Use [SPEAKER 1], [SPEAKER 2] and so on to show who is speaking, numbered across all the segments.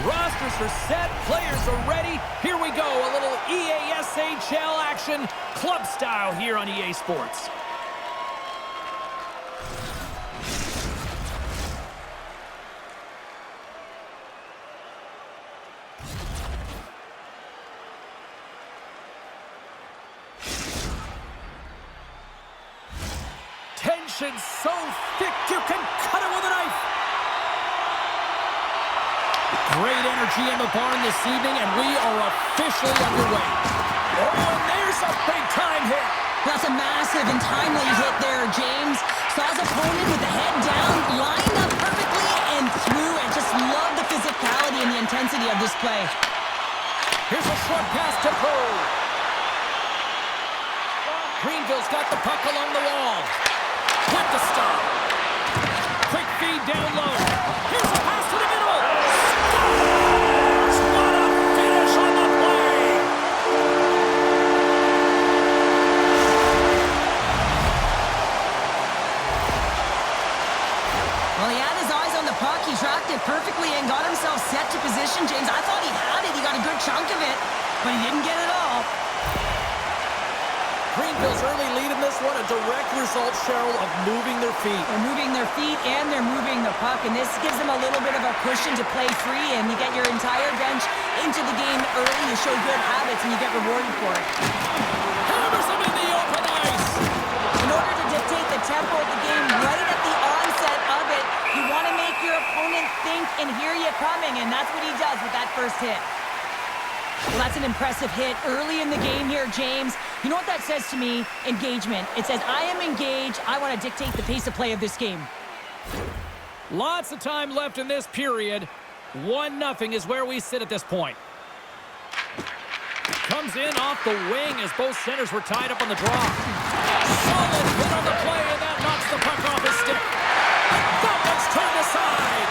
[SPEAKER 1] Rosters are set, players are ready. Here we go, a little EASA chel action, club style here on EA Sports. Tension so thick you can cut it with a knife. Great energy in the barn this evening, and we are officially underway. Oh, and there's a big-time hit.
[SPEAKER 2] That's a massive and timely hit there, James. Saw his opponent with the head down, lined up perfectly, and threw it. Just love the physicality and the intensity of this play.
[SPEAKER 1] Here's a short pass to Pro. Greenville's got the puck along the wall. With the stop. Quick feed down low. Here's a pass to the middle. Scores! What a finish on the play!
[SPEAKER 2] Well, he had his eyes on the puck. He tracked it perfectly and got himself set to position, James. I thought he had it. He got a good chunk of it, but he didn't get it all.
[SPEAKER 1] Greenville's early lead in this one, a direct result, Cheryl, of moving their feet.
[SPEAKER 2] They're moving their feet and they're moving the puck, and this gives them a little bit of a cushion to play free, and you get your entire bench into the game early. You show good habits, and you get rewarded for it.
[SPEAKER 1] Hammers them in the open ice.
[SPEAKER 2] In order to dictate the tempo of the game right at the onset of it, you want to make your opponent think and hear you coming, and that's what he does with that first hit. Well, that's an impressive hit early in the game here, James. You know what that says to me? Engagement. It says, I am engaged. I want to dictate the pace of play of this game.
[SPEAKER 1] Lots of time left in this period. 1-0 is where we sit at this point. Comes in off the wing as both centers were tied up on the draw. Solid hit on the play, and that knocks the puck off his stick. That one's turned aside.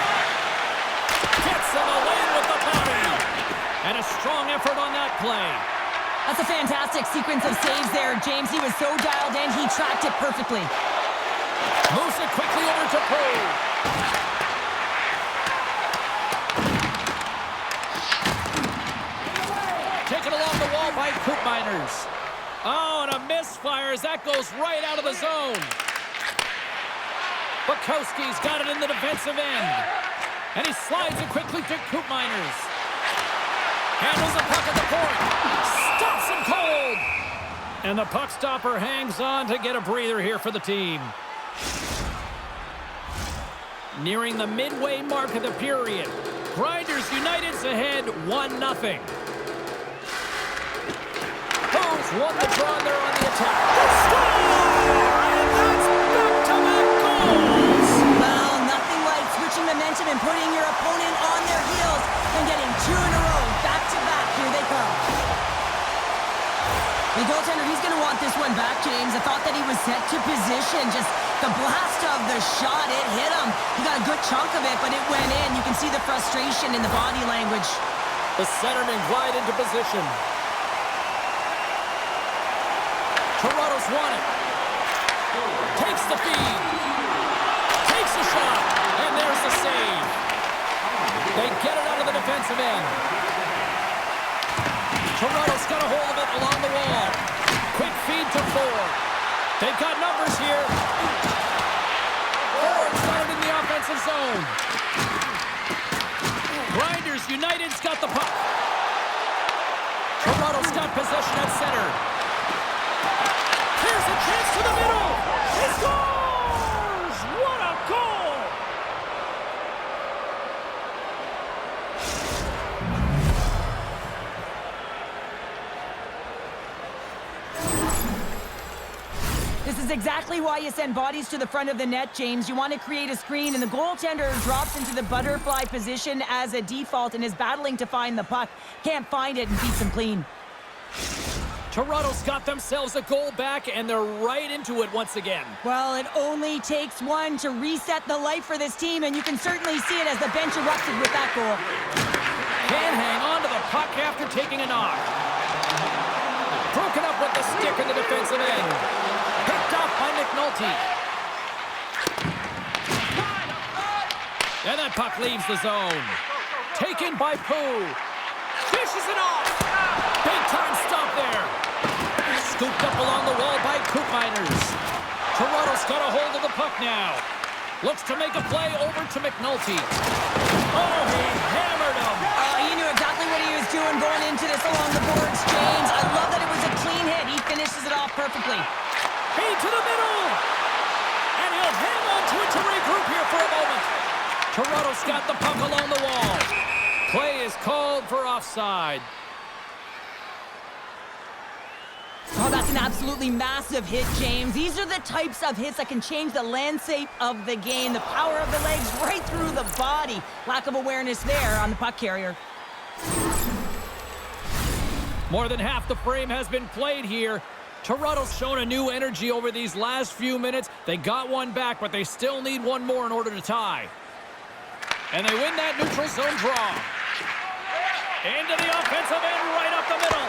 [SPEAKER 1] Gets in the lane with the body. And a strong effort on that play.
[SPEAKER 2] That's a fantastic sequence of saves there, James. He was so dialed in, he tracked it perfectly.
[SPEAKER 1] Moves it quickly over to Pro. Taken along the wall by Koopmeiners. Oh, and a misfire as that goes right out of the zone. Bukowski's got it in the defensive end. And he slides it quickly to Koopmeiners. Handles the puck at the point. Stops him cold. And the puck stopper hangs on to get a breather here for the team. Nearing the midway mark of the period. Grinders United's ahead 1-0. Who's won the draw there on the attack? Score! And that's back-to-back goals!
[SPEAKER 2] Well, nothing like switching momentum and putting your opponent on their heels and getting two in a row. Back-to-back, here they come. The goaltender, he's going to want this one back, James. I thought that he was set to position. Just the blast of the shot, it hit him. He got a good chunk of it, but it went in. You can see the frustration in the body language.
[SPEAKER 1] The centerman glide into position. Toronto's won it. Takes the feed. Takes the shot. And there's the save. They get it out of the defensive end. Toronto's got a hold of it along the wall. Quick feed to Ford. They've got numbers here. Ford's got it in the offensive zone. Grinders United's got the puck. Toronto's got possession at center. Here's a chance to the middle. He scores! What a goal!
[SPEAKER 2] This is exactly why you send bodies to the front of the net, James. You want to create a screen, and the goaltender drops into the butterfly position as a default and is battling to find the puck. Can't find it and beats him clean.
[SPEAKER 1] Toronto's got themselves a goal back, and they're right into it once again.
[SPEAKER 2] Well, it only takes one to reset the life for this team, and you can certainly see it as the bench erupted with that goal.
[SPEAKER 1] Can hang on to the puck after taking a knock. Broken up with the stick in the defensive end. Picked up by McNulty. And that puck leaves the zone. Taken by Pooh. Dishes it off. Big time stop there. Scooped up along the wall by Coop Miners. Toronto's got a hold of the puck now. Looks to make a play over to McNulty. Oh, he hammered him.
[SPEAKER 2] He knew exactly what he was doing going into this along the boards, James. I love that it was a clean hit. He finishes it off perfectly.
[SPEAKER 1] Feed to the middle. And he'll hang on to it to regroup here for a moment. Toronto's got the puck along the wall. Play is called for offside.
[SPEAKER 2] Oh, that's an absolutely massive hit, James. These are the types of hits that can change the landscape of the game. The power of the legs right through the body. Lack of awareness there on the puck carrier.
[SPEAKER 1] More than half the frame has been played here. Toronto's shown a new energy over these last few minutes. They got one back, but they still need one more in order to tie. And they win that neutral zone draw. Into the offensive end, right up the middle.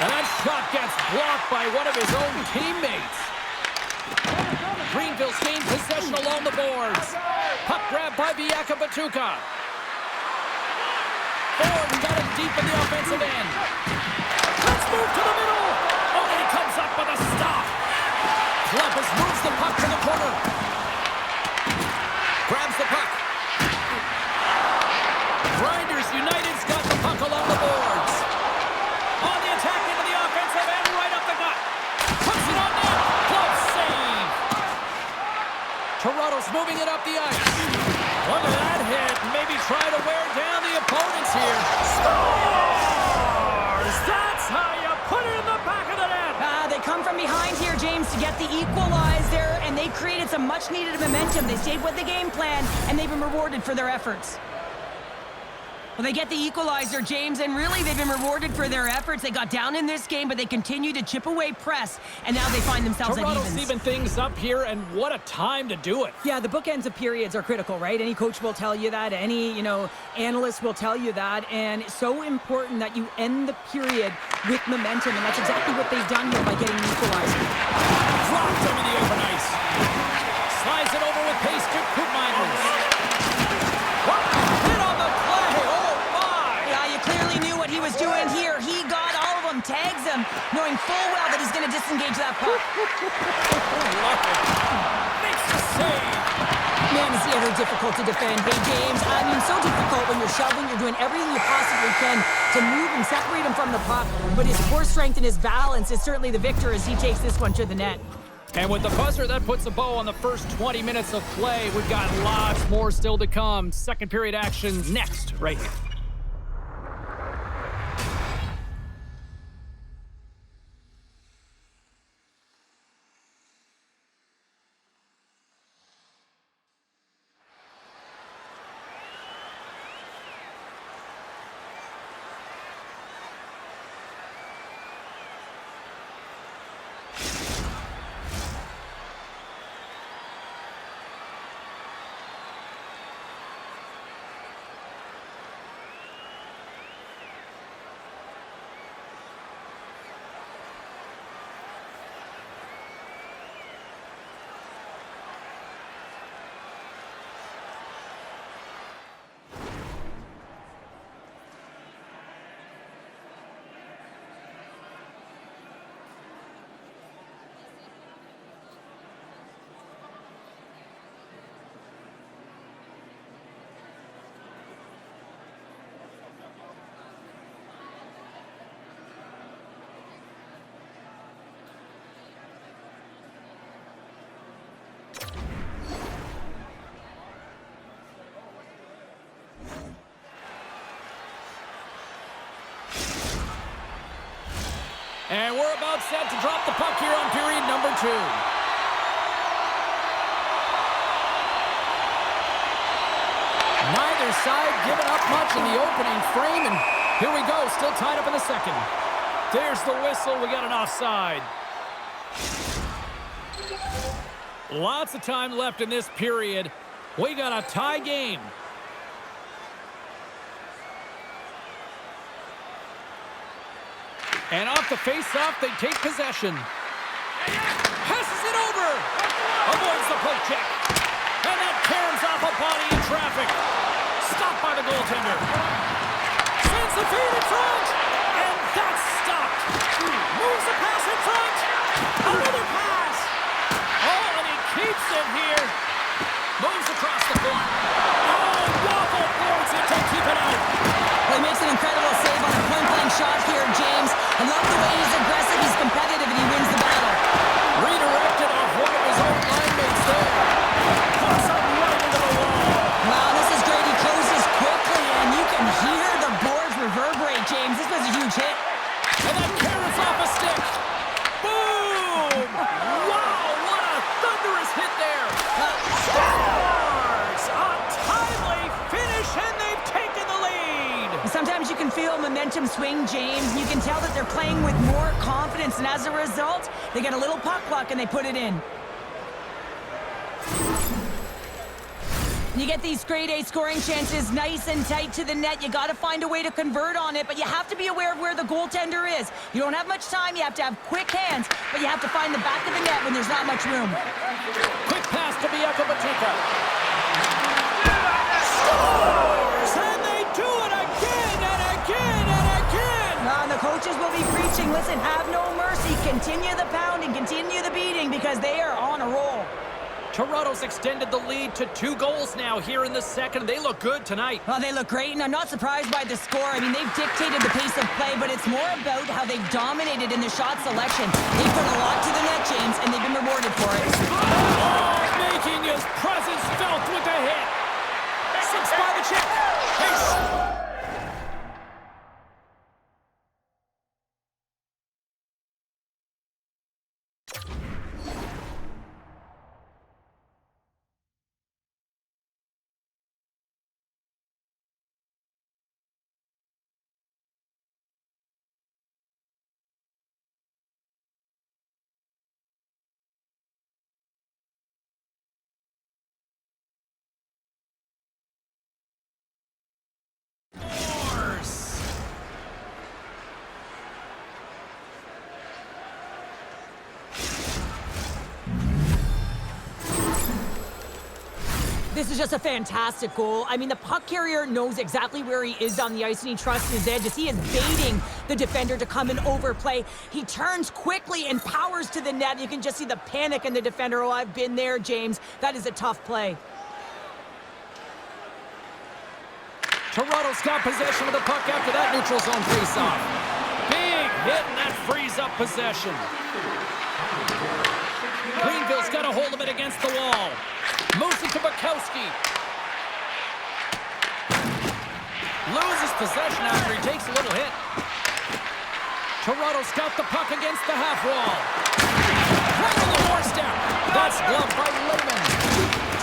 [SPEAKER 1] And that shot gets blocked by one of his own teammates. Greenville's gained possession along the boards. Puck grab by Biaka Batuka. Ford got it deep in the offensive end. Let's move to the middle. Oh, and he comes up with a stop. Columbus moves the puck to the corner. Grabs the puck. Grinders United's got the puck along the boards. On the attack into the offensive end, right up the gut. Puts it on net. Close save. Toronto's moving it up the ice. Look at that hit. Maybe try to wear down the opponents here. Scores! That's how you put it in the back of the net.
[SPEAKER 2] They come from behind here, James, to get the equalizer, and they created some much-needed momentum. They stayed with the game plan, and they've been rewarded for their efforts. Well, they get the equalizer, James, and really they've been rewarded for their efforts. They got down in this game, but they continue to chip away press, and now they find themselves at
[SPEAKER 1] Toronto's
[SPEAKER 2] evens.
[SPEAKER 1] even things up here, and what a time to do it.
[SPEAKER 2] Yeah, the bookends of periods are critical, right? Any coach will tell you that. Any, analyst will tell you that. And it's so important that you end the period with momentum, and that's exactly what they've done here by getting the equalizer.
[SPEAKER 1] Dropped him in the open ice. Slides it over with pace to Coop Miners. Hit on the play. Oh, my.
[SPEAKER 2] Yeah, you clearly knew what he was doing here. He got all of them, tags them, knowing full well that he's going to disengage that puck.
[SPEAKER 1] Love it. Makes the save.
[SPEAKER 2] Man, is he ever difficult to defend. Hey, James, so difficult when you're shoving. You're doing everything you possibly can to move and separate him from the puck. But his core strength and his balance is certainly the victor as he takes this one to the net.
[SPEAKER 1] And with the buzzer, that puts a bow on the first 20 minutes of play. We've got lots more still to come. Second period action next, right here. And we're about set to drop the puck here on period number 2. Neither side giving up much in the opening frame, and here we go, still tied up in the second. There's the whistle, we got an offside. Lots of time left in this period. We got a tie game. And off the face-off, they take possession. Passes it over. Avoids the poke check. And that tears off a body in traffic. Stopped by the goaltender. the feed in front. And that's stopped. Moves the pass in front. Another pass. Oh, and he keeps it here. Moves across the floor. Oh, Waffle force it to keep it out.
[SPEAKER 2] Well, he makes an incredible save on a point-blank shot here, James. I love the way he's aggressive, he's competitive, and he wins the battle.
[SPEAKER 1] Redirected off one of his own line mates there. Puts him right into the wall.
[SPEAKER 2] Wow, this is great. He closes quickly, and you can hear the boards reverberate, James. This was a huge hit.
[SPEAKER 1] And then carrots off a stick. Boom! Wow, what a thunderous hit there. Stars! A timely finish, and they've taken the lead.
[SPEAKER 2] Sometimes you can feel momentum swing, James. You can tell that they're playing with more confidence, and as a result, they get a little puck luck and they put it in. You get these grade A scoring chances nice and tight to the net. You got to find a way to convert on it, but you have to be aware of where the goaltender is. You don't have much time. You have to have quick hands, but you have to find the back of the net when there's not much room.
[SPEAKER 1] Quick pass to Biakabatika. Scores! And they do it again and again and again!
[SPEAKER 2] And the coaches will be preaching, listen, have no mercy. Continue the pounding, continue the beating, because they are on a roll.
[SPEAKER 1] Toronto's extended the lead to 2 goals now here in the second. They look good tonight.
[SPEAKER 2] Well, they look great, and I'm not surprised by the score. I mean, they've dictated the pace of play, but it's more about how they've dominated in the shot selection. They put a lot to the net, James, and they've been rewarded for it.
[SPEAKER 1] Oh, making his presence felt with a hit. 6 by the chip.
[SPEAKER 2] This is just a fantastic goal. I mean, the puck carrier knows exactly where he is on the ice, and he trusts his edges. He is baiting the defender to come and overplay. He turns quickly and powers to the net. You can just see the panic in the defender. Oh, I've been there, James. That is a tough play.
[SPEAKER 1] Toronto's got possession of the puck after that neutral zone faceoff. Big hit, and that frees up possession. Greenville's got a hold of it against the wall. Moves it to Bukowski. Loses possession after he takes a little hit. Toronto's got the puck against the half wall. Right on the doorstep. That's gloved by Lehman.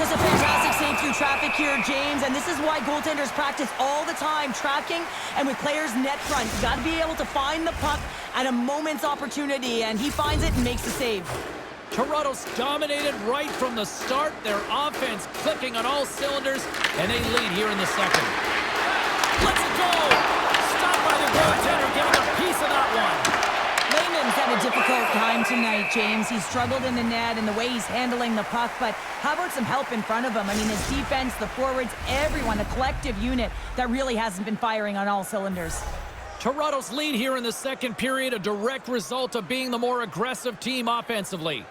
[SPEAKER 2] Just a fantastic save through traffic here, James, and this is why goaltenders practice all the time, tracking and with players net front. You got to be able to find the puck at a moment's opportunity, and he finds it and makes the save.
[SPEAKER 1] Toronto's dominated right from the start. Their offense clicking on all cylinders, and they lead here in the second. Let's go! Stopped by the goaltender, getting a piece of that one.
[SPEAKER 2] Lehman's had a difficult time tonight, James. He's struggled in the net and the way he's handling the puck, but how about some help in front of him? I mean, his defense, the forwards, everyone, a collective unit that really hasn't been firing on all cylinders.
[SPEAKER 1] Toronto's lead here in the second period, a direct result of being the more aggressive team offensively.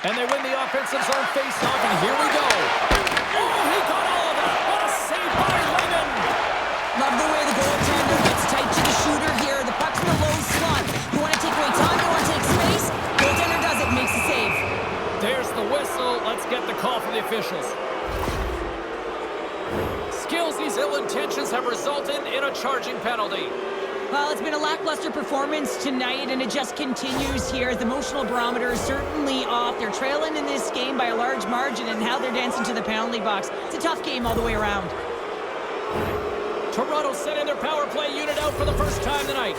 [SPEAKER 1] And they win the offensive zone face-off, and here we go. Oh, he got all of that. What a save by Lehman.
[SPEAKER 2] Love the way the goaltender gets tight to the shooter here. The puck's in the low slot. You want to take away time, you want to take space. Goaltender does it, makes the save.
[SPEAKER 1] There's the whistle. Let's get the call from the officials. Skillsy's ill intentions have resulted in a charging penalty.
[SPEAKER 2] Well, it's been a lackluster performance tonight, and it just continues here. The emotional barometer is certainly off. They're trailing in this game by a large margin, and how they're dancing to the penalty box. It's a tough game all the way around.
[SPEAKER 1] Toronto sending their power play unit out for the first time tonight.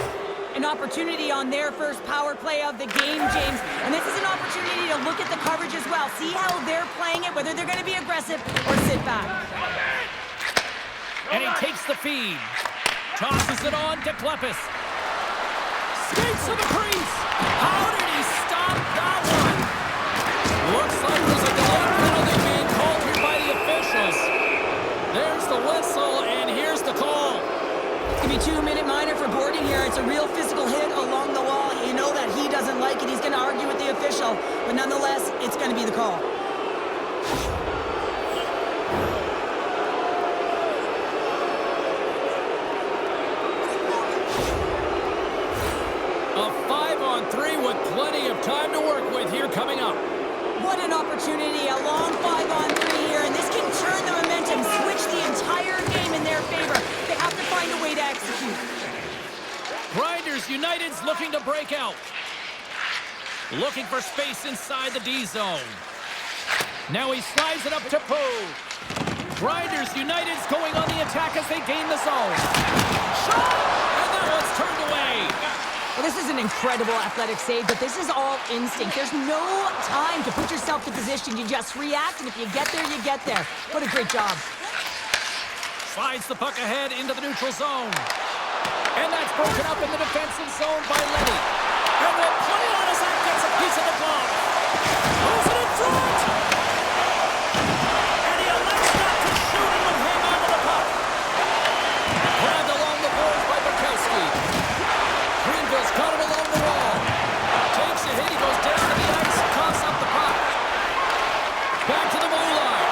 [SPEAKER 2] An opportunity on their first power play of the game, James. And this is an opportunity to look at the coverage as well. See how they're playing it, whether they're going to be aggressive or sit back.
[SPEAKER 1] And he takes the feed. Tosses it on to Klepis. Skates to the crease. How did he stop that one? Looks like there's a delayed penalty being called here by the officials. There's the whistle, and here's the call.
[SPEAKER 2] It's going to be 2-minute minor reading here, it's a real physical hit along the wall. You know that he doesn't like it. He's going to argue with the official. But nonetheless, it's going to be the call.
[SPEAKER 1] A 5-on-3 with plenty of time to work with here coming up.
[SPEAKER 2] What an opportunity, a long 5-on-3 here, and this can turn the momentum, switch the entire game in their favor. They have to find a way to execute.
[SPEAKER 1] Grinders United's looking to break out. Looking for space inside the D zone. Now he slides it up to Poe. Grinders United's going on the attack as they gain the zone. Shot! And that one's turned away.
[SPEAKER 2] Well, this is an incredible athletic save, but this is all instinct. There's no time to put yourself in position. You just react, and if you get there, you get there. What a great job.
[SPEAKER 1] Slides the puck ahead into the neutral zone. And that's broken up in the defensive zone by Lenny. And the play on his act gets a piece of the glove. Moves it in front. And he elects not to shoot and will hang on to the puck. Grabbed along the boards by Bukowski. Greenville's got it along the wall. Takes a hit. He goes down to the ice and coughs up the puck. Back to the blue line.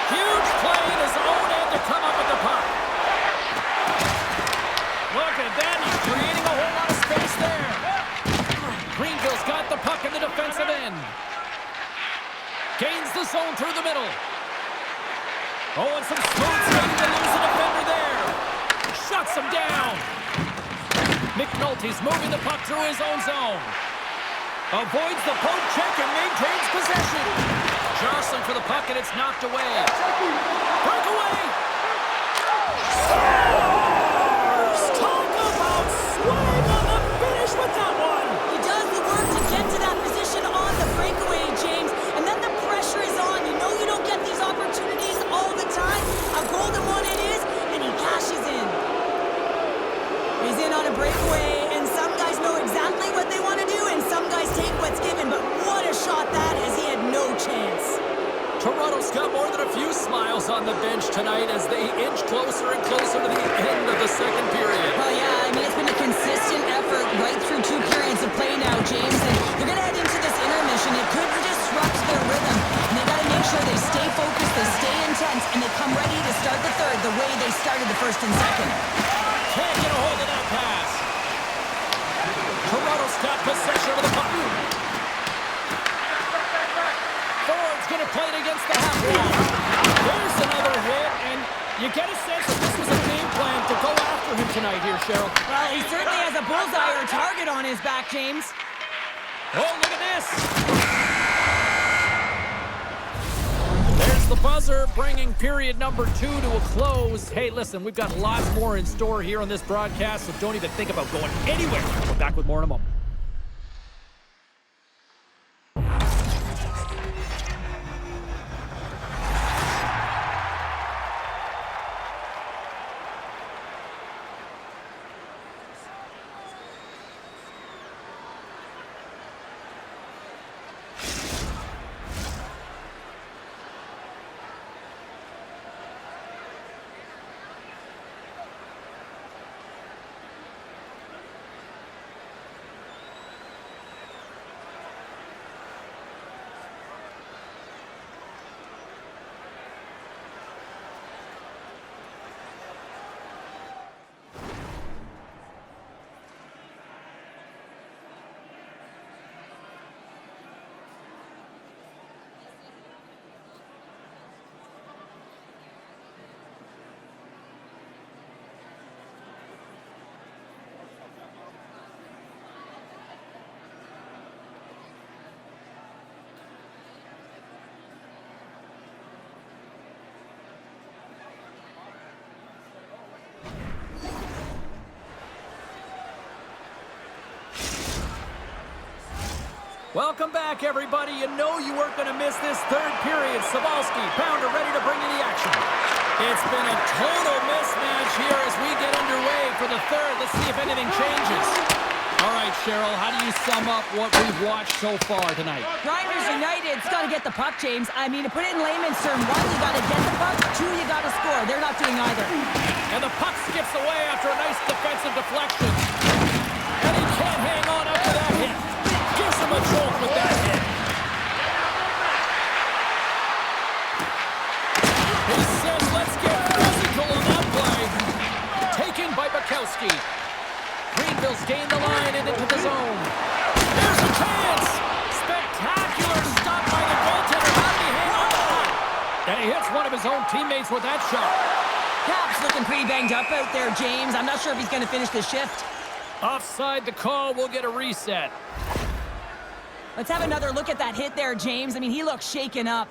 [SPEAKER 1] Huge play in his own end to come up with the puck. Look at that. He's creating a whole lot of space there. Greenville's got the puck in the defensive end. Gains the zone through the middle. Oh, and some smooth skating to lose the defender there. Shuts him down. McNulty's moving the puck through his own zone. Avoids the poke check and maintains possession. Jostling for the puck and it's knocked away. Breakaway. Scores! Talk about swing on the finish with that one.
[SPEAKER 2] He does the work to get to that position on the breakaway, James, and then the pressure is on. You know you don't get these opportunities all the time. A golden one it is, and he cashes in. He's in on a breakaway, and some guys know exactly what they want to do, and some guys take what's given, but what a shot that is. He had no chance.
[SPEAKER 1] Toronto's got more than a few smiles on the bench tonight as they inch closer and closer to the end of the second period.
[SPEAKER 2] Well, yeah, I mean, it's been a consistent effort right through 2 periods of play now, James, and they're going to head into this intermission. It could disrupt their rhythm, and they got to make sure they stay focused, they stay intense, and they come ready to start the third the way they started the first and second.
[SPEAKER 1] Can't get a hold of that pass. Toronto's got possession of the puck. Ford's going to play it against the half wall. There's another hit, and you get a sense that this was a game plan to go after him tonight here, Cheryl.
[SPEAKER 2] Well, he certainly has a bullseye or a target on his back, James.
[SPEAKER 1] Oh, look at this. There's the buzzer, bringing period number 2 to a close. Hey, listen, we've got lots more in store here on this broadcast, so don't even think about going anywhere. We're back with more in a moment. Welcome back, everybody. You know you weren't going to miss this third period. Sabalski, Pounder ready to bring you the action. It's been a total mismatch here as we get underway for the third. Let's see if anything changes. All right, Cheryl, how do you sum up what we've watched so far tonight?
[SPEAKER 2] Grinders United's got to get the puck, James. I mean, to put it in layman's terms, 1, you got to get the puck, 2, you got to score. They're not doing either.
[SPEAKER 1] And the puck skips away after a nice defensive deflection. teammates with that shot.
[SPEAKER 2] Cap's looking pretty banged up out there, James. I'm not sure if he's going to finish the shift.
[SPEAKER 1] Offside the call. We'll get a reset.
[SPEAKER 2] Let's have another look at that hit there, James. I mean, he looks shaken up.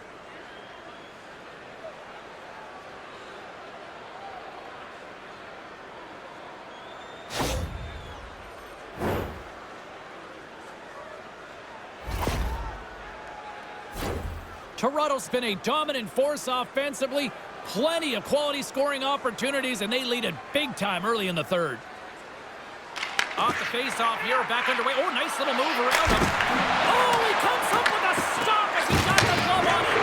[SPEAKER 1] Toronto's been a dominant force offensively. Plenty of quality scoring opportunities, and they lead it big time early in the third. Off the face-off here, back underway. Oh, nice little move around him. Oh, he comes up with a stop as he got the glove on it.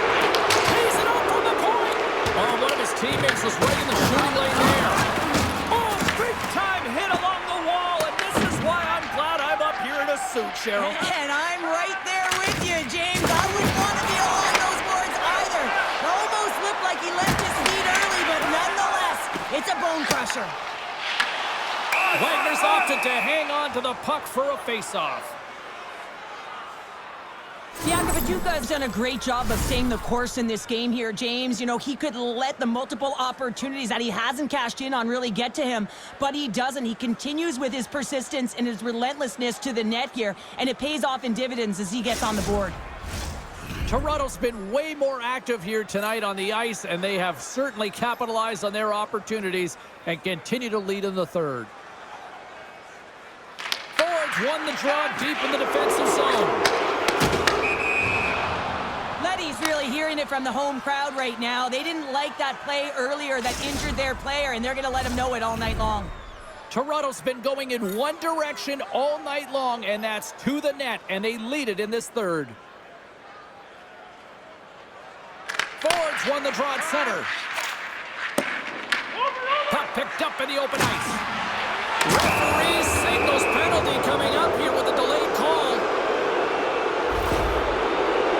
[SPEAKER 1] He's it up from the point. Oh, one of his teammates was right in the shooting lane there. Oh, big-time hit along the wall, and this is why I'm glad I'm up here in a suit, Cheryl.
[SPEAKER 2] And I'm right there with you, James. I wouldn't want to be along those boards either. It almost looked like he left his feet early, but nonetheless, it's a bone crusher.
[SPEAKER 1] Wagner's opted to hang on to the puck for a face-off.
[SPEAKER 2] Pachuca has done a great job of staying the course in this game here, James. You know, he could let the multiple opportunities that he hasn't cashed in on really get to him, but he doesn't. He continues with his persistence and his relentlessness to the net here, and it pays off in dividends as he gets on the board.
[SPEAKER 1] Toronto's been way more active here tonight on the ice, and they have certainly capitalized on their opportunities and continue to lead in the third. Forwards won the draw deep in the defensive zone.
[SPEAKER 2] Letty's really hearing it from the home crowd right now. They didn't like that play earlier that injured their player, and they're going to let him know it all night long.
[SPEAKER 1] Toronto's been going in one direction all night long, and that's to the net, and they lead it in this third. Forwards won the draw at center. Puck picked up in the open ice. Referee signals penalty coming up here with a delayed call.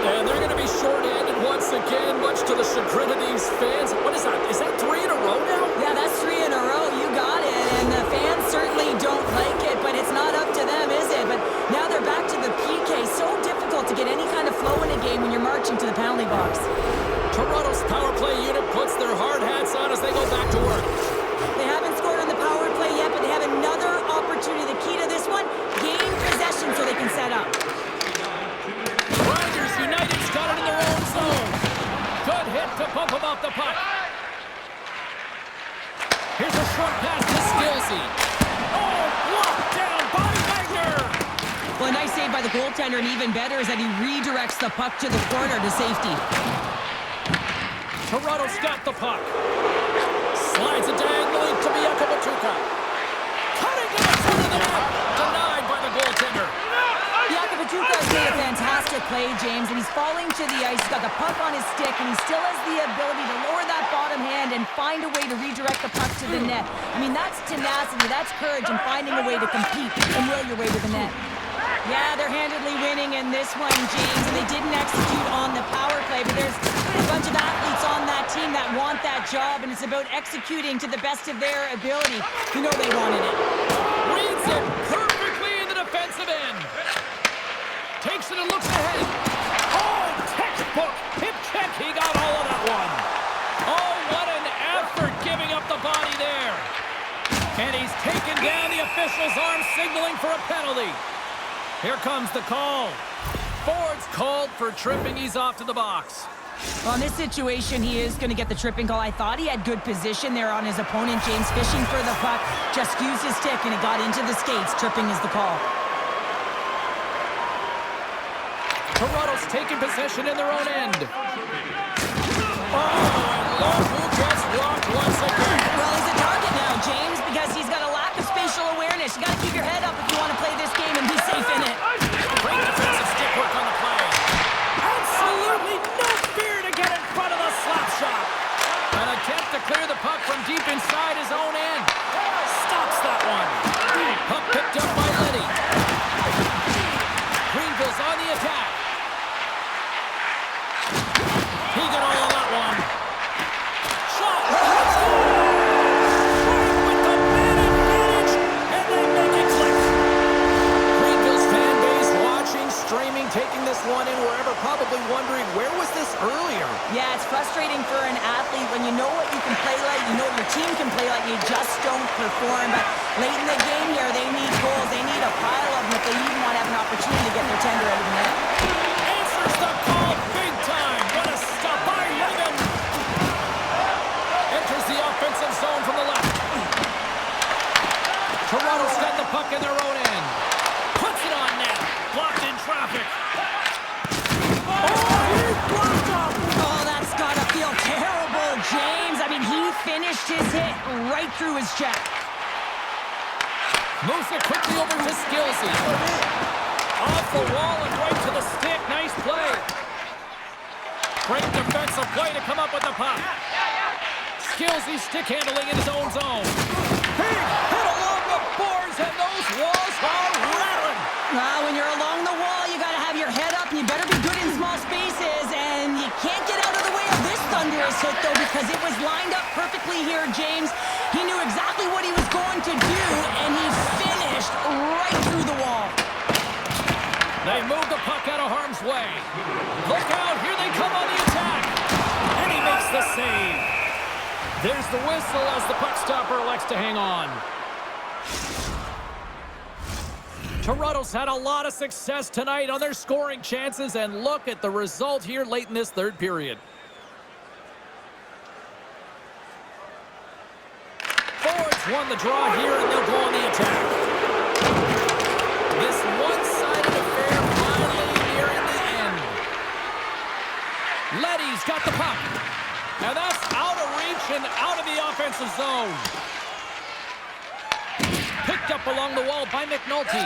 [SPEAKER 1] And they're going to be short-handed once again, much to the chagrin of these fans. What is that? Is that 3 in a row now?
[SPEAKER 2] Yeah, that's 3 in a row. You got it. And the fans certainly don't like it, but it's not up to them, is it? But now they're back to the PK. So difficult to get any kind of flow in a game when you're marching to the penalty box.
[SPEAKER 1] Toronto's power play unit puts their hard hats on as they go back to work.
[SPEAKER 2] They haven't scored on the power play yet, but they have another opportunity. The key to this one, gain possession so they can set up.
[SPEAKER 1] Rangers United's got it in their own zone. Good hit to bump him off the puck. Here's a short pass to Skilsey. Oh, blocked down by Wagner.
[SPEAKER 2] Well, a nice save by the goaltender, and even better is that he redirects the puck to the corner to safety.
[SPEAKER 1] Toronto's got the puck. Slides it diagonally to Pachuca. Cutting to the front of the net. Denied by the goaltender.
[SPEAKER 2] Pachuca has made a fantastic play, James, and he's falling to the ice. He's got the puck on his stick, and he still has the ability to lower that bottom hand and find a way to redirect the puck to the net. I mean, that's tenacity, that's courage, and finding a way to compete and will your way to the net. Yeah, they're handedly winning in this one, James, and they didn't execute on the power play, but there's a bunch of athletes on that team that want that job, and it's about executing to the best of their ability. You know they wanted it.
[SPEAKER 1] Reads it perfectly in the defensive end. Takes it and looks ahead. Oh, textbook hip check. He got all of that one. Oh, what an effort giving up the body there. And he's taken down the official's arm, signaling for a penalty. Here comes the call. Ford's called for tripping. He's off to the box.
[SPEAKER 2] Well, in this situation, he is going to get the tripping call. I thought he had good position there on his opponent. James fishing for the puck. Just used his stick, and it got into the skates. Tripping is the call.
[SPEAKER 1] Toronto's taking possession in their own end. Oh, and look who gets rocked once again.
[SPEAKER 2] Well, he's a target now, James, because he's got a lack of spatial awareness. You got to keep your head up if you want to play this game and be safe in it.
[SPEAKER 1] Great defensive stick work on the play. Absolutely no fear to get in front of the slap shot. An attempt to clear the puck from deep inside his own end. Stops that one. Puck picked up by Letty. Greenville's on the attack. He got all of that one. Shot. Let's go. With the man advantage, and they make it click. Greenville's fan base watching, streaming, taking this one in wherever, probably wondering, where was this earlier?
[SPEAKER 2] Yeah, it's frustrating for an athlete when you your team can play like you just don't perform. But late in the game here, they need goals. They need a pile of them if they even want to have an opportunity to get their tender out of the net.
[SPEAKER 1] Answers the call big time. What a stop by Logan. Enters the offensive zone from the left. Toronto's got the puck in their own end. Puts it on net. Blocked in traffic. Oh, he blocked up.
[SPEAKER 2] Oh, that's got to feel terrible, James. I mean, he finished his hit right through his check.
[SPEAKER 1] Moves it quickly over to Skillsy. Off the wall and right to the stick. Nice play. Great defensive play to come up with the puck. Skillsy stick handling in his own zone. Big hit along the boards, and those walls are rattling.
[SPEAKER 2] Well, when you're along the wall, you got to have your head up, and you better be good in small spaces, and you can't get out of the way of this thunderous hit, though, because it was lined up perfectly here, James. He knew exactly what he was going to do, and he finished right through the wall.
[SPEAKER 1] They move the puck out of harm's way. Look out, here they come on the attack. And he makes the save. There's the whistle as the puck stopper elects to hang on. Toronto's had a lot of success tonight on their scoring chances, and look at the result here late in this third period. Forwards won the draw here, and they'll go on the attack. This one-sided affair finally nearing the end. Leddy's got the puck. And that's out of reach and out of the offensive zone. Picked up along the wall by McNulty.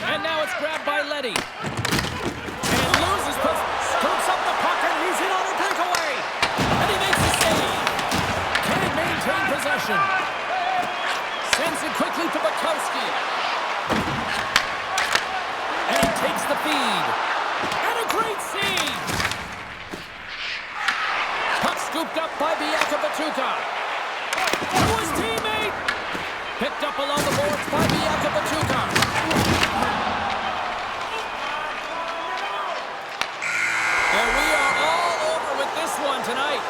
[SPEAKER 1] And now it's grabbed by Leddy. And loses, scoops up the puck, and he's in on a breakaway. And he makes the save. Can't maintain possession. Sends it quickly to Bukowski. And he takes the feed. And a great save. Puck scooped up by Biaka-Batuka. To his teammate. Picked up along the boards by Biaka-Batuka. And we are all over with this one tonight.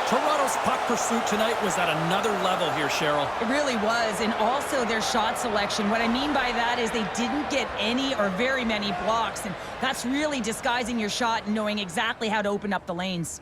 [SPEAKER 1] Toronto's puck pursuit tonight was at another level here, Cheryl.
[SPEAKER 2] It really was, and also their shot selection. What I mean by that is they didn't get any or very many blocks, and that's really disguising your shot and knowing exactly how to open up the lanes.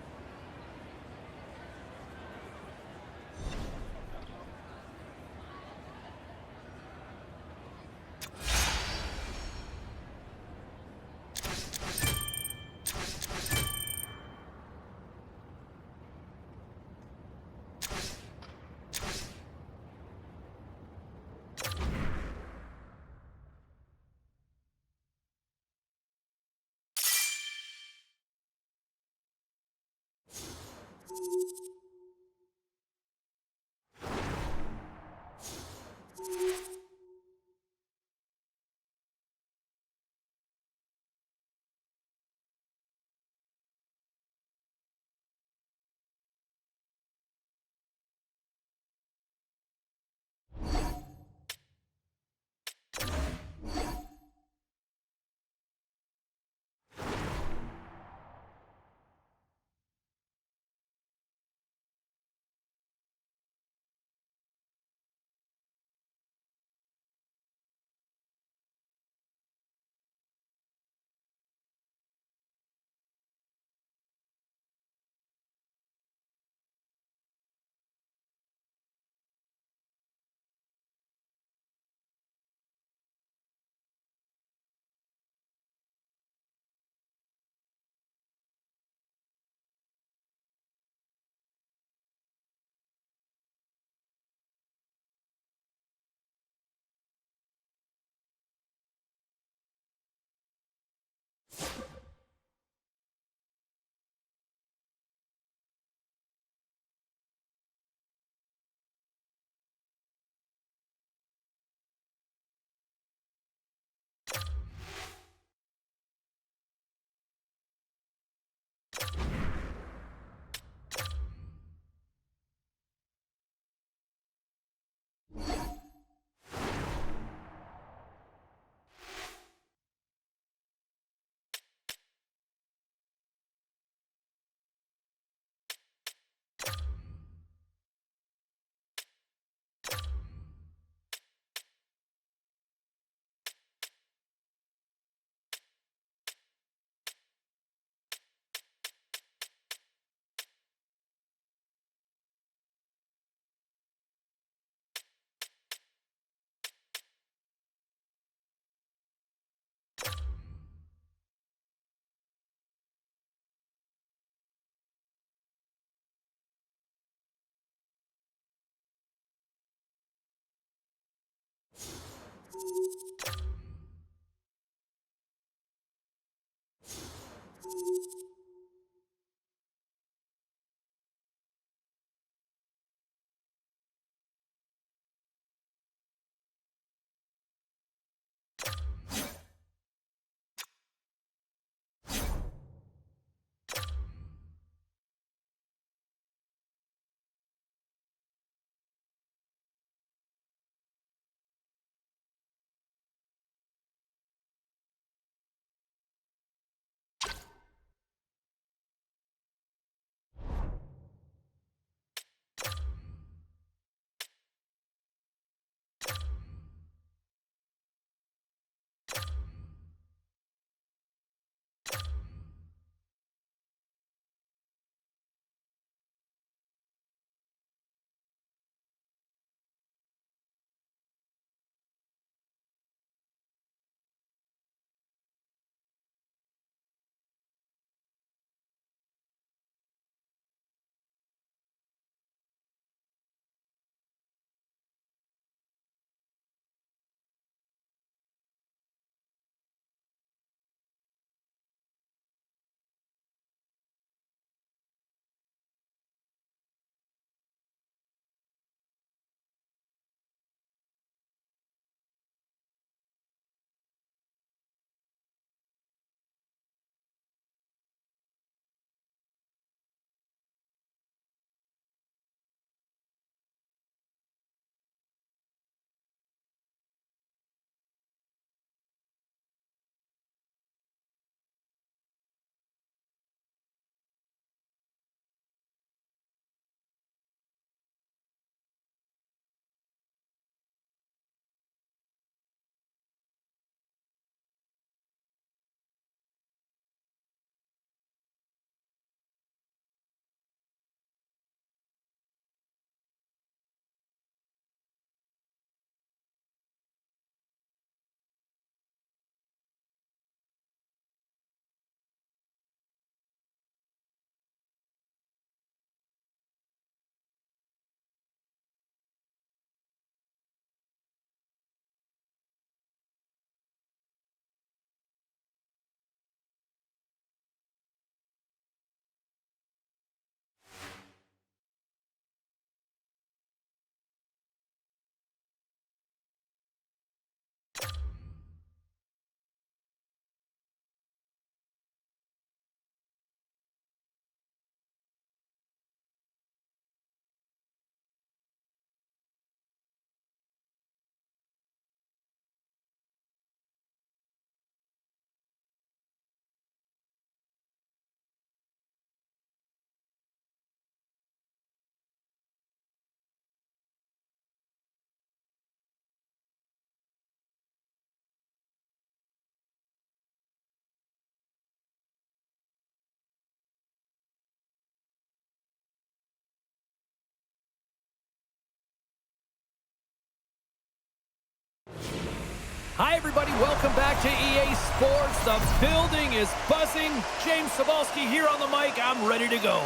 [SPEAKER 1] Hi, everybody. Welcome back to EA Sports. The building is buzzing. James Cebulski here on the mic. I'm ready to go.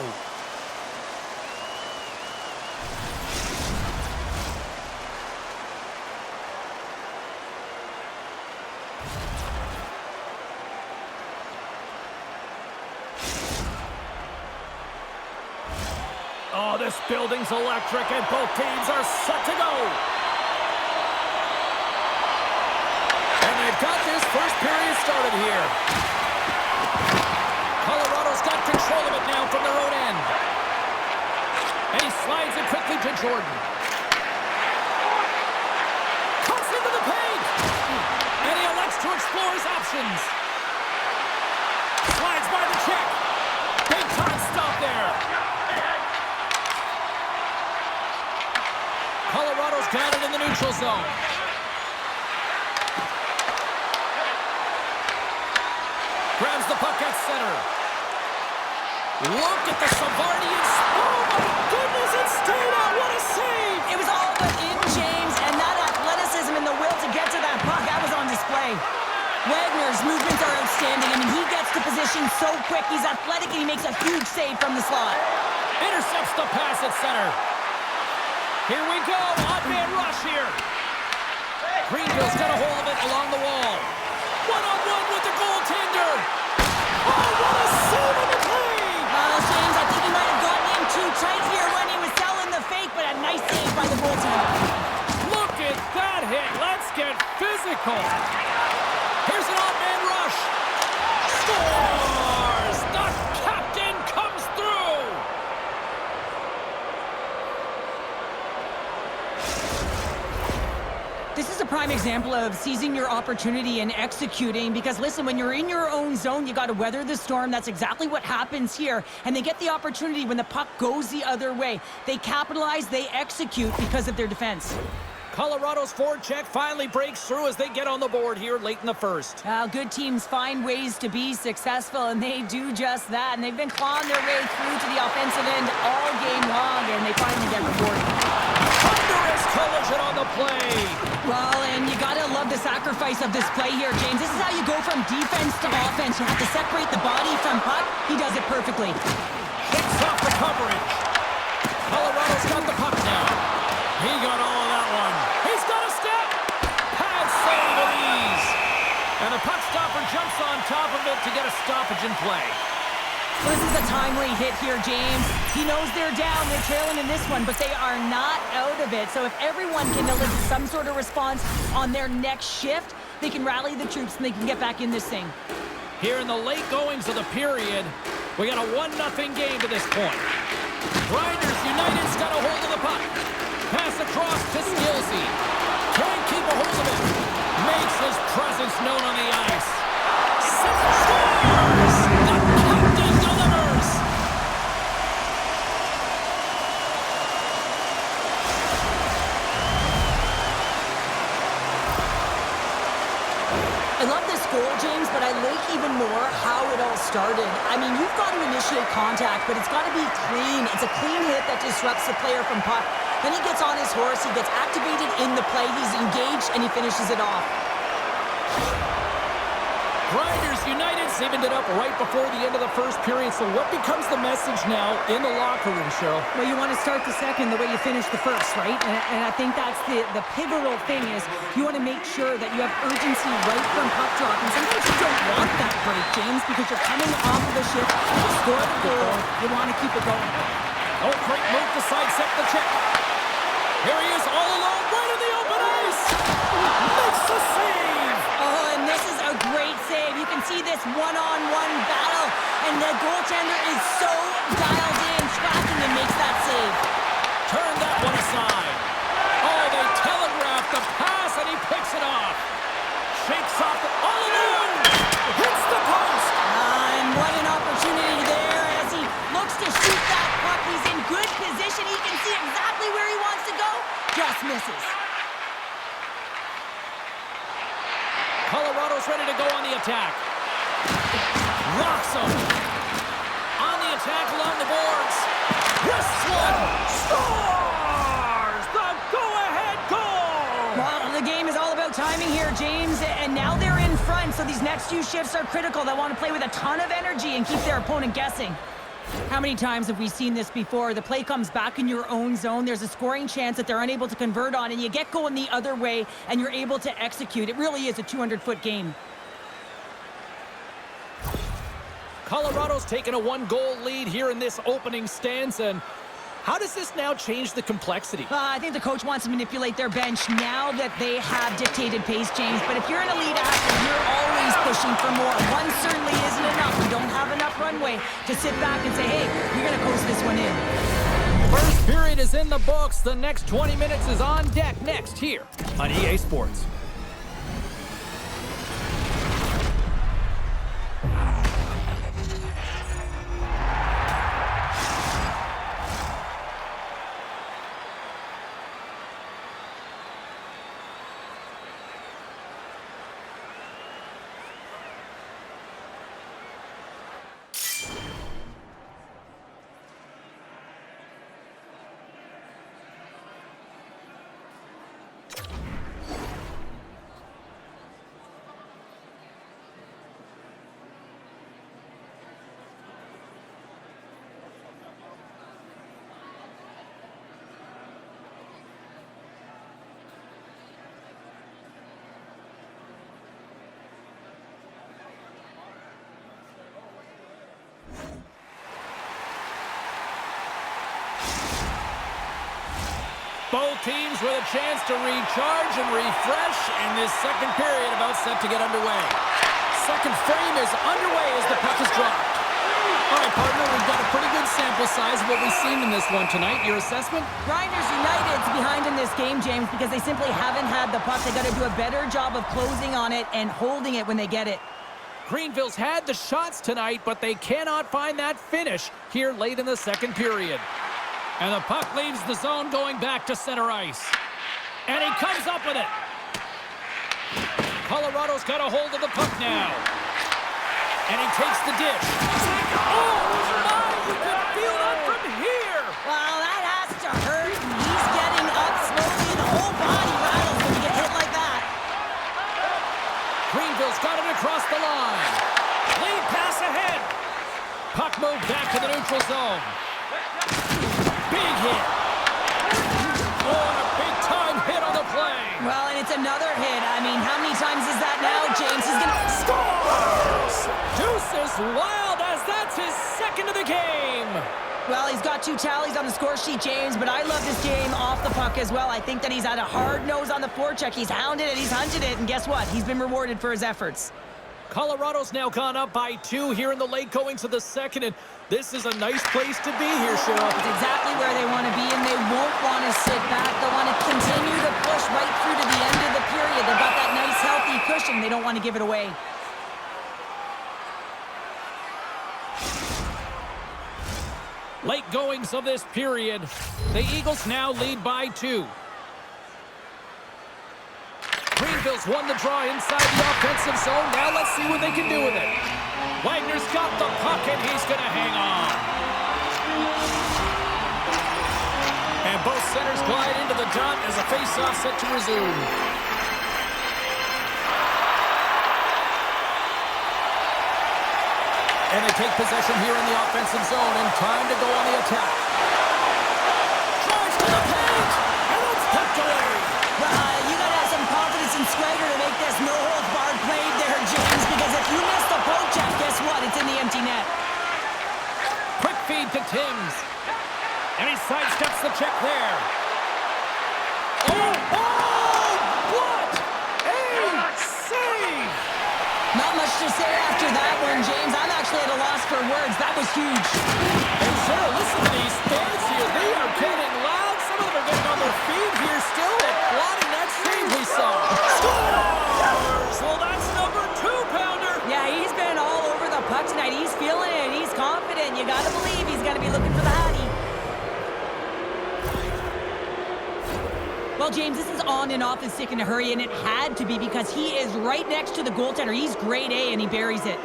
[SPEAKER 1] Oh, this building's electric, and both teams are set to go. And they've got this first period started here. Colorado's got control of it now from their own end. And he slides it quickly to Jordan. Cuts into the paint. And he elects to explore his options. Slides by the check. Big time stop there. Colorado's got it in the neutral zone. Grabs the puck at center. Look at the Savardian. Oh, my goodness, it stayed out. What a save.
[SPEAKER 2] It was all but in, James, and that athleticism and the will to get to that puck, that was on display. Wagner's movements are outstanding. I mean, he gets to position so quick. He's athletic, and he makes a huge save from the slot.
[SPEAKER 1] Intercepts the pass at center. Here we go. Odd man rush here. Greenville's got a hold of it along the wall. One-on-one with the goaltender. Oh, what a save on the play!
[SPEAKER 2] James, I think he might have gotten in too tight here when he was selling the fake, but a nice save by the goaltender.
[SPEAKER 1] Look at that hit. Let's get physical. Here's an odd-man rush. Scores! The captain comes through!
[SPEAKER 2] This is a prime example of seizing your opportunity and executing because, listen, when you're in your own zone, you got to weather the storm. That's exactly what happens here. And they get the opportunity when the puck goes the other way. They capitalize, they execute because of their defense.
[SPEAKER 1] Colorado's forecheck finally breaks through as they get on the board here late in the first.
[SPEAKER 2] Good teams find ways to be successful, and they do just that. And they've been clawing their way through to the offensive end all game long, and they finally get rewarded.
[SPEAKER 1] Thunderous collision on the play.
[SPEAKER 2] Well, and you gotta love the sacrifice of this play here, James. This is how you go from defense to offense. You have to separate the body from puck. He does it perfectly.
[SPEAKER 1] Shakes off the coverage. Colorado's got the puck now. He got all of that one. He's got a step. Pad save with ease. And the puck stopper jumps on top of it to get a stoppage in play.
[SPEAKER 2] This is a timely hit here, James. He knows they're down. They're trailing in this one, but they are not out of it. So if everyone can elicit some sort of response on their next shift, they can rally the troops and they can get back in this thing.
[SPEAKER 1] Here in the late goings of the period, we got a 1-0 game to this point. Grinders United's got a hold of the puck. Pass across to Skilsey. Can't keep a hold of it. Makes his presence known on the ice. Scores! The captain delivers!
[SPEAKER 2] I love this goal, James, but I like even more how it all started. I mean, you've got to initiate contact, but it's got to be clean. It's a clean hit that disrupts the player from puck. Then he gets on his horse, he gets activated in the play, he's engaged, and he finishes it off.
[SPEAKER 1] Grinders United's evened it up right before the end of the first period. So what becomes the message now in the locker room, Cheryl?
[SPEAKER 2] Well, you want to start the second the way you finish the first, right? And I think that's the pivotal thing is you want to make sure that you have urgency right from puck drop. And sometimes you don't want that break, James, because you're coming off of the shift, you score the goal, you want to keep it going.
[SPEAKER 1] Oh, great move to sidestep the check. Here he is all alone, right in the open ice. Makes the save.
[SPEAKER 2] Oh, and this is a great save. You can see this one-on-one battle, and the goaltender is so dialed in, tracking and makes that save.
[SPEAKER 1] Turn that one aside. Oh, they telegraphed the pass, and he picks it off. Shakes off the all alone. Hits the post.
[SPEAKER 2] And what an opportunity there as he looks to shoot that puck. He's in good position. He can see exactly where he wants to go. Just misses.
[SPEAKER 1] Colorado's ready to go on the attack. Rocks him. On the attack along the boards. Wrists one. Scores! The go-ahead goal!
[SPEAKER 2] Well, the game is all about timing here, James, and now they're in front, so these next few shifts are critical. They want to play with a ton of energy and keep their opponent guessing. How many times have we seen this before? The play comes back in your own zone. There's a scoring chance that they're unable to convert on, and you get going the other way, and you're able to execute. It really is a 200-foot game.
[SPEAKER 1] Colorado's taken a 1-goal lead here in this opening stance, and how does this now change the complexity?
[SPEAKER 2] I think the coach wants to manipulate their bench now that they have dictated pace, James. But if you're an elite athlete, you're always pushing for more. One certainly isn't enough. You don't have enough runway to sit back and say, hey, you're going to coast this one in.
[SPEAKER 1] First period is in the books. The next 20 minutes is on deck next here on EA Sports. Both teams with a chance to recharge and refresh, and this second period about set to get underway. Second frame is underway as the puck is dropped. All right, partner, we've got a pretty good sample size of what we've seen in this one tonight. Your assessment?
[SPEAKER 2] Grinders United's behind in this game, James, because they simply haven't had the puck. They got to do a better job of closing on it and holding it when they get it.
[SPEAKER 1] Greenville's had the shots tonight, but they cannot find that finish here late in the second period. And the puck leaves the zone going back to center ice. And he comes up with it. Colorado's got a hold of the puck now. And he takes the dish. Oh, my! You can feel that from here!
[SPEAKER 2] Well, that has to hurt. He's getting up slowly. The whole body rattles when you get hit like that.
[SPEAKER 1] Greenville's got it across the line. Lead pass ahead. Puck moved back to the neutral zone. Big hit. Oh, and a big-time hit on the play.
[SPEAKER 2] Well, and it's another hit. I mean, how many times is that now? James is going to
[SPEAKER 1] Scores! Deuce is wild as that's his second of the game.
[SPEAKER 2] Well, he's got 2 tallies on the score sheet, James, but I love this game off the puck as well. I think that he's had a hard nose on the forecheck. He's hounded it, he's hunted it, and guess what? He's been rewarded for his efforts.
[SPEAKER 1] Colorado's now gone up by 2 here in the late goings of the second, and this is a nice place to be here, Cheryl.
[SPEAKER 2] It's exactly where they want to be, and they won't want to sit back. They want to continue to push right through to the end of the period. They've got that nice, healthy cushion. They don't want to give it away.
[SPEAKER 1] Late goings of this period. The Eagles now lead by 2. Greenville's won the draw inside the offensive zone. Now let's see what they can do with it. Wagner's got the puck, and he's going to hang on. And both centers glide into the dot as a face-off set to resume. And they take possession here in the offensive zone, and time to go on the attack. Drives to the paint, and it's tucked away.
[SPEAKER 2] You got to have some confidence and swagger to make this no-holds-barred play there, James, because if you miss the poke check, guess what? It's in the empty net.
[SPEAKER 1] Quick feed to Timms. And he sidesteps the check there. Oh, what a save!
[SPEAKER 2] Not much to say after that one, James. I'm actually at a loss for words. That was huge.
[SPEAKER 1] And Cheryl, listen to these fans here. They are getting loud. Some of them are getting on their feet here still, applauding that save we saw. Scores! Well, that's number 2-pounder.
[SPEAKER 2] Yeah, he's been all over the puck tonight. He's feeling it. He's confident. You got to believe he's going to be looking for the hattie. Well, James, this is on and off his stick in a hurry, and it had to be because he is right next to the goaltender. He's grade A, and he buries it.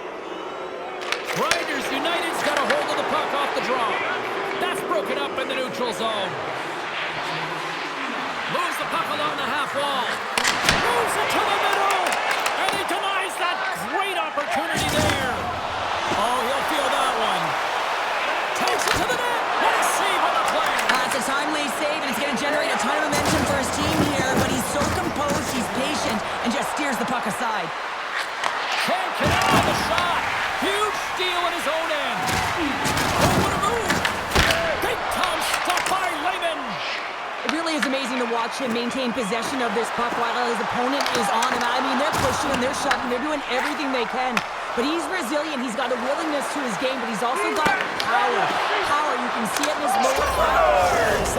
[SPEAKER 1] Grinders United's got a hold of the puck off the draw. That's broken up in the neutral zone. Moves the puck along the half wall. Moves it to the middle. And he denies that great opportunity there. Oh, he'll feel that one. Takes it to the net. What a save on the play.
[SPEAKER 2] It's a timely save, and it's going to generate a ton of momentum for his team here, but he's so composed, he's patient, and just steers the puck aside.
[SPEAKER 1] Can't connect on the shot. Huge steal in his own end. Oh, what a move. Big time stop by Lehman.
[SPEAKER 2] It really is amazing to watch him maintain possession of this puck while his opponent is on him. I mean, they're pushing him, they're shoving, they're doing everything they can. But he's resilient, he's got a willingness to his game, but he's also got power. Power, you can see it in his lower body.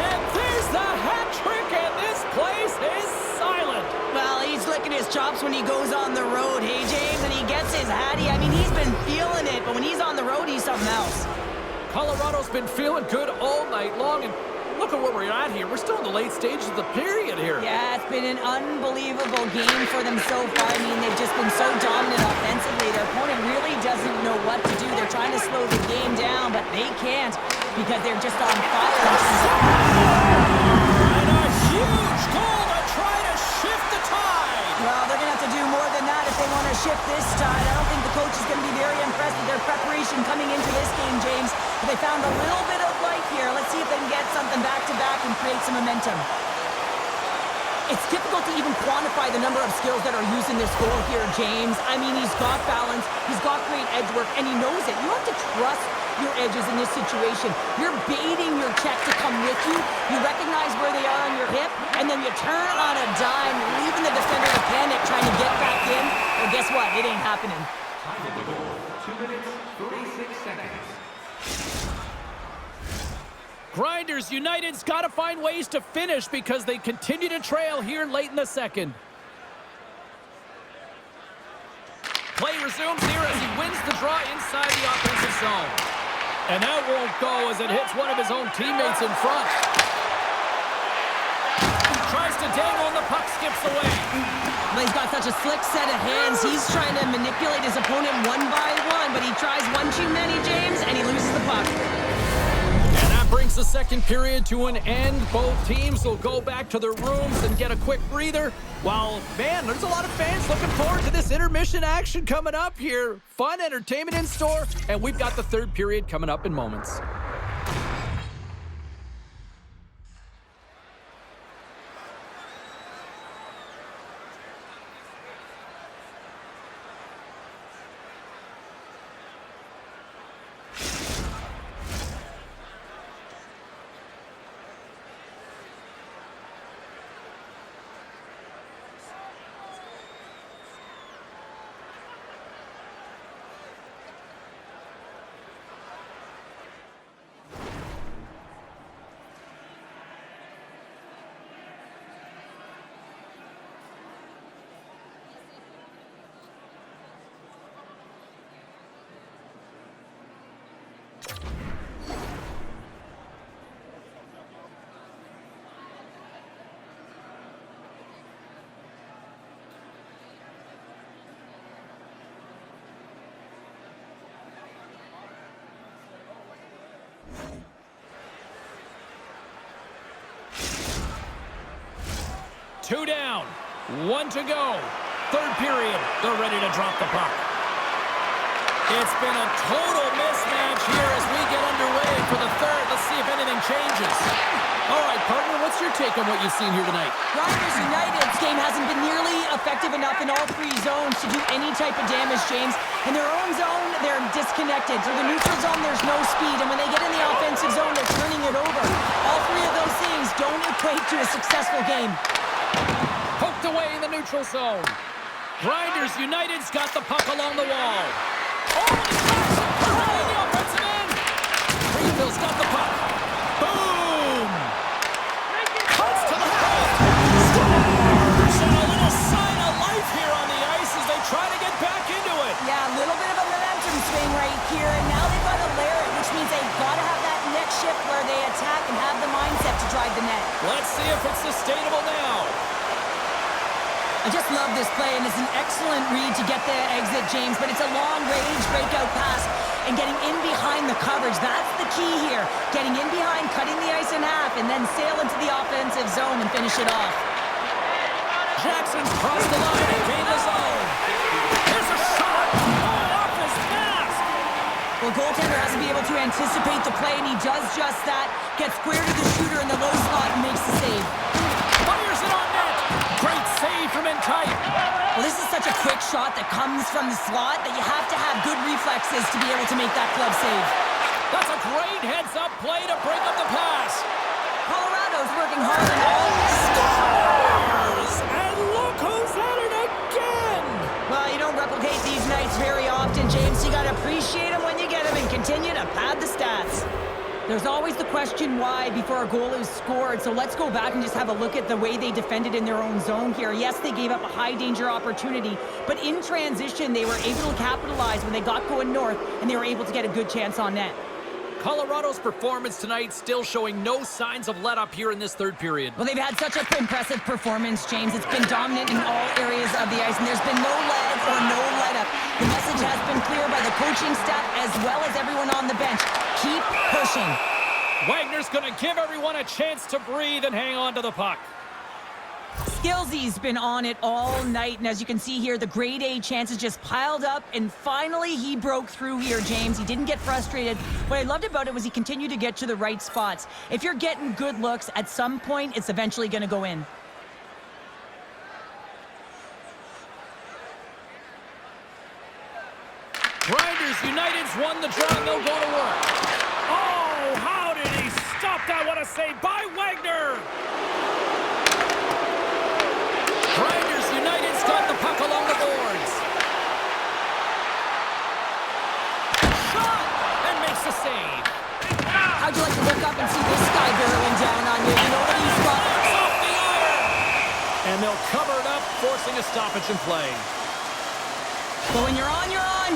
[SPEAKER 1] And there's the hat trick, and this place is silent.
[SPEAKER 2] Well, he's licking his chops when he goes on the road, hey, James, and he gets his hattie. I mean, he's been feeling it, but when he's on the road, he's something else.
[SPEAKER 1] Colorado's been feeling good all night long, and look at where we're at here. We're still in the late stages of the period here.
[SPEAKER 2] Yeah, it's been an unbelievable game for them so far. I mean, they've just been so dominant offensively. Their opponent really doesn't know what to do. They're trying to slow the game down, but they can't because they're just on fire.
[SPEAKER 1] And a huge goal to try to shift the tide.
[SPEAKER 2] Well, they're going to have to do more than that if they want to shift this tide. I don't think the coach is going to be very impressed with their preparation coming into this game, James. But they found a little bit of life here. Let's see if they can get something back-to-back and create some momentum. It's difficult to even quantify the number of skills that are used in this goal here, James. I mean, he's got balance, he's got great edge work, and he knows it. You have to trust your edges in this situation. You're baiting your check to come with you. You recognize where they are on your hit, and then you turn on a dime, leaving the defender to panic, trying to get back in. Well, guess what? It ain't happening.
[SPEAKER 3] Time of the goal, 2 minutes, 36 seconds.
[SPEAKER 1] Grinders United's got to find ways to finish because they continue to trail here late in the second. Play resumes here as he wins the draw inside the offensive zone. And that won't go as it hits one of his own teammates in front. Tries to dangle and the puck skips away.
[SPEAKER 2] Well, he's got such a slick set of hands. He's trying to manipulate his opponent one by one, but he tries one too many, James, and he loses the puck.
[SPEAKER 1] And that brings the second period to an end. Both teams will go back to their rooms and get a quick breather. While, man, there's a lot of fans looking forward to this intermission action coming up here. Fun entertainment in store, and we've got the third period coming up in moments. Two down, one to go. Third period, they're ready to drop the puck. It's been a total mismatch here as we get underway for the third. Let's see if anything changes. All right, partner, what's your take on what you've seen here tonight?
[SPEAKER 2] Grinders United's game hasn't been nearly effective enough in all three zones to do any type of damage, James. In their own zone, they're disconnected. Through the neutral zone, there's no speed. And when they get in the offensive zone, they're turning it over. All three of those things don't equate to a successful game.
[SPEAKER 1] Poked away in the neutral zone. Grinders United's got the puck along the wall. Oh, he cracks it behind the offensive end. Greenville's got the puck. Boom! Cuts to the front. Scores! And a little sign of life here on the ice as they try to get back into it.
[SPEAKER 2] Yeah, a little bit of a momentum swing right here, and now they've got to layer it, which means they've got to have that net shift where they attack and have the mindset to drive the net.
[SPEAKER 1] Let's see if it's sustainable now.
[SPEAKER 2] I just love this play, and it's an excellent read to get the exit, James, but it's a long-range breakout pass, and getting in behind the coverage, that's the key here. Getting in behind, cutting the ice in half, and then sail into the offensive zone and finish it off.
[SPEAKER 1] Jackson's crossed the line and gained the zone. Here's a shot. Oh, off his mask.
[SPEAKER 2] Well, goaltender has to be able to anticipate the play, and he does just that. Gets square to the shooter in the low slot and makes the save.
[SPEAKER 1] Fires it on net. Great save from in tight.
[SPEAKER 2] Well, this is such a quick shot that comes from the slot that you have to have good reflexes to be able to make that glove save.
[SPEAKER 1] That's a great heads-up play to break up the pass.
[SPEAKER 2] Colorado's working hard on all
[SPEAKER 1] Scores! And look who's at it again!
[SPEAKER 2] Well, you don't replicate these nights very often, James. You got to appreciate them when you get them and continue to pad the stats. There's always the question why before a goal is scored, so let's go back and just have a look at the way they defended in their own zone here. Yes, they gave up a high-danger opportunity, but in transition, they were able to capitalize when they got going north, and they were able to get a good chance on net.
[SPEAKER 1] Colorado's performance tonight still showing no signs of let-up here in this third period.
[SPEAKER 2] Well, they've had such an impressive performance, James. It's been dominant in all areas of the ice, and there's been no leg or no let-up. The message has been clear by the coaching staff as well as everyone on the bench. Keep pushing.
[SPEAKER 1] Wagner's going to give everyone a chance to breathe and hang on to the puck.
[SPEAKER 2] Skillsy's been on it all night, and as you can see here, the grade A chances just piled up, and finally he broke through here, James. He didn't get frustrated. What I loved about it was he continued to get to the right spots. If you're getting good looks, at some point, it's eventually going to go in.
[SPEAKER 1] Grinders United's won the draw, and they'll go to work. Oh, how did he stop that? What a save by Wagner! along the boards. Shot! And makes the save.
[SPEAKER 2] How'd you like to look up and see this guy barreling down on you? You know what he's got?
[SPEAKER 1] Off the iron! And they'll cover it up, forcing a stoppage in play.
[SPEAKER 2] But when you're on,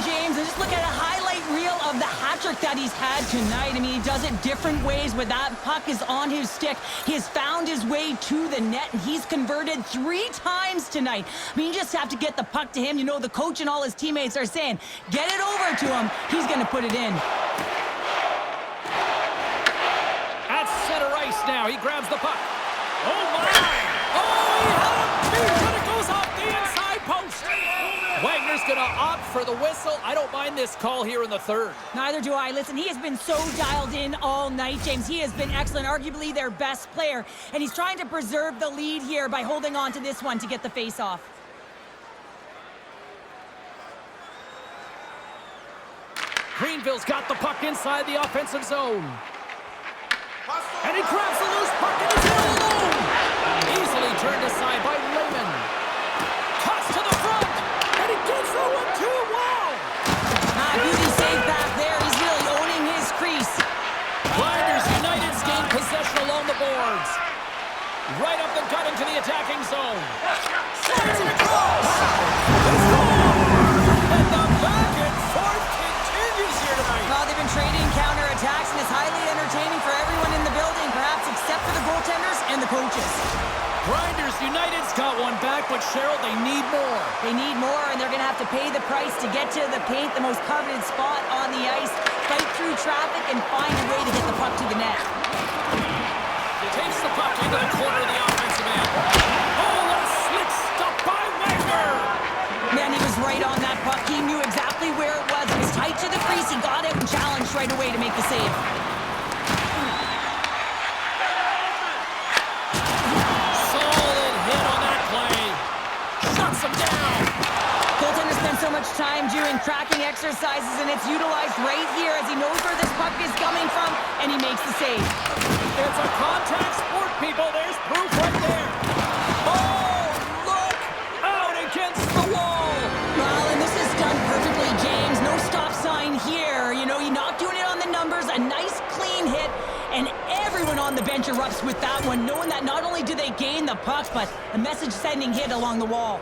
[SPEAKER 2] James. And just look at a highlight reel of the hat trick that he's had tonight. I mean, he does it different ways where that puck is on his stick. He has found his way to the net, and he's converted 3 times tonight. I mean, you just have to get the puck to him. You know, the coach and all his teammates are saying, get it over to him. He's going to put it in.
[SPEAKER 1] At center ice now, he grabs the puck. Oh, my! Oh, he had a beat, but it goes off the inside post. Wagner's going to opt for the whistle. I don't mind this call here in the third.
[SPEAKER 2] Neither do I. Listen, he has been so dialed in all night, James. He has been excellent, arguably their best player. And he's trying to preserve the lead here by holding on to this one to get the face-off.
[SPEAKER 1] Greenville's got the puck inside the offensive zone. And he grabs the loose puck and he's in alone. Easily turned aside by Raymond. Cuts to the front. And he gets the 1-2 wall.
[SPEAKER 2] Beauty save back there. He's really owning his crease.
[SPEAKER 1] Grinders United's gained possession along the boards. Right up the gut into the attacking zone. Slides it across. They score! And the back and forth continues here tonight.
[SPEAKER 2] Well, they've been trading counterattacks, and it's highly entertaining for everyone in the building, perhaps except for the goaltenders and the coaches.
[SPEAKER 1] Grinders United's got one back, but Cheryl, they need more.
[SPEAKER 2] They need more, and they're going to have to pay the price to get to the paint, the most coveted spot on the ice, fight through traffic, and find a way to get the puck to the net.
[SPEAKER 1] Takes the puck into the corner of the offensive end. Oh, what a slick stop by Wagner!
[SPEAKER 2] Man, he was right on that puck. He knew exactly where it was. It was tight to the crease. He got it and challenged right away to make the save. So much time doing tracking exercises, and it's utilized right here as he knows where this puck is coming from, and he makes the save.
[SPEAKER 1] It's a contact sport, people. There's proof right there. Oh, look! Out against the wall.
[SPEAKER 2] Well, and this is done perfectly, James. No stop sign here. You know, you're not doing it on the numbers. A nice, clean hit, and everyone on the bench erupts with that one, knowing that not only do they gain the puck, but a message-sending hit along the wall.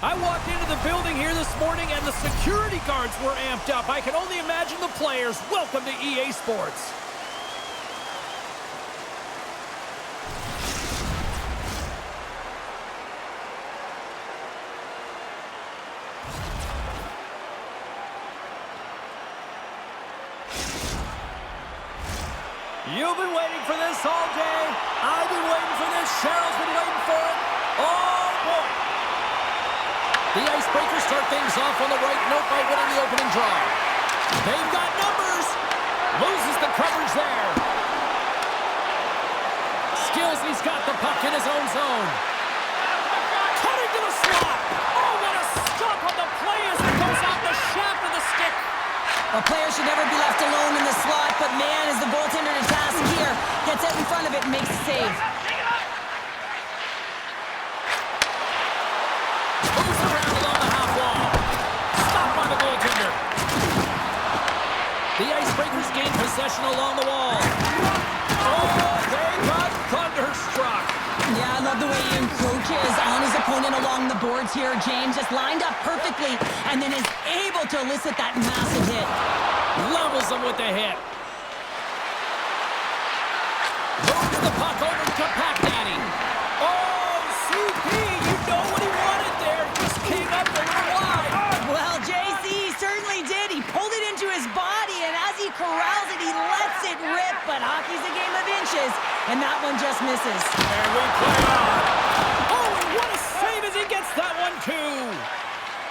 [SPEAKER 1] I walked into the building here this morning and the security guards were amped up. I can only imagine the players. Welcome to EA Sports. You've been waiting for this all day. I've been waiting for this. Cheryl's been waiting for it. Oh, boy. The Icebreakers start things off on the right note by winning the opening draw. They've got numbers. Loses the coverage there. Skills, he's got the puck in his own zone. Cutting to the slot. Oh, what a stop on the play as it goes out the shaft of the stick.
[SPEAKER 2] A player should never be left alone in the slot, but man, is the goaltender to task here. Gets out in front of it and makes a save.
[SPEAKER 1] Moves around along the half wall. Stopped by the goaltender. The Icebreakers gain possession along the wall. Oh, they got thunderstruck.
[SPEAKER 2] Yeah, I love the way he encroaches on his opponent along the boards here. James just lined up perfectly and then is able to elicit that massive hit.
[SPEAKER 1] Levels him with the hit. Moves the puck over to Pack Daddy. Oh, CP, you know what he wanted there. Just came up a little wide.
[SPEAKER 2] Well, JC certainly did. He pulled it into his body, and as he corrals it, he lets it rip. But hockey's a game of inches, and that one just misses.
[SPEAKER 1] And we play on. Oh, and what a save as he gets that one, too.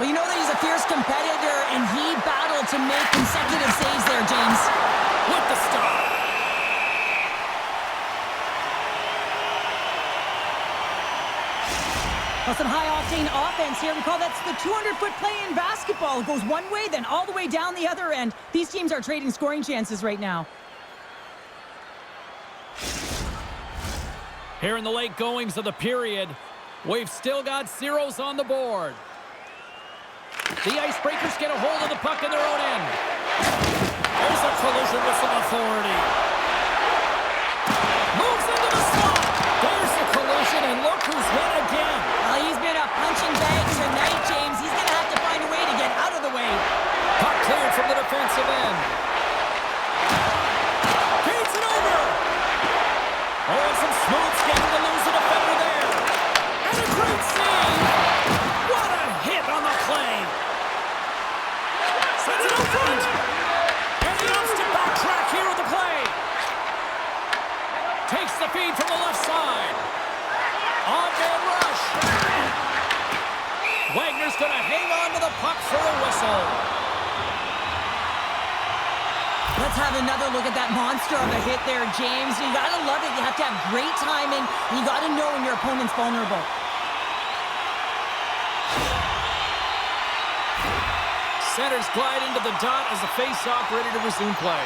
[SPEAKER 2] Well, you know that he's a fierce competitor, and he battled to make consecutive saves there, James.
[SPEAKER 1] With the stop.
[SPEAKER 2] Well, some high-octane offense here. Recall that's the 200-foot play in basketball. It goes one way, then all the way down the other end. These teams are trading scoring chances right now.
[SPEAKER 1] Here in the late goings of the period, we've still got zeros on the board. The Icebreakers get a hold of the puck in their own end. There's a collision with some authority. Moves into the slot. There's the collision, and look who's hit again.
[SPEAKER 2] Well, he's been a punching bag tonight, James. He's going to have to find a way to get out of the way.
[SPEAKER 1] Puck cleared from the defensive end. Beats it over. Oh, some smooth skating to lose the defender there. And a great save. What a hit on the play. Sends it up front. And he opts to backtrack here with the play. Takes the feed from the left side. On-man rush. Wagner's going to hang on to the puck for a whistle.
[SPEAKER 2] Let's have another look at that monster of a hit there, James. You got to love it. You have to have great timing, and you got to know when your opponent's vulnerable.
[SPEAKER 1] Centers glide into the dot as the face-off ready to resume play.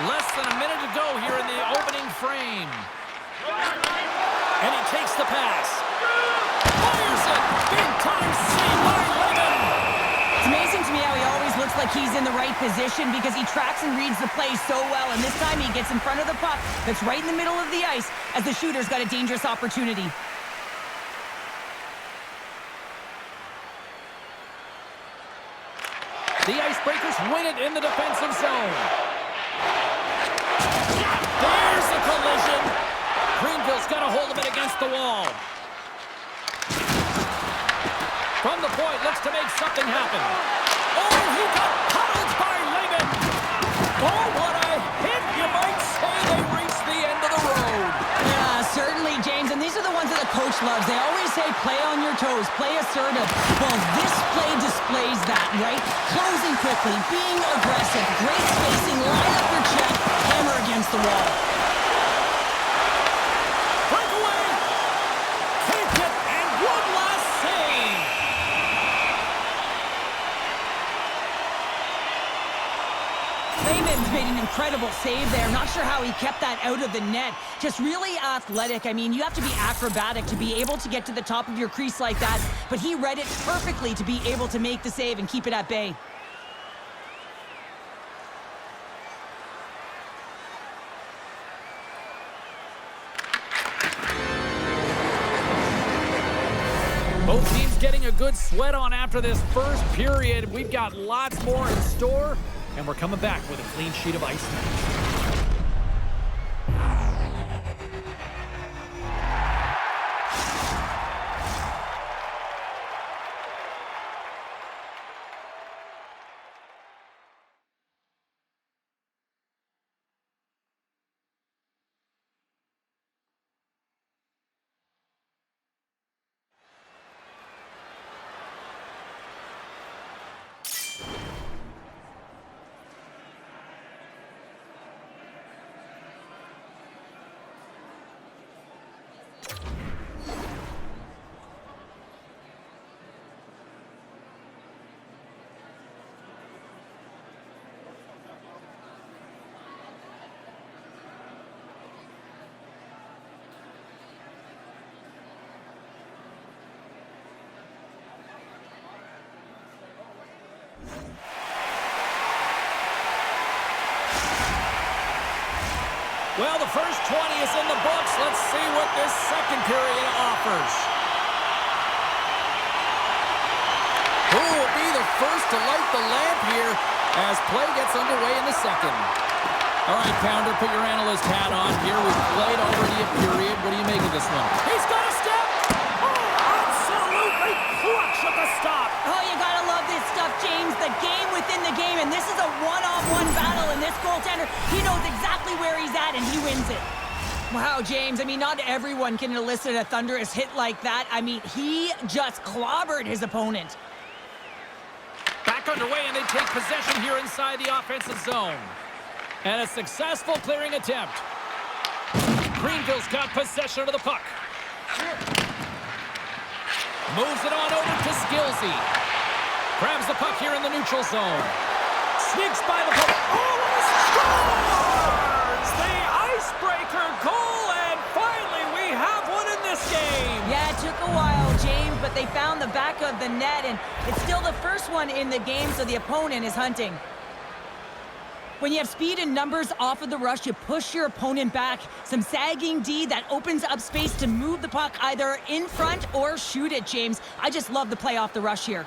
[SPEAKER 1] Less than a minute to go here in the opening frame. And he takes the pass. Fires it! Big-time save by Lehman!
[SPEAKER 2] It's amazing to me how he always looks like he's in the right position because he tracks and reads the play so well, and this time he gets in front of the puck that's right in the middle of the ice as the shooter's got a dangerous opportunity.
[SPEAKER 1] The Icebreakers win it in the defensive zone. There's the collision. Greenville's got a hold of it against the wall. From the point, looks to make something happen. Oh, he got puddled by Lehman. Oh, what a hit. You might say they reached the end of the road.
[SPEAKER 2] Yeah, certainly, James, and these are the ones that the coach loves. They always say, play on your toes, play assertive. Well, this play displays that, right? Closing quickly, being aggressive, great spacing, line up your check, hammer against the wall.
[SPEAKER 1] Breakaway. Kick it, and one last save.
[SPEAKER 2] Lehman's made an incredible save there. Not sure how he kept that out of the net. Just really athletic. I mean, you have to be acrobatic to be able to get to the top of your crease like that, but he read it perfectly to be able to make the save and keep it at bay.
[SPEAKER 1] Both teams getting a good sweat on after this first period. We've got lots more in store, and we're coming back with a clean sheet of ice next. Well, the first 20 is in the books. Let's see what this second period offers. Who will be the first to light the lamp here as play gets underway in the second? All right, Pounder, put your analyst hat on here. We've played already a period. What do you make of this one? He's got a step! Oh, absolutely clutch at the stop!
[SPEAKER 2] Oh, you gotta love this stuff, James. The game within the game, and this is a one-on-one battle, and this goaltender, he knows exactly where he's at, and he wins it. Wow, James, I mean, not everyone can elicit a thunderous hit like that. I mean, he just clobbered his opponent.
[SPEAKER 1] Back underway, and they take possession here inside the offensive zone. And a successful clearing attempt. Greenville's got possession of the puck. Moves it on over to Skilsey. Grabs the puck here in the neutral zone. Sneaks by the puck. Oh, scores! The icebreaker goal, and finally we have one in this game.
[SPEAKER 2] Yeah, it took a while, James, but they found the back of the net, and it's still the first one in the game, so the opponent is hunting. When you have speed and numbers off of the rush, you push your opponent back. Some sagging D that opens up space to move the puck either in front or shoot it, James. I just love the play off the rush here.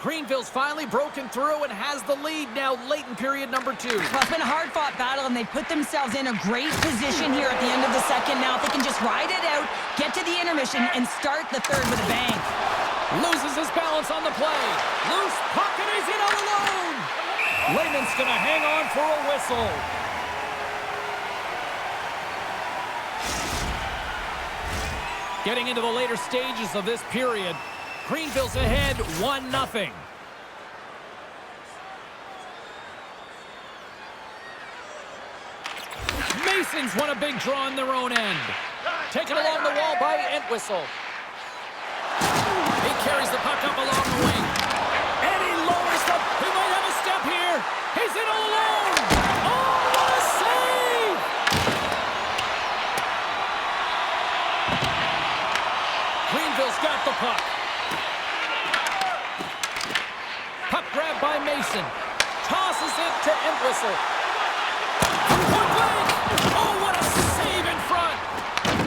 [SPEAKER 1] Greenville's finally broken through and has the lead now late in period number 2.
[SPEAKER 2] Well, it's been a hard-fought battle, and they put themselves in a great position here at the end of the second. Now, if they can just ride it out, get to the intermission, and start the third with a bang.
[SPEAKER 1] Loses his balance on the play. Loose puck, and he's in all alone. Lehman's going to hang on for a whistle. Getting into the later stages of this period, Greenville's ahead 1-0. Masons won a big draw on their own end. Taken along the wall by Entwistle. He carries the puck up along the wing. And he lowers the... He might have a step here. He's in all alone. Oh, what a save! Greenville's got the puck. Puck grabbed by Mason. Tosses it to Entwistle. Point blank! Oh, what a save in front!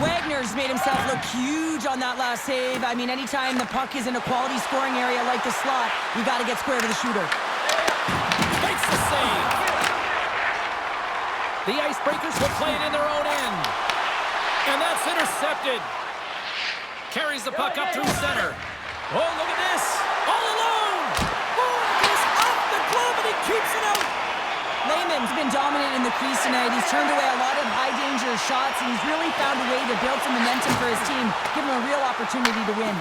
[SPEAKER 2] Wagner's made himself look huge on that last save. I mean, anytime the puck is in a quality scoring area like the slot, you got to get square to the shooter.
[SPEAKER 1] Makes the save. The Icebreakers will play it in their own end. And that's intercepted. Carries the puck up through center. Oh, look at this. All alone. Oh, he's off the glove and he keeps it out.
[SPEAKER 2] Lehman's been dominant in the crease tonight. He's turned away a lot of high-danger shots, and he's really found a way to build some momentum for his team, give him a real opportunity to win.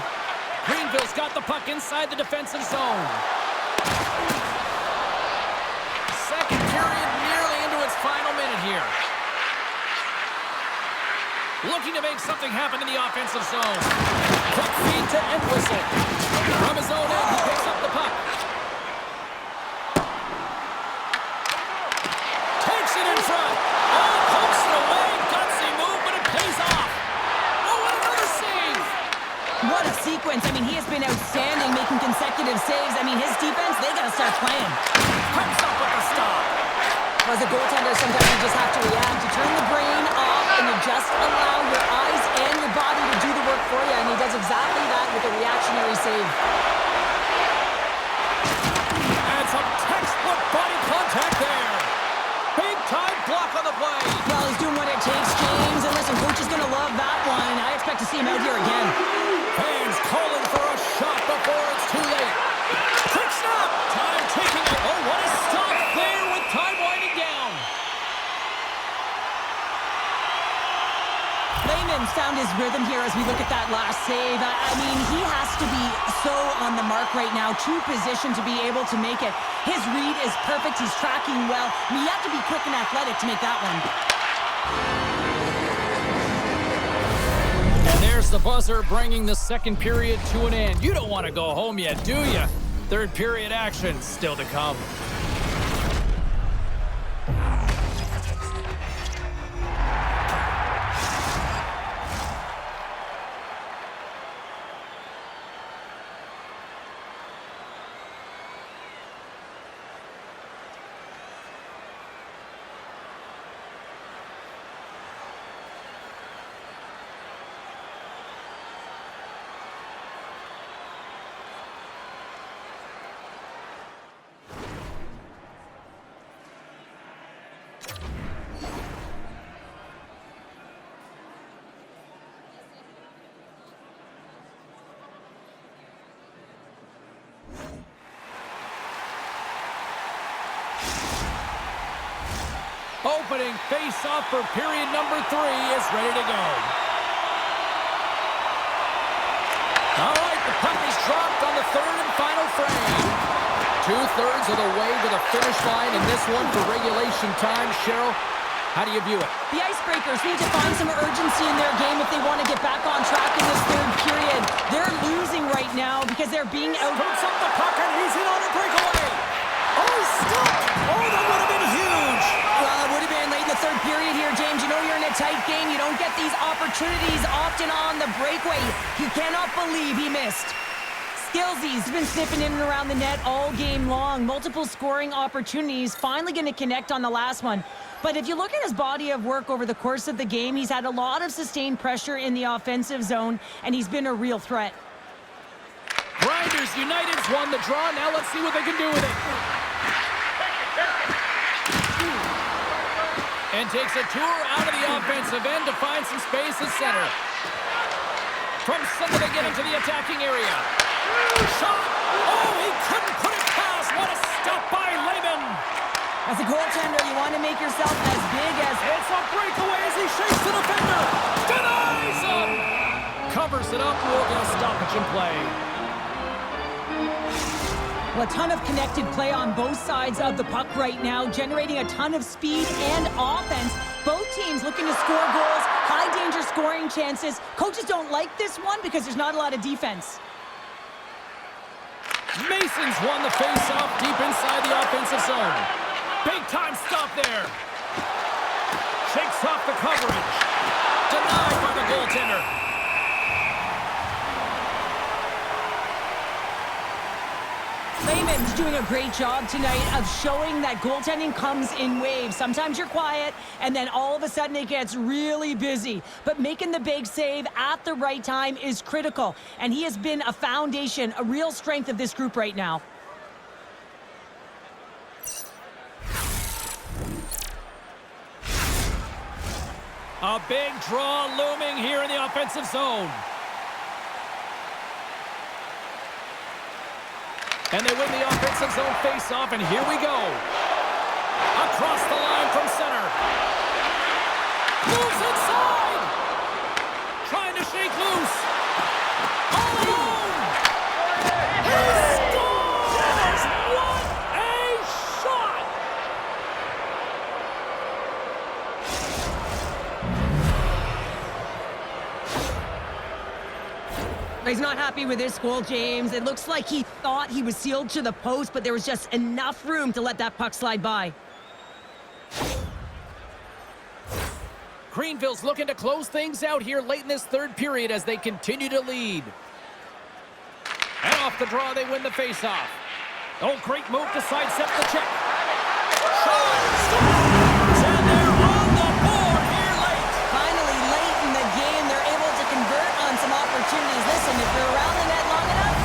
[SPEAKER 1] Greenville's got the puck inside the defensive zone. Second period nearly into its final minute here. Looking to make something happen in the offensive zone. Quick feed to Entwistle. From his own end, he picks up the puck. Takes it in front. Oh, pumps it away. Gutsy move, but it pays off. Oh, what another save.
[SPEAKER 2] What a sequence. I mean, he has been outstanding, making consecutive saves. I mean, his defense, they got to start playing.
[SPEAKER 1] Comes up with the stop.
[SPEAKER 2] As a goaltender, sometimes you just have to react. You turn the brain off, and you just allow your eyes and your body to do the work for you, and he does exactly that with a reactionary save.
[SPEAKER 1] And some textbook body contact there. Big time block on the play.
[SPEAKER 2] Well, he's doing what it takes, James. And listen, coach is going to love that one. I expect to see him out here again.
[SPEAKER 1] Fans calling for a shot before it's too late. Quick snap. Time taking it. Oh, what a stop there with time winding down.
[SPEAKER 2] Layman's found his rhythm here as we look at that last save. I mean, he has to be so on the mark right now, too positioned to be able to make it. His read is perfect. He's tracking well. I mean, you have to be quick and athletic to make that one.
[SPEAKER 1] And there's the buzzer bringing the second period to an end. You don't want to go home yet, do you? Third period action still to come. Opening face-off for period number 3 is ready to go. All right, the puck is dropped on the third and final frame. 2/3 of the way to the finish line in this one for regulation time. Cheryl, how do you view it?
[SPEAKER 2] The Icebreakers need to find some urgency in their game if they want to get back on track in this third period. They're losing right now because they're being out.
[SPEAKER 1] Puts up the puck and he's in on a breakaway. Oh, he's stopped. Oh, that would have been huge.
[SPEAKER 2] Well, it would have been late in the third period here, James. You know you're in a tight game. You don't get these opportunities often on the breakaway. He cannot believe he missed. Skillsy's been sniffing in and around the net all game long. Multiple scoring opportunities. Finally going to connect on the last one. But if you look at his body of work over the course of the game, he's had a lot of sustained pressure in the offensive zone, and he's been a real threat.
[SPEAKER 1] Grinders United's won the draw. Now let's see what they can do with it. And takes a tour out of the offensive end to find some space at center. From center they get into the attacking area. Shot! Oh, he couldn't put it past. What a stop by Lehman.
[SPEAKER 2] As a goaltender, you want to make yourself as big as...
[SPEAKER 1] It's a breakaway as he shakes the defender. Denies him. Covers it up. We'll get a stoppage in play.
[SPEAKER 2] Well, a ton of connected play on both sides of the puck right now, generating a ton of speed and offense. Both teams looking to score goals, high-danger scoring chances. Coaches don't like this one because there's not a lot of defense.
[SPEAKER 1] Mason's won the face-off deep inside the offensive zone. Big-time stop there. Shakes off the coverage. Denied by the goaltender.
[SPEAKER 2] Lehman's doing a great job tonight of showing that goaltending comes in waves. Sometimes you're quiet, and then all of a sudden it gets really busy. But making the big save at the right time is critical, and he has been a foundation, a real strength of this group right now.
[SPEAKER 1] A big draw looming here in the offensive zone. And they win the offensive zone face-off, and here we go. Across the line from center. Moves inside. Trying to shake loose. All alone. He scores! What a shot!
[SPEAKER 2] He's not happy with this goal, James. It looks like he thought he was sealed to the post, but there was just enough room to let that puck slide by.
[SPEAKER 1] Greenville's looking to close things out here late in this third period as they continue to lead. And off the draw, they win the faceoff. Oh, great move to sidestep the check. Shot! Scores! And they're on the board here late.
[SPEAKER 2] Finally, late in the game, they're able to convert on some opportunities. Listen, if you're around the net long enough,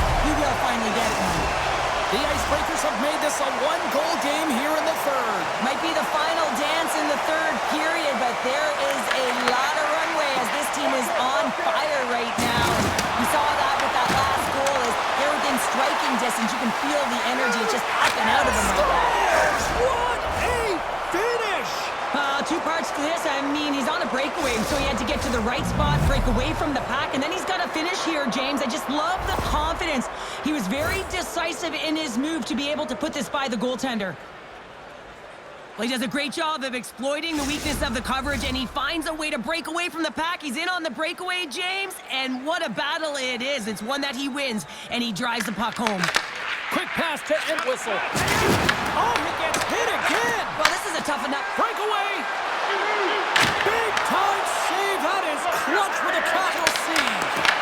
[SPEAKER 1] The Icebreakers have made this a one-goal game here in the third.
[SPEAKER 2] Might be the final dance in the third period, but there is a lot of runway as this team is on fire right now. You saw that with that last goal as they're within striking distance. You can feel the energy just popping out of them right now.
[SPEAKER 1] What a finish!
[SPEAKER 2] Two parts to this. I mean, he's on a breakaway, so he had to get to the right spot, break away from the pack, and then he's got to finish here, James. I just love the confidence. He was very decisive in his move to be able to put this by the goaltender. Well, he does a great job of exploiting the weakness of the coverage, and he finds a way to break away from the pack. He's in on the breakaway, James, and what a battle it is. It's one that he wins, and he drives the puck home.
[SPEAKER 1] Quick pass to Entwistle. Oh, he gets hit again!
[SPEAKER 2] Well, this is a tough enough
[SPEAKER 1] Breakaway! Big time save! That is clutch with a capital C!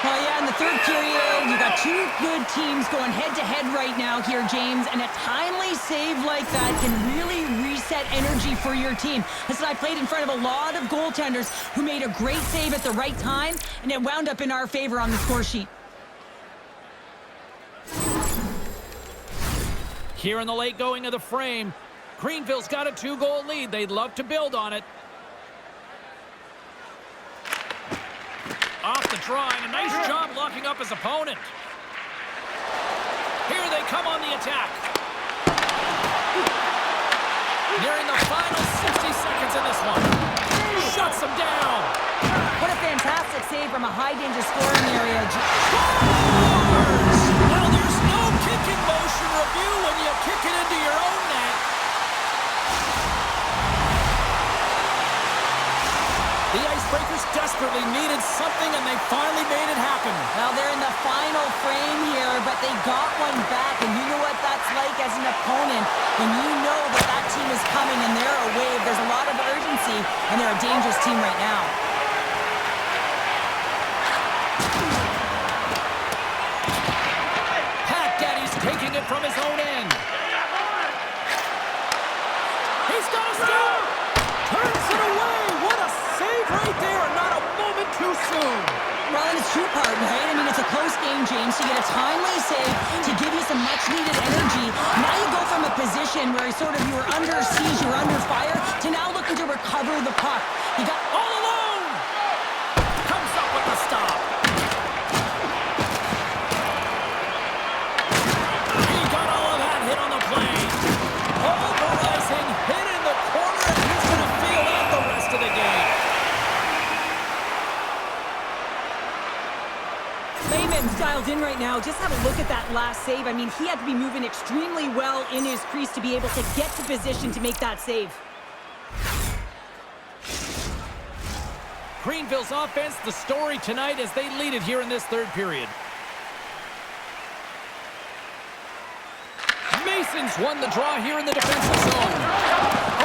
[SPEAKER 2] Well, yeah, in the third period, you got two good teams going head-to-head right now here, James, and a timely save like that can really reset energy for your team. Listen, I played in front of a lot of goaltenders who made a great save at the right time, and it wound up in our favor on the score sheet.
[SPEAKER 1] Here in the late going of the frame, Greenville's got a 2-goal lead. They'd love to build on it. Off the draw, and a nice job locking up his opponent. Here they come on the attack. Nearing the final 60 seconds in this one. Shuts them down.
[SPEAKER 2] What a fantastic save from a high-danger scoring area.
[SPEAKER 1] Scores! Well, there's no kicking motion review when you kick it into your own net. The Icebreakers desperately needed something, and they finally made it happen.
[SPEAKER 2] Well, they're in the final frame here, but they got one back, and you know what that's like as an opponent. When you know that that team is coming and they're a wave, there's a lot of urgency, and they're a dangerous team right now.
[SPEAKER 1] Pat Daddy's taking it from his own end. He's got a stop. Turns it away. What a save right there. Not a moment too soon.
[SPEAKER 2] Well, and it's two-part, right? I mean, it's a close game, James. You get a timely save to give you some much-needed energy. Now you go from a position where you were under siege, you were under fire, to now looking to recover the puck. You got
[SPEAKER 1] All alone. Comes up with the stop. He got all of that hit on the play. Pulverizing, hit in the corner, and he's going to feel out the rest of the game.
[SPEAKER 2] Layman's dialed in right now. Just have a look at that last save. I mean, he had to be moving extremely well in his crease to be able to get to position to make that save.
[SPEAKER 1] Greenville's offense, the story tonight as they lead it here in this third period. Mason's won the draw here in the defensive zone.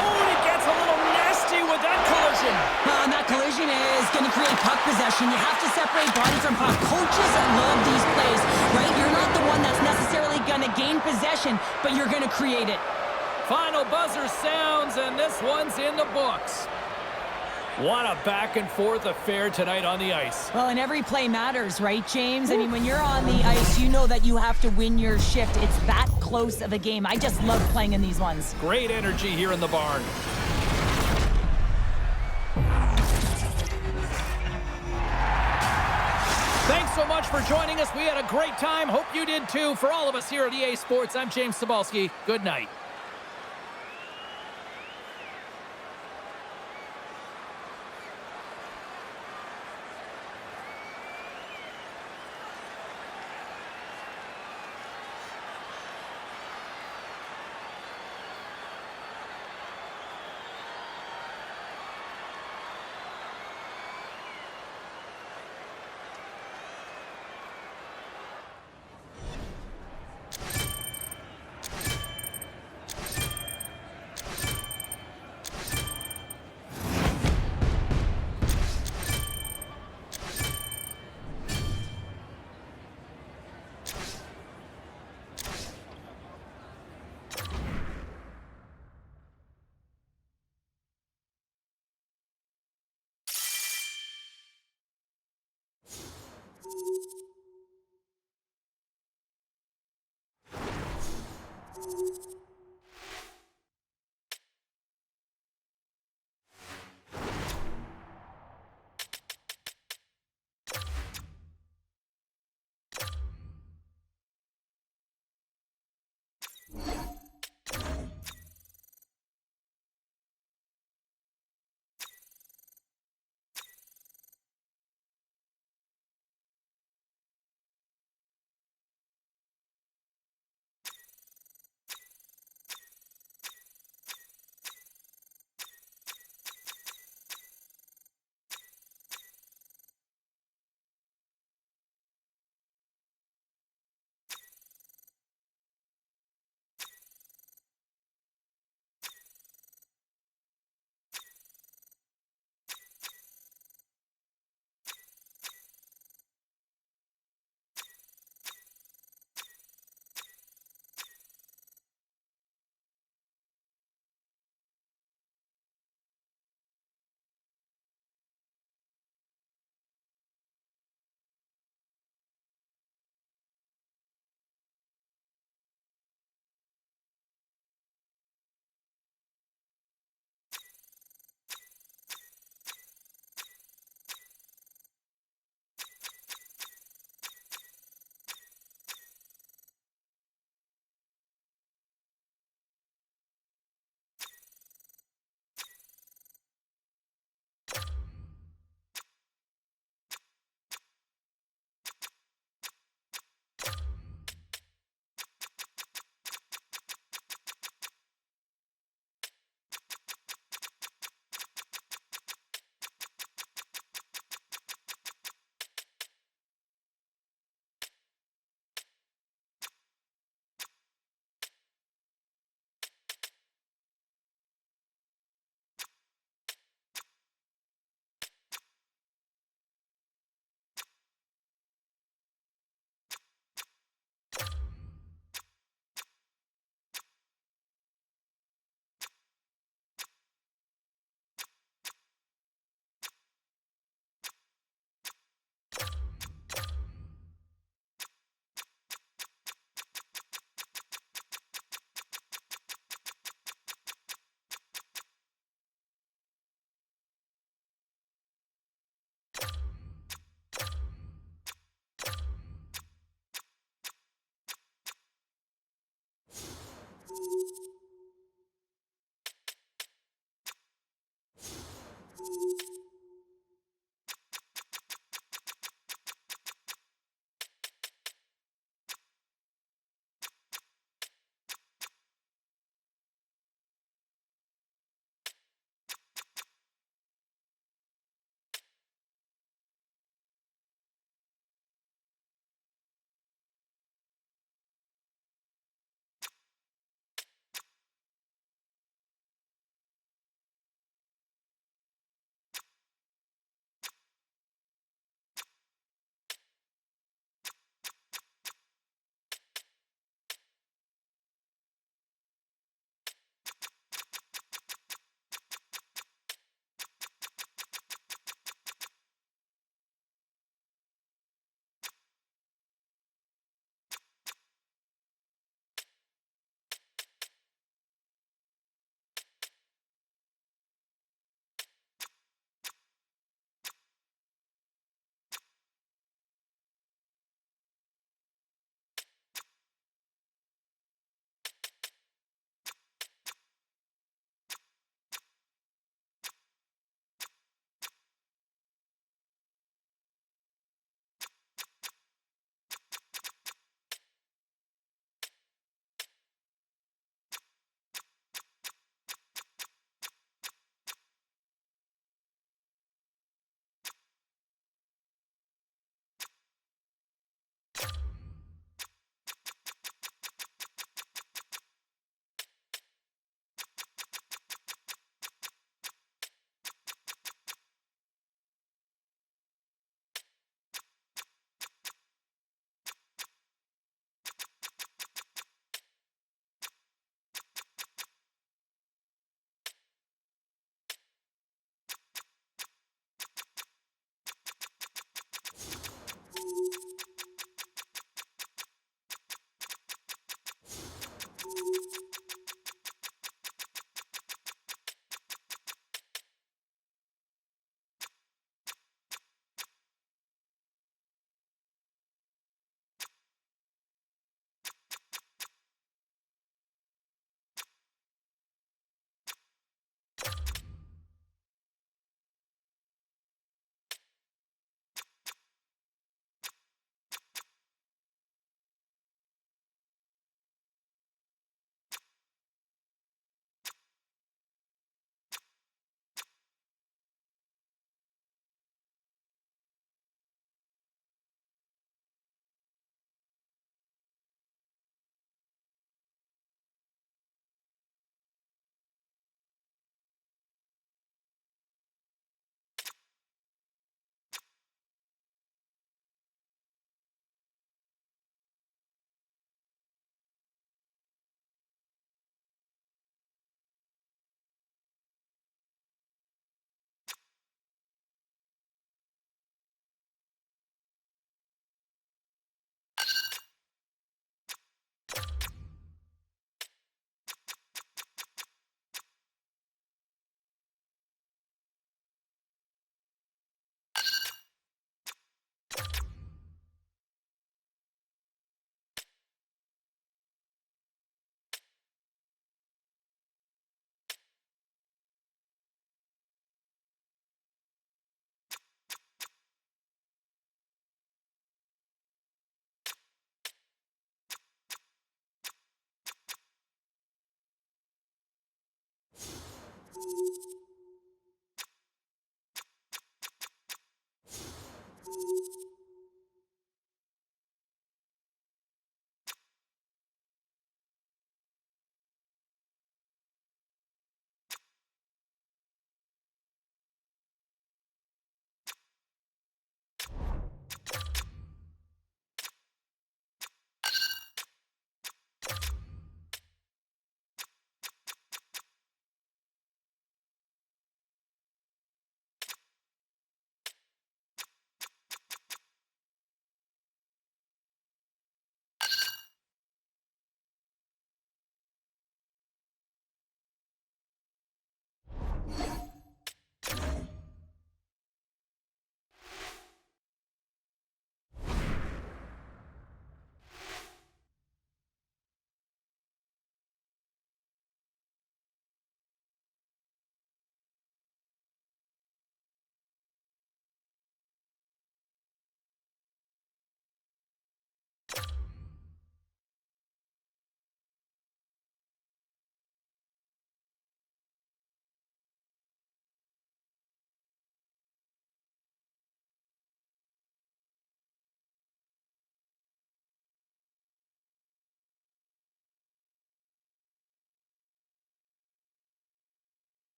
[SPEAKER 1] Oh, and he gets a little nasty with that collision.
[SPEAKER 2] And that collision is going to create puck possession. You have to separate body from puck. Coaches love these plays, right? You're not the one that's necessarily going to gain possession, but you're going to create it.
[SPEAKER 1] Final buzzer sounds, and this one's in the books. What a back-and-forth affair tonight on the ice.
[SPEAKER 2] Well, and every play matters, right, James? I mean, when you're on the ice, you know that you have to win your shift. It's that close of a game. I just love playing in these ones.
[SPEAKER 1] Great energy here in the barn. Thanks so much for joining us. We had a great time. Hope you did too. For all of us here at EA Sports, I'm James Cybulski. Good night.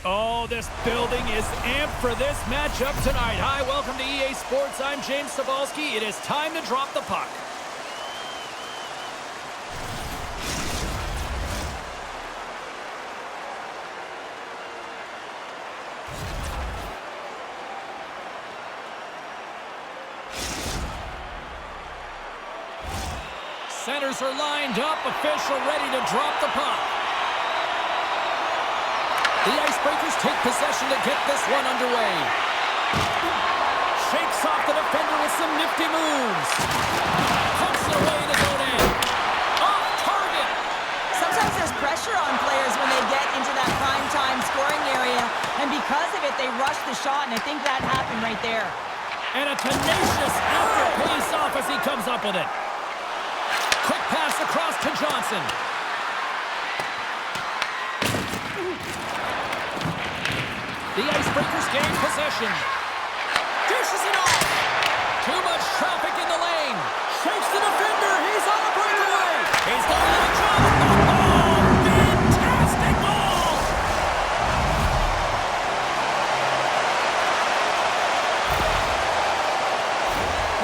[SPEAKER 1] Oh, this building is amped for this matchup tonight. Hi, welcome to EA Sports. I'm James Cebulski. It is time to drop the puck. Centers are lined up. Official ready to drop the puck. The Icebreakers take possession to get this one underway. Shakes off the defender with some nifty moves. Pumps it away to zone in. Off target.
[SPEAKER 2] Sometimes there's pressure on players when they get into that prime time scoring area, and because of it, they rush the shot, and I think that happened right there.
[SPEAKER 1] And a tenacious after pace off as he comes up with it. Quick pass across to Johnson. The Icebreakers gain possession. Dishes it off. Too much traffic in the lane. Shakes the defender. He's on a breakaway. He's going to the jump. Oh, fantastic ball.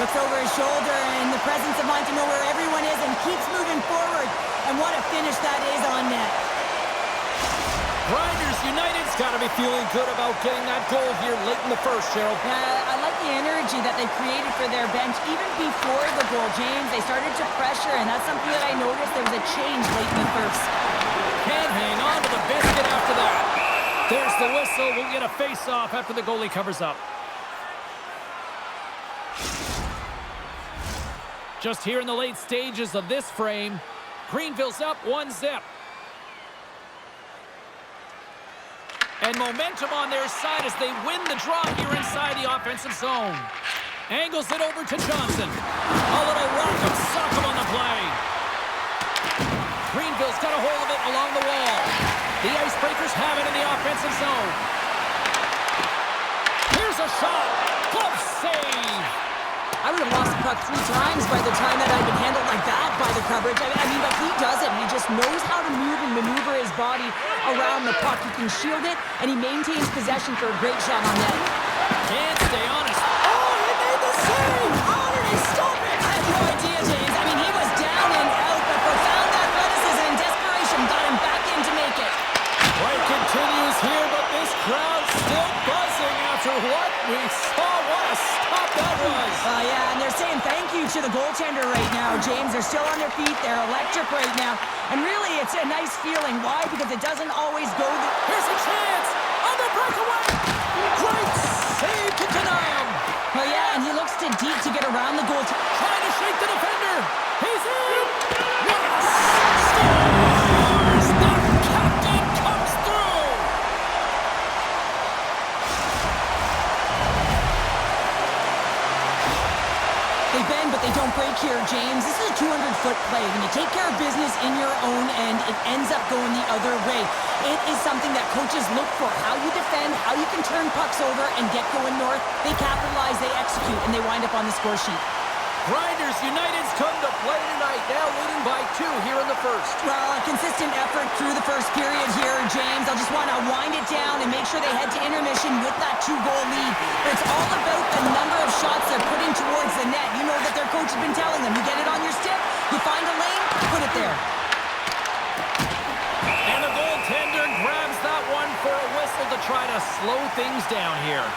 [SPEAKER 2] Looks over his shoulder and the presence of mind to know where everyone is and keeps moving forward. And what a finish that is on net.
[SPEAKER 1] Grinders United's got to be feeling good about getting that goal here late in the first, Cheryl.
[SPEAKER 2] I like the energy that they created for their bench. Even before the goal, James, they started to pressure, and that's something that I noticed. There was a change late in the first.
[SPEAKER 1] Can't hang on to the biscuit after that. There's the whistle. We'll get a face-off after the goalie covers up. Just here in the late stages of this frame, Greenville's up 1-0. And momentum on their side as they win the draw here inside the offensive zone. Angles it over to Johnson. A little rocket sock him on the play. Greenville's got a hold of it along the wall. The Icebreakers have it in the offensive zone. Here's a shot. Glove save.
[SPEAKER 2] I would have lost the puck 3 times by the time that I'd been handled like that by the coverage. I mean, but he does it. He just knows how to move and maneuver his body around the puck. He can shield it, and he maintains possession for a great shot on net.
[SPEAKER 1] Can't stay honest.
[SPEAKER 2] Oh, he made the save! How did he stop it? I have no idea, James. I mean, he was down and out, but profound athleticism and desperation got him back in to make it.
[SPEAKER 1] Right continues here, but this crowd's still buzzing after what we saw. What a stop that was.
[SPEAKER 2] Yeah, and they're saying thank you to the goaltender right now, James. They're still on their feet. They're electric right now. And really, it's a nice feeling. Why? Because it doesn't always go the...
[SPEAKER 1] Here's a chance on the breakaway. Great save to deny him.
[SPEAKER 2] Oh, yeah, and he looks too deep to get around the goal.
[SPEAKER 1] Trying to shake the defender. He's in. Yes! Scores! The captain comes through.
[SPEAKER 2] They bend, but they don't break here, James. This is a 200-foot play. When you take care of business in your own end, it ends up going the other way. It is something that coaches look for. How you defend, how you can turn pucks over and get going north. They capitalize, they execute, and they wind up on the score sheet.
[SPEAKER 1] Grinders United's come to play tonight, now leading by 2 here in the first.
[SPEAKER 2] Well, a consistent effort through the first period here, James. I'll just want to wind it down and make sure they head to intermission with that 2-goal lead. But it's all about the number of shots they're putting towards the net. You know that their coach has been telling them, you get it on your stick, you find a lane, put it there.
[SPEAKER 1] And the goaltender grabs that one for a whistle to try to slow things down here.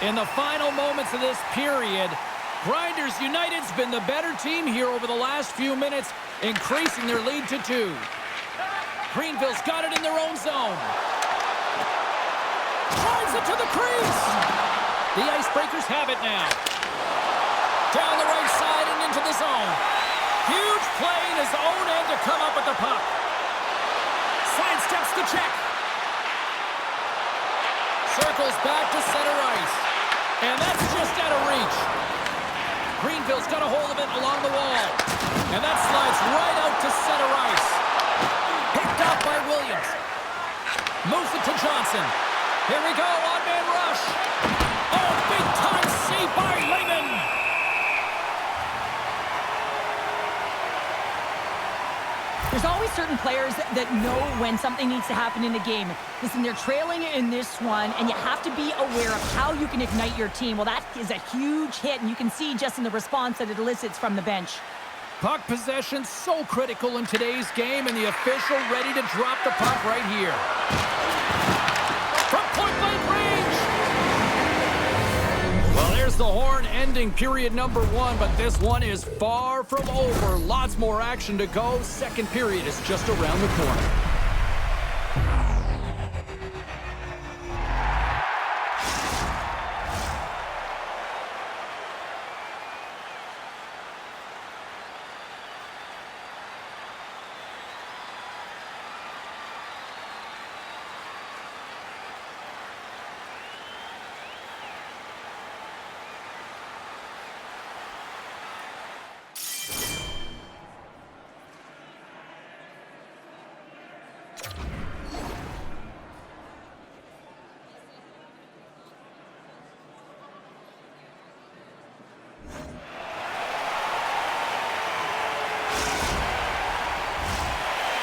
[SPEAKER 1] In the final moments of this period, Grinders United's been the better team here over the last few minutes, increasing their lead to 2. Greenville's got it in their own zone. Drives it to the crease. The Icebreakers have it now. Down the right side and into the zone. Huge play in his own end to come up with the puck. Sidesteps the check. Circles back to center ice. And that's just out of reach. Greenville's got a hold of it along the wall. And that slides right out to center ice. Picked up by Williams. Moves it to Johnson. Here we go, on-man rush. Oh, big-time save by Lehman.
[SPEAKER 2] There's always certain players that know when something needs to happen in a game. Listen, they're trailing in this one, and you have to be aware of how you can ignite your team. Well, that is a huge hit, and you can see just in the response that it elicits from the bench.
[SPEAKER 1] Puck possession so critical in today's game, and the official ready to drop the puck right here. From point-blank range. Well, there's the horn ending period number 1, but this one is far from over. Lots more action to go. Second period is just around the corner.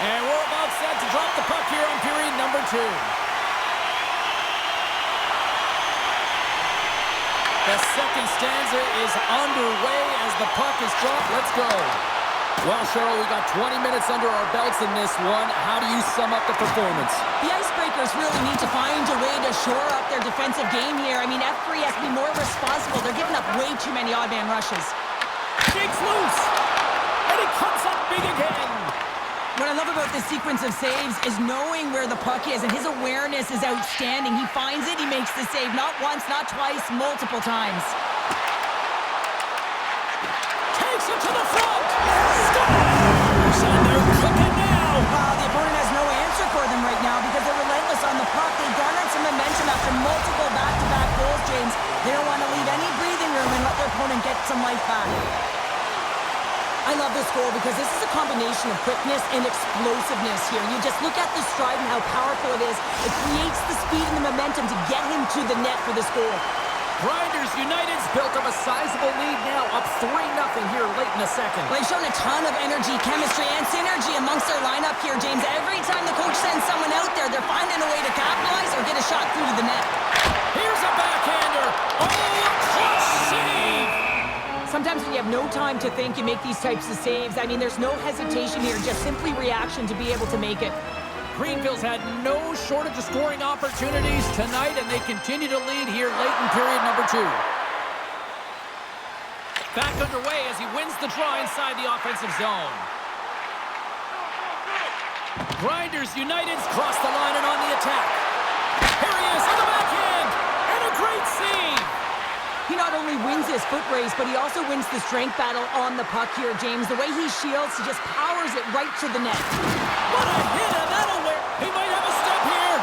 [SPEAKER 1] And we're about set to drop the puck here on period number 2. The second stanza is underway as the puck is dropped. Let's go. Well, Cheryl, we got 20 minutes under our belts in this one. How do you sum up the performance?
[SPEAKER 2] The Icebreakers really need to find a way to shore up their defensive game here. I mean, F3 has to be more responsible. They're giving up way too many odd man rushes.
[SPEAKER 1] Jigs loose, and he comes up big again.
[SPEAKER 2] What I love about this sequence of saves is knowing where the puck is, and his awareness is outstanding. He finds it, he makes the save. Not once, not twice, multiple times.
[SPEAKER 1] Takes it to the front. Scores! And they're cooking now.
[SPEAKER 2] The opponent has no answer for them right now because they're relentless on the puck. They garnered some momentum after multiple back-to-back goals, James. They don't want to leave any breathing room and let their opponent get some life back. I love this goal because this is a combination of quickness and explosiveness here. You just look at the stride and how powerful it is. It creates the speed and the momentum to get him to the net for this goal.
[SPEAKER 1] Grinders United's built up a sizable lead now, up 3-0 here late in the second.
[SPEAKER 2] They've shown a ton of energy, chemistry, and synergy amongst their lineup here, James. Every time the coach sends someone out there, they're finding a way to capitalize or get a shot through to the net.
[SPEAKER 1] Here's a backhander. Oh, a clutch save!
[SPEAKER 2] Sometimes when you have no time to think, you make these types of saves. I mean, there's no hesitation here, just simply reaction to be able to make it.
[SPEAKER 1] Greenville's had no shortage of scoring opportunities tonight, and they continue to lead here late in period number 2. Back underway as he wins the draw inside the offensive zone. Grinders United's crossed the line and on the attack. Here he is on the backhand, and a great save!
[SPEAKER 2] He not only wins his foot race, but he also wins the strength battle on the puck here, James. The way he shields, he just powers it right to the net.
[SPEAKER 1] What a hit, and that'll wear. He might have a step here.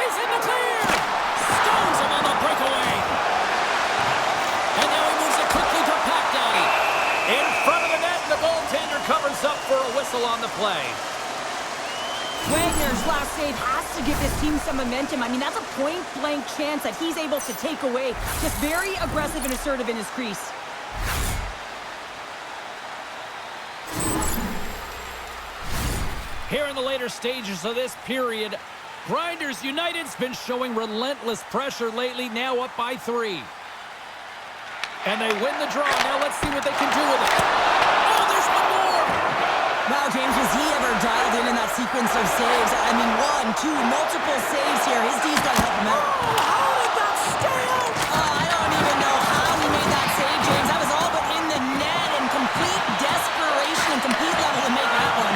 [SPEAKER 1] He's in the clear. Stones him on the breakaway. And now he moves it quickly to Pacday. In front of the net, and the goaltender covers up for a whistle on the play.
[SPEAKER 2] Wagner's last save has to give this team some momentum. I mean, that's a point-blank chance that he's able to take away. Just very aggressive and assertive in his crease.
[SPEAKER 1] Here in the later stages of this period, Grinders United's been showing relentless pressure lately, now up by 3. And they win the draw. Now let's see what they can do with it. Oh, there's one more!
[SPEAKER 2] Wow, James, was he ever dialed in that sequence of saves? I mean, 1, 2, multiple saves here. His D's got to help him out.
[SPEAKER 1] Oh, how did that stay out?
[SPEAKER 2] I don't even know how he made that save, James. That was all but in the net and complete desperation and complete level to make that one.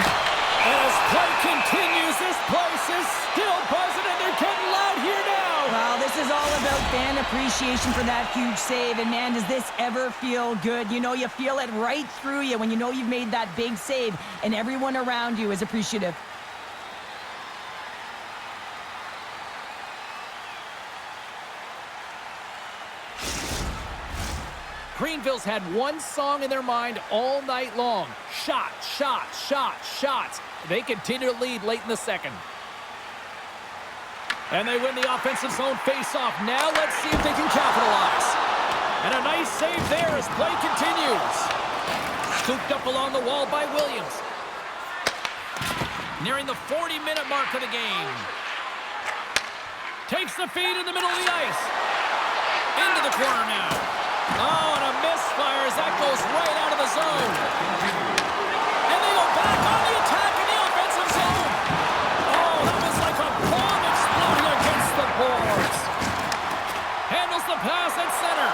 [SPEAKER 1] And as play continues, this place is still buzzing, and they're getting loud here now.
[SPEAKER 2] Well, this is all about fan appreciation for that huge save. And, man, does this ever feel good? You know, you feel it right through you when you know you've made that big save, and everyone around you is appreciative.
[SPEAKER 1] Greenville's had one song in their mind all night long. Shot, shot, shot, shots. They continue to lead late in the second. And they win the offensive zone face-off. Now let's see if they can capitalize. And a nice save there as play continues. Scooped up along the wall by Williams. Nearing the 40-minute mark of the game. Takes the feed in the middle of the ice. Into the corner now. Oh, and a misfire as that goes right out of the zone. And they go back on the attack in the offensive zone. Oh, that was like a bomb exploding against the boards. Handles the pass at center.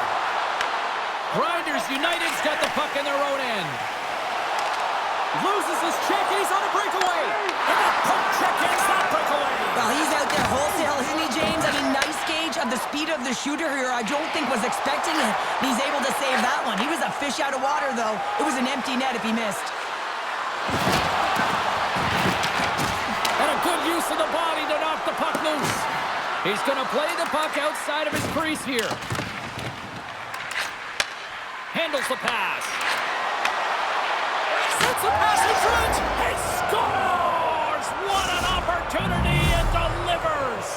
[SPEAKER 1] Grinders United's got the puck in their own end. Loses his check, and he's on a breakaway. And the puck check ends that breakaway.
[SPEAKER 2] Well, he's out there wholesale, isn't he, James? I mean, nice gauge of the speed of the shooter here. I don't think was expecting it. He's able to save that one. He was a fish out of water, though. It was an empty net if he missed.
[SPEAKER 1] And a good use of the body to knock the puck loose. He's going to play the puck outside of his crease here. Handles the pass. Sets a pass in front. He scores! What an opportunity, and delivers!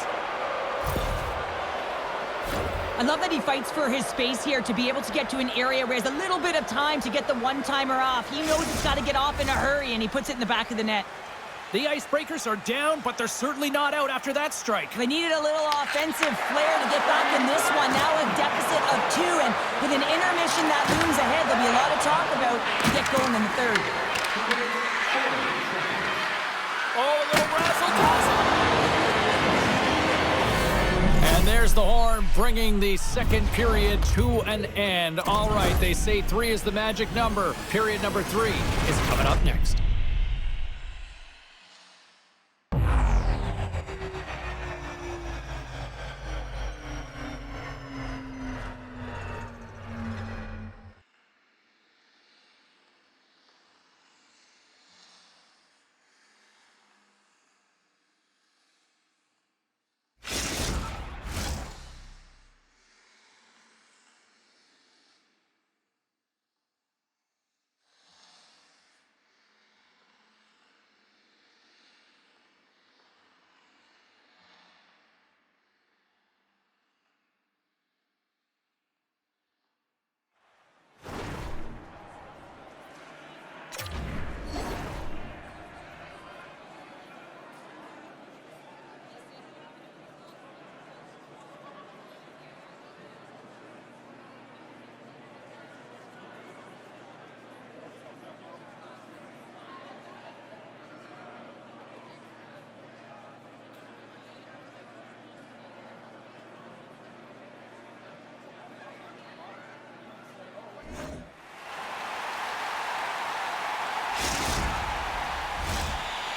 [SPEAKER 2] I love that he fights for his space here to be able to get to an area where he has a little bit of time to get the one-timer off. He knows it's got to get off in a hurry, and he puts it in the back of the net.
[SPEAKER 1] The Icebreakers are down, but they're certainly not out after that strike.
[SPEAKER 2] They needed a little offensive flair to get back in this one. Now a deficit of 2, and with an intermission that looms ahead, there'll be a lot of talk about to get going in the third.
[SPEAKER 1] Oh, a little razzle-dazzle. And there's the horn, bringing the second period to an end. All right, they say 3 is the magic number. Period number 3 is coming up next.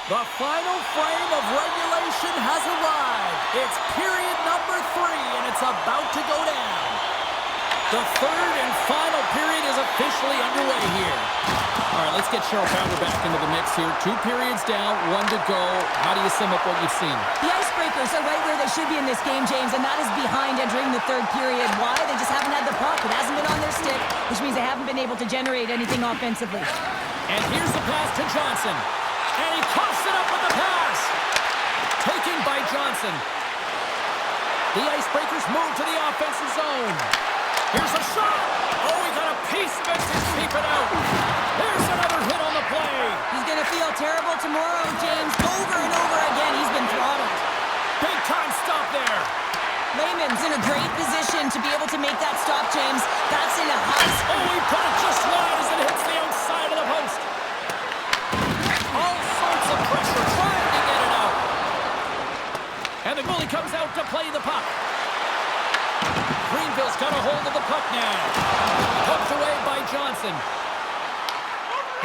[SPEAKER 1] The final frame of regulation has arrived. It's period number 3, and it's about to go down. The third and final period is officially underway here. All right, let's get Cheryl Pounder back into the mix here. 2 periods down, 1 to go. How do you sum up what you've seen?
[SPEAKER 2] The Icebreakers are right where they should be in this game, James, and that is behind entering the third period. Why? They just haven't had the puck. It hasn't been on their stick, which means they haven't been able to generate anything offensively.
[SPEAKER 1] And here's the pass to Johnson. And he coughs it up with the pass. Taken by Johnson. The Icebreakers move to the offensive zone. Here's a shot. Oh, he got a piece of it to keep it out. There's another hit on the play.
[SPEAKER 2] He's going to feel terrible tomorrow, James. Over and over again, he's been throttled.
[SPEAKER 1] Big time stop there.
[SPEAKER 2] Lehman's in a great position to be able to make that stop, James. That's in a house.
[SPEAKER 1] Oh, he put it just wide as it hits the outside of the post. All sorts of pressure trying to get it out. And the goalie comes out to play the puck. Greenville's got a hold of the puck now. Poked away by Johnson.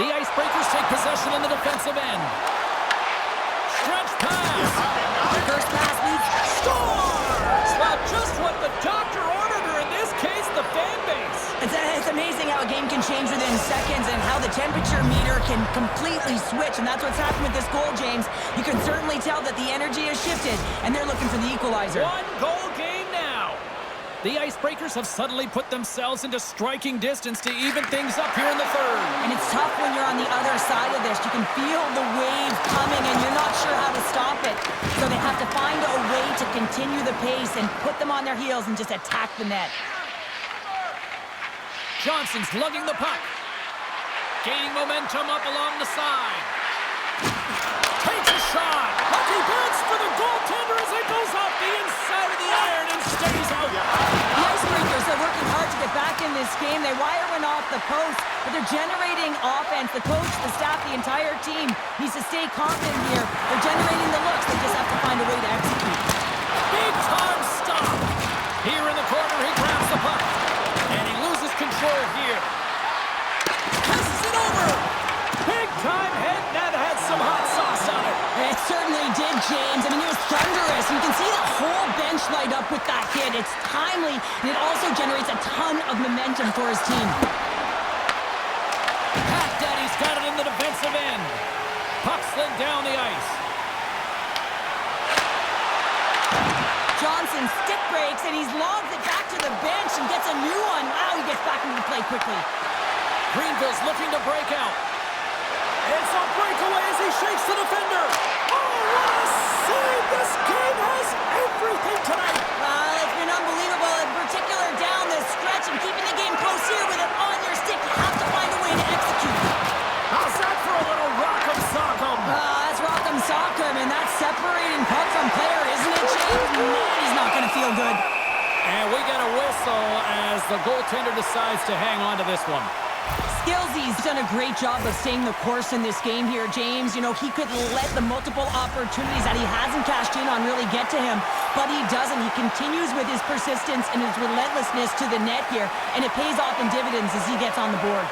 [SPEAKER 1] The Icebreakers take possession in the defensive end. Stretch pass.
[SPEAKER 2] First pass leads.
[SPEAKER 1] Scores! Well, just what the doctor ordered, or in this case, the fan base.
[SPEAKER 2] It's amazing how a game can change within seconds and how the temperature meter can completely switch, and that's what's happened with this goal, James. You can certainly tell that the energy has shifted, and they're looking for the equalizer.
[SPEAKER 1] 1-goal game now. The Icebreakers have suddenly put themselves into striking distance to even things up here in the third.
[SPEAKER 2] And it's tough when you're on the other side of this. You can feel the wave coming, and you're not sure how to stop it. So they have to find a way to continue the pace and put them on their heels and just attack the net.
[SPEAKER 1] Johnson's lugging the puck. Gaining momentum up along the side. Takes a shot. Lucky bounce for the goaltender as it goes off the inside of the iron and stays out.
[SPEAKER 2] The Icebreakers are working hard to get back in this game. They wire one off the post, but they're generating offense. The coach, the staff, the entire team needs to stay confident here. They're generating the looks. They just have to find a way to execute.
[SPEAKER 1] Big time stop. Here in the corner, he grabs the puck. And he loses control here. Passes it over. Big time hit. That had some hot sauce on it.
[SPEAKER 2] It certainly did, James. I mean, it was thunderous. You can see the whole bench light up with that hit. It's timely, and it also generates a ton of momentum for his team.
[SPEAKER 1] Pat Daddy's got it in the defensive end. Puck slid down the ice.
[SPEAKER 2] Johnson stick breaks, and he's lobbed it back to the bench and gets a new one. Wow, he gets back into the play quickly.
[SPEAKER 1] Greenville's looking to break out. It's a breakaway as he shakes the defender. Oh, what a save! This game has everything tonight.
[SPEAKER 2] It's been unbelievable, in particular down the stretch, and keeping the game close here with it on your stick. You have to find a way to execute.
[SPEAKER 1] How's that for a little rock'em sock'em?
[SPEAKER 2] That's rock'em
[SPEAKER 1] we get a whistle as the goaltender decides to hang on to this one.
[SPEAKER 2] Skillsy's done a great job of staying the course in this game here, James. You know, he could let the multiple opportunities that he hasn't cashed in on really get to him, but he doesn't. He continues with his persistence and his relentlessness to the net here, and it pays off in dividends as he gets on the board.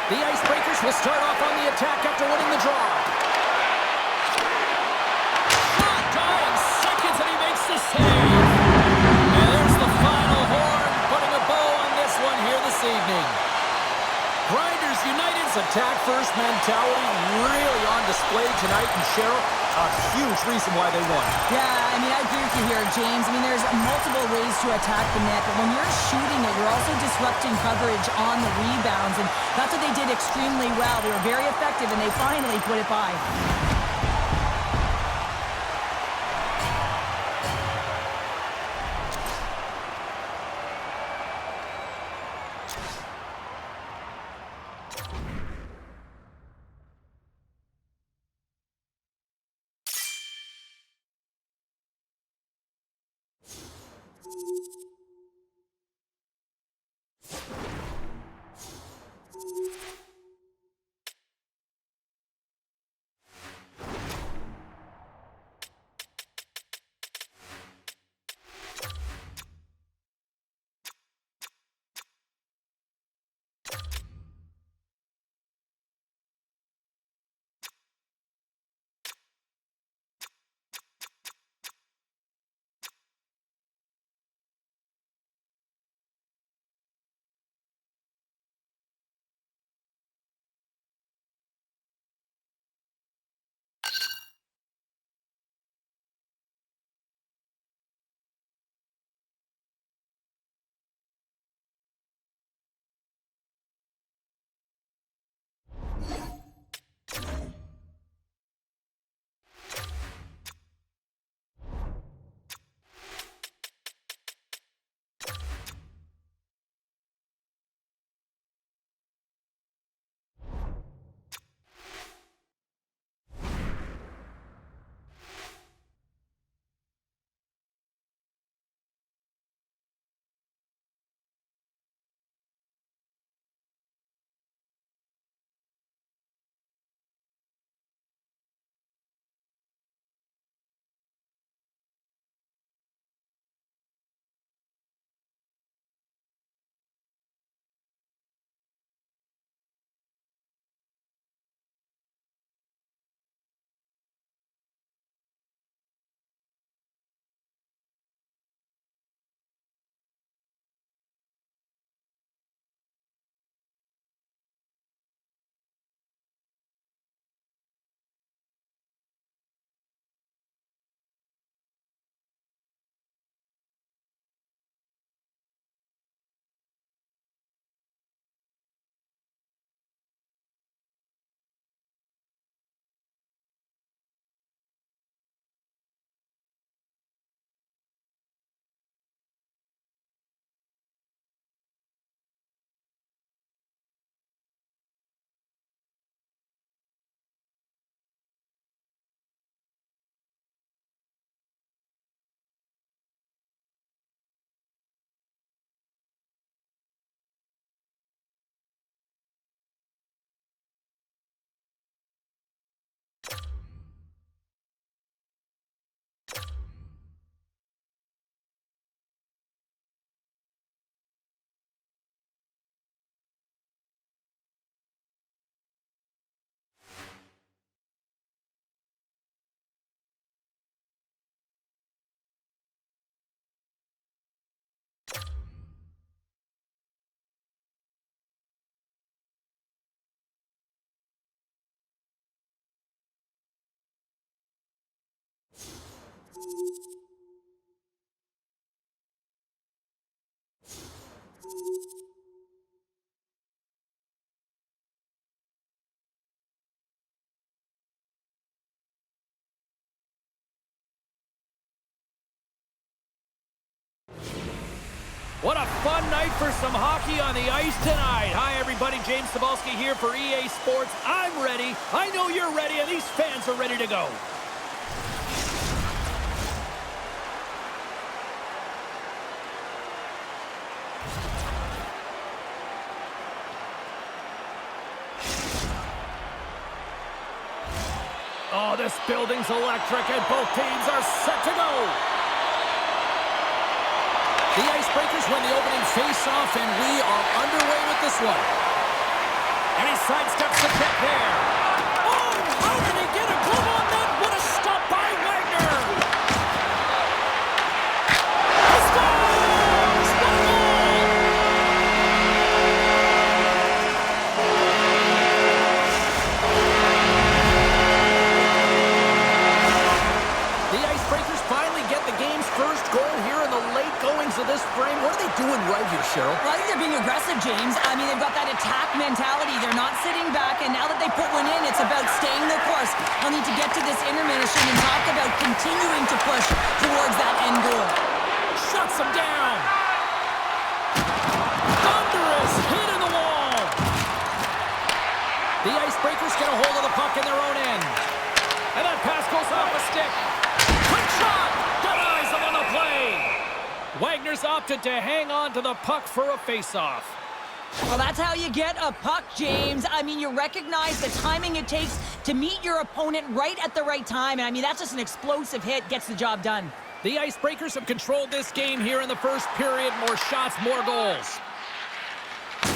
[SPEAKER 1] The Icebreakers will start off on the attack after winning the draw. Shot dying seconds, and he makes the save. And there's the final horn, putting a bow on this one here this evening. Grinders United's attack-first mentality really on display tonight, and Cheryl, a huge reason why they won.
[SPEAKER 2] Yeah, I mean, I agree with you here, James. I mean, there's multiple ways to attack the net, but when you're shooting it, you're also disrupting coverage on the rebounds, and that's what they did extremely well. They were very effective, and they finally put it by.
[SPEAKER 1] What a fun night for some hockey on the ice tonight. Hi, everybody. James Cebulski here for EA Sports. I'm ready. I know you're ready, and these fans are ready to go. Oh, this building's electric, and both teams are set to go. The Icebreakers win the opening face-off, and we are underway with this one. And he sidesteps the kick there. Oh, how did he get a glove on that? What a stop by Wagner! He scores! What a goal! The Icebreakers finally get the game's first goal here in the late goings of this frame. What are they doing right here, Cheryl?
[SPEAKER 2] Well, I think they're being aggressive, James. I mean, they've got that attack mentality. They're not sitting back, and now that they put one in, it's about staying the course. They'll need to get to this intermission and talk about continuing to push towards that end goal.
[SPEAKER 1] Shuts him down. Thunderous hit in the wall. The Icebreakers get a hold of the puck in their own end. And that pass goes off a stick. Quick shot! Denies him on the play. Wagner's opted to hang on to the puck for a face-off.
[SPEAKER 2] Well, that's how you get a puck, James. I mean, you recognize the timing it takes to meet your opponent right at the right time. And I mean, that's just an explosive hit, gets the job done.
[SPEAKER 1] The Icebreakers have controlled this game here in the first period. More shots, more goals.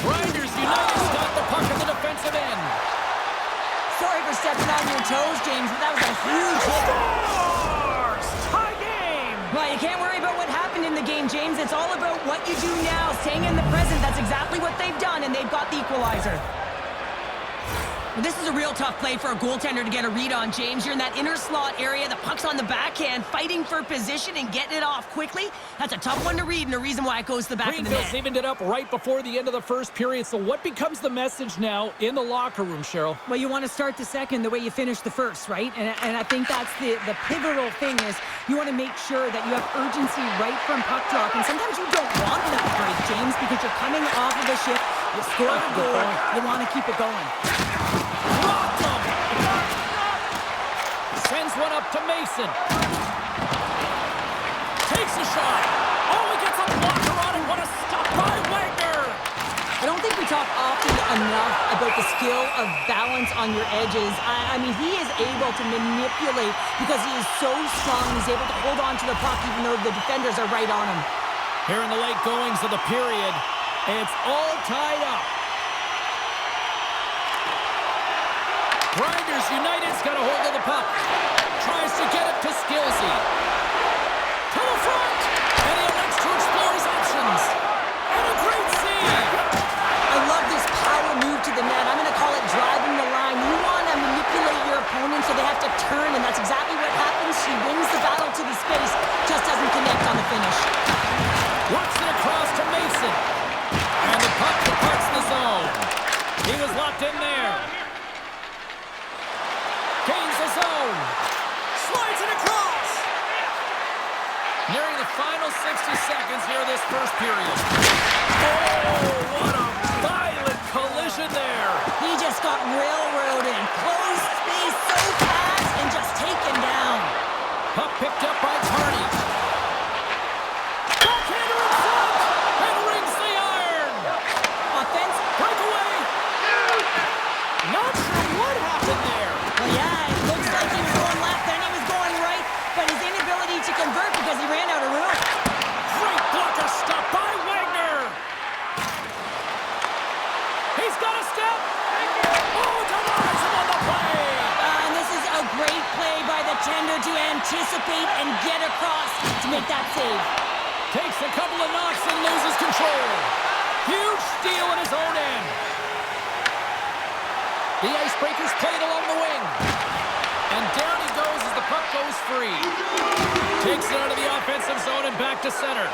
[SPEAKER 1] Grinders United's got the puck at the defensive end.
[SPEAKER 2] Sorry for stepping on your toes, James, but that was a huge hit.
[SPEAKER 1] Scores! Tie game!
[SPEAKER 2] Well, you can't worry about what happened in the game, James. It's all about what you do now, staying in the present. That's exactly what they've done, and they've got the equalizer. This is a real tough play for a goaltender to get a read on, James. You're in that inner slot area. The puck's on the backhand, fighting for position and getting it off quickly. That's a tough one to read, and a reason why it goes to the back of the net.
[SPEAKER 1] evened it up right before the end of the first period. So what becomes the message now in the locker room, Cheryl?
[SPEAKER 2] Well, you want to start the second the way you finish the first, right? And I think that's the pivotal thing is you want to make sure that you have urgency right from puck drop. And sometimes you don't want that break, James, because you're coming off of a shift. You score a goal. You want to keep it going.
[SPEAKER 1] Rocked him! Sends one up to Mason. Takes a shot. Oh, he gets a blocker on it. What a stop by Wagner!
[SPEAKER 2] I don't think we talk often enough about the skill of balance on your edges. I mean, he is able to manipulate because he is so strong. He's able to hold on to the puck even though the defenders are right on him.
[SPEAKER 1] Here in the late goings of the period, it's all tied up. Grinders United's got a hold of the puck. Tries to get it to Skillsy. To the front! And he elects to explore his options. And a great save!
[SPEAKER 2] I love this power move to the net. I'm going to call it driving the line. You want to manipulate your opponent so they have to turn, and that's exactly what happens. She wins the battle to the space, just doesn't connect on the finish.
[SPEAKER 1] Works it across to Mason. And the puck departs the zone. He was locked in there. Gains the zone. Slides it across. Nearing the final 60 seconds here of this first period. Oh, what a violent collision there.
[SPEAKER 2] He just got railroaded. Closed space so fast and just taken down.
[SPEAKER 1] Puck picked up by Carney. Backhander in front. And rings the iron.
[SPEAKER 2] Offense.
[SPEAKER 1] Breakaway. Not sure what happened there.
[SPEAKER 2] Well, yeah, it looks like he was going left, then he was going right, but his inability to convert because he ran out of room.
[SPEAKER 1] Great blocker stop by Wagner. He's got a step. Oh, denies him on the play.
[SPEAKER 2] And this is a great play by the tender to anticipate and get across to make that save.
[SPEAKER 1] Takes a couple of knocks and loses control. Huge steal in his own end. The Icebreakers played along the wing. And down he goes as the puck goes free. Takes it out of the offensive zone and back to center.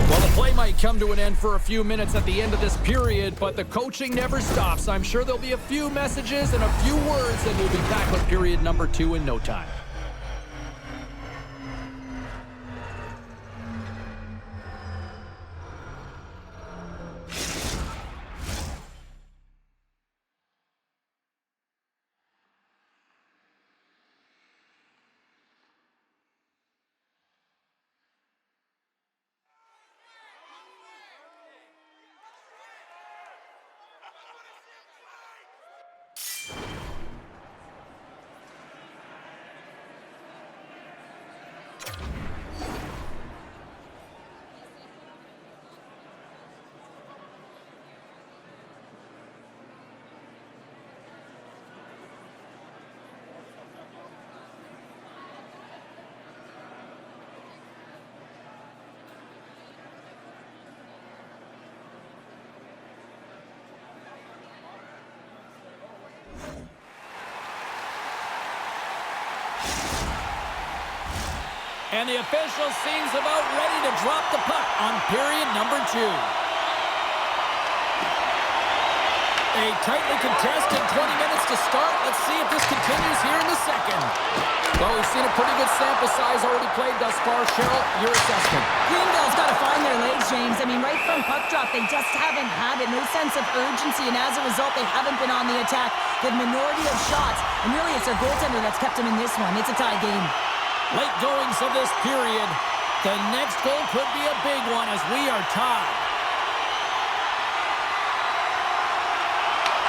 [SPEAKER 1] Well, the play might come to an end for a few minutes at the end of this period, but the coaching never stops. I'm sure there'll be a few messages and a few words, and we'll be back with period number 2 in no time. And the official seems about ready to drop the puck on period number 2. A tightly contested 20 minutes to start. Let's see if this continues here in the second. Well, we've seen a pretty good sample size already played thus far. Cheryl, your assessment.
[SPEAKER 2] Greenville's got to find their legs, James. I mean, right from puck drop, they just haven't had it. No sense of urgency, and as a result, they haven't been on the attack. The minority of shots, and really it's their goaltender that's kept them in this one. It's a tie game.
[SPEAKER 1] Late goings of this period. The next goal could be a big one as we are tied.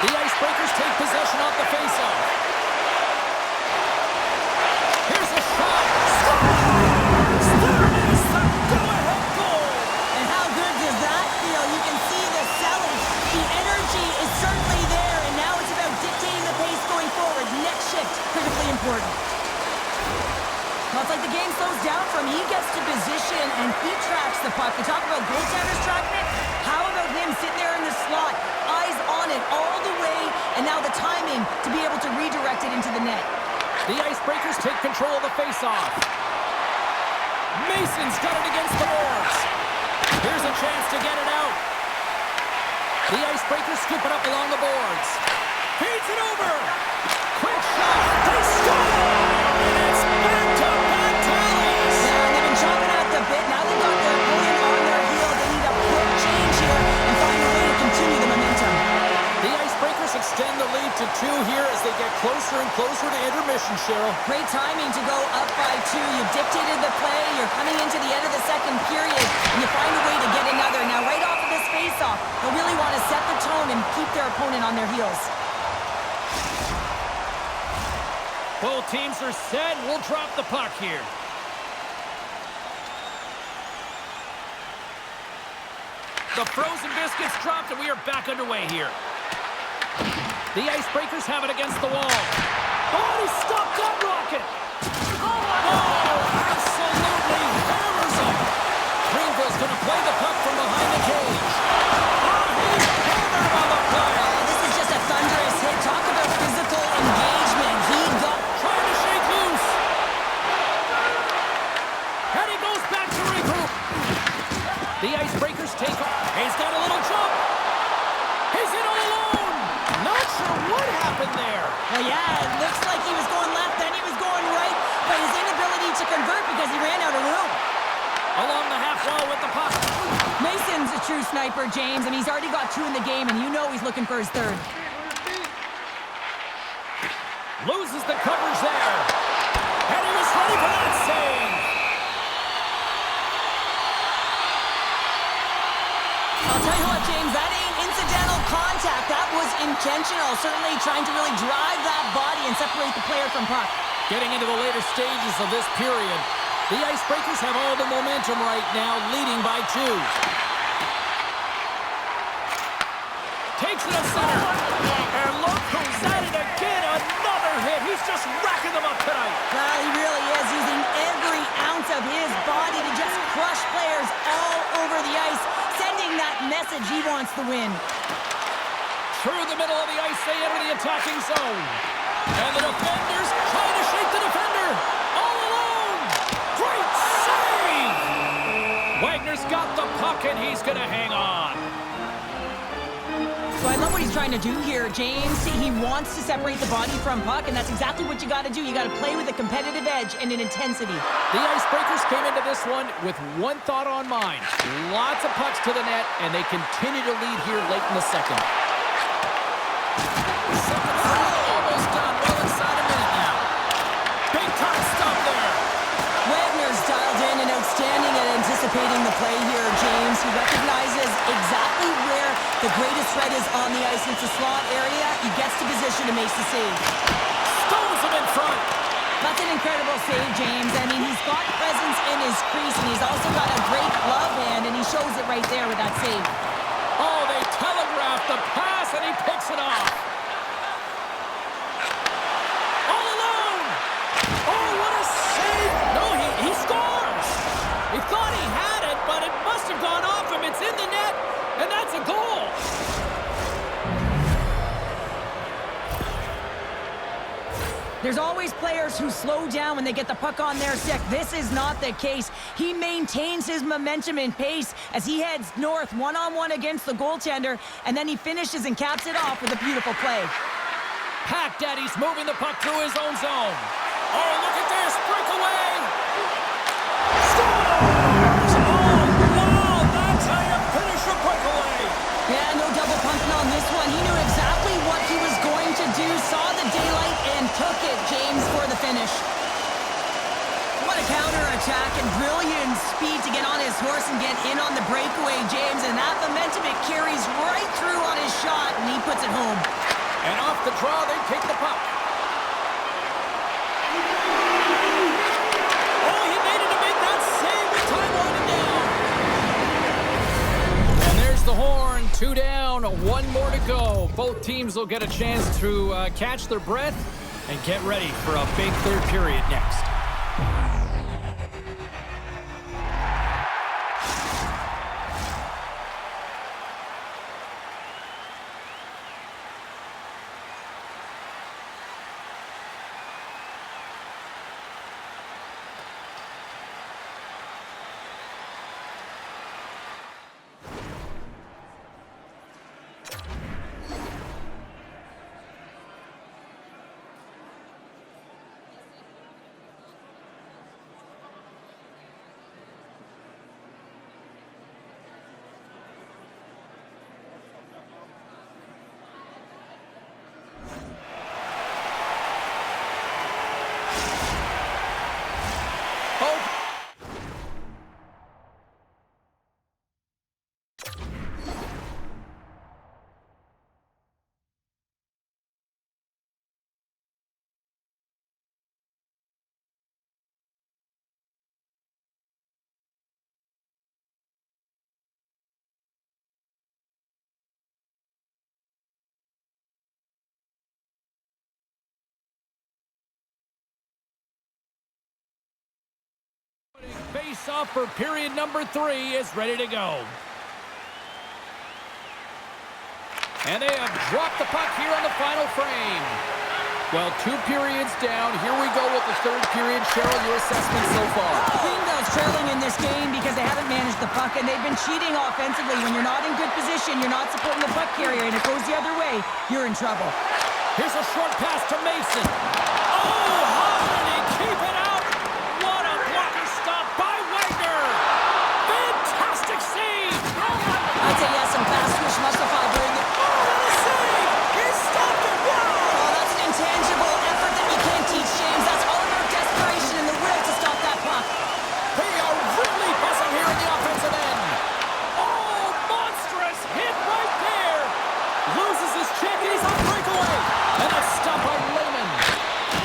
[SPEAKER 1] The Icebreakers take possession off the faceoff. Here's a shot. Scores! There is the go-ahead goal.
[SPEAKER 2] And how good does that feel? You can see the selling. The energy is certainly there, and now it's about dictating the pace going forward. Next shift, critically important. Well, it's like the game slows down for him. He gets to position, and he tracks the puck. They talk about goaltenders tracking it. How about him sitting there in the slot, eyes on it all the way, and now the timing to be able to redirect it into the net.
[SPEAKER 1] The Icebreakers take control of the faceoff. Mason's got it against the boards. Here's a chance to get it out. The Icebreakers scoop it up along the boards. Feeds it over. Quick shot. They score! And it's back-to-back tallies.
[SPEAKER 2] Yeah, and they've been chopping at the bit. Now they've got their opponent on their heel. They need a quick change here and find a way to continue the momentum.
[SPEAKER 1] The Icebreakers extend the lead to 2 here as they get closer and closer to intermission, Cheryl.
[SPEAKER 2] Great timing to go up by 2. You've dictated the play. You're coming into the end of the second period, and you find a way to get another. Now, right off of this face-off, they'll really want to set the tone and keep their opponent on their heels.
[SPEAKER 1] Both teams are set. We'll drop the puck here. The frozen biscuits dropped, and we are back underway here. The Icebreakers have it against the wall. Oh, he stopped that rocket! Oh, absolutely hammers him! Greenville's going to play the puck from behind the cage. Oh, he's hammered on the play!
[SPEAKER 2] This is just a thunderous hit. Talk about physical engagement. He got...
[SPEAKER 1] Trying to shake loose. And he goes back to regroup. The Icebreakers take off. He's got a little jump. He's in all alone. Not sure what happened there.
[SPEAKER 2] Well, yeah, it looks like he was going left, then he was going right, but his inability to convert because he ran out of room.
[SPEAKER 1] Along the half wall with the puck.
[SPEAKER 2] Mason's a true sniper, James, and he's already got 2 in the game, and you know he's looking for his 3rd.
[SPEAKER 1] Loses the coverage there. And he was ready for that save.
[SPEAKER 2] I'll tell you what, James, that ain't incidental contact. That was intentional, certainly trying to really drive that body and separate the player from puck.
[SPEAKER 1] Getting into the later stages of this period, the Icebreakers have all the momentum right now, leading by 2. Takes it to center. And look who's at it again. Another hit. He's just racking them up tonight.
[SPEAKER 2] Well, he really is using every ounce of his body to just crush players all over the ice, sending that message he wants to win.
[SPEAKER 1] Through the middle of the ice, they enter the attacking zone. And the defenders trying to shake the defender. All alone. Great save. Wagner's got the puck, and he's going to hang on.
[SPEAKER 2] So I love what he's trying to do here, James. He wants to separate the body from puck, and that's exactly what you got to do. You got to play with a competitive edge and an intensity.
[SPEAKER 1] The Icebreakers came into this one with one thought on mind. Lots of pucks to the net, and they continue to lead here late in the second. Second period almost done. Well inside a minute now. Big time stop there.
[SPEAKER 2] Wagner's dialed in and outstanding at anticipating the play here, James. He recognizes exactly where the greatest threat is on the ice. It's a slot area. He gets to position and makes the save.
[SPEAKER 1] Stones him in front.
[SPEAKER 2] That's an incredible save, James. I mean, he's got presence in his crease, and he's also got a great glove hand, and he shows it right there with that save.
[SPEAKER 1] Oh, they telegraphed the pass, and he picks it off. All alone. Oh, what a save. No, he scores. He thought he had it, but it must have gone off him. It's in the net, and that's a goal.
[SPEAKER 2] There's always players who slow down when they get the puck on their stick. This is not the case. He maintains his momentum and pace as he heads north one-on-one against the goaltender, and then he finishes and caps it off with a beautiful play.
[SPEAKER 1] Pack Daddy's moving the puck through his own zone. Oh, look at this. Breakaway. Scores! Oh, wow. That's how you finish a breakaway.
[SPEAKER 2] Yeah, no double pumping on this one. He knew exactly what he was going to do, saw the daylight, and took it, James, for the finish. What a counter-attack and brilliant speed to get on his horse and get in on the breakaway, James. And that momentum, it carries right through on his shot, and he puts it home.
[SPEAKER 1] And off the draw, they take the puck. Oh, he made it to make that save with time winding down. And there's the horn. 2 down, 1 more to go. Both teams will get a chance to catch their breath and get ready for a big third period next. Face-off for period number 3 is ready to go. And they have dropped the puck here on the final frame. Well, 2 periods down. Here we go with the third period. Cheryl, your assessment so far?
[SPEAKER 2] Greenville's trailing in this game because they haven't managed the puck, and they've been cheating offensively. When you're not in good position, you're not supporting the puck carrier, and it goes the other way, you're in trouble.
[SPEAKER 1] Here's a short pass to Mason. Oh, how did he keep it out? What a blocker stop by Wagner. Fantastic save.
[SPEAKER 2] I'd say yes, some fast switch Mustafa during the...
[SPEAKER 1] Oh, what a save. He stopped it. Wow.
[SPEAKER 2] Oh, that's an intangible effort that you can't teach, James. That's all about desperation and the will to stop that puck.
[SPEAKER 1] They are really buzzing here in the offensive end. Oh, monstrous hit right there. Loses his check, and he's on breakaway. And a stop by Lehman.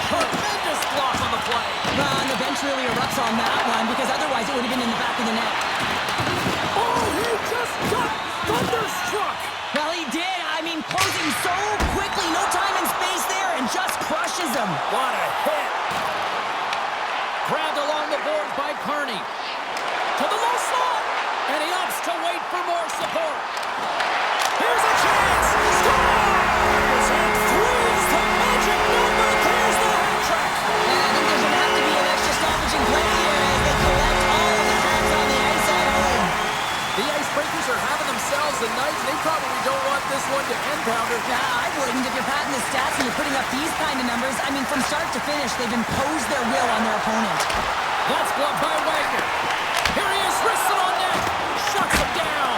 [SPEAKER 1] Tremendous block on the play.
[SPEAKER 2] And the bench really erupts on that one because otherwise it would have been in the back of the net.
[SPEAKER 1] Oh, he just got thunderstruck.
[SPEAKER 2] Well, he did. I mean, closing so quickly, no time and space there, and just crushes him.
[SPEAKER 1] What a hit. Grabbed along the boards by Kearney. To the low slot. And he opts to wait for more support. Here's a chance. Scores! And three's the magic number. There's the hat trick.
[SPEAKER 2] And I think there's going to have to be an extra stoppage in play here as they collect all of the hands on the ice at home.
[SPEAKER 1] The Icebreakers are having themselves a night. They probably don't want this one to end, Pounder.
[SPEAKER 2] Nah, I wouldn't if you're padding the stats and you're putting up these kind of numbers. I mean, from start to finish, they've imposed their will on their opponent.
[SPEAKER 1] That's blocked by Wagner. Here he is, wristed on net. Shuts him down.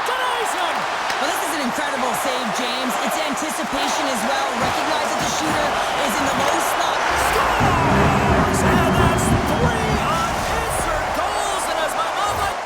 [SPEAKER 1] Denies him.
[SPEAKER 2] Well, this is an incredible save, James. It's anticipation as well. Recognize that the shooter is in the low slot.
[SPEAKER 1] Scores! And that's 3 unanswered goals. And as my mom like...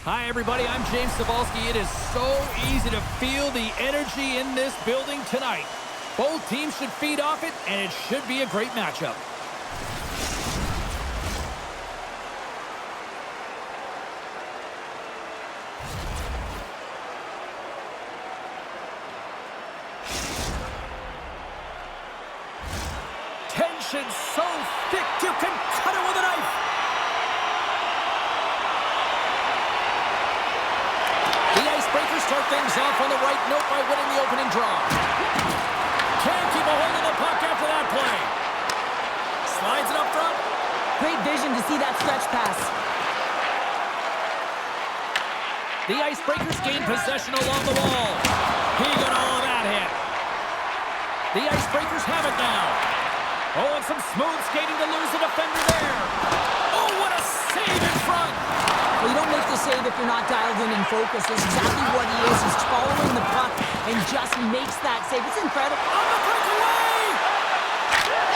[SPEAKER 1] Hi, everybody. I'm James Cebulski. It is so easy to feel the energy in this building tonight. Both teams should feed off it, and it should be a great matchup. Tension so thick you can cut it with a knife. The Icebreakers start things off on the right note by winning the opening draw. Can't keep a hold of the puck after that play. Slides it up front.
[SPEAKER 2] Great vision to see that stretch pass.
[SPEAKER 1] The Icebreakers gain possession along the wall. He got all of that hit. The Icebreakers have it now. Oh, and some smooth skating to lose the defender there. Oh, what a save in front.
[SPEAKER 2] Well, you don't make the save if you're not dialed in and focused. That's exactly what he is. He's following the puck and just makes that save. It's incredible.
[SPEAKER 1] On the breakaway!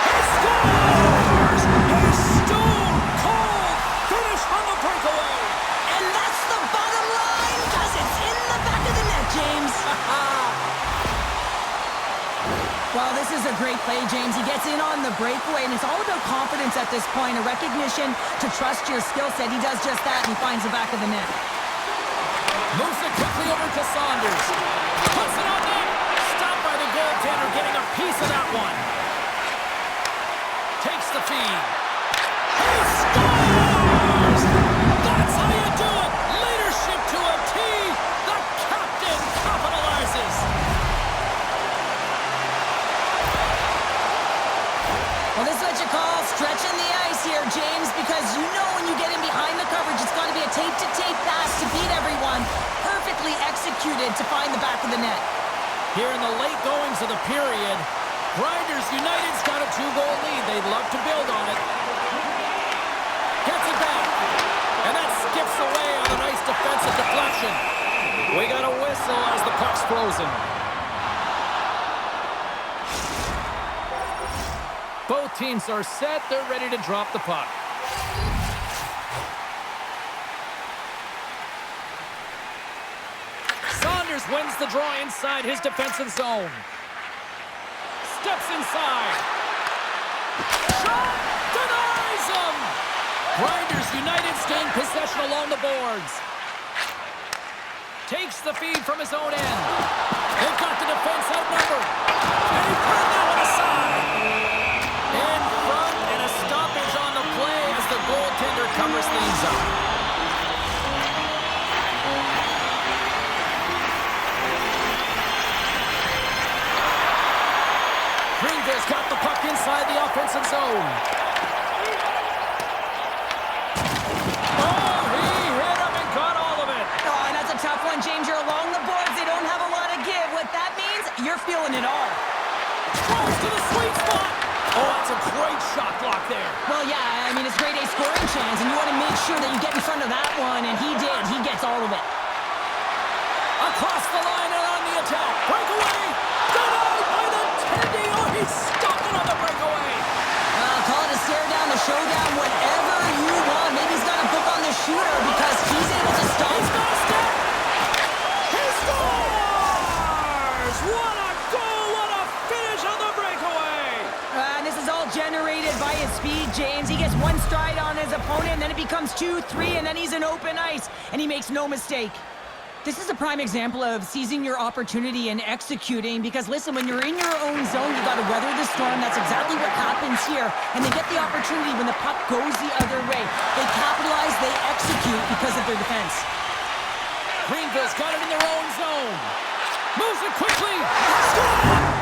[SPEAKER 1] He scores! A stone cold finish on the breakaway!
[SPEAKER 2] And that's the bottom line, because it's in the back of the net, James. Well, this is a great play, James. He gets in on the breakaway, and it's all about confidence at this point, a recognition to trust your skill set. He does just that, and he finds the back of the net.
[SPEAKER 1] Moves it quickly over to Saunders. Puts it on net. Stopped by the goaltender, getting a piece of that one. Takes the feed. He scores! That's how you do it! Leadership to a T. The captain capitalizes.
[SPEAKER 2] Well, this is what you call stretching the ice here, James, because you know when you get in behind the coverage, it's got to be a tape-to-tape pass to beat everyone. Perfectly executed to find the back of the net.
[SPEAKER 1] Here in the late goings of the period, Grinders United's got a 2-goal lead. They'd love to build on it. Gets it back. And that skips away on a nice defensive deflection. We got a whistle as the puck's frozen. Both teams are set. They're ready to drop the puck. Saunders wins the draw inside his defensive zone. Steps inside. Shot! Denies him! Grinders United gain possession along the boards. Takes the feed from his own end. They've got the defense outnumbered. And he put that one aside. In front, and a stoppage on the play as the goaltender covers things up. Greenville's got the puck inside the offensive zone. Oh, he hit him and got all of it.
[SPEAKER 2] Oh, and that's a tough one, James. You're along the boards. They don't have a lot of give. What that means, you're feeling it all.
[SPEAKER 1] Close to the sweet spot. Oh, that's a great shot block there.
[SPEAKER 2] Well, yeah, I mean, it's grade A scoring chance, and you want to make sure that you get in front of that one, and he did. He gets all of it.
[SPEAKER 1] Across the line and on the attack. Breakaway. Denied by the Tendy. Oh, he stopped it on the breakaway.
[SPEAKER 2] Call it a stare down, a showdown, whatever you want. Maybe he's got a book on the shooter because he's able to stop.
[SPEAKER 1] He's got a step. He scores! What a goal! What a finish on the breakaway!
[SPEAKER 2] And this is all generated by his speed, James. He gets one stride on his opponent, and then it becomes 2, 3, and then he's in open ice, and he makes no mistake. This is a prime example of seizing your opportunity and executing, because listen, when you're in your own zone, you got to weather the storm. That's exactly what happens here, and they get the opportunity when the puck goes the other way. They capitalize, they execute because of their defense.
[SPEAKER 1] Greenville's got it in their own zone. Moves it quickly. Score!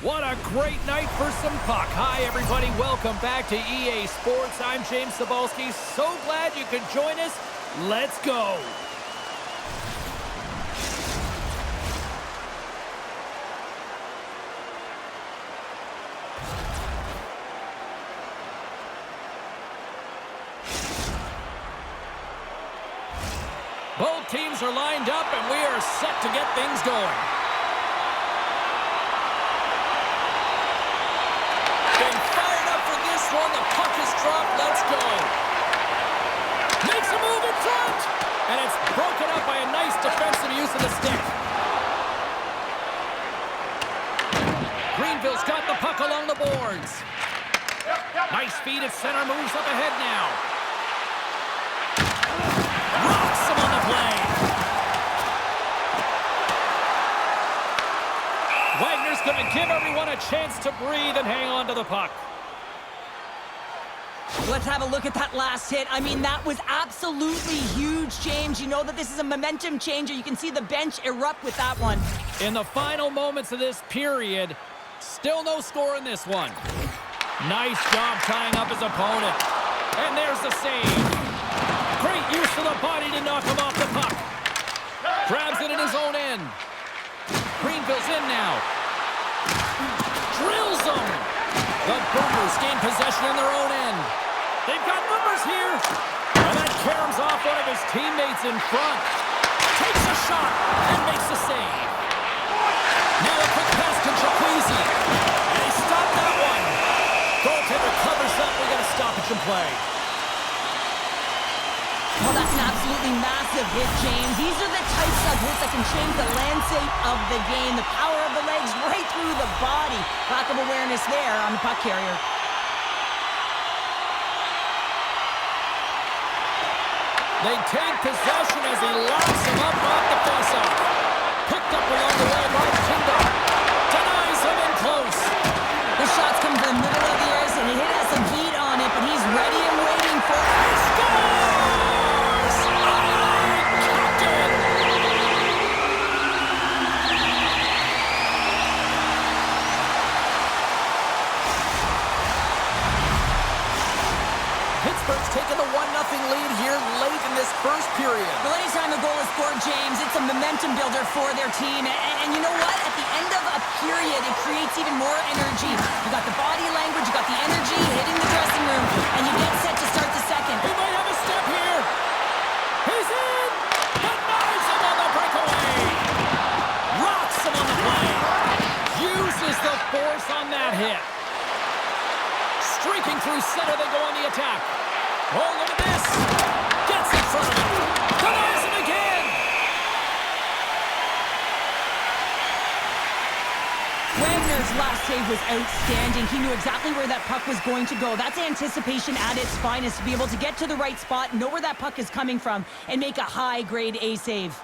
[SPEAKER 1] What a great night for some puck. Hi, everybody. Welcome back to EA Sports. I'm James Cebulski. So glad you could join us. Let's go. Both teams are lined up, and we are set to get things going. The puck is dropped. Let's go. Makes a move in front. And it's broken up by a nice defensive use of the stick. Greenville's got the puck along the boards. Nice feed at center. Moves up ahead now. Rocks him on the play. Wagner's going to give everyone a chance to breathe and hang on to the puck.
[SPEAKER 2] Let's have a look at that last hit. I mean, that was absolutely huge, James. You know that this is a momentum changer. You can see the bench erupt with that one.
[SPEAKER 1] In the final moments of this period, still no score in this one. Nice job tying up his opponent. And there's the save. Great use of the body to knock him off the puck. Grabs it in his own end. Greenville's in now. Drills them. The Boomers gain possession in their own end. They've got numbers here. And that caroms off one of his teammates in front. Takes a shot and makes the save. Now a quick pass to Jacuzzi. And he stopped that one. Goaltender covers up. We got a stoppage in play.
[SPEAKER 2] Well, that's an absolutely massive hit, James. These are the types of hits that can change the landscape of the game. The power of the legs right through the body. Lack of awareness there on the puck carrier.
[SPEAKER 1] They take possession as he locks him up off the faceoff. Picked up along the way by Kindle. Denies him in close.
[SPEAKER 2] The shots come from the middle of the ice, and it has some heat on it, but he's ready and waiting for it.
[SPEAKER 1] He scores! Captain! Pittsburgh's taking the 1-0 lead here late in this first period.
[SPEAKER 2] Well, anytime a goal is scored, James, it's a momentum builder for their team. And you know what? At the end of a period, it creates even more energy. You got the body language, you got the energy hitting the dressing room, and you get set to start the second.
[SPEAKER 1] He might have a step here. He's in! Denies him on the breakaway! Rocks him on the play. Uses the force on that hit. Streaking through center, they go on the attack. Oh, look at this. Gets in front of him. Denies him again.
[SPEAKER 2] Wagner's last save was outstanding. He knew exactly where that puck was going to go. That's anticipation at its finest, to be able to get to the right spot, know where that puck is coming from, and make a high-grade A save.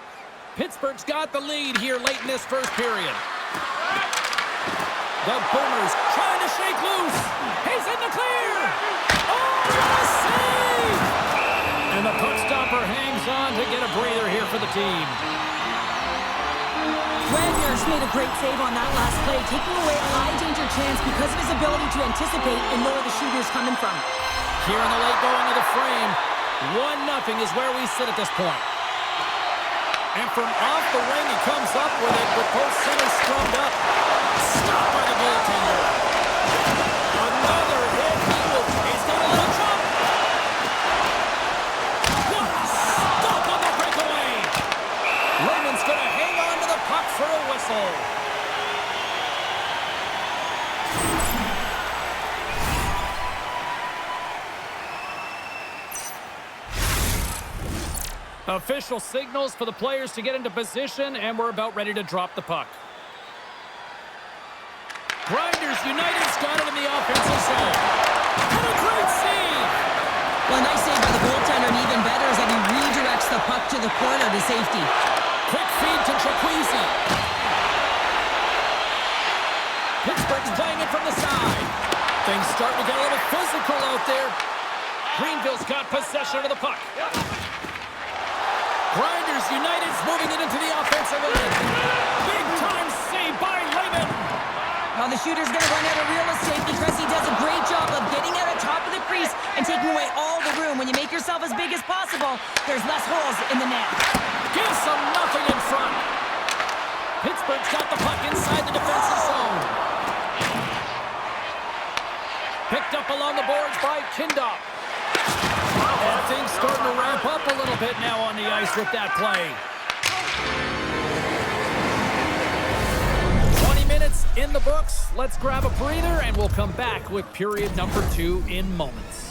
[SPEAKER 1] Pittsburgh's got the lead here late in this first period. The Boomers trying to shake loose. He's in the clear. Oh, what a save! And the puck stopper hangs on to get a breather here for the team.
[SPEAKER 2] Wagner's made a great save on that last play, taking away a high-danger chance because of his ability to anticipate and know where the shooter's coming from.
[SPEAKER 1] Here in the late going of the frame, 1-0 is where we sit at this point. And from off the wing, he comes up with it with both centers strummed up. Stopped by the goaltender. Another hit. He's got a little jump. What a stop on the breakaway. Raymond's going to hang on to the puck for a whistle. Official signals for the players to get into position, and we're about ready to drop the puck. Grinders United's got it in the offensive zone. And a great save!
[SPEAKER 2] Well, a nice save by the goaltender, and even better is that he redirects the puck to the corner to safety.
[SPEAKER 1] Quick feed to Chikwueze. Pittsburgh's playing it from the side. Things starting to get a little physical out there. Greenville's got possession of the puck. Grinders United's moving it into the offensive end. Big time save by Lehman.
[SPEAKER 2] Well, the shooter's going to run out of real estate because he does a great job of getting out of top of the crease and taking away all the room. When you make yourself as big as possible, there's less holes in the net.
[SPEAKER 1] Gives them nothing in front. Pittsburgh's got the puck inside the defensive zone. Picked up along the boards by Kindop. And things starting to ramp up a little bit now on the ice with that play. 20 minutes in the books. Let's grab a breather, and we'll come back with period number 2 in moments.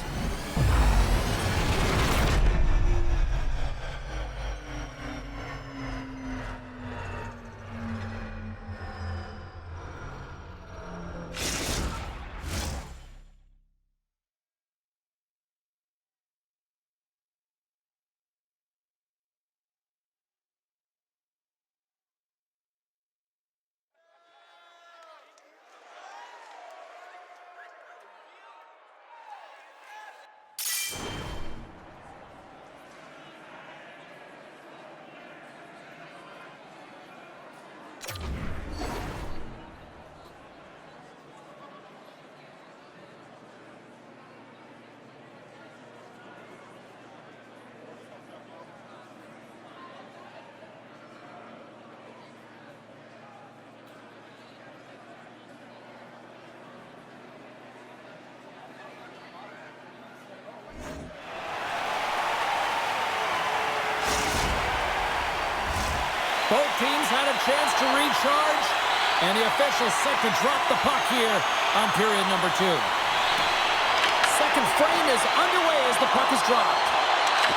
[SPEAKER 1] Both teams had a chance to recharge, and the officials set to drop the puck here on period number 2. Second frame is underway as the puck is dropped.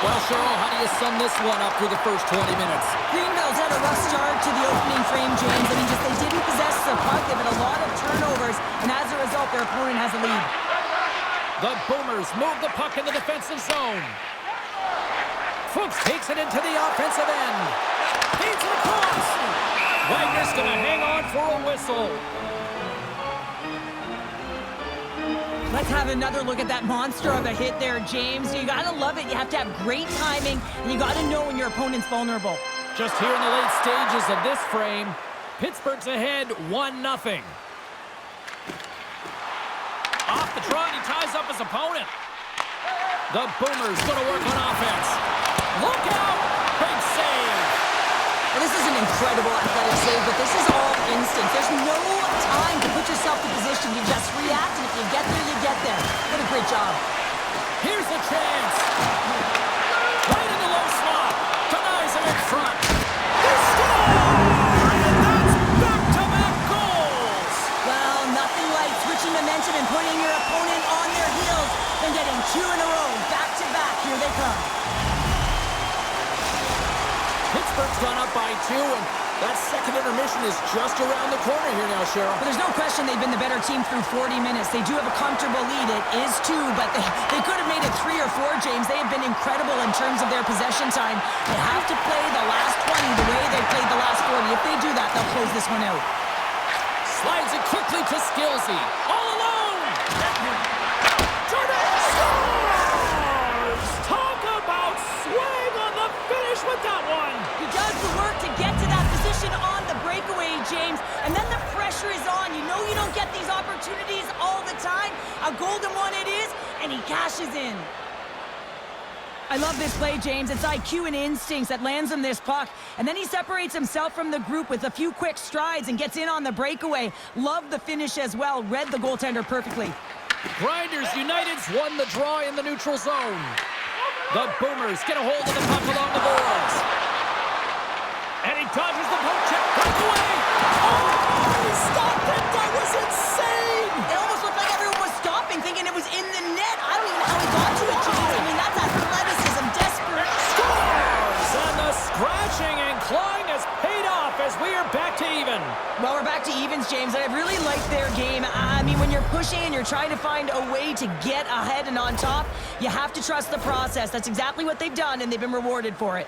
[SPEAKER 1] Well, Cheryl, how do you sum this one up through the first 20 minutes?
[SPEAKER 2] Greenville's had a rough start to the opening frame, James. I mean, just they didn't possess the puck. They've had a lot of turnovers, and as a result, their opponent has a lead.
[SPEAKER 1] The Boomers move the puck in the defensive zone. Fuchs takes it into the offensive end. Feeds it across. Wagner's going to hang on for a whistle.
[SPEAKER 2] Let's have another look at that monster of a hit there, James. You gotta love it. You have to have great timing, and you gotta know when your opponent's vulnerable.
[SPEAKER 1] Just here in the late stages of this frame, Pittsburgh's ahead 1-0. Off the trot, he ties up his opponent. The Boomers going to work on offense. Look out! Big save!
[SPEAKER 2] Well, this is an incredible athletic save, but this is all instinct. There's no time to put yourself in position. You just react, and if you get there, you get there. What a great job.
[SPEAKER 1] Here's a chance. Right in the low slot. Denies him in front. They score! And that's back-to-back goals!
[SPEAKER 2] Well, nothing like switching momentum and putting your opponent on their heels than getting two in a row, back-to-back. Here they come.
[SPEAKER 1] Pittsburgh's gone up by 2, and that second intermission is just around the corner here now, Cheryl.
[SPEAKER 2] But there's no question they've been the better team through 40 minutes. They do have a comfortable lead. It is 2, but they could have made it 3 or 4, James. They have been incredible in terms of their possession time. They have to play the last 20 the way they played the last 40. If they do that, they'll close this one out.
[SPEAKER 1] Slides it quickly to Skillsy. All alone! Jordan scores! Talk about swing on the finish with that one!
[SPEAKER 2] He does the work to get to that position on the breakaway, James, and then the pressure is on. You know you don't get these opportunities all the time. A golden one it is, and he cashes in. I love this play, James. It's IQ and instincts that lands him this puck. And then he separates himself from the group with a few quick strides and gets in on the breakaway. Love the finish as well. Read the goaltender perfectly.
[SPEAKER 1] Grinders United's won the draw in the neutral zone. The Boomers get a hold of the puck along the boards. And he dodges the poke check. Breakaway! Oh, he stopped it! That was insane!
[SPEAKER 2] It almost looked like everyone was stopping, thinking it was in the net. I don't even know how he got to it, James. I mean, that's athleticism, desperate.
[SPEAKER 1] Scores! And the scratching and clawing has paid off as we are back to even.
[SPEAKER 2] Well, we're back to evens, James, and I really like their game. I mean, when you're pushing and you're trying to find a way to get ahead and on top, you have to trust the process. That's exactly what they've done, and they've been rewarded for it.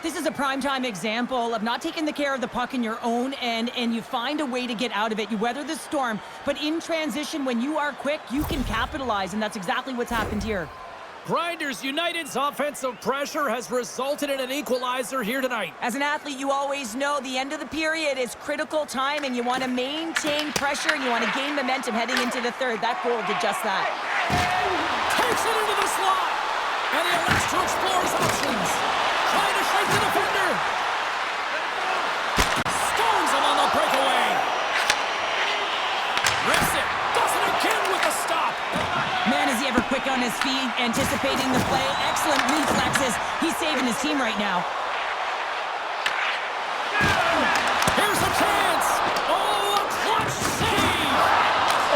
[SPEAKER 2] This is a primetime example of not taking the care of the puck in your own end, and you find a way to get out of it. You weather the storm, but in transition, when you are quick, you can capitalize, and that's exactly what's happened here.
[SPEAKER 1] Grinders United's offensive pressure has resulted in an equalizer here tonight.
[SPEAKER 2] As an athlete, you always know the end of the period is critical time, and you want to maintain pressure, and you want to gain momentum heading into the third. That goal did just that.
[SPEAKER 1] Takes it into the slot, and he elects to explore his options. Trying to shake the defender. Stones him on the breakaway. Rips it. Does it again with the stop.
[SPEAKER 2] Man, is he ever quick on his feet, anticipating the play. Excellent reflexes. He's saving his team right now.
[SPEAKER 1] Here's a chance. Oh, a clutch save.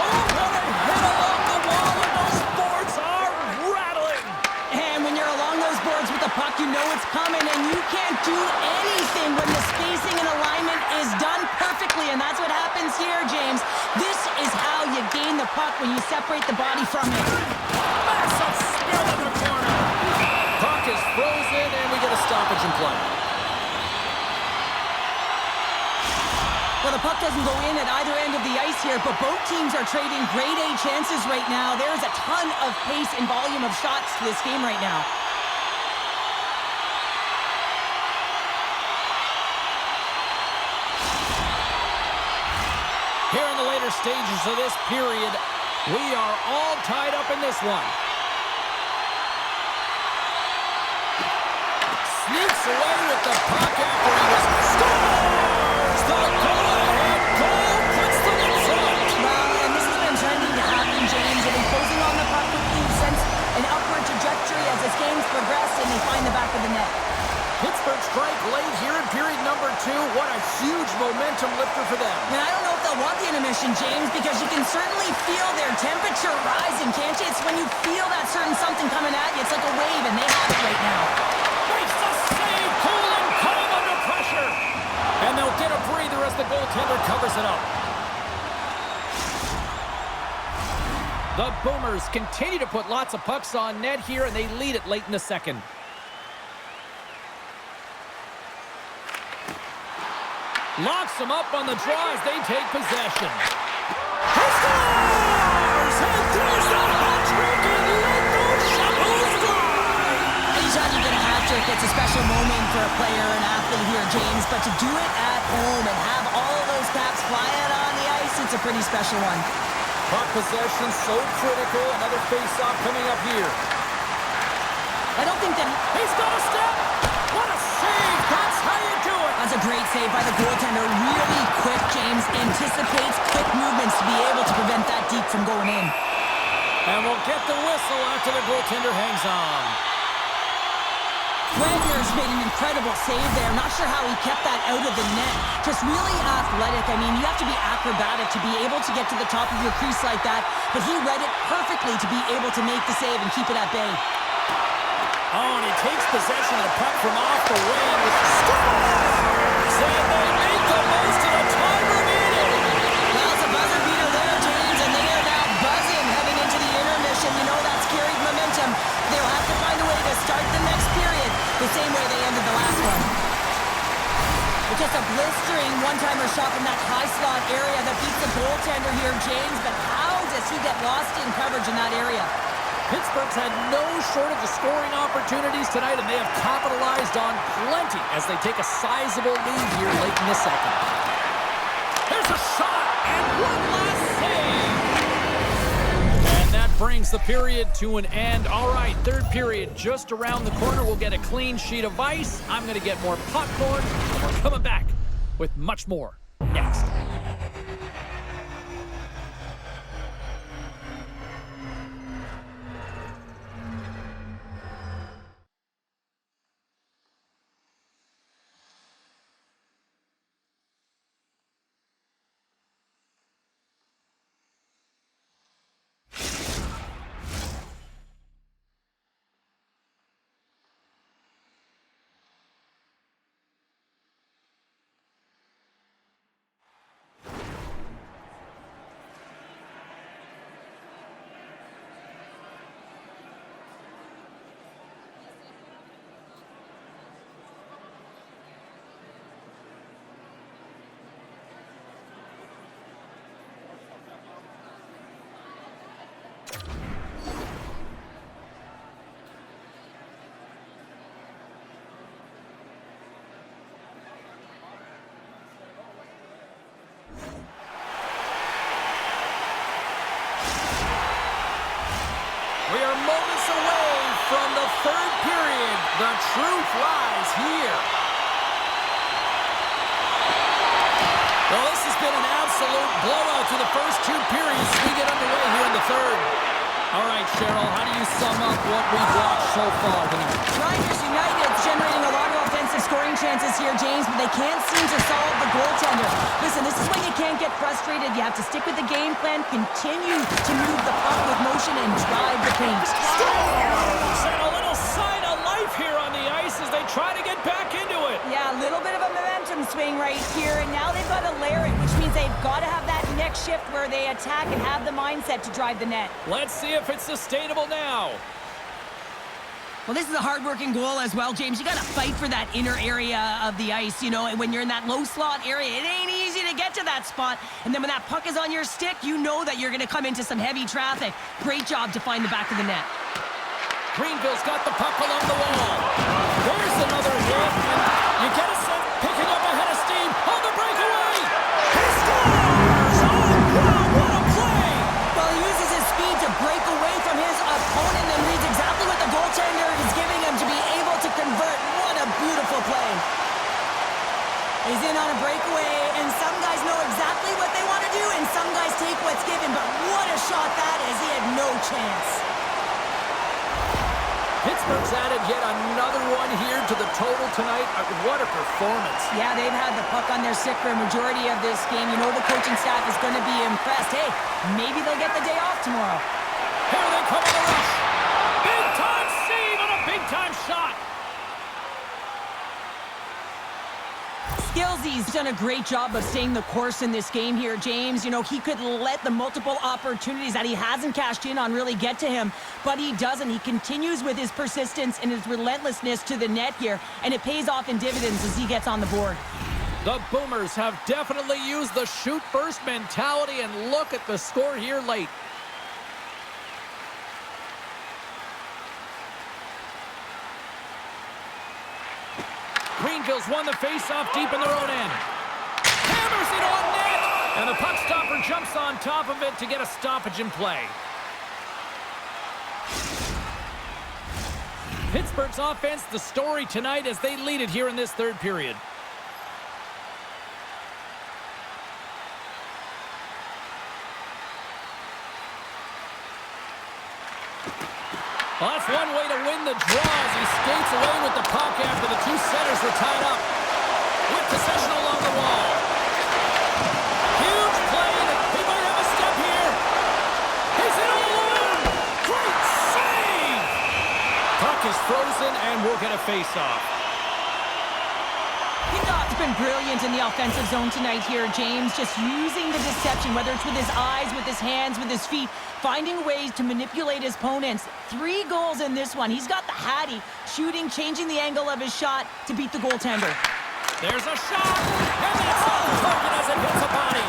[SPEAKER 1] Oh, what a hit along the wall, and those boards are rattling.
[SPEAKER 2] And when you're along those boards with the puck, you know it's coming, and you can't do anything when the spacing and alignment is done perfectly, and that's what happens here, James. This is how you gain the puck, when you separate the body from it.
[SPEAKER 1] Massive spill in the corner. Puck is frozen, and we get a stoppage in play.
[SPEAKER 2] Well, the puck doesn't go in at either end of the ice here, but both teams are trading grade A chances right now. There is a ton of pace and volume of shots to this game right now.
[SPEAKER 1] Here in the later stages of this period, we are all tied up in this one. Sneaks away with the puck after he was scores! The goal-ahead goal puts them in front.
[SPEAKER 2] Well, and this has been trending to happen, James. They've been closing on the puck quickly since an upward trajectory as this game's progressed, and they find the back of the net.
[SPEAKER 1] Pittsburgh strike late here in period number 2. What a huge momentum lifter for them.
[SPEAKER 2] And I don't know if they'll want the intermission, James, because you can certainly feel their temperature rising, can't you? It's when you feel that certain something coming at you. It's like a wave, and they have it right now.
[SPEAKER 1] Makes the save, cool and calm under pressure. And they'll get a breather as the goaltender covers it up. The Boomers continue to put lots of pucks on net here, and they lead it late in the second. Locks them up on the draw as they take possession. He scores! And there's that hat trick, and let those shovels fly!
[SPEAKER 2] Anytime you get a hat trick, it's a special moment for a player and athlete here, James. But to do it at home and have all of those caps flying on the ice, it's a pretty special one.
[SPEAKER 1] Puck possession so critical. Another face-off coming up here.
[SPEAKER 2] I don't think that...
[SPEAKER 1] He's got a step! What a save! That's how you do it!
[SPEAKER 2] That's a great save by the goaltender. Really quick, James. Anticipates quick movements to be able to prevent that deep from going in.
[SPEAKER 1] And we'll get the whistle after the goaltender hangs on.
[SPEAKER 2] Wagner's made an incredible save there. Not sure how he kept that out of the net. Just really athletic. I mean, you have to be acrobatic to be able to get to the top of your crease like that. But he read it perfectly to be able to make the save and keep it at bay.
[SPEAKER 1] Oh, and he takes possession of the puck from off the wing with the scores! And they make the most of the time remaining.
[SPEAKER 2] Well, it's a buzzer beater there, James, and they are now buzzing heading into the intermission. You know that's carried momentum. They'll have to find a way to start the next period the same way they ended the last one. It's just a blistering one-timer shot from that high slot area that beats the goaltender here, James. But how does he get lost in coverage in that area?
[SPEAKER 1] Pittsburgh's had no shortage of scoring opportunities tonight, and they have capitalized on plenty as they take a sizable lead here late in the second. There's a shot, and one last save! And that brings the period to an end. All right, third period just around the corner. We'll get a clean sheet of ice. I'm going to get more popcorn, and we're coming back with much more next. We are moments away from the third period. The truth lies here. Well, this has been an absolute blowout to the first two periods. We get underway here in the third. All right, Cheryl, how do you sum up what we've watched so far tonight?
[SPEAKER 2] Rangers United generating a lot of offensive scoring chances here, James, but they can't seem to solve the goaltender. Listen, this is when you can't get frustrated. You have to stick with the game plan, continue to move the puck with motion, and drive the paint.
[SPEAKER 1] Scores! And a little sign of life here on the ice as they try to get back into it.
[SPEAKER 2] Yeah, a little bit of a momentum swing right here, and now they've got to layer it, which means they've got to have that next shift where they attack and have the mindset to drive the net.
[SPEAKER 1] Let's see if it's sustainable now.
[SPEAKER 2] Well, this is a hard-working goal as well, James. You got to fight for that inner area of the ice, you know, and when you're in that low slot area, it ain't easy to get to that spot. And then when that puck is on your stick, you know that you're going to come into some heavy traffic. Great job to find the back of the net.
[SPEAKER 1] Greenville's got the puck along the wall. There's another hit. You get a set, picking up ahead of steam on the breakaway. He scores! Oh, wow, what a play!
[SPEAKER 2] Well, he uses his speed to break away from his opponent and reads exactly what the goaltender is giving him to be able to convert. What a beautiful play. He's in on a breakaway, and some guys know exactly what they want to do, and some guys take what's given, but what a shot that is. He had no chance.
[SPEAKER 1] Pittsburgh's added yet another one here to the total tonight. What a performance.
[SPEAKER 2] Yeah, they've had the puck on their stick for a majority of this game. You know the coaching staff is going to be impressed. Hey, maybe they'll get the day off tomorrow.
[SPEAKER 1] Here they come on the rush. Big-time save and a big-time shot.
[SPEAKER 2] Skillsy's done a great job of staying the course in this game here, James. You know, he could let the multiple opportunities that he hasn't cashed in on really get to him, but he doesn't. He continues with his persistence and his relentlessness to the net here, and it pays off in dividends as he gets on the board.
[SPEAKER 1] The Boomers have definitely used the shoot-first mentality, and look at the score here late. Greenville's won the face-off deep in their own end. Hammers it on net! And the puck stopper jumps on top of it to get a stoppage in play. Pittsburgh's offense, the story tonight as they lead it here in this third period. Well, that's one way to win the draw as he skates away with the puck after the two centers were tied up. With possession along the wall. Huge play. He might have a step here. He's in all alone. Great save. Puck is frozen and we'll get a face-off.
[SPEAKER 2] He's been brilliant in the offensive zone tonight here, James. Just using the deception, whether it's with his eyes, with his hands, with his feet, finding ways to manipulate his opponents. 3 goals in this one. He's got the hattie, shooting, changing the angle of his shot to beat the goaltender.
[SPEAKER 1] There's a shot, and that's off target as it hits a body.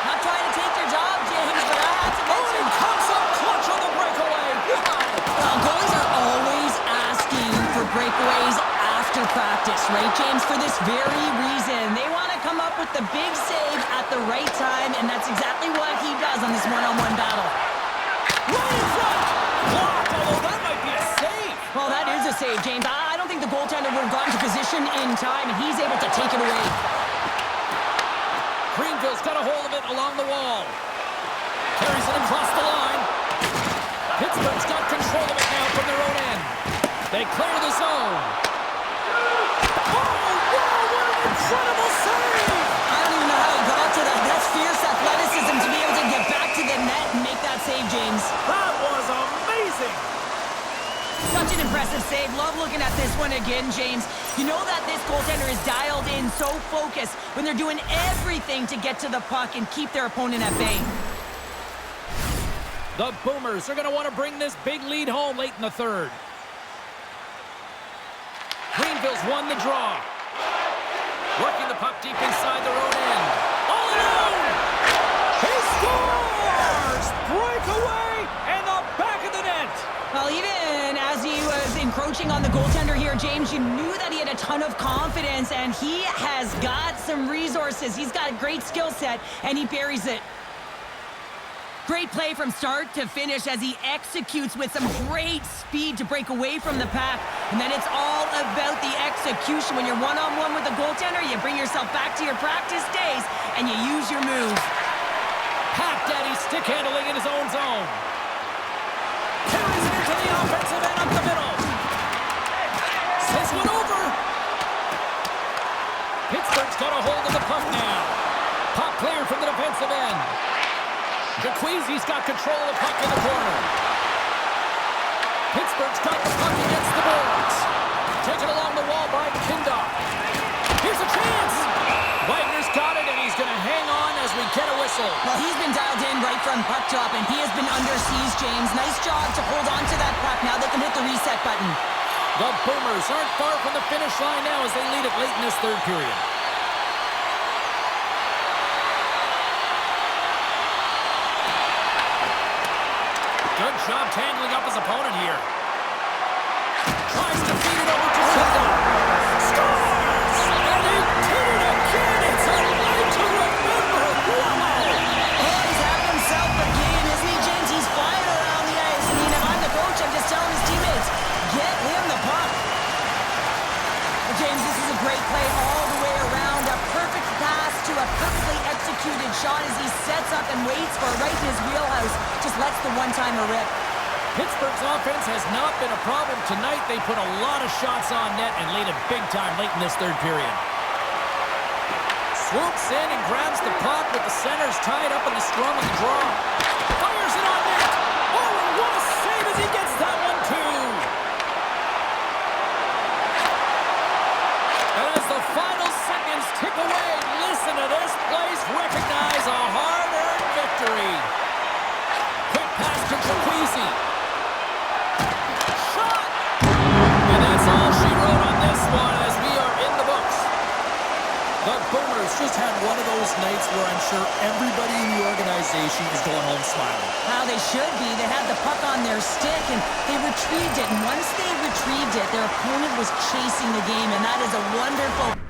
[SPEAKER 2] Not trying to take your job, James, but I have to mention...
[SPEAKER 1] Oh, comes up clutch on the breakaway.
[SPEAKER 2] Well, goalies are always asking for breakaways after practice, right, James? For this very reason. They want to come up with the big save at the right time, and that's exactly what he does on this one-on-one battle.
[SPEAKER 1] Right in front! Blocked, although that might be a save.
[SPEAKER 2] Well, that is a save, James. I don't think the goaltender would have gotten to position in time, and he's able to take it away.
[SPEAKER 1] Greenville's got a hold of it along the wall. Carries it across the line. Pittsburgh's got control of it now from their own end. They clear the zone. Oh, wow, what an incredible save!
[SPEAKER 2] I don't even know how he got to that. That's fierce athleticism to be able to get back to the net and make that save, James.
[SPEAKER 1] That was amazing!
[SPEAKER 2] Such an impressive save. Love looking at this one again, James. You know that this goaltender is dialed in, so focused when they're doing everything to get to the puck and keep their opponent at bay.
[SPEAKER 1] The Boomers are going to want to bring this big lead home late in the third. Greenville's won the draw. Working the puck deep inside their own end. All alone! He scores! Breakaway and the back of the net!
[SPEAKER 2] Well, even as he was encroaching on the goaltender here, James, you knew that he had a ton of confidence, and he has got some resources. He's got a great skill set, and he buries it. Great play from start to finish as he executes with some great speed to break away from the pack. And then it's all about the execution. When you're one-on-one with a goaltender, you bring yourself back to your practice days, and you use your move.
[SPEAKER 1] Half Daddy stick handling in his own zone. Carries it into the offensive end up the middle. Says one over. Pittsburgh's got a hold of the puck now. Puck cleared from the defensive end. Jaquezi's got control of the puck in the corner. Pittsburgh's got the puck against the boards. Taken along the wall by Kindoff. Here's a chance. Wagner's got it, and he's going to hang on as we get a whistle.
[SPEAKER 2] Well, he's been dialed in right from puck drop, and he has been under siege, James. Nice job to hold on to that puck. Now they can hit the reset button.
[SPEAKER 1] The Boomers aren't far from the finish line now as they lead it late in this third period. Good job tangling up his opponent here. Tries to feed it over to Silva. Scores! And he did it again! It's a night to remember! Wow!
[SPEAKER 2] Oh, he's having himself a game, isn't he, James? He's flying around the ice. I mean, if I'm the coach, I'm just telling his teammates, get him the puck. Well, James, this is a great play all the way around. A perfect pass to a perfectly executed shot as he sets up and waits for it right in his wheelhouse. Just lets the one-timer rip.
[SPEAKER 1] Pittsburgh's offense has not been a problem tonight. They put a lot of shots on net and laid it big time late in this third period. Swoops in and grabs the puck with the centers tied up in the scrum of the draw. Fires it on net. Oh, and what a save as he gets that one too. And as the final seconds tick away, listen to this place recognize a hard-earned victory. Quick pass to Jaquezi. Shot! And that's all she wrote on this one as we are in the books. sure everybody in the organization is going home smiling.
[SPEAKER 2] How they should be. They had the puck on their stick, and they retrieved it. And once they retrieved it, their opponent was chasing the game, and that is a wonderful...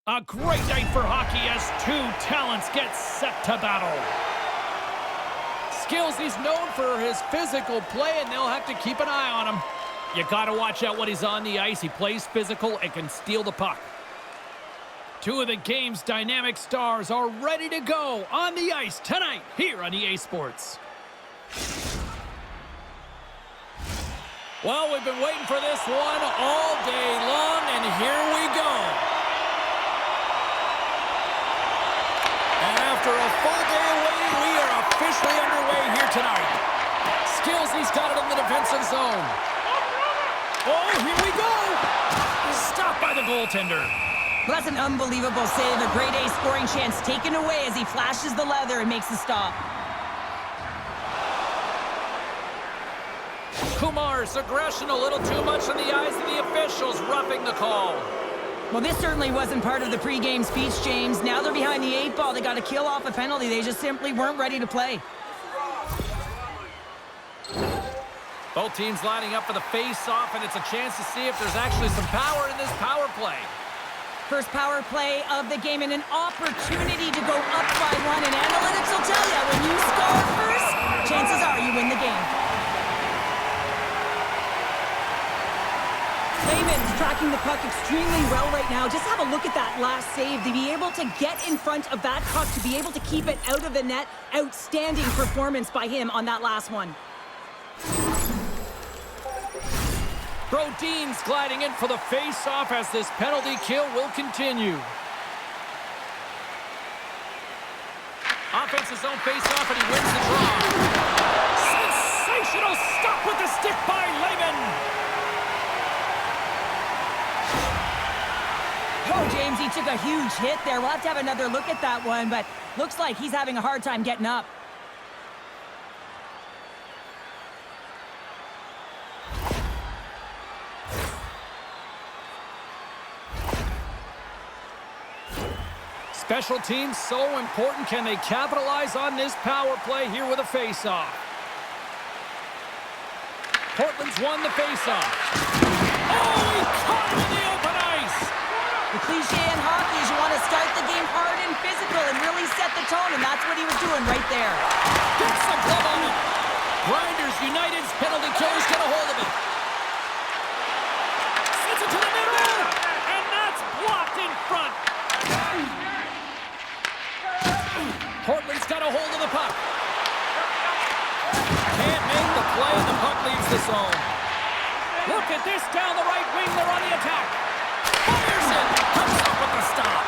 [SPEAKER 1] A great night for hockey as two talents get set to battle. Skills, he's known for his physical play, and they'll have to keep an eye on him. You got to watch out when he's on the ice. He plays physical and can steal the puck. Two of the game's dynamic stars are ready to go on the ice tonight here on EA Sports. Well, we've been waiting for this one all day long, and here we go. After a full day of waiting, we are officially underway here tonight. Skills, he's got it in the defensive zone. Oh, here we go. Stopped by the goaltender.
[SPEAKER 2] Well, that's an unbelievable save. A grade A scoring chance taken away as he flashes the leather and makes the stop.
[SPEAKER 1] Kumar's aggression a little too much in the eyes of the officials, roughing the call.
[SPEAKER 2] Well, this certainly wasn't part of the pregame speech, James. Now they're behind the 8 ball. They got to kill off a penalty. They just simply weren't ready to play.
[SPEAKER 1] Both teams lining up for the face-off, and it's a chance to see if there's actually some power in this power play.
[SPEAKER 2] First power play of the game and an opportunity to go up by 1. And analytics will tell you, when you score first, chances are you win the game. Layman's tracking the puck extremely well right now. Just have a look at that last save. To be able to get in front of that puck, to be able to keep it out of the net. Outstanding performance by him on that last one.
[SPEAKER 1] Brodin's gliding in for the face-off as this penalty kill will continue. Offense's own face-off, and he wins the draw. Sensational stop with the stick by Layman.
[SPEAKER 2] Oh, James, he took a huge hit there. We'll have to have another look at that one, but looks like he's having a hard time getting up.
[SPEAKER 1] Special teams so important. Can they capitalize on this power play here with a face-off? Portland's won the face-off. Oh, he caught him in the open ice!
[SPEAKER 2] The cliche in hockey is you want to start the game hard and physical and really set the tone, and that's what he was doing right there.
[SPEAKER 1] Gets the glove on it. Grinders United's penalty killer's got a hold of it. Sends it to the middle, and that's blocked in front. Portland's got a hold of the puck. Can't make the play, and the puck leaves the zone. Look at this down the right wing. They're on the attack. Fires it. Comes up with the stop.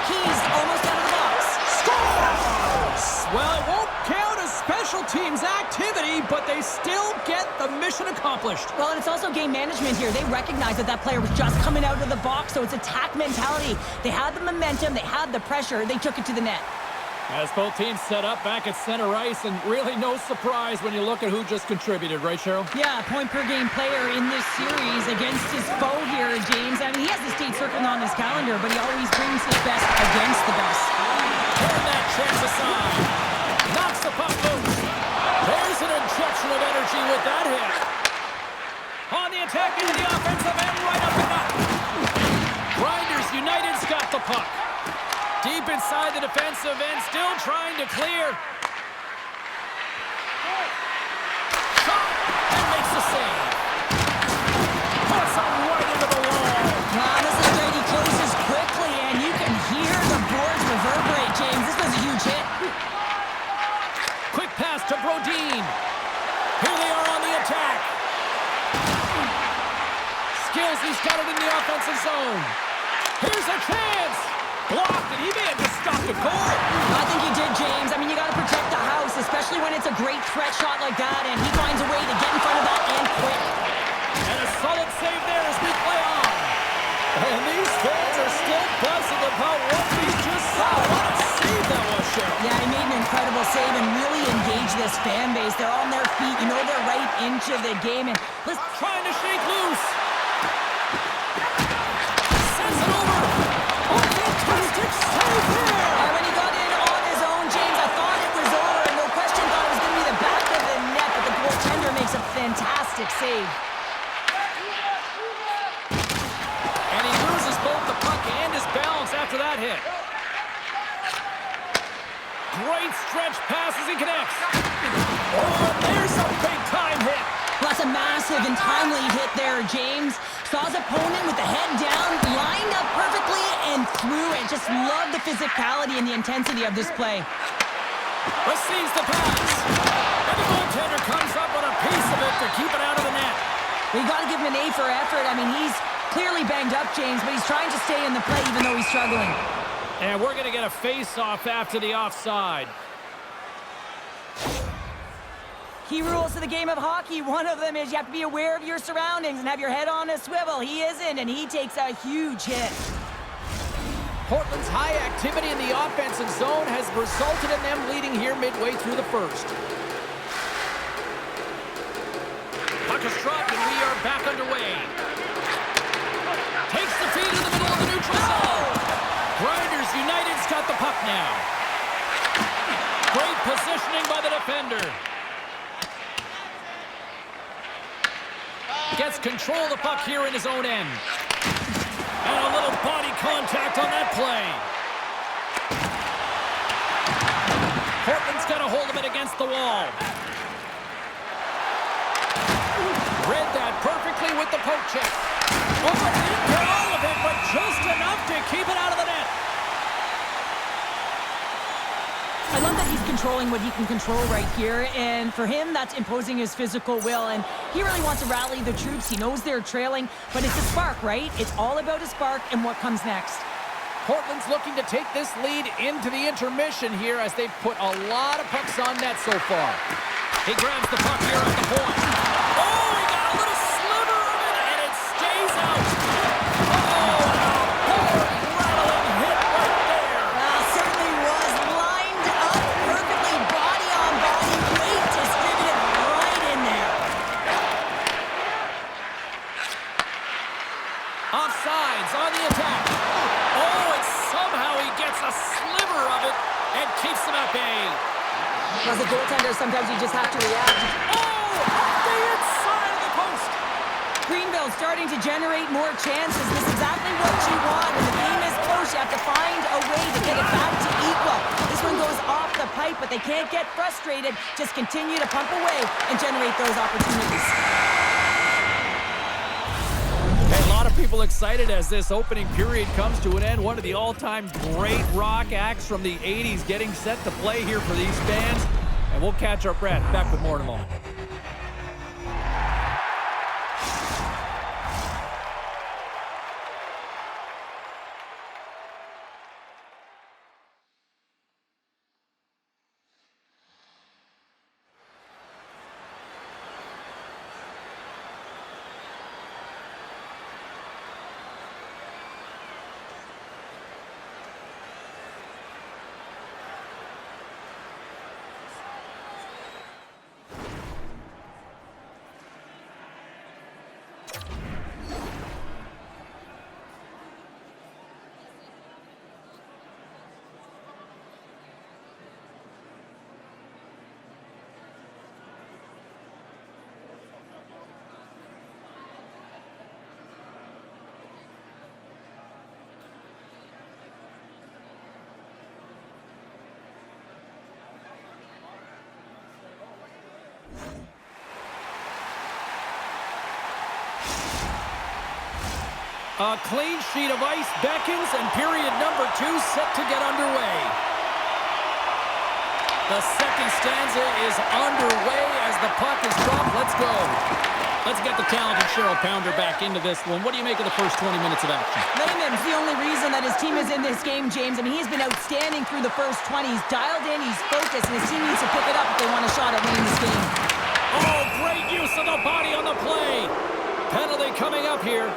[SPEAKER 2] He's almost out of the box.
[SPEAKER 1] Scores! Well, it won't count as special teams activity, but they still get the mission accomplished.
[SPEAKER 2] Well, and it's also game management here. They recognize that that player was just coming out of the box, so it's attack mentality. They had the momentum, they had the pressure, they took it to the net.
[SPEAKER 1] As both teams set up back at center ice, and really no surprise when you look at who just contributed, right, Cheryl?
[SPEAKER 2] Yeah, point-per-game player in this series against his foe here, James. I mean, he has the state circled on his calendar, but he always brings his best against the best.
[SPEAKER 1] Turn that chance aside. Knocks the puck loose. There's an injection of energy with that hit. On the attack into the offensive end, right up the net. Grinders United's got the puck. Deep inside the defensive end, still trying to clear. Shot, and makes the save. Puts him right into the wall.
[SPEAKER 2] Wow, this is great. He closes quickly, and you can hear the boards reverberate, James. This was a huge hit.
[SPEAKER 1] Quick pass to Brodin. Here they are on the attack. Skills, he's got it in the offensive zone. Here's a chance. Blocked, and he may have just stopped a goal.
[SPEAKER 2] I think he did, James. I mean, you got to protect the house, especially when it's a great threat shot like that, and he finds a way to get in front of that and quick.
[SPEAKER 1] And a solid save there as we play on. And these fans are still buzzing about what we just saw. What a save that was, Cheryl.
[SPEAKER 2] Yeah, he made an incredible save and really engaged this fan base. They're on their feet. You know they're right into the game. And let's
[SPEAKER 1] Trying to shake loose. Sends it over. Oh, fantastic save there.
[SPEAKER 2] And when he got in on his own, James, I thought it was over. And no question thought it was going to be the back of the net, but the goaltender makes a fantastic save.
[SPEAKER 1] And he loses both the puck and his balance after that hit. Great stretch passes and connects. Oh, and there's a big-time hit.
[SPEAKER 2] Well, that's a massive and timely hit there, James. Saw his opponent with the head down, lined up perfectly, and threw it. Just love the physicality and the intensity of this play.
[SPEAKER 1] Receives the pass. And the goaltender comes up with a piece of it to keep it out of the net.
[SPEAKER 2] We got to give him an A for effort. I mean, he's clearly banged up, James, but he's trying to stay in the play even though he's struggling.
[SPEAKER 1] And we're going to get a face-off after the offside.
[SPEAKER 2] Key rules to the game of hockey. One of them is you have to be aware of your surroundings and have your head on a swivel. He isn't, and he takes a huge hit.
[SPEAKER 1] Portland's high activity in the offensive zone has resulted in them leading here midway through the first. Puck is dropped, and we are back underway. Takes the feed in the middle of the neutral zone. Grinders United's got the puck now. Great positioning by the defender. Gets control of the puck here in his own end. And a little body contact on that play. Portland's got a hold of it against the wall. Read that perfectly with the poke check. Oh, didn't get all of it, but just enough to keep it out of the net.
[SPEAKER 2] I love that he's controlling what he can control right here, and for him, that's imposing his physical will, and he really wants to rally the troops. He knows they're trailing, but it's a spark, right? It's all about a spark and what comes next.
[SPEAKER 1] Portland's looking to take this lead into the intermission here as they've put a lot of pucks on net so far. He grabs the puck here at the point. Oh, he got a little sliver of it, and it stays out. Oh, rattling hit right there.
[SPEAKER 2] Certainly was lined up perfectly, body on body, weight distributed right in there.
[SPEAKER 1] Offsides on the attack. Oh, and somehow he gets a sliver of it and keeps them at bay.
[SPEAKER 2] As a goaltender, sometimes you just have to react.
[SPEAKER 1] Oh, off the inside of the post.
[SPEAKER 2] Greenville starting to generate more chances. This is exactly what you want. When the game is close, you have to find a way to get it back to equal. This one goes off the pipe, but they can't get frustrated. Just continue to pump away and generate those opportunities.
[SPEAKER 1] Hey, a lot of people excited as this opening period comes to an end. One of the all-time great rock acts from the 80s getting set to play here for these fans. And we'll catch our breath. Back with more in a moment. A clean sheet of ice beckons, and period number 2 set to get underway. The second stanza is underway as the puck is dropped. Let's go. Let's get the talented Cheryl Pounder back into this one. What do you make of the first 20 minutes of action?
[SPEAKER 2] Layman's the only reason that his team is in this game, James. I mean, he's been outstanding through the first 20. He's dialed in, he's focused, and his team needs to pick it up if they want a shot at winning this game.
[SPEAKER 1] Oh, great use of the body on the play. Penalty coming up here.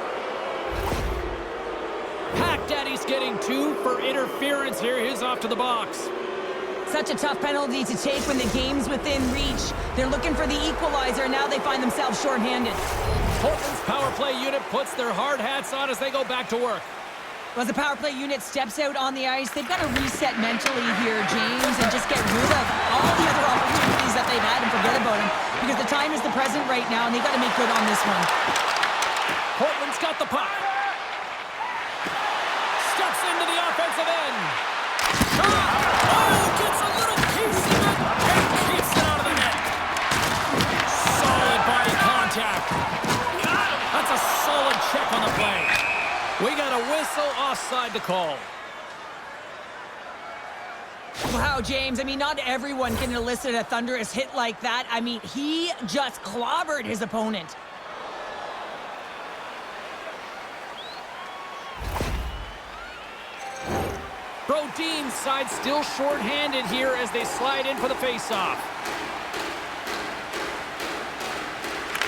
[SPEAKER 1] Pack Daddy's getting 2 for interference here. He's off to the box.
[SPEAKER 2] Such a tough penalty to take when the game's within reach. They're looking for the equalizer, and now they find themselves shorthanded.
[SPEAKER 1] Portland's power play unit puts their hard hats on as they go back to work.
[SPEAKER 2] As the power play unit steps out on the ice, they've got to reset mentally here, James, and just get rid of all the other opportunities that they've had and forget about them. Because the time is the present right now, and they've got to make good on this one.
[SPEAKER 1] Portland's got the puck. Steps into the offensive end. Shot! Oh, gets a little piece of it and keeps it out of the net. Solid body contact. That's a solid check on the play. We got a whistle offside to call.
[SPEAKER 2] Wow, James, I mean, not everyone can elicit a thunderous hit like that. I mean, he just clobbered his opponent.
[SPEAKER 1] Brodeen's side still short-handed here as they slide in for the face-off.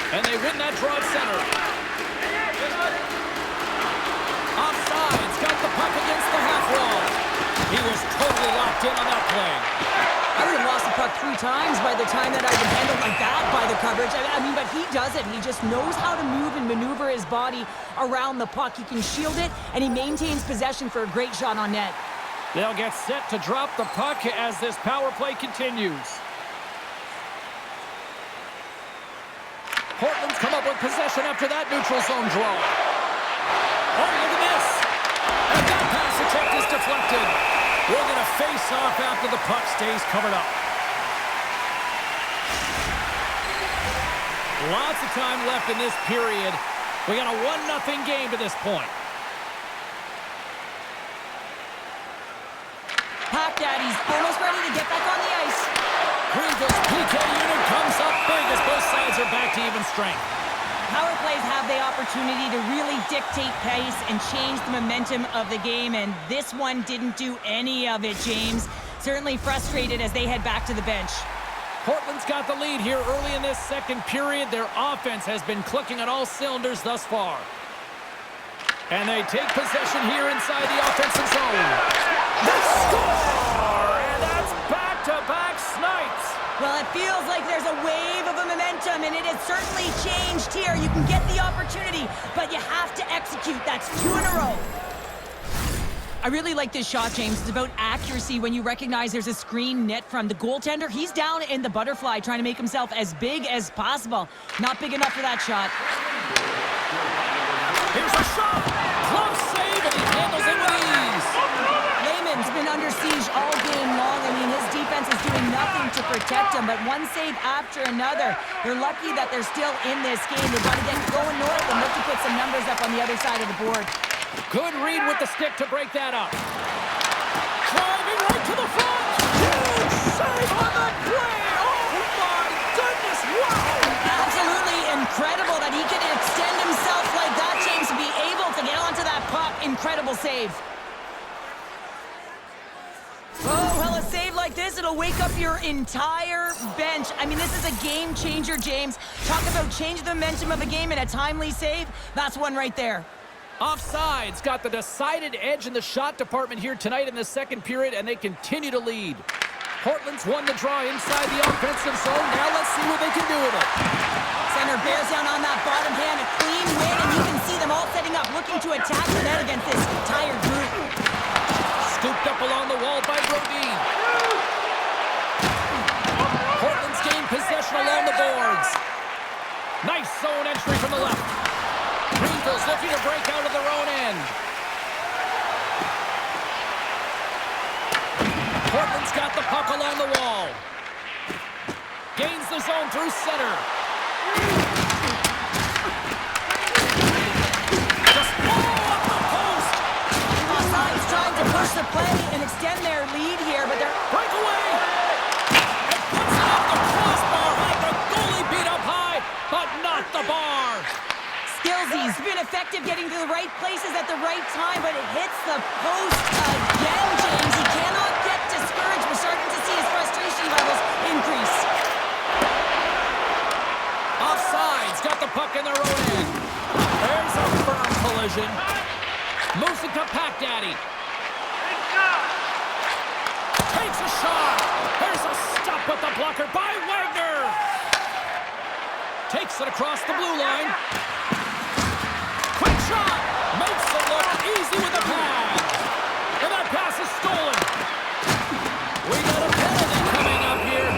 [SPEAKER 1] And they win that draw at center. Offsides, got the puck against the half wall. He was totally locked in on that play.
[SPEAKER 2] I would have lost the puck 3 times by the time that I would handle like that by the coverage. I mean, but he does it. He just knows how to move and maneuver his body around the puck. He can shield it, and he maintains possession for a great shot on net.
[SPEAKER 1] They'll get set to drop the puck as this power play continues. Portland's come up with possession after that neutral zone draw. Oh, look at this. And that pass attempt is deflected. We're going to face off after the puck stays covered up. Lots of time left in this period. We got a 1-0 game to this point.
[SPEAKER 2] Pack Daddy's almost ready to get back on the ice.
[SPEAKER 1] Greenville's PK unit comes up big as both sides are back to even strength.
[SPEAKER 2] Power plays have the opportunity to really dictate pace and change the momentum of the game, and this one didn't do any of it, James. Certainly frustrated as they head back to the bench.
[SPEAKER 1] Portland's got the lead here early in this second period. Their offense has been clicking on all cylinders thus far. And they take possession here inside the offensive zone. They score! And that's back-to-back snipes.
[SPEAKER 2] Well, it feels like there's a wave of a momentum, and it has certainly changed here. You can get the opportunity, but you have to execute. That's 2 in a row. I really like this shot, James. It's about accuracy when you recognize there's a screen net from the goaltender. He's down in the butterfly trying to make himself as big as possible. Not big enough for that shot.
[SPEAKER 1] Here's a shot. Close save, and he handles it with ease.
[SPEAKER 2] Lehman's been under siege all game long. I mean, his defense is doing nothing to protect him, but one save after another. They're lucky that they're still in this game. They've got to get going north and look to put some numbers up on the other side of the board.
[SPEAKER 1] Good read with the stick to break that up. Driving right to the front. Huge save on that play. Oh, my goodness. Wow.
[SPEAKER 2] Absolutely incredible that he can extend himself like that, James, to be able to get onto that puck. Incredible save. Oh, well, a save like this, it'll wake up your entire bench. I mean, this is a game changer, James. Talk about changing the momentum of a game in a timely save. That's one right there.
[SPEAKER 1] Offsides got the decided edge in the shot department here tonight in the second period, and they continue to lead. Portland's won the draw inside the offensive zone. Now let's see what they can do with it.
[SPEAKER 2] Center bears down on that bottom hand, a clean win, and you can see them all setting up, looking to attack the net against this tired group.
[SPEAKER 1] Scooped up along the wall by Brodin. Portland's gained possession along the boards. Nice zone entry from the left. Greenville's looking to break out of their own end. Portland's got the puck along the wall. Gains the zone through center. Just up the post.
[SPEAKER 2] Offsides trying to push the play and extend their lead here, but they're...
[SPEAKER 1] Breakaway! And puts it off the crossbar. Had the goalie beat up high, but not the bar.
[SPEAKER 2] Skillsy's been effective getting to the right places at the right time, but it hits the post again, James. He cannot get discouraged. We're starting to see his frustration levels increase.
[SPEAKER 1] Offsides, got the puck in their own end. There's a firm collision. Moves it to Pack Daddy. Takes a shot. There's a stop with the blocker by Wagner. Takes it across the blue line. Quick shot! Makes it look easy with the pass. And that pass is stolen. We got a penalty coming up here.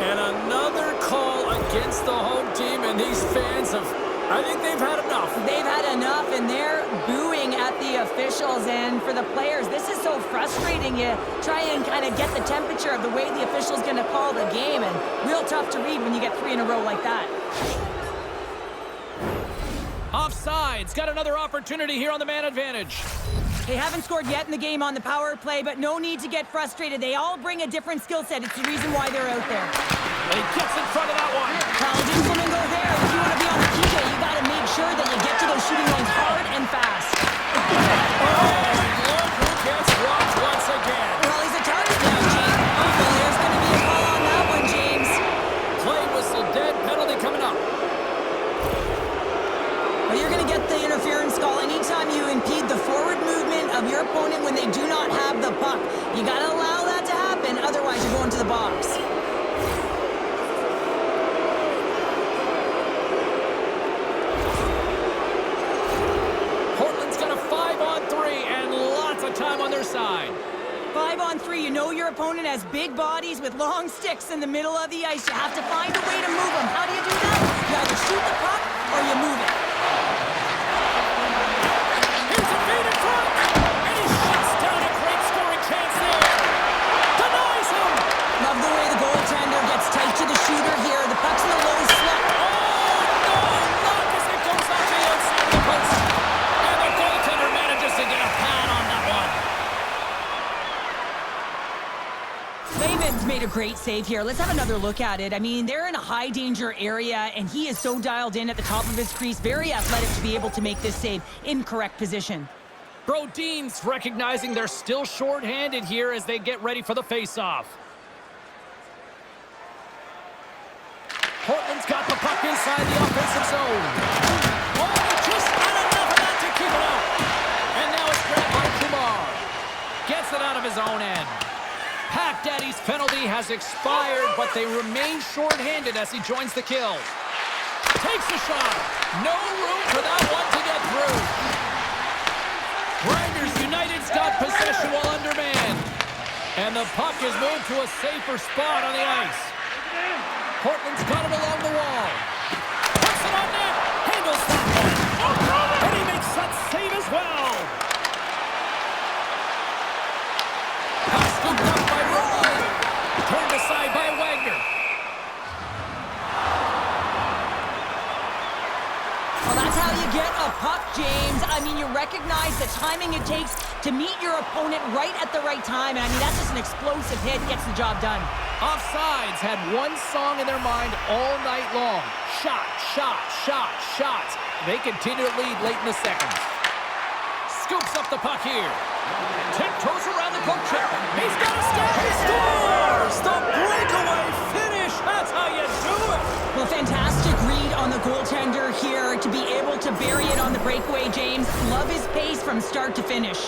[SPEAKER 1] And another call against the home team, and these fans I think they've had enough.
[SPEAKER 2] They've had enough, and they're booing at the officials. And for the players, this is so frustrating. You try and kind of get the temperature of the way the official's going to call the game, and real tough to read when you get 3 in a row like that.
[SPEAKER 1] Offsides, got another opportunity here on the man advantage.
[SPEAKER 2] They haven't scored yet in the game on the power play, but no need to get frustrated. They all bring a different skill set. It's the reason why they're out there.
[SPEAKER 1] And he gets in front of that one.
[SPEAKER 2] Paladin's going to go there. If you want to be on the key day, you got to make sure that you get to those shooting lanes hard and fast.
[SPEAKER 1] Oh, and look who gets rocked once again.
[SPEAKER 2] Well, he's a target now, James. Well, there's going to be a call on that one, James.
[SPEAKER 1] Play whistle dead, penalty coming up.
[SPEAKER 2] Well, you're going to get the interference call anytime you impede the forward movement of your opponent when they do not have the puck. You got to allow that to happen, otherwise you're going to the box.
[SPEAKER 1] Portland's got a 5-on-3 and lots of time on their side.
[SPEAKER 2] 5-on-3, you know your opponent has big bodies with long sticks in the middle of the ice. You have to find a way to move them. How do you do that? You either shoot the puck or you move it.
[SPEAKER 1] Here's a feed in front, and he shuts down a great scoring chance there. Denies him.
[SPEAKER 2] Love the way the goaltender gets tight to the shooter here. The puck's in a low slot.
[SPEAKER 1] Oh, no!
[SPEAKER 2] great save here. Let's have another look at it. I mean, they're in a high danger area, and he is so dialed in at the top of his crease. Very athletic to be able to make this save in correct position.
[SPEAKER 1] Brodin's recognizing they're still short-handed here as they get ready for the face-off. Portland's got the puck inside the offensive zone. Oh, just not enough of that to keep it out. And now it's grabbed by Kumar. Gets it out of his own end. Pack Daddy's penalty has expired, but they remain short-handed as he joins the kill. Takes a shot. No room for that one to get through. Grinders United's got possession while undermanned. And the puck is moved to a safer spot on the ice. Portland's got it along the wall. Puts it on net. Handles that one. And he makes that save as well. Puck scooped up by Roy. Turned aside by Wagner.
[SPEAKER 2] Well, that's how you get a puck, James. I mean, you recognize the timing it takes to meet your opponent right at the right time. And I mean, that's just an explosive hit. Gets the job done.
[SPEAKER 1] Offsides had one song in their mind all night long. Shot, shot, shot, shots. They continue to lead late in the seconds. Scoops up the puck here. Tiptoes around the poke check. He's got a step. He scores! The breakaway finish. That's how you do it.
[SPEAKER 2] Well, fantastic read on the goaltender here to be able to bury it on the breakaway, James. Love his pace from start to finish.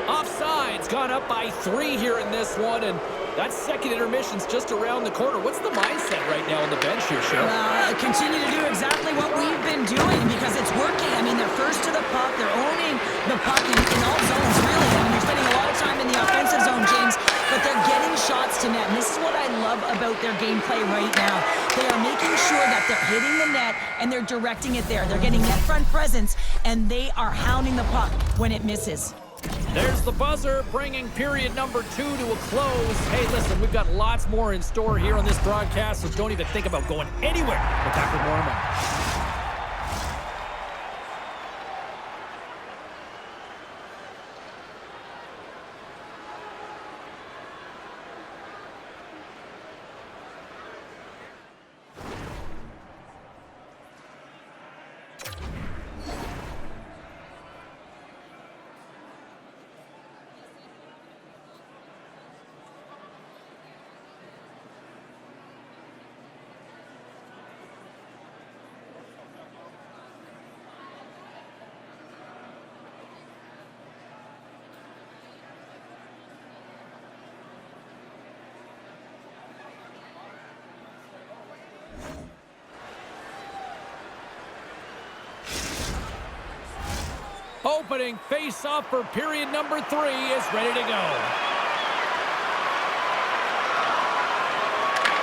[SPEAKER 1] Offsides gone up by 3 here in this one, and that second intermission's just around the corner. What's the mindset right now on the bench here, Cheryl?
[SPEAKER 2] Continue to do exactly what we've been doing because it's working. I mean, they're first to the puck. They're owning the puck in all zones, really. I mean, they're spending a lot of time in the offensive zone, James, but they're getting shots to net. And this is what I love about their gameplay right now. They are making sure that they're hitting the net and they're directing it there. They're getting net front presence, and they are hounding the puck when it misses.
[SPEAKER 1] There's the buzzer, bringing period number 2 to a close. Hey, listen, we've got lots more in store here on this broadcast, so don't even think about going anywhere. We're back with more in a moment. Opening face-off for period number 3 is ready to go.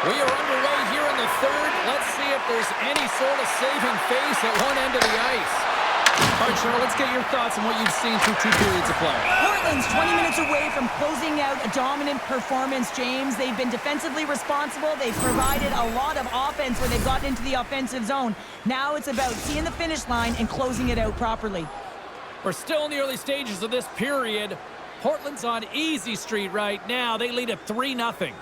[SPEAKER 1] We are underway here in the third. Let's see if there's any sort of saving face at one end of the ice. All right, Cheryl, let's get your thoughts on what you've seen through 2 periods of play.
[SPEAKER 2] Portland's 20 minutes away from closing out a dominant performance, James. They've been defensively responsible. They've provided a lot of offense where they've gotten into the offensive zone. Now it's about seeing the finish line and closing it out properly.
[SPEAKER 1] We're still in the early stages of this period. Portland's on easy street right now. They lead at 3-0.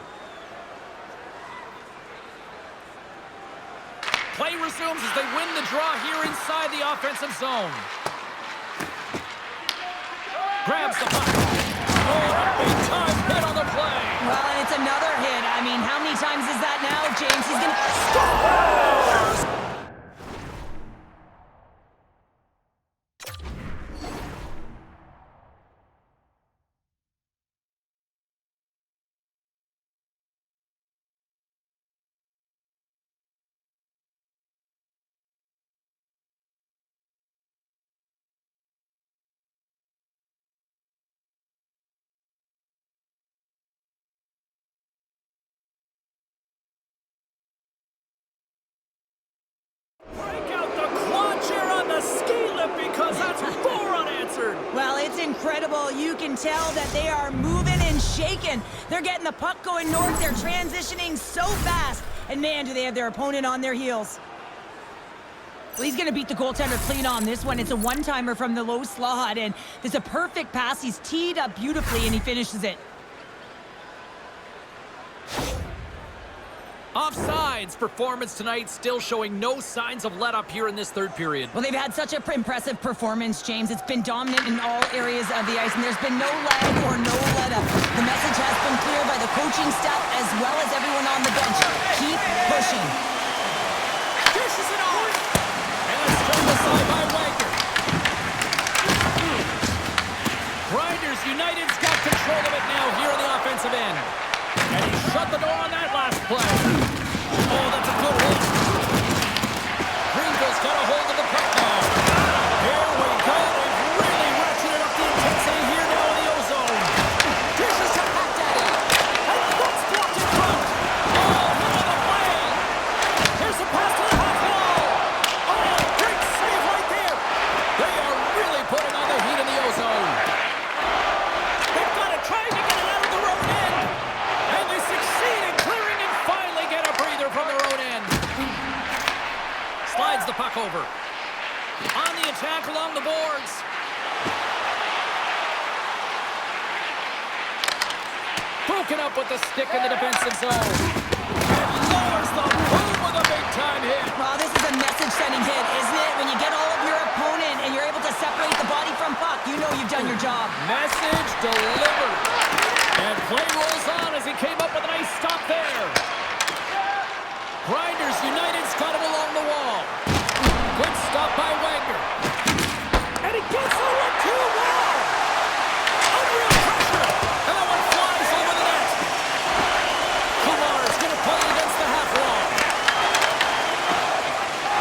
[SPEAKER 1] Play resumes as they win the draw here inside the offensive zone. Grabs the puck. Oh, a big-time hit on the play.
[SPEAKER 2] Well, and it's another hit. I mean, how many times is that now, James? He's going to score!
[SPEAKER 1] Break out the quad chair on the ski lift because that's 4 unanswered.
[SPEAKER 2] Well, it's incredible. You can tell that they are moving and shaking. They're getting the puck going north. They're transitioning so fast. And man, do they have their opponent on their heels. Well, he's going to beat the goaltender clean on this one. It's a one-timer from the low slot, and it's a perfect pass. He's teed up beautifully, and he finishes it.
[SPEAKER 1] Offsides performance tonight still showing no signs of let up here in this third period.
[SPEAKER 2] Well, they've had such an impressive performance, James. It's been dominant in all areas of the ice, and there's been no lag or no let up. The message has been clear by the coaching staff as well as everyone on the bench. Keep pushing.
[SPEAKER 1] Dishes it off. And it's turned aside by Wagner. Grinders United's got control of it now here on the offensive end. And he shut the door on that last play. Oh, that's a good hit. Greenville's got a hold of the puck now. Here we go. They've really ratcheted up the intensity here now in the O-zone. Dishes to Daddy. And that's blocked in front. Oh, hit on the play. Here's a pass to the half wall. Oh, great save right there. They are really putting on the heat in the O-zone. They've got to try to get it out of the road end. And they succeed in clearing and finally get a breather from their own end. Slides the puck over. On the attack along the boards. Broken up with the stick in the defensive zone. And lowers the boom with a big-time hit.
[SPEAKER 2] Well, this is a message-sending hit, isn't it? When you get all of your opponent and you're able to separate the body from puck, you know you've done your job.
[SPEAKER 1] Message delivered. And play rolls on as he came up with a nice stop there. Grinders United's got it along the wall. Good stop by Wagner. And he gets the 1-2 wall. Unreal pressure. And that one flies over the net. Kumar's going to play against the half wall.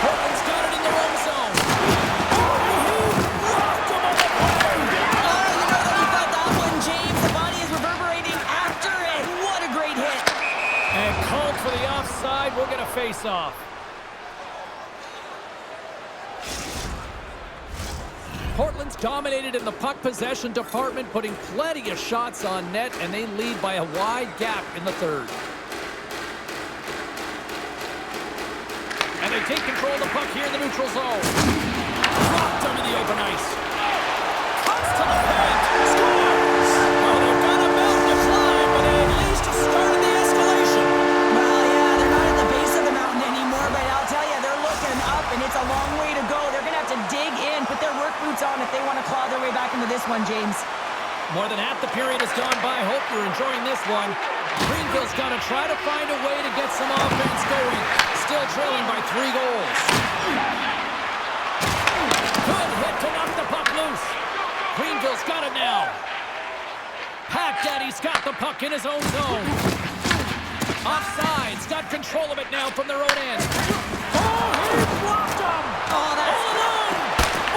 [SPEAKER 1] Portland's got it in the wrong zone. Oh, he rocked him on the play.
[SPEAKER 2] Oh, you know that he felt that one, James. The body is reverberating after it. What a great hit.
[SPEAKER 1] And called for the offside. We'll get a face-off. Portland's dominated in the puck possession department, putting plenty of shots on net, and they lead by a wide gap in the third. And they take control of the puck here in the neutral zone. Dropped under the open ice. Cuts to the paint. Scores! Well, they've got a mountain to climb, but they at least have started the escalation.
[SPEAKER 2] Well, yeah, they're not at the base of the mountain anymore, but I'll tell you, they're looking up, and it's a long way to go. They're going to have to dig in, put their work boots on if they want to claw their way back into this one, James.
[SPEAKER 1] More than half the period has gone by. Hope you're enjoying this one. Greenville's got to try to find a way to get some offense going. Still trailing by 3 goals. Good hit to knock the puck loose. Greenville's got it now. Daddy's got the puck in his own zone. Offside's got control of it now from their own end. Oh, he blocked him!
[SPEAKER 2] Oh, that's...
[SPEAKER 1] All alone!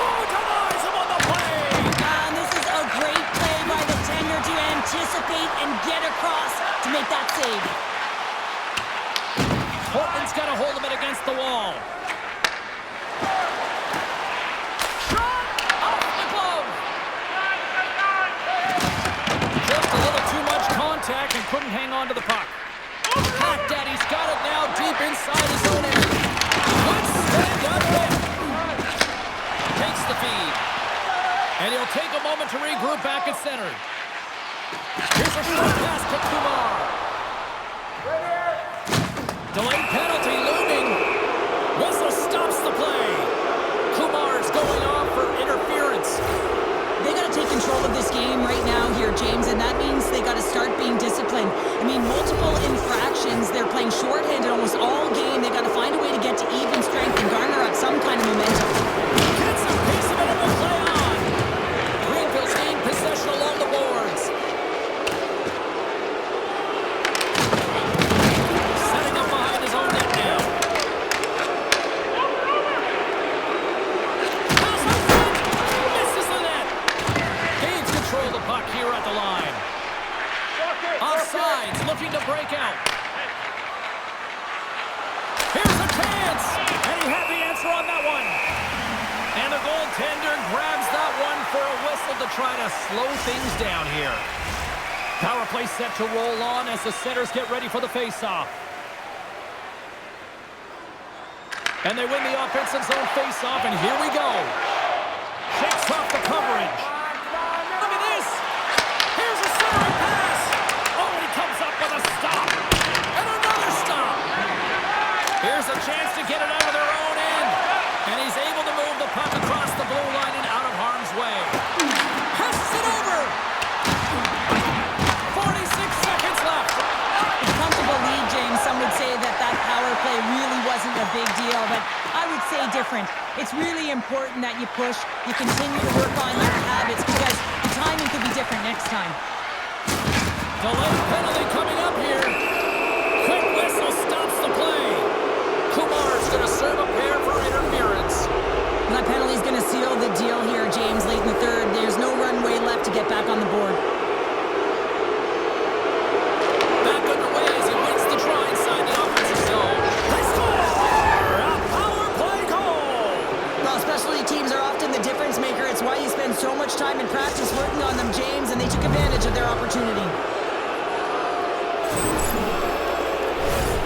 [SPEAKER 1] Oh, denies him on the play!
[SPEAKER 2] And this is a great play by the tender to anticipate and get across to make that save.
[SPEAKER 1] Portland's got a hold of it against the wall. Shot off the glove. Just a little too much contact and couldn't hang on to the puck. Daddy's got it now deep inside his own end. Good stand-up hit. Takes the feed. And he'll take a moment to regroup back at center. Here's a short pass to Kumar. Delayed penalty looming. Whistle stops the play. Kumar's going off for interference.
[SPEAKER 2] They got to take control of this game right now here, James, and that means they got to start being disciplined. I mean, multiple infractions. They're playing shorthanded almost all game. They got to find a way to get to even strength and garner up some kind of momentum.
[SPEAKER 1] Get some pace of it and we'll play on. Greenville's gained possession along the boards. Setting up behind his own net now. Misses the net. Gains control of the puck here at the line. Offsides, looking to break out. Here's a chance, and he had the answer on that one. And the goaltender grabs that one for a whistle to try to slow things down here. Power play set to roll on as the centers get ready for the faceoff. And they win the offensive zone faceoff, and here we go. Shakes off the coverage. Look at this. Here's a centering pass. Oh, and he comes up with a stop. And another stop. puck across the blue line and out of harm's way. Passes it over. 46 seconds left.
[SPEAKER 2] It's a comfortable lead, James. Some would say that power play really wasn't a big deal, but I would say different. It's really important that you push, you continue to work on your habits because the timing could be different next time.
[SPEAKER 1] Delayed penalty coming up here. Quick whistle stops the play. Kumar's going to serve a pair for interference.
[SPEAKER 2] That penalty's going to seal the deal here, James, late in the third. There's no runway left to get back on the board.
[SPEAKER 1] Back underway as he wins the draw inside the offensive zone. They score! A power play goal!
[SPEAKER 2] Well, specialty teams are often the difference maker. It's why you spend so much time in practice working on them, James, and they took advantage of their opportunity.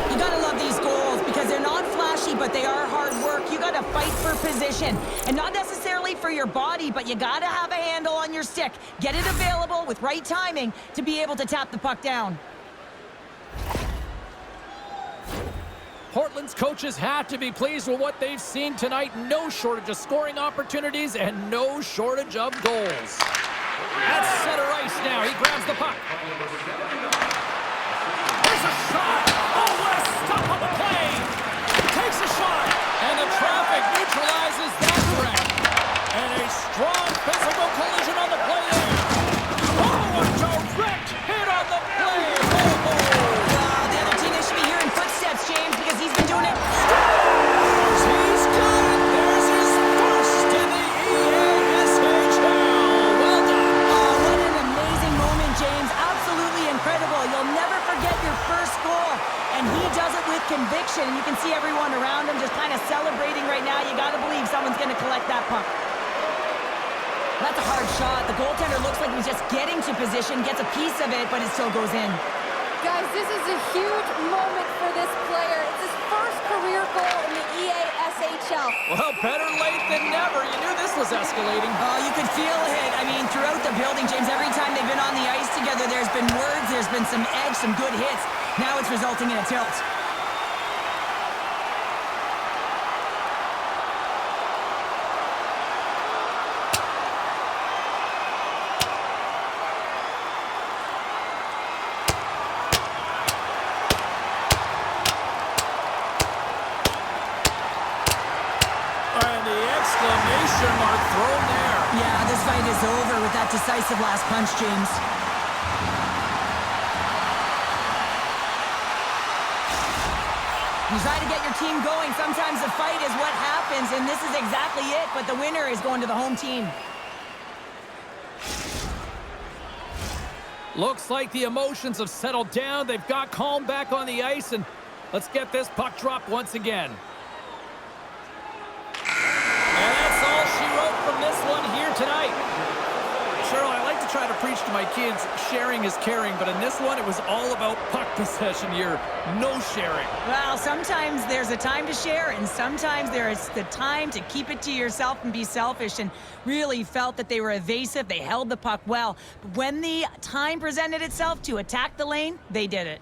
[SPEAKER 2] You gotta love these goals because they're not flashy, but they are hard work. You gotta fight for position, and not necessarily for your body, but you gotta have a handle on your stick. Get it available with right timing to be able to tap the puck down.
[SPEAKER 1] Portland's coaches have to be pleased with what they've seen tonight. No shortage of scoring opportunities and no shortage of goals. At center ice now, he grabs the puck. There's a shot! Oh, what a stop on the play! Takes a shot, and the traffic neutralizes that threat. And a strong physical collision on the play there. Oh, a direct hit on the play!
[SPEAKER 2] The other team, they should be hearing footsteps, James, because he's been doing it.
[SPEAKER 1] He's got it! There's his first in the EASHL! Well done!
[SPEAKER 2] Oh, what an amazing moment, James. Absolutely incredible. You'll never forget your first goal. And he does it with conviction. You can see everyone around him just kind of celebrating right now. You got to believe someone's going to collect that puck. That's a hard shot. The goaltender looks like he's just getting to position, gets a piece of it, but it still goes in.
[SPEAKER 4] Guys, this is a huge moment for this player. It's his first career goal in the EASHL.
[SPEAKER 1] Well, better late than never. You knew this was escalating.
[SPEAKER 2] Oh, you could feel it. I mean, throughout the building, James, every time they've been on the ice together, there's been words, there's been some edge, some good hits. Now it's resulting in a tilt.
[SPEAKER 1] And the exclamation mark thrown there.
[SPEAKER 2] Yeah, this fight is over with that decisive last punch, James. You try to get your team going. Sometimes the fight is what happens, and this is exactly it, but the winner is going to the home team.
[SPEAKER 1] Looks like the emotions have settled down. They've got calm back on the ice, and let's get this puck dropped once again. And that's all she wrote from this one here tonight. Cheryl, I like to try to preach to my kids, sharing is caring, but in this one, it was all about puck possession here. No sharing.
[SPEAKER 2] Well, sometimes there's a time to share, and sometimes there is the time to keep it to yourself and be selfish, and really felt that they were evasive. They held the puck well. But when the time presented itself to attack the lane, they did it.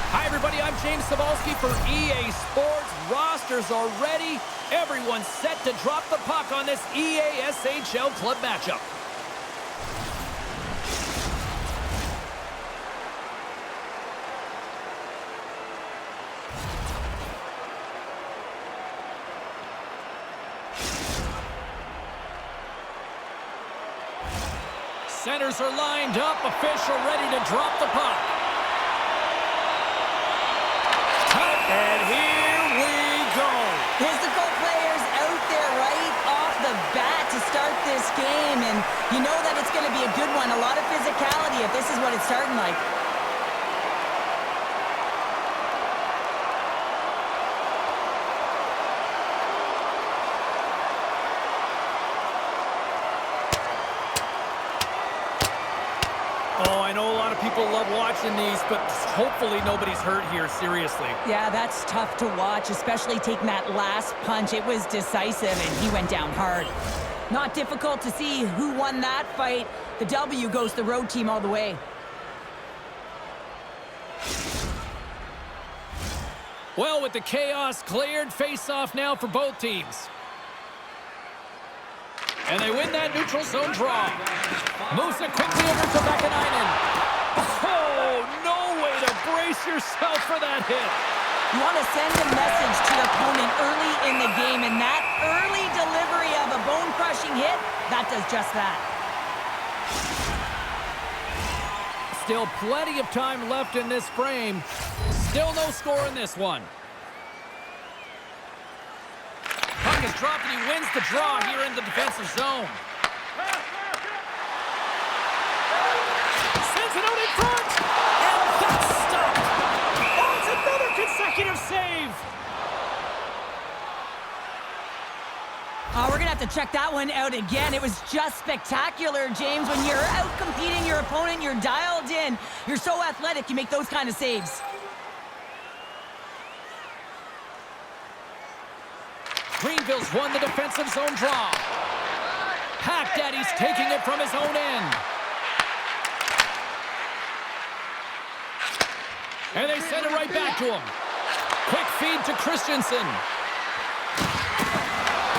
[SPEAKER 1] Hi, everybody. I'm James Cebulski for EA Sports. Rosters are ready. Everyone's set to drop the puck on this EA SHL club matchup. Centers are lined up. Official ready to drop the puck. And here we go.
[SPEAKER 2] Physical players out there right off the bat to start this game. And you know that it's going to be a good one. A lot of physicality if this is what it's starting like.
[SPEAKER 1] Oh, I know a lot of people love watching these, but hopefully nobody's hurt here, seriously.
[SPEAKER 2] Yeah, that's tough to watch, especially taking that last punch. It was decisive, and he went down hard. Not difficult to see who won that fight. The W goes to the road team all the way.
[SPEAKER 1] Well, with the chaos cleared, face-off now for both teams. And they win that neutral zone draw. Moves it quickly over to Vakanainen. Oh, no way to brace yourself for that hit.
[SPEAKER 2] You want to send a message to your opponent early in the game, and that early delivery of a bone-crushing hit, that does just that.
[SPEAKER 1] Still plenty of time left in this frame. Still no score in this one. Puck is dropped and he wins the draw here in the defensive zone. Sends it out in front. And that's stopped. Oh, it's another consecutive save.
[SPEAKER 2] We're going to have to check that one out again. It was just spectacular, James. When you're out competing your opponent, you're dialed in. You're so athletic, you make those kind of saves.
[SPEAKER 1] Greenville's won the defensive zone draw. Pack Daddy's taking it from his own end. And they send it right back to him. Quick feed to Christensen.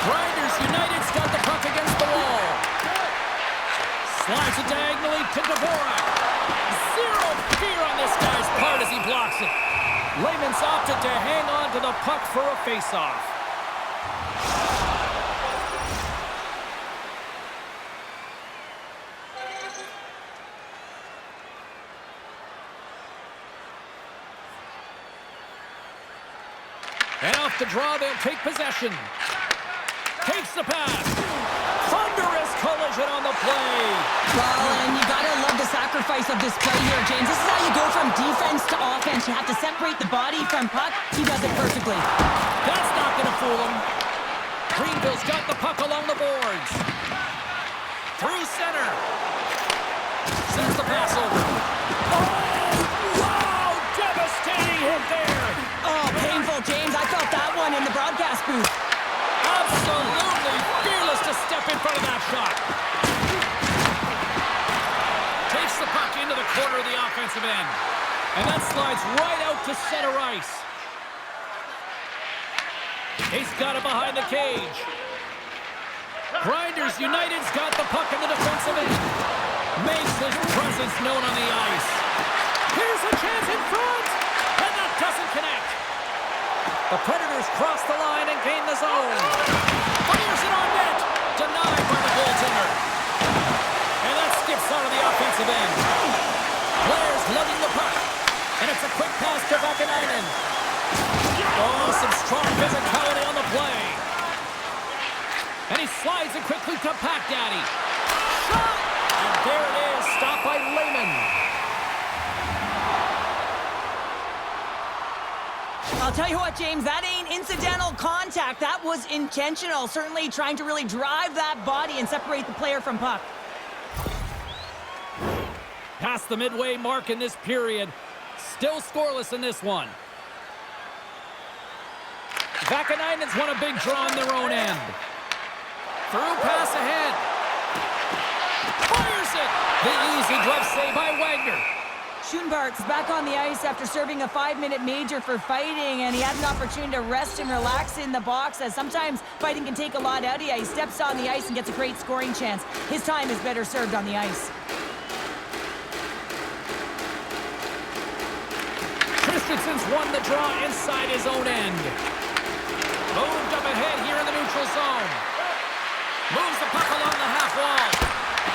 [SPEAKER 1] Grinders United's got the puck against the wall. Slides it diagonally to Dvorak. Zero fear on this guy's part as he blocks it. Lehman's opted to hang on to the puck for a face-off. And off the draw, they'll take possession. Takes the pass. Thunderous collision on the play.
[SPEAKER 2] Well, and you gotta love the sacrifice of this play here, James. This is how you go from defense to offense. You have to separate the body from puck. He does it perfectly.
[SPEAKER 1] That's not gonna fool him. Greenville's got the puck along the boards. Through center. Sends the pass over. Oh, wow! Devastating hit there.
[SPEAKER 2] Oh, painful, James. I felt that one in the broadcast booth.
[SPEAKER 1] Absolutely fearless to step in front of that shot. Takes the puck into the corner of the offensive end. And that slides right out to center ice. He's got it behind the cage. Grinders United's got the puck in the defensive end. Makes his presence known on the ice. Here's a chance in front. And that doesn't connect. The Predators cross the line and gain the zone. Fires it on net. Denied by the goaltender. And that skips out of the offensive end. Blair's lugging the puck. And it's a quick pass to Vakanainen. Oh, some strong physicality on the play. And he slides it quickly to Pack Daddy. Shot! And there it is, stopped by Lehman.
[SPEAKER 2] I'll tell you what, James, that ain't incidental contact. That was intentional. Certainly trying to really drive that body and separate the player from puck.
[SPEAKER 1] Past the midway mark in this period. Still scoreless in this one. Vakanainen's won a big draw on their own end. Through pass ahead. Fires it! The easy glove save by Wagner.
[SPEAKER 2] Schoenbart's back on the ice after serving a 5-minute major for fighting, and he had an opportunity to rest and relax in the box, as sometimes fighting can take a lot out of you. He steps on the ice and gets a great scoring chance. His time is better served on the ice.
[SPEAKER 1] Christensen's won the draw inside his own end. Moved up ahead here in the neutral zone. Moves the puck along the half wall.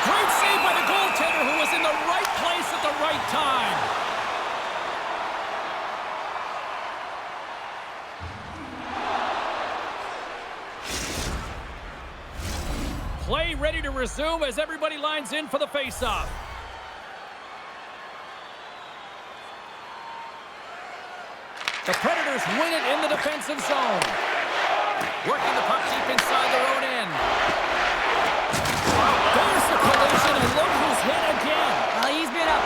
[SPEAKER 1] Great save by the goaltender, who was in the right place at the right time. Play ready to resume as everybody lines in for the faceoff. The Predators win it in the defensive zone. Working the puck deep inside their own end. There's the collision, and look who's hit again.
[SPEAKER 2] Well, he's been a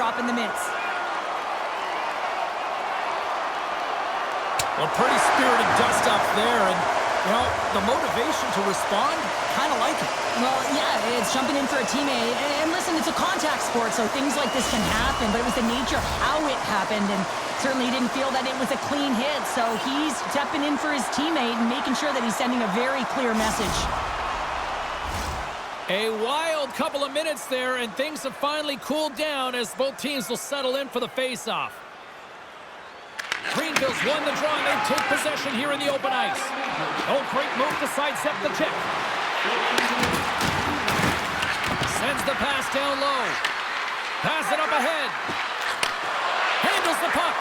[SPEAKER 2] drop in the mitts.
[SPEAKER 1] Well, pretty spirited dust-up there, and, you know, the motivation to respond, kind of like it.
[SPEAKER 2] Well, yeah, it's jumping in for a teammate. And listen, it's a contact sport, so things like this can happen, but it was the nature of how it happened, and certainly he didn't feel that it was a clean hit, so he's stepping in for his teammate and making sure that he's sending a very clear message.
[SPEAKER 1] A wild couple of minutes there, and things have finally cooled down as both teams will settle in for the face-off. Greenville's won the draw, and they take possession here in the open ice. Oh, great move to sidestep the check. Sends the pass down low. Pass it up ahead. Handles the puck.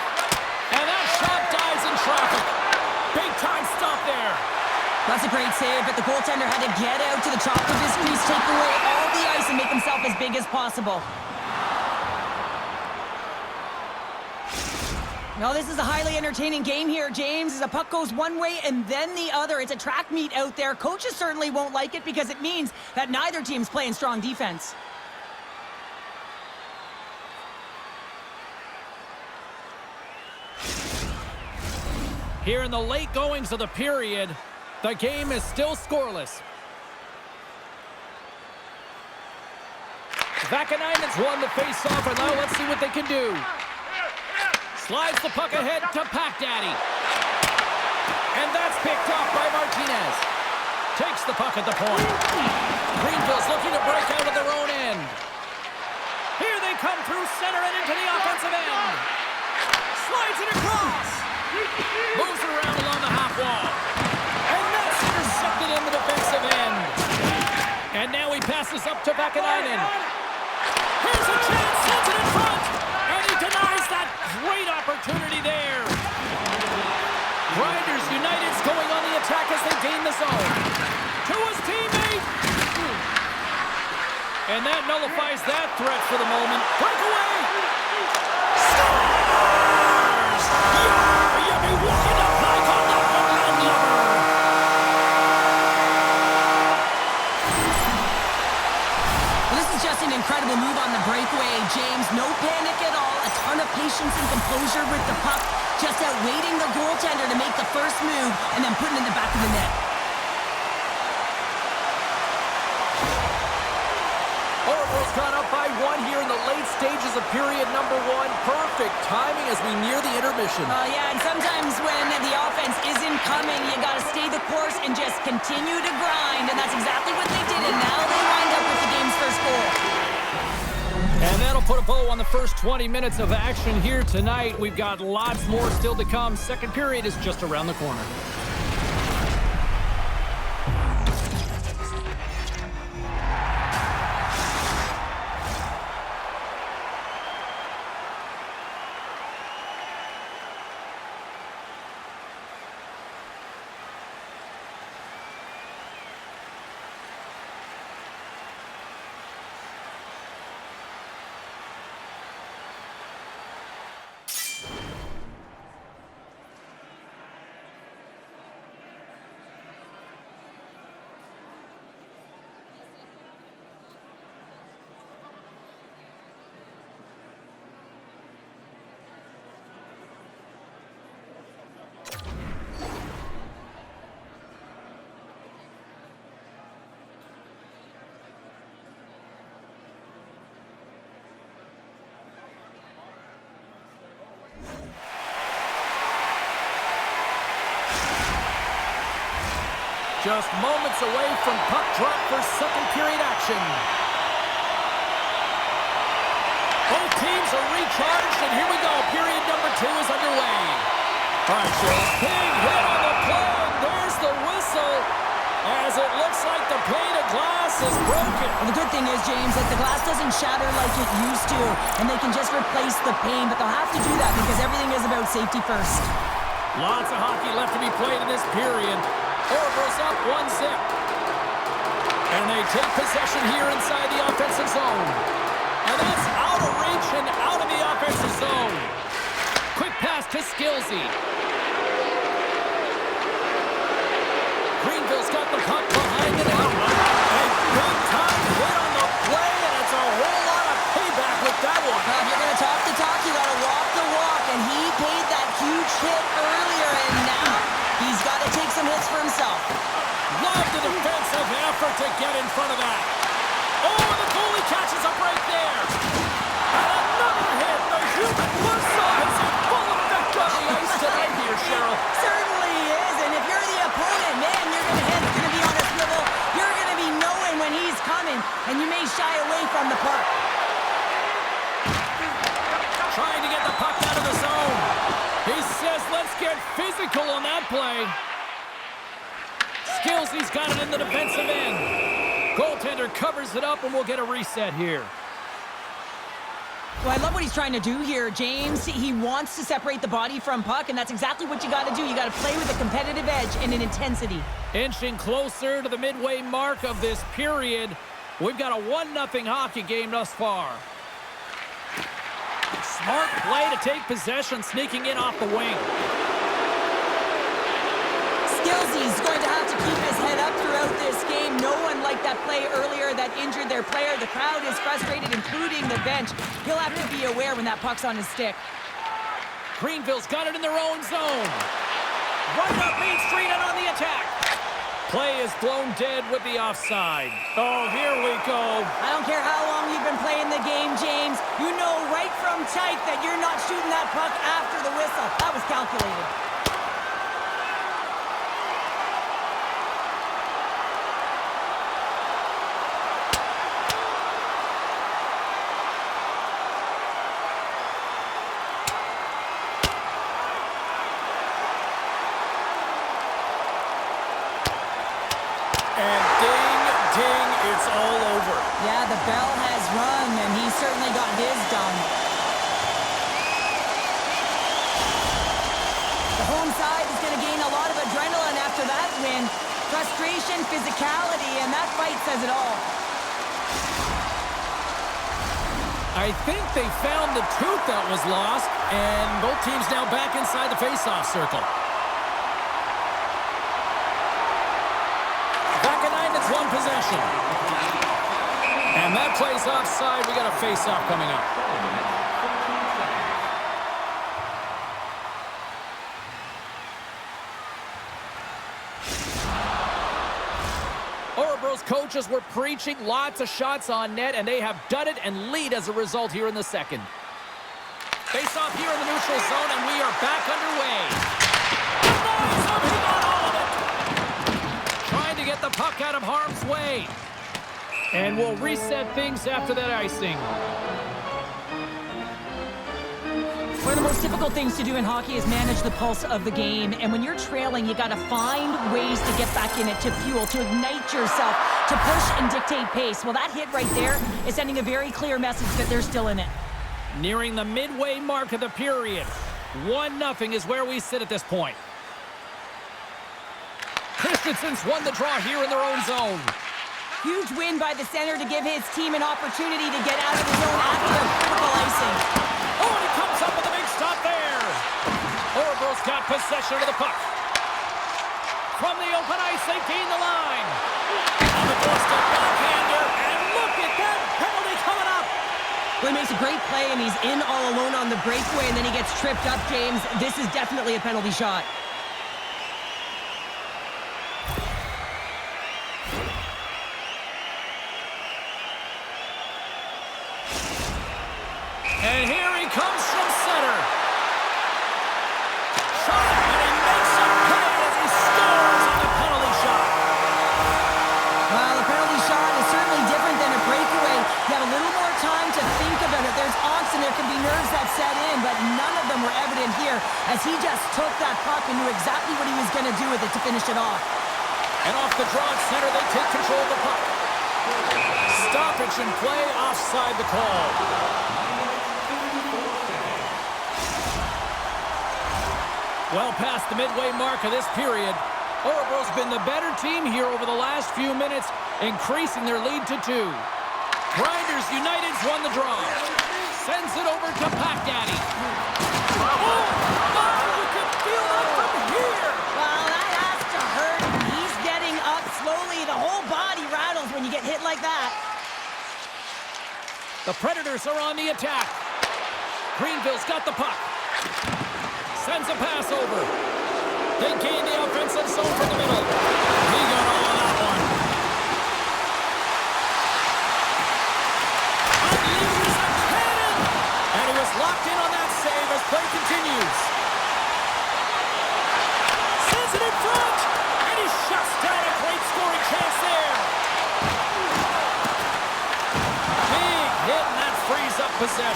[SPEAKER 1] And that shot dies in traffic. Big time stop there.
[SPEAKER 2] That's a great save, but the goaltender had to get out to the top of his crease, take away all the ice, and make himself as big as possible. Now, this is a highly entertaining game here, James, as the puck goes one way and then the other. It's a track meet out there. Coaches certainly won't like it because it means that neither team's playing strong defense.
[SPEAKER 1] Here in the late goings of the period, the game is still scoreless. Vakanainen's won the face-off, and now let's see what they can do. Slides the puck ahead to Pack Daddy. And that's picked up by Martinez. Takes the puck at the point. Greenville's looking to break out of their own end. Here they come through center and into the offensive end. Slides it across. Moves it around along the half wall. And that's intercepted in the defensive end. And now he passes up to Vakanainen. Here's a chance. Sends it in front. And he denies that great opportunity there. Grinders United's going on the attack as they gain the zone. To his teammate. And that nullifies that threat for the moment. Breakaway. Scores! Yeah, you be walking up like on that one, landlubber.
[SPEAKER 2] Well, this is just an incredible move on the breakaway, James. No panic at all. A ton of patience and composure with the puck. Just outwaiting the goaltender to make the first move and then putting it in the back of the net.
[SPEAKER 1] Oracle's gone up by one here in the late stages of period number one. Perfect timing as we near the intermission.
[SPEAKER 2] Yeah, and sometimes when the offense isn't coming, you got to stay the course and just continue to grind, and that's exactly what they did, and now they wind up with the game's first goal.
[SPEAKER 1] And that'll put a bow on the first 20 minutes of action here tonight. We've got lots more still to come. Second period is just around the corner. Just moments away from puck drop for second period action. Both teams are recharged, and here we go. Period number 2 is underway. All right, Joe. Big hit on the play, and there's the whistle as it looks like the pane of glass is broken.
[SPEAKER 2] Well, the good thing is, James, that the glass doesn't shatter like it used to, and they can just replace the pane, but they'll have to do that because everything is about safety first.
[SPEAKER 1] Lots of hockey left to be played in this period. Oracle's up 1-0. And they take possession here inside the offensive zone. And that's out of reach and out of the offensive zone. Quick pass to Skillsy. Greenville's got the puck behind the net. A big time hit on the play, and it's a whole lot of payback with that one.
[SPEAKER 2] Well, if you're going to
[SPEAKER 1] effort to get in front of that. Oh, the goalie catches a break there. And another hit. The human buzzsaw is in full effect on the ice tonight here, Cheryl.
[SPEAKER 2] Certainly is, and if you're the opponent, man, you're going to be on a swivel. You're going to be knowing when he's coming, and you may shy away from the puck.
[SPEAKER 1] Trying to get the puck out of the zone. He says, let's get physical on that play. Skillsy's got it in the defensive end. Goaltender covers it up, and we'll get a reset here.
[SPEAKER 2] Well, I love what he's trying to do here, James. He wants to separate the body from puck, and that's exactly what you got to do. You got to play with a competitive edge and an intensity.
[SPEAKER 1] Inching closer to the midway mark of this period. We've got a 1-0 hockey game thus far. Smart play to take possession, sneaking in off the wing.
[SPEAKER 2] Skillsy's going to have to keep his head up throughout this game. No one liked that play earlier that injured their player. The crowd is frustrated, including the bench. He'll have to be aware when that puck's on his stick.
[SPEAKER 1] Greenville's got it in their own zone. Right up Main Street and on the attack. Play is blown dead with the offside. Oh, here we go.
[SPEAKER 2] I don't care how long you've been playing the game, James. You know right from tight that you're not shooting that puck after the whistle. That was calculated.
[SPEAKER 1] And ding, ding, it's all over.
[SPEAKER 2] Yeah, the bell has rung, and he certainly got his done. The home side is going to gain a lot of adrenaline after that win. Frustration, physicality, and that fight says it all.
[SPEAKER 1] I think they found the tooth that was lost, and both teams now back inside the face-off circle. Back at 9, it's one possession. And that plays offside. We got a face-off coming up. Orebro's coaches were preaching lots of shots on net, and they have done it and lead as a result here in the second. Face-off here in the neutral zone, and we are back underway. He got all of it. Trying to get the puck out of harm's way. And we'll reset things after that icing.
[SPEAKER 2] One of the most difficult things to do in hockey is manage the pulse of the game. And when you're trailing, you got to find ways to get back in it, to fuel, to ignite yourself, to push and dictate pace. Well, that hit right there is sending a very clear message that they're still in it.
[SPEAKER 1] Nearing the midway mark of the period. 1-0 is where we sit at this point. Christensen's won the draw here in their own zone.
[SPEAKER 2] Huge win by the center to give his team an opportunity to get out of the zone after a critical icing.
[SPEAKER 1] Oh, and he comes up with a big stop there. Orebro's got possession of the puck. From the open ice, they gain the line. On the doorstep, backhander, and look at that penalty coming up.
[SPEAKER 2] Well, he makes a great play, and he's in all alone on the breakaway, and then he gets tripped up, James. This is definitely a penalty shot.
[SPEAKER 1] And here he comes from center. Shot, and he makes a play as he scores on the penalty shot.
[SPEAKER 2] Well, the penalty shot is certainly different than a breakaway. You have a little more time to think about it. There's odds and there can be nerves that set in, but none of them were evident here as he just took that puck and knew exactly what he was going to do with it to finish it off.
[SPEAKER 1] And off the draw at center, they take control of the puck. Stoppage in play, offside the call. Well past the midway mark of this period, Orebro's been the better team here over the last few minutes, increasing their lead to 2. Grinders United's won the draw. Sends it over to Pack Daddy. Oh, you can feel that from here.
[SPEAKER 2] Well, that has to hurt. He's getting up slowly. The whole body rattles when you get hit like that.
[SPEAKER 1] The Predators are on the attack. Greenville's got the puck. Sends a pass over. They gain the offensive zone from the middle. He got all of that one.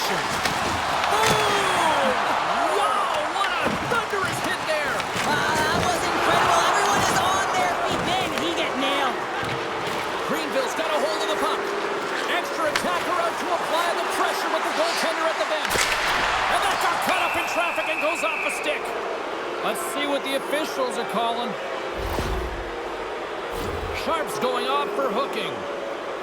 [SPEAKER 1] possession. Boom! Wow, what a thunderous hit there.
[SPEAKER 2] That was incredible. Everyone is on their feet. Man, did he get nailed.
[SPEAKER 1] Greenville's got a hold of the puck. Extra attacker out to apply the pressure with the goaltender at the bench. And that got caught up in traffic and goes off a stick. Let's see what the officials are calling. Sharp's going off for hooking.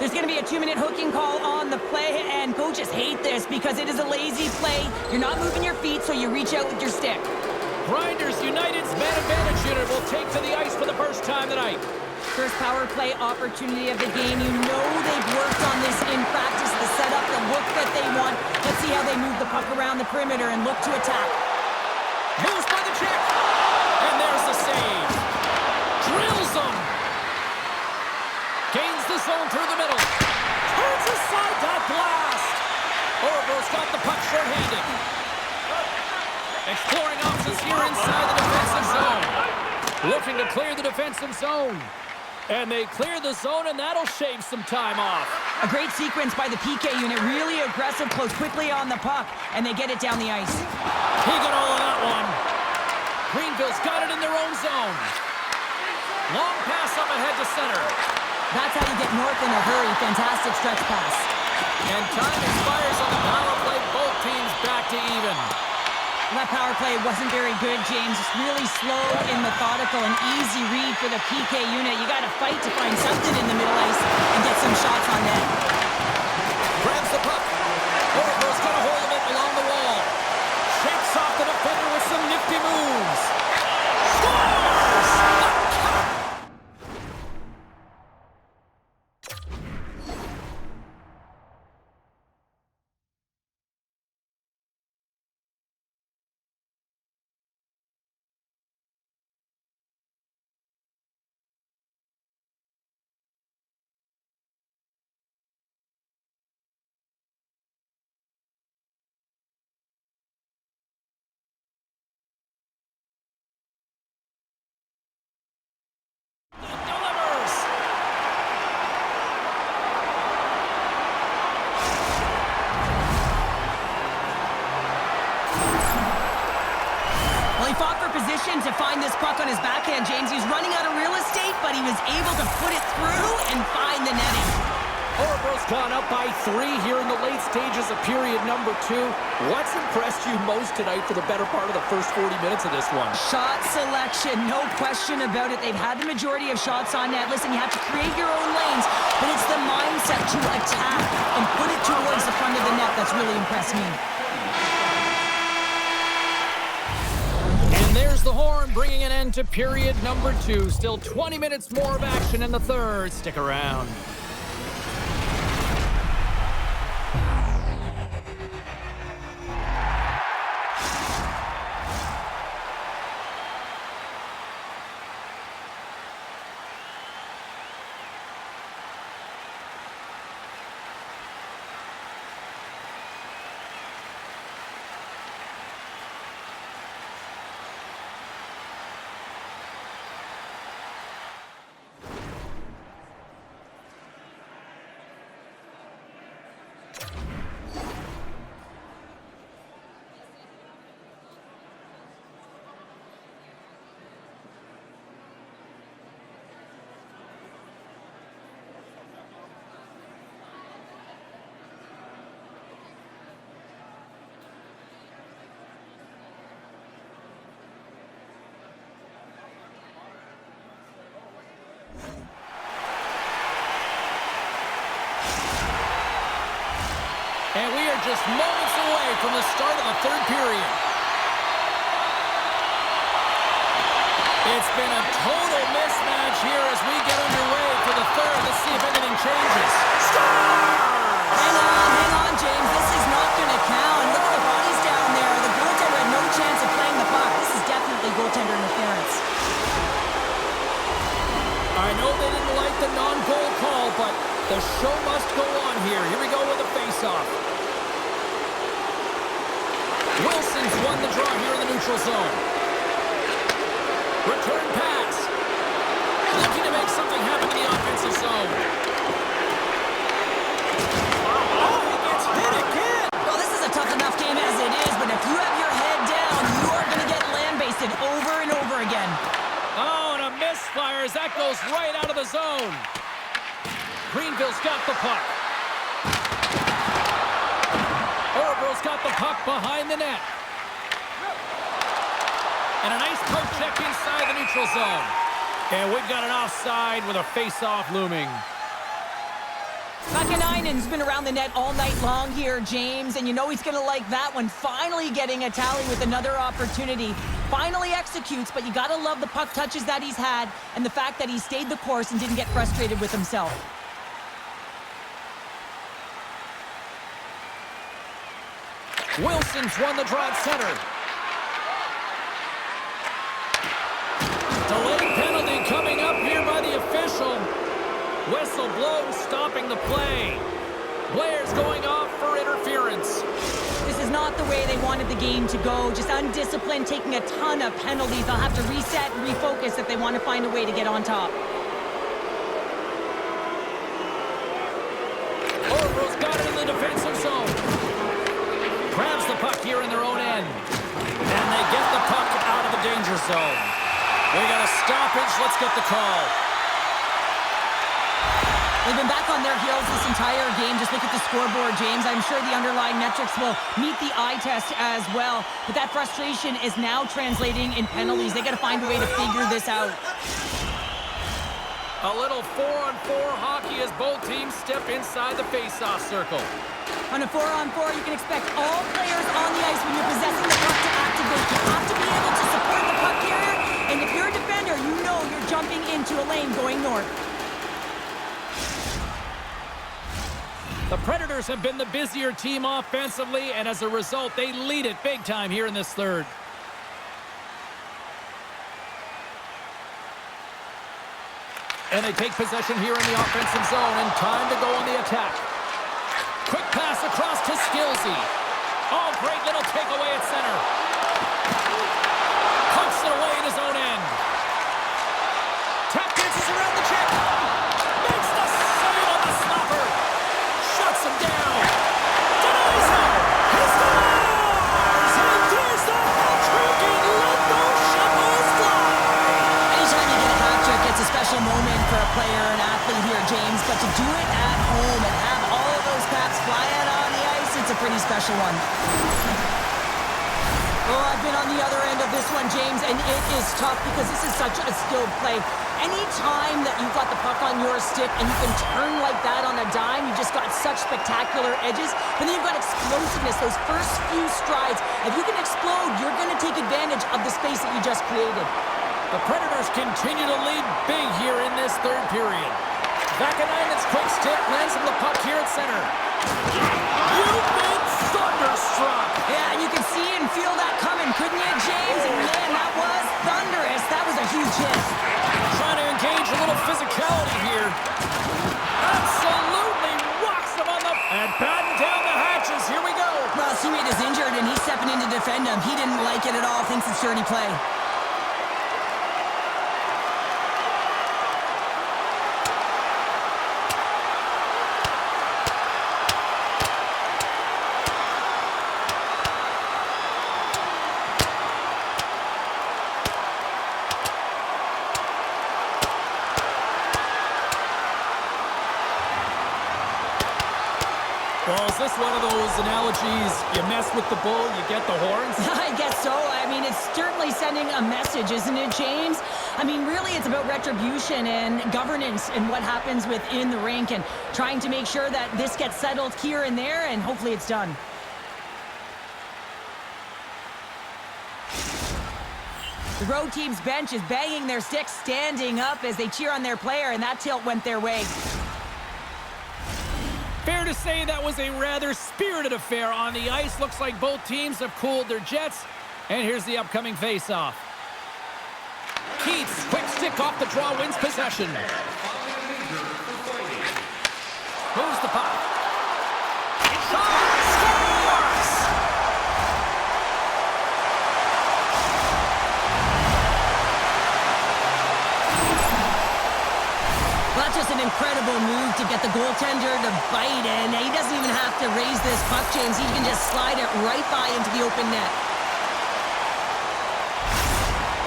[SPEAKER 2] There's going to be a 2-minute hooking call on the play, and coaches hate this because it is a lazy play. You're not moving your feet, so you reach out with your stick.
[SPEAKER 1] Grinders United's man advantage unit will take to the ice for the first time tonight.
[SPEAKER 2] First power play opportunity of the game. You know they've worked on this in practice, the setup, the look that they want. Let's see how they move the puck around the perimeter and look to attack.
[SPEAKER 1] Moves by the check. And there's the save. Drills them. Gains the zone through the middle. Turns aside that blast. Orville's got the puck short-handed. Exploring options here inside the defensive zone. Looking to clear the defensive zone. And they clear the zone, and that'll shave some time off.
[SPEAKER 2] A great sequence by the PK unit. Really aggressive, close quickly on the puck, and they get it down the ice.
[SPEAKER 1] He got all of that one. Greenville's got it in their own zone. Long pass up ahead to center.
[SPEAKER 2] That's how you get north in a hurry. Fantastic stretch pass.
[SPEAKER 1] And time expires on the power play. Both teams back to even.
[SPEAKER 2] That power play wasn't very good, James. It's really slow and methodical, an easy read for the PK unit. You got to fight to find something in the middle ice and get some shots on net.
[SPEAKER 1] Grabs the puck. Orville's got a hold of it along the wall. Shakes off the defender with some nifty moves. Scores! Delivers.
[SPEAKER 2] Well, he fought for position to find this puck on his backhand, James. He's running out of real estate, but he was able to put it through and find the netting.
[SPEAKER 1] Orville's gone up by 3 here in the late stages of period number 2. What's impressed you most tonight for the better part of the first 40 minutes of this one?
[SPEAKER 2] Shot selection, no question about it. They've had the majority of shots on net. Listen, you have to create your own lanes, but it's the mindset to attack and put it towards the front of the net that's really impressed me.
[SPEAKER 1] And there's the horn, bringing an end to period number 2. Still 20 minutes more of action in the third. Stick around. And we are just moments away from the start of the third period. It's been a total mismatch here as we get underway for the third. Let's see if anything changes.
[SPEAKER 2] Hang on, James. This is not going to count. Look at the bodies down there. The goaltender had no chance of playing the puck. This is definitely goaltender interference.
[SPEAKER 1] I know they didn't like the non-goal call, but the show must go on here. Here we go with a face-off. Wilson's won the draw here in the neutral zone. Return pass. Looking to make something happen in the offensive zone. Oh, he gets hit again.
[SPEAKER 2] Well, this is a
[SPEAKER 1] fires. That goes right out of the zone. Greenville's got the puck. Oroville's got the puck behind the net. And a nice poke check inside the neutral zone. And we've got an offside with a face-off looming.
[SPEAKER 2] Vakanainen's been around the net all night long here, James, and you know he's going to like that one. Finally getting a tally with another opportunity. Finally executes, but you got to love the puck touches that he's had and the fact that he stayed the course and didn't get frustrated with himself.
[SPEAKER 1] Wilson's won the draw at center. Delayed penalty coming up here by the official. Whistle blows, stopping the play. Blair's going off for interference.
[SPEAKER 2] This is not the way they wanted the game to go. Just undisciplined, taking a ton of penalties. They'll have to reset and refocus if they want to find a way to get on top.
[SPEAKER 1] Orville's got it in the defensive zone. Grabs the puck here in their own end. And they get the puck out of the danger zone. We got a stoppage. Let's get the call.
[SPEAKER 2] They've been back on their heels this entire game. Just look at the scoreboard, James. I'm sure the underlying metrics will meet the eye test as well. But that frustration is now translating in penalties. They got to find a way to figure this out.
[SPEAKER 1] A little 4-on-4 hockey as both teams step inside the face-off circle.
[SPEAKER 2] On a 4-on-4, you can expect all players on the ice when you're possessing the puck to activate. You have to be able to support the puck carrier. And if you're a defender, you know you're jumping into a lane going north.
[SPEAKER 1] The Predators have been the busier team offensively, and as a result, they lead it big time here in this third. And they take possession here in the offensive zone, and time to go on the attack. Quick pass across to Skilsey. Oh, great little takeaway at center. Punks it away in his own end. Tap dances around the check. Makes the save on the stopper. Shuts him down. Denies him. He scores! And there's the hat trick, and let those shovels fly.
[SPEAKER 2] Anytime you get a hat trick, it's a special moment for a player, an athlete here, James. But to do it at home and have all of those caps flying on the ice, it's a pretty special one. Oh, I've been on the other end of this one, James, and it is tough because this is such a skilled play. Any time that you've got the puck on your stick and you can turn like that on a dime, you just got such spectacular edges. But then you've got explosiveness, those first few strides. If you can explode, you're going to take advantage of the space that you just created.
[SPEAKER 1] The Predators continue to lead big here in this third period. Vakanainen's quick stick lands him the puck here at center. You've been thunderstruck.
[SPEAKER 2] Yeah, and you can see and feel that coming, couldn't you, James? And man, that was thunderous. That was a huge hit.
[SPEAKER 1] Trying to engage a little physicality here. Absolutely rocks him on the... And batten down the hatches. Here we go.
[SPEAKER 2] Well, his teammate is injured, and he's stepping in to defend him. He didn't like it at all. Thinks it's dirty play.
[SPEAKER 1] Well, is this one of those analogies, you mess with the bull, you get the horns?
[SPEAKER 2] I guess so. I mean, it's certainly sending a message, isn't it, James? I mean, really, it's about retribution and governance and what happens within the rink and trying to make sure that this gets settled here and there, and hopefully it's done. The road team's bench is banging their sticks, standing up as they cheer on their player, and that tilt went their way.
[SPEAKER 1] Fair to say that was a rather spirited affair on the ice. Looks like both teams have cooled their jets. And here's the upcoming face-off. Keats, quick stick off the draw, wins possession. Moves the puck. Shot! Scores!
[SPEAKER 2] Well, that's just an incredible move to get the goaltender to bite, and he doesn't even have to raise this puck, James. He can just slide it right by into the open net.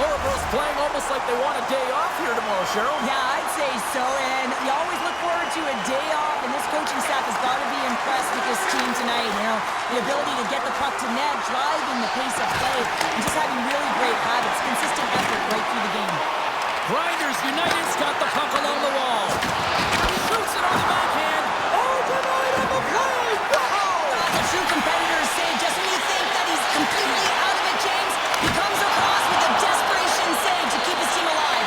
[SPEAKER 1] Orville's playing almost like they want a day off here tomorrow. tomorrow, Cheryl.
[SPEAKER 2] Yeah, I'd say so, and you always look forward to a day off, and this coaching staff has got to be impressed with this team tonight. You know, the ability to get the puck to net, driving the pace of play, and just having really great habits, consistent effort right through the game.
[SPEAKER 1] Grinders United's got the puck along the wall. Shoots it on the backhand. Oh, denied on the play. Wow!
[SPEAKER 2] The true competitors say just when you think that he's completely out of it, James, he comes across with a desperation save to keep his team alive.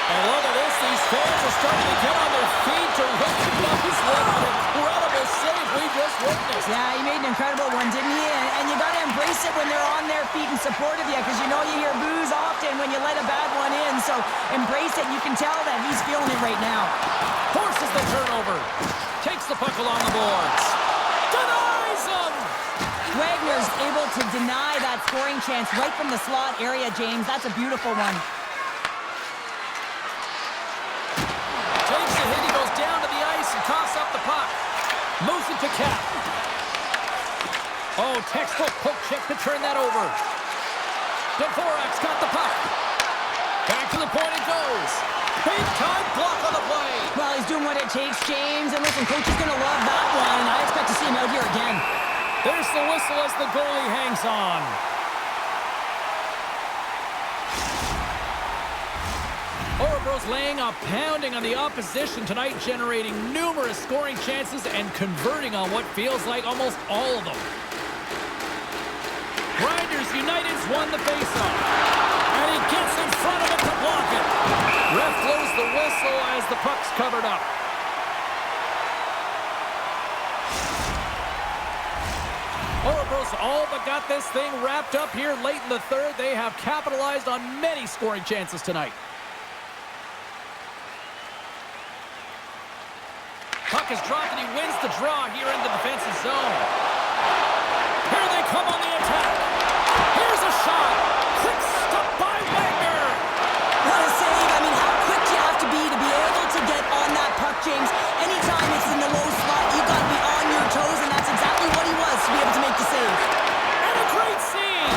[SPEAKER 1] And look at this. These fans are starting to get on their feet to recognize what an incredible save we just witnessed.
[SPEAKER 2] Yeah, he made an incredible one, didn't he? And you got to embrace it when they're on their feet in support of you, because you know you hear boos often when you let a bad one in. So embrace it. You can tell that he's feeling it right now.
[SPEAKER 1] Forces the turnover. Takes the puck along the boards. Denies him.
[SPEAKER 2] Wagner's able to deny that scoring chance right from the slot area, James. That's a beautiful one.
[SPEAKER 1] Takes the hit. He goes down to the ice and coughs up the puck. Moves it to Cap. Oh, textbook poke check to turn that over. Dvorak's got the puck. Back to the point it goes. Big time block on the play.
[SPEAKER 2] Well, he's doing what it takes, James. And listen, coach is going to love that one. I expect to see him out here again.
[SPEAKER 1] There's the whistle as the goalie hangs on. Orebro's laying a pounding on the opposition tonight, generating numerous scoring chances and converting on what feels like almost all of them. Grinders United's won the faceoff. And he gets in front of it to block it. Ref blows the whistle as the puck's covered up. Orebro's all but got this thing wrapped up here late in the third. They have capitalized on many scoring chances tonight. Puck is dropped and he wins the draw here in the defensive zone. Here they come on the attack. Here's a shot. Quick stop by Wagner.
[SPEAKER 2] What a save. I mean, how quick do you have to be able to get on that puck, James? Anytime it's in the low slot, you got to be on your toes, and that's exactly what he was to be able to make the save.
[SPEAKER 1] And a great save.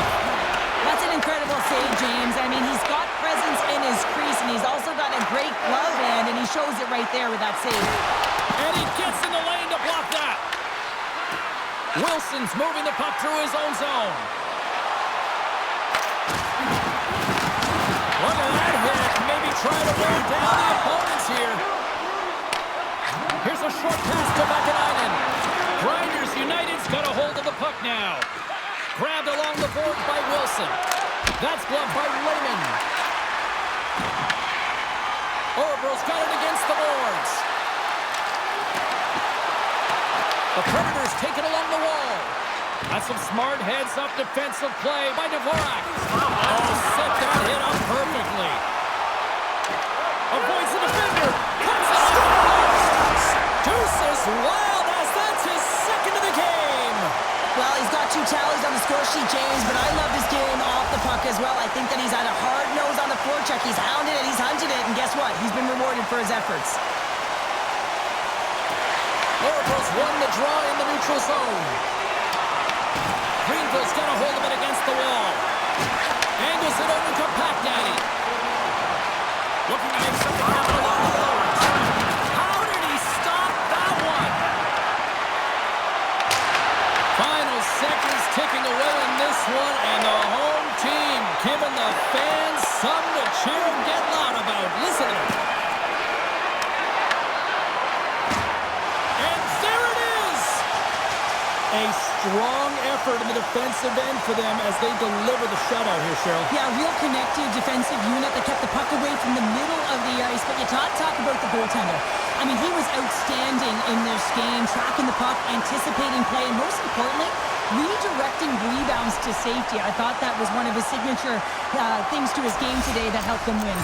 [SPEAKER 2] That's an incredible save, James. I mean, he's got presence in his crease, and he's also got a great glove hand, and he shows it right there with that save.
[SPEAKER 1] And he gets in the lane to block that. Wilson's moving the puck through his own zone. Look at that hit. Maybe try to wear down the opponents here. Here's a short pass to Vakanainen. Grinders United's got a hold of the puck now. Grabbed along the boards by Wilson. That's gloved by Lehman. Orebro's got it against the boards. The Predators take it along the wall. That's some smart heads-up defensive play by Dvorak. Oh, set that hit up perfectly. Avoids the defender. Cuts it scores! Deuces wild as that's his second of the game.
[SPEAKER 2] Well, he's got 2 tallies on the score sheet, James, but I love his game off the puck as well. I think that he's had a hard nose on the forecheck. He's hounded it, he's hunted it, and guess what? He's been rewarded for his efforts.
[SPEAKER 1] Orebro's won the draw in the neutral zone. Greenville's got a hold of it against the wall. Angles it over to Packnanny. Looking to make something happen along the boards. How did he stop that one? Final seconds ticking away in this one, and the home team giving the fans something to cheer and get loud about. Listen to it. A strong effort in the defensive end for them as they deliver the shutout here, Cheryl.
[SPEAKER 2] Yeah, real connected defensive unit that kept the puck away from the middle of the ice. But you talk about the goaltender. I mean, he was outstanding in this game, tracking the puck, anticipating play, and most importantly, redirecting rebounds to safety. I thought that was one of his signature things to his game today that helped them win.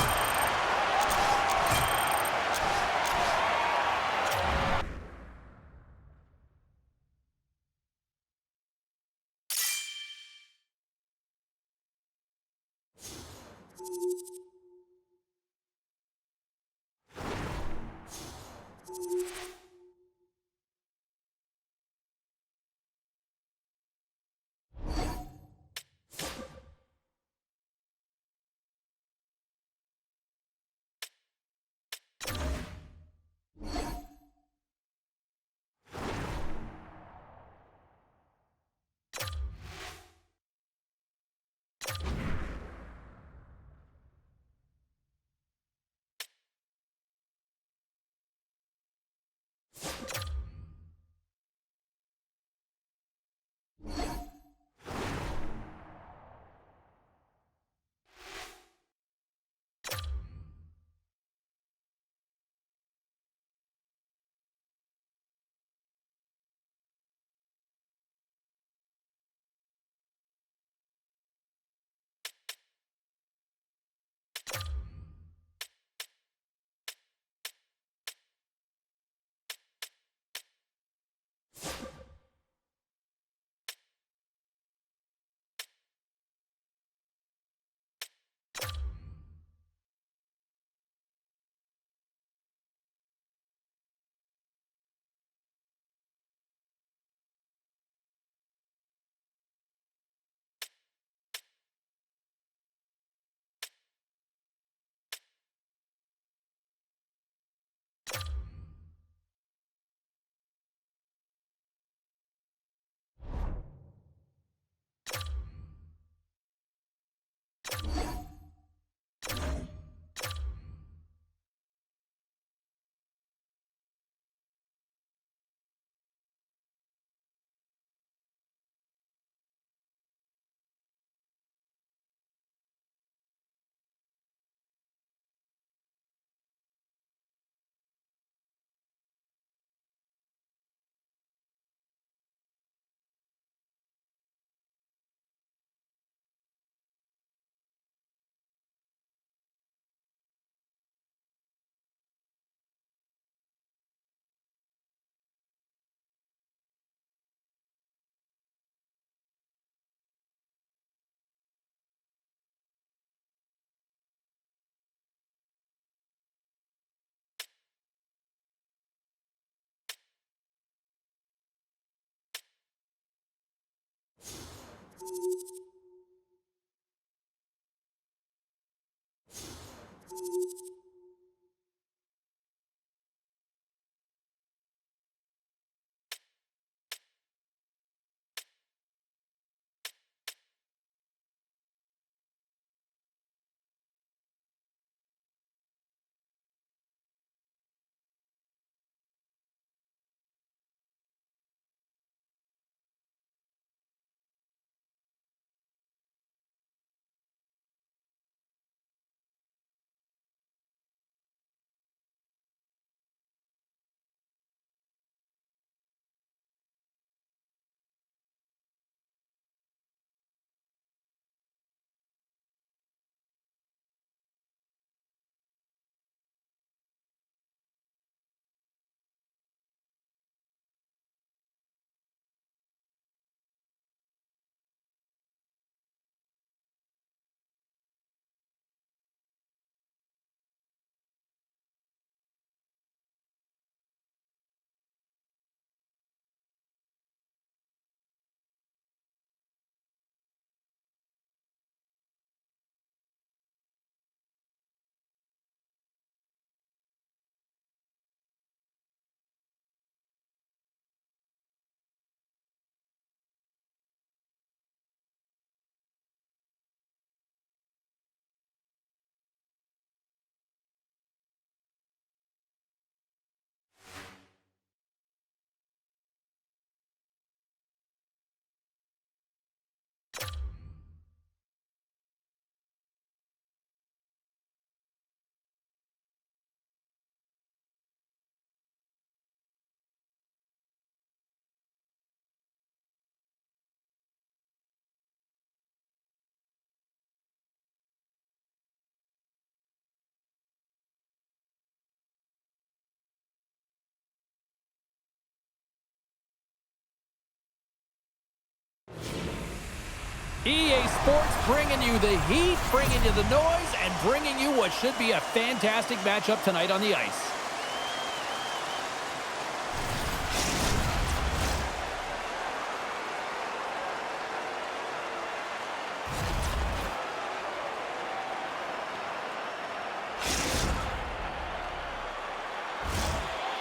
[SPEAKER 1] EA Sports bringing you the heat, bringing you the noise, and bringing you what should be a fantastic matchup tonight on the ice.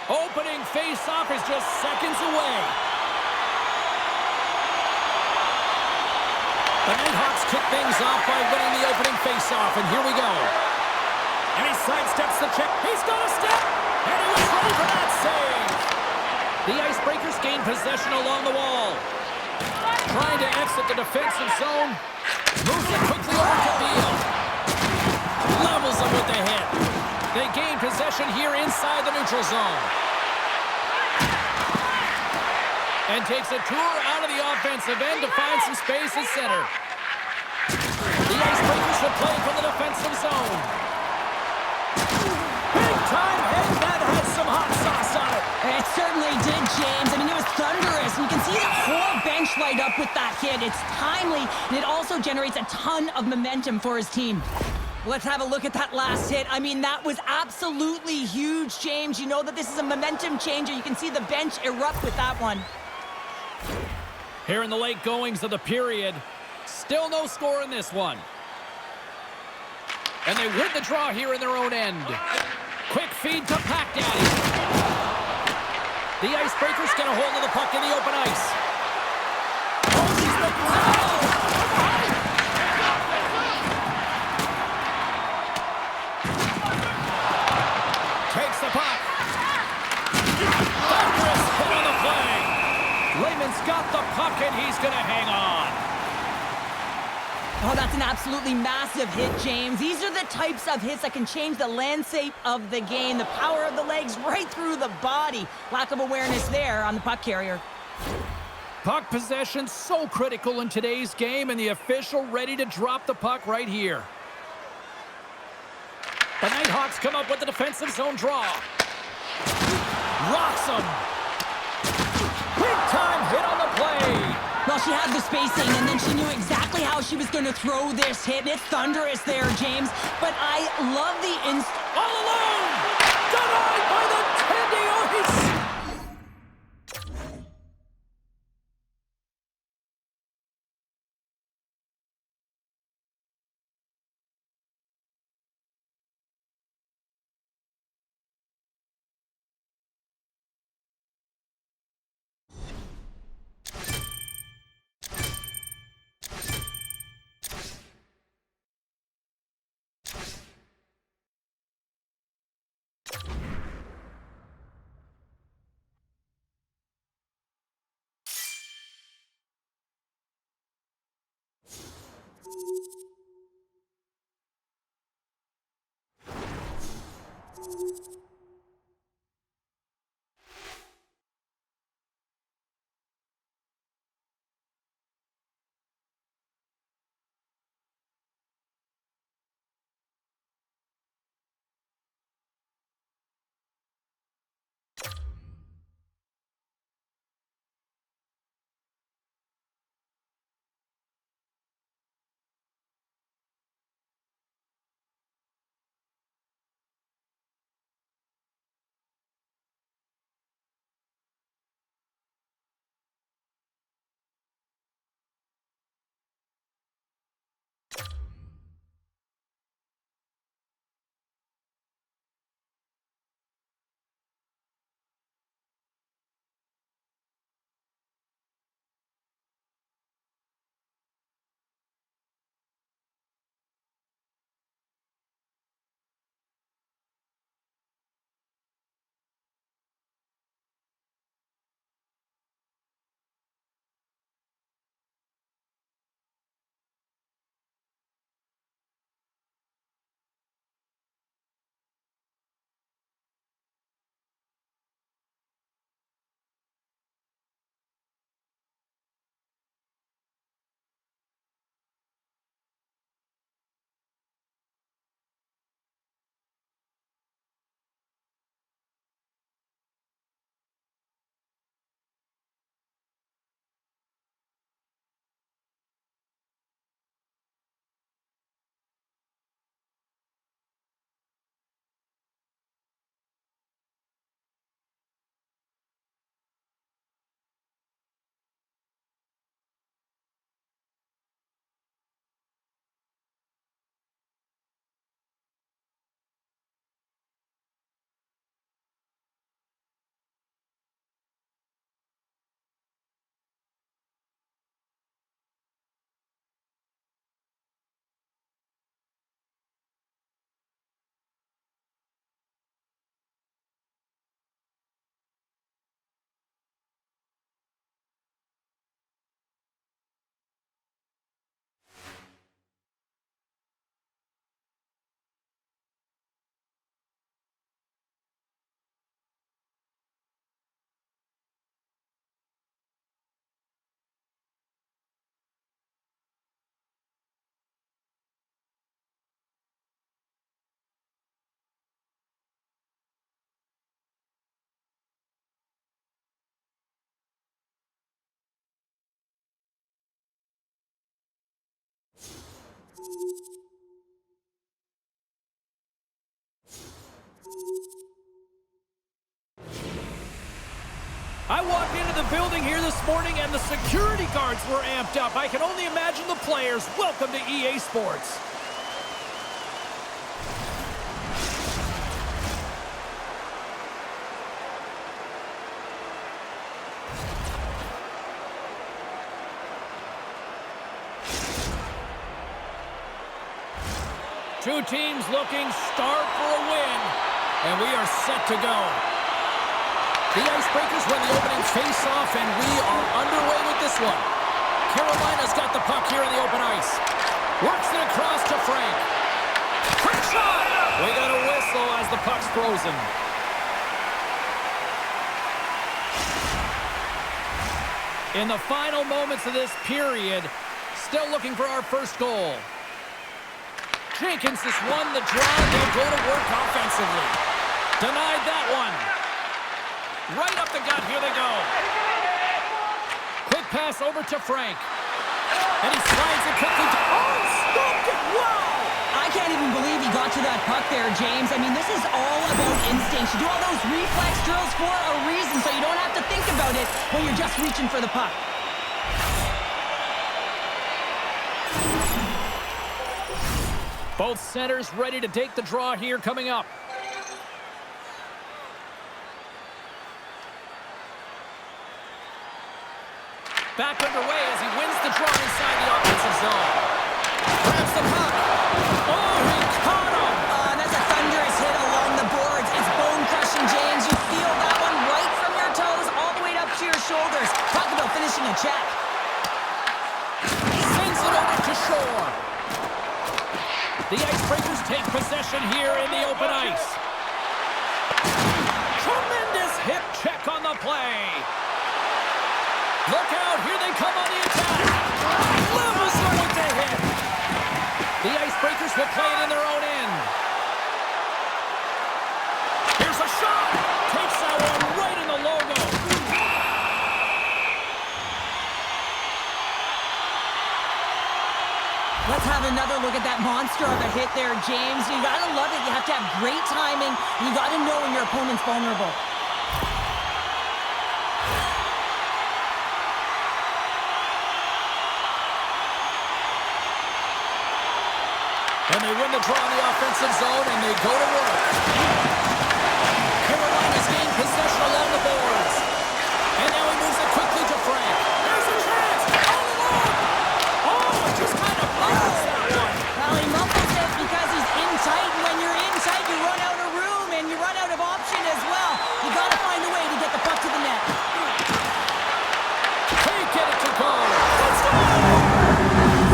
[SPEAKER 1] Opening face-off is just seconds away. The Nighthawks kick things off by winning the opening face-off, and here we go. And he sidesteps the check. He's got a step, and he was ready for that save. The Icebreakers gain possession along the wall. Trying to exit the defensive zone. Moves it quickly over to Beal. Levels them with the hit. They gain possession here inside the neutral zone. And takes a tour out of the offensive end to find some space at center. The Icebreakers will play from the defensive zone. Big time hit that had some hot sauce on it.
[SPEAKER 2] It certainly did, James. I mean, it was thunderous. And you can see the whole bench light up with that hit. It's timely, and it also generates a ton of momentum for his team. Let's have a look at that last hit. I mean, that was absolutely huge, James. You know that this is a momentum changer. You can see the bench erupt with that one.
[SPEAKER 1] Here in the late goings of the period, still no score in this one. And they win the draw here in their own end. Quick feed to Pack Daddy. The Icebreakers get a hold of the puck in the open ice. Oh, she's the takes the puck. Thunderous hit on the play. Raymond's got the puck, and he's going to hang on.
[SPEAKER 2] Oh, that's an absolutely massive hit, James. These are the types of hits that can change the landscape of the game. The power of the legs right through the body. Lack of awareness there on the puck carrier.
[SPEAKER 1] Puck possession so critical in today's game, and the official ready to drop the puck right here. The Nighthawks come up with the defensive zone draw. Rocks him. Big time hit on the play.
[SPEAKER 2] Well, she had the spacing, and then she knew exactly how she was going to throw this hit. It's thunderous there, James. But I love the
[SPEAKER 1] all alone. Denied by the Tendy Ice. I walked into the building here this morning and the security guards were amped up. I can only imagine the players. Welcome to EA Sports. Two teams looking starved for a win, and we are set to go. The Icebreakers win the opening face-off, and we are underway with this one. Carolina's got the puck here in the open ice. Works it across to Frank. Quick shot! We got a whistle as the puck's frozen. In the final moments of this period, still looking for our first goal. Jenkins has won the draw. They'll go to work offensively. Denied that one. Right up the gut. Here they go. Quick pass over to Frank. And he slides it quickly. Oh, stopped it. Wow.
[SPEAKER 2] I can't even believe he got to that puck there, James. I mean, this is all about instinct. You do all those reflex drills for a reason, so you don't have to think about it when you're just reaching for the puck.
[SPEAKER 1] Both centers ready to take the draw here coming up. Back underway as he wins the draw inside the offensive zone. Grabs the puck. Oh, he caught him.
[SPEAKER 2] That's a thunderous hit along the boards. It's bone-crushing, James. You feel that one right from your toes all the way up to your shoulders. Talk about finishing a check.
[SPEAKER 1] Sends it over to shore. possession here in the open ice. Tremendous hip check on the play. Look out, here they come on the attack. Levels right to hit. The Icebreakers will play it in their own end. Here's a shot. Takes that one right in the logo.
[SPEAKER 2] Let's have another look at that monster of a hit there, James. You gotta love it. You have to have great timing. You gotta know when your opponent's vulnerable.
[SPEAKER 1] And they win the draw in the offensive zone, and they go to work. Carolina's gained possession along the boards. And now he moves it quickly to Frank. There's a chance! All alone! Oh, just kind of muffles that one.
[SPEAKER 2] Well, he muffles it because he's in tight, and when you're in tight, you run out of room, and you run out of option as well. You gotta find a way to get the puck to the net.
[SPEAKER 1] Can't get it to go. Let's go!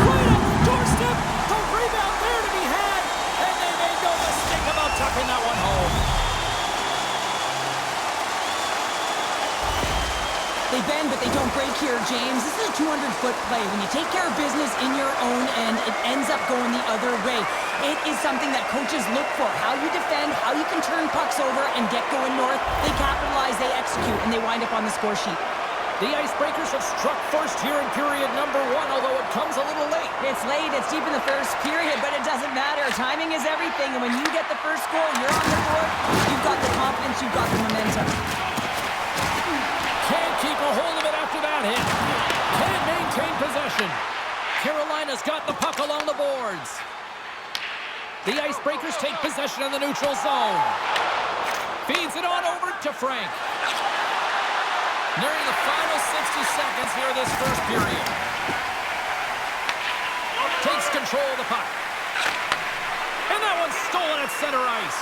[SPEAKER 1] Right on the doorstep. The rebound there to be had. And they made no mistake about tucking that one home.
[SPEAKER 2] They bend, but they don't break here, James. This is a 200-foot play. When you take care of business in your own end, it ends up going the other way. It is something that coaches look for. How you defend, how you can turn pucks over and get going north. They capitalize, they execute, and they wind up on the score sheet.
[SPEAKER 1] The Icebreakers have struck first here in period number 1, although it comes a little late.
[SPEAKER 2] It's late, it's deep in the first period, but it doesn't matter. Timing is everything, and when you get the first goal, you're on the board, you've got the confidence, you've got the momentum.
[SPEAKER 1] Can't keep a hold of it after that hit. Can't maintain possession. Carolina's got the puck along the boards. The Icebreakers take possession in the neutral zone. Feeds it on over to Frank. Nearing the final 60 seconds here of this first period. Takes control of the puck. And that one's stolen at center ice.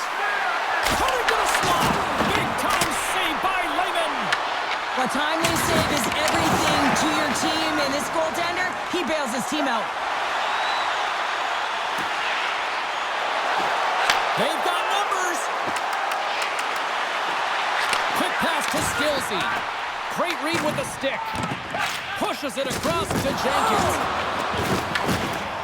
[SPEAKER 1] Coming to the slot. Big time save by Lehman.
[SPEAKER 2] A timely save is everything to your team, and this goaltender, he bails his team out.
[SPEAKER 1] They've got numbers. Quick pass to Skilsey. Great read with the stick. Pushes it across to Jenkins.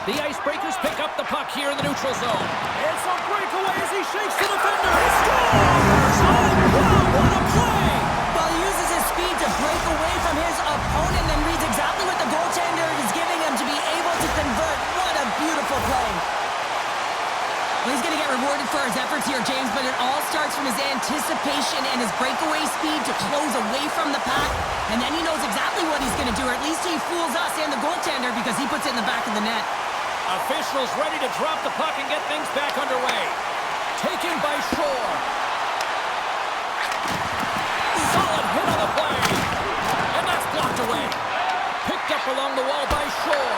[SPEAKER 1] The Icebreakers pick up the puck here in the neutral zone. It's a breakaway as he shakes the defender. He scores! Oh, wow, what a play!
[SPEAKER 2] Well, he uses his speed to break away from his opponent and reads exactly what the goaltender is giving him to be able to convert. What a beautiful play. Well, he's going to get rewarded for his efforts here, James, but it all starts from his anticipation and his breakaway speed to close away from the pack. And then he knows exactly what he's going to do, or at least he fools us and the goaltender because he puts it in the back of the net.
[SPEAKER 1] Officials ready to drop the puck and get things back underway. Taken by Shore. Solid hit on the play. And that's blocked away. Picked up along the wall by Shore.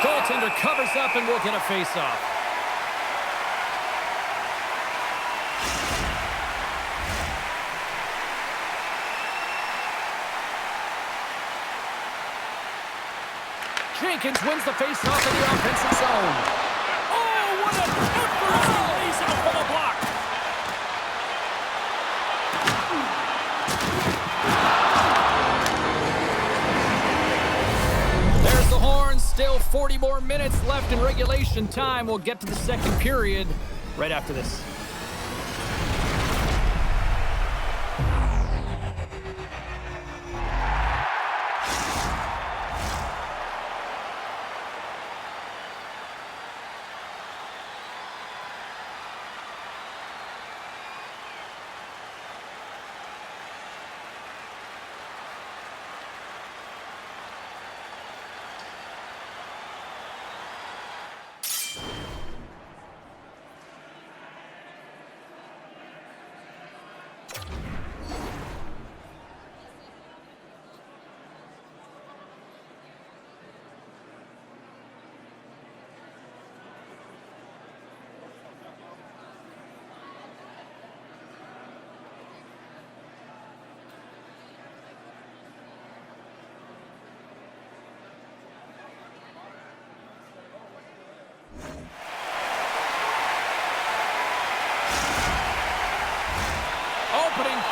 [SPEAKER 1] Goaltender covers up and will get a face-off. Jenkins wins the face-off in the offensive zone. Oh, what an effort as he lays out for the block. There's the horn. Still 40 more minutes left in regulation time. We'll get to the second period right after this.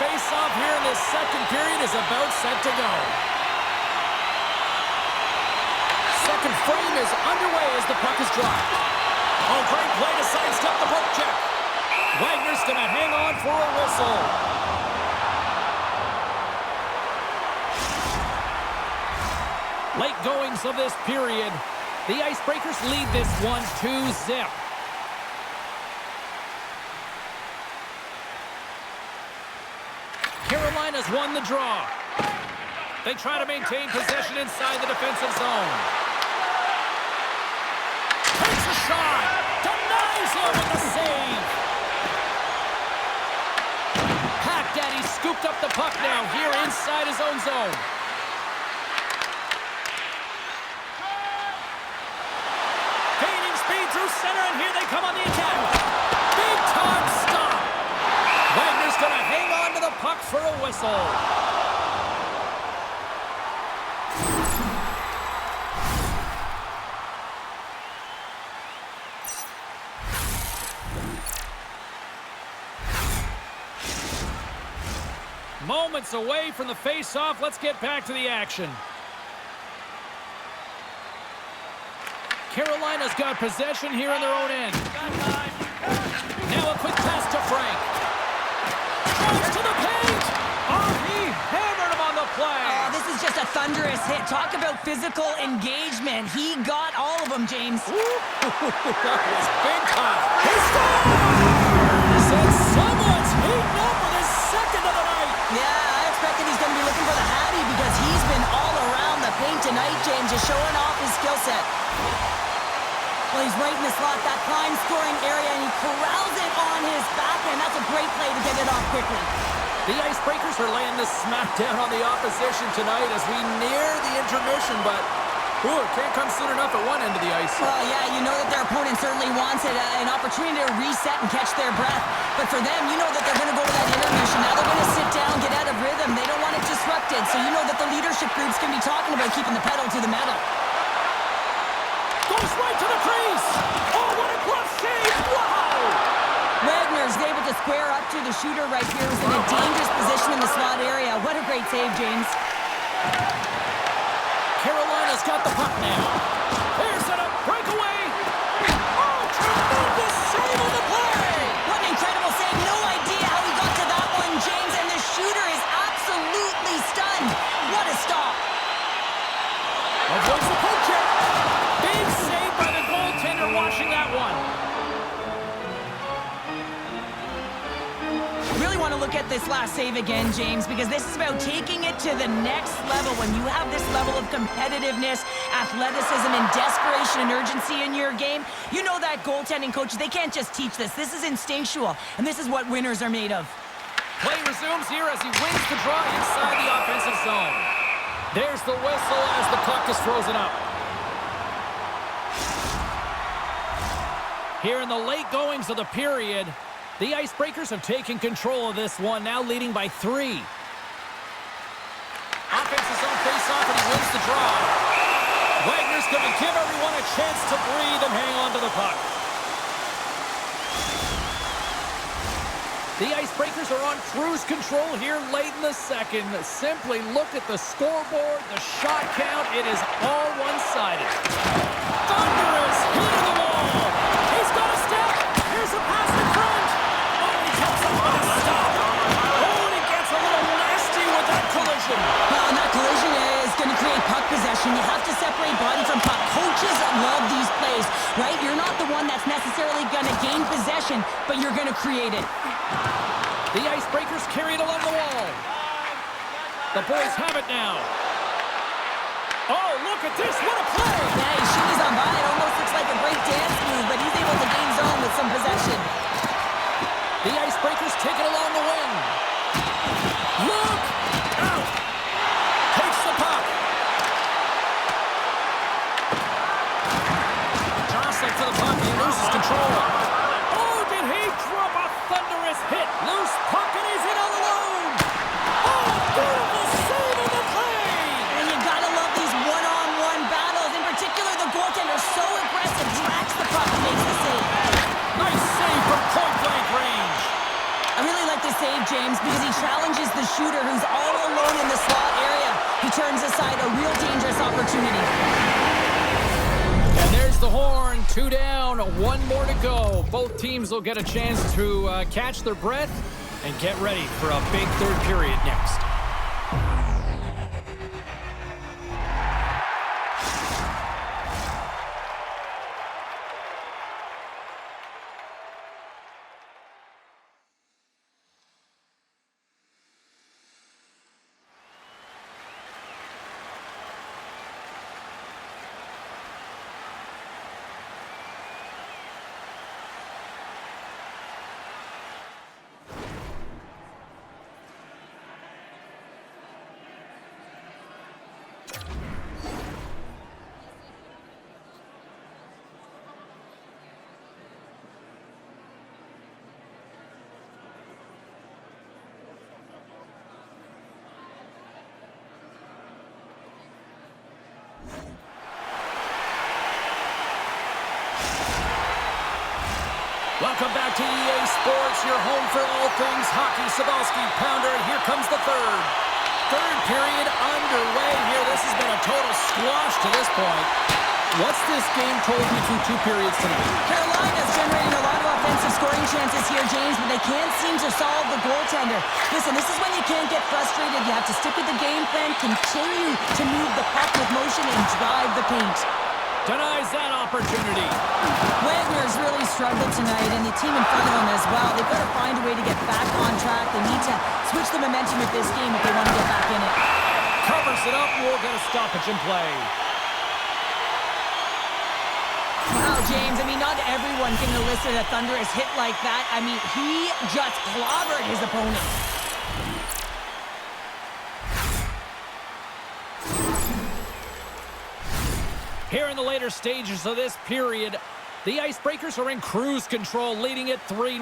[SPEAKER 1] face-off here in this second period is about set to go. Second frame is underway as the puck is dropped. Oh, great play to sidestep the poke check. Wagner's going to hang on for a whistle. Late goings of this period. The Icebreakers lead this one 2-0. Carolina's won the draw. They try to maintain possession inside the defensive zone. Takes a shot. Denies him with the save. Pack Daddy scooped up the puck now here inside his own zone. Gaining speed through center, and here they come on the attack. Big time stop. Wagner's going to hang on to the puck for a whistle. Moments away from the face-off. Let's get back to the action. Carolina's got possession here in their own end. Now a quick pass to Frank. Goes to the paint. Oh, he hammered him on the play.
[SPEAKER 2] Oh, this is just a thunderous hit. Talk about physical engagement. He got all of them, James.
[SPEAKER 1] That was big time. He scores! And someone's heating up with his second of the night.
[SPEAKER 2] Yeah, I expected he's going to be looking for the Hattie because he's been all around the paint tonight, James, just showing off his skill set. Well, he's right in the slot, that prime scoring area, and he corrals it on his backhand. That's a great play to get it off quickly.
[SPEAKER 1] The Icebreakers are laying the smackdown on the opposition tonight as we near the intermission, but it can't come soon enough at one end of the ice.
[SPEAKER 2] Well, yeah, you know that their opponent certainly wants it, an opportunity to reset and catch their breath. But for them, you know that they're going to go to that intermission. Now they're going to sit down, get out of rhythm. They don't want it disrupted. So you know that the leadership group's going to be talking about keeping the pedal to the metal.
[SPEAKER 1] Goes right to the crease. Oh, what a glove save. Wow.
[SPEAKER 2] Wagner's able to square up to the shooter right here, who's in a dangerous position in the slot area. What a great save, James.
[SPEAKER 1] Carolina's got the puck now. Here's a breakaway. Oh, tremendous save on the play.
[SPEAKER 2] What an incredible save. No idea how he got to that one, James. And the shooter is absolutely stunned. What a stop.
[SPEAKER 1] Avoids the poke check. Big save by the goaltender watching that one.
[SPEAKER 2] Really want to look at this last save again, James, because this is about taking it to the next level. When you have this level of competitiveness, athleticism, and desperation and urgency in your game, you know that goaltending coaches, they can't just teach this. This is instinctual, and this is what winners are made of.
[SPEAKER 1] Play resumes here as he wins the draw inside the offensive zone. There's the whistle as the puck is frozen up. Here in the late goings of the period, the Icebreakers have taken control of this one, now leading by 3. Offensive zone face-off, and he wins the draw. Wagner's going to give everyone a chance to breathe and hang on to the puck. The Icebreakers are on cruise control here late in the second. Simply look at the scoreboard, the shot count. It is all one-sided. Thunderous hit of the wall. He's got a step. Here's a pass in front. Oh, he comes up with a stop. Oh, and he gets a little nasty with that collision.
[SPEAKER 2] Well, and that collision is going to create puck possession. You have to separate body from puck. Coaches love these plays, right? You're not the one that's necessarily going to gain possession, but you're going to create it.
[SPEAKER 1] The Icebreakers carry it along the wall. The boys have it now. Oh, look at this. What a play.
[SPEAKER 2] Yeah, his shoot is on by. It almost looks like a great dance move, but he's able to gain zone with some possession.
[SPEAKER 1] The Icebreakers take it along the wing. Look out. Takes the puck. Jostling for the puck. He loses control. Oh, did he drop a thunderous hit? Loose puck, and he's in all alone. Oh, beautiful save of the play.
[SPEAKER 2] And you gotta love these one-on-one battles. In particular, the goaltender so aggressive, tracks the puck and makes the save.
[SPEAKER 1] Nice save from point-blank range.
[SPEAKER 2] I really like this save, James, because he challenges the shooter who's all alone in the slot area. He turns aside a real dangerous opportunity.
[SPEAKER 1] And there's the horn. 2 down, 1 more to go. Both teams will get a chance to catch their breath and get ready for a big third period next. Welcome back to EA Sports, your home for all things hockey. Sabalski, Pounder, and here comes the third. Third period underway here. This has been a total squash to this point. What's this game told you through 2 periods tonight?
[SPEAKER 2] Carolina's generating a lot of offensive scoring chances here, James, but they can't seem to solve the goaltender. Listen, this is when you can't get frustrated. You have to stick with the game plan, continue to move the puck with motion, and drive the paint.
[SPEAKER 1] Denies that opportunity.
[SPEAKER 2] Wagner's really struggled tonight, and the team in front of him as well. They've got to find a way to get back on track. They need to switch the momentum of this game if they want to get back in it.
[SPEAKER 1] Covers it up. We'll get a stoppage in play.
[SPEAKER 2] Wow, James, I mean, not everyone can elicit a thunderous hit like that. I mean, he just clobbered his opponent.
[SPEAKER 1] Here in the later stages of this period, the Icebreakers are in cruise control, leading it 3-0.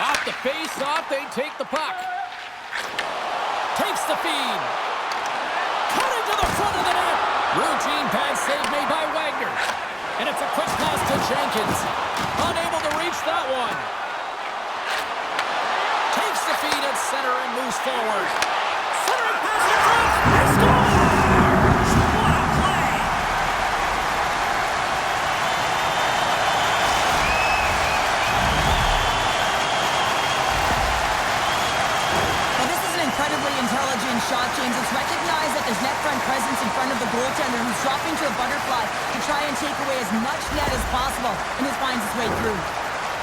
[SPEAKER 1] Off the face-off, they take the puck. Takes the feed. Cutting to the front of the net. Routine pass save made by Wagner. And it's a quick pass to Jenkins. Unable to reach that one. Takes the feed at center and moves forward. Centering pass in front. They score!
[SPEAKER 2] Shot, James. It's recognized that there's net front presence in front of the goaltender who's dropping to a butterfly to try and take away as much net as possible, and this finds its way through.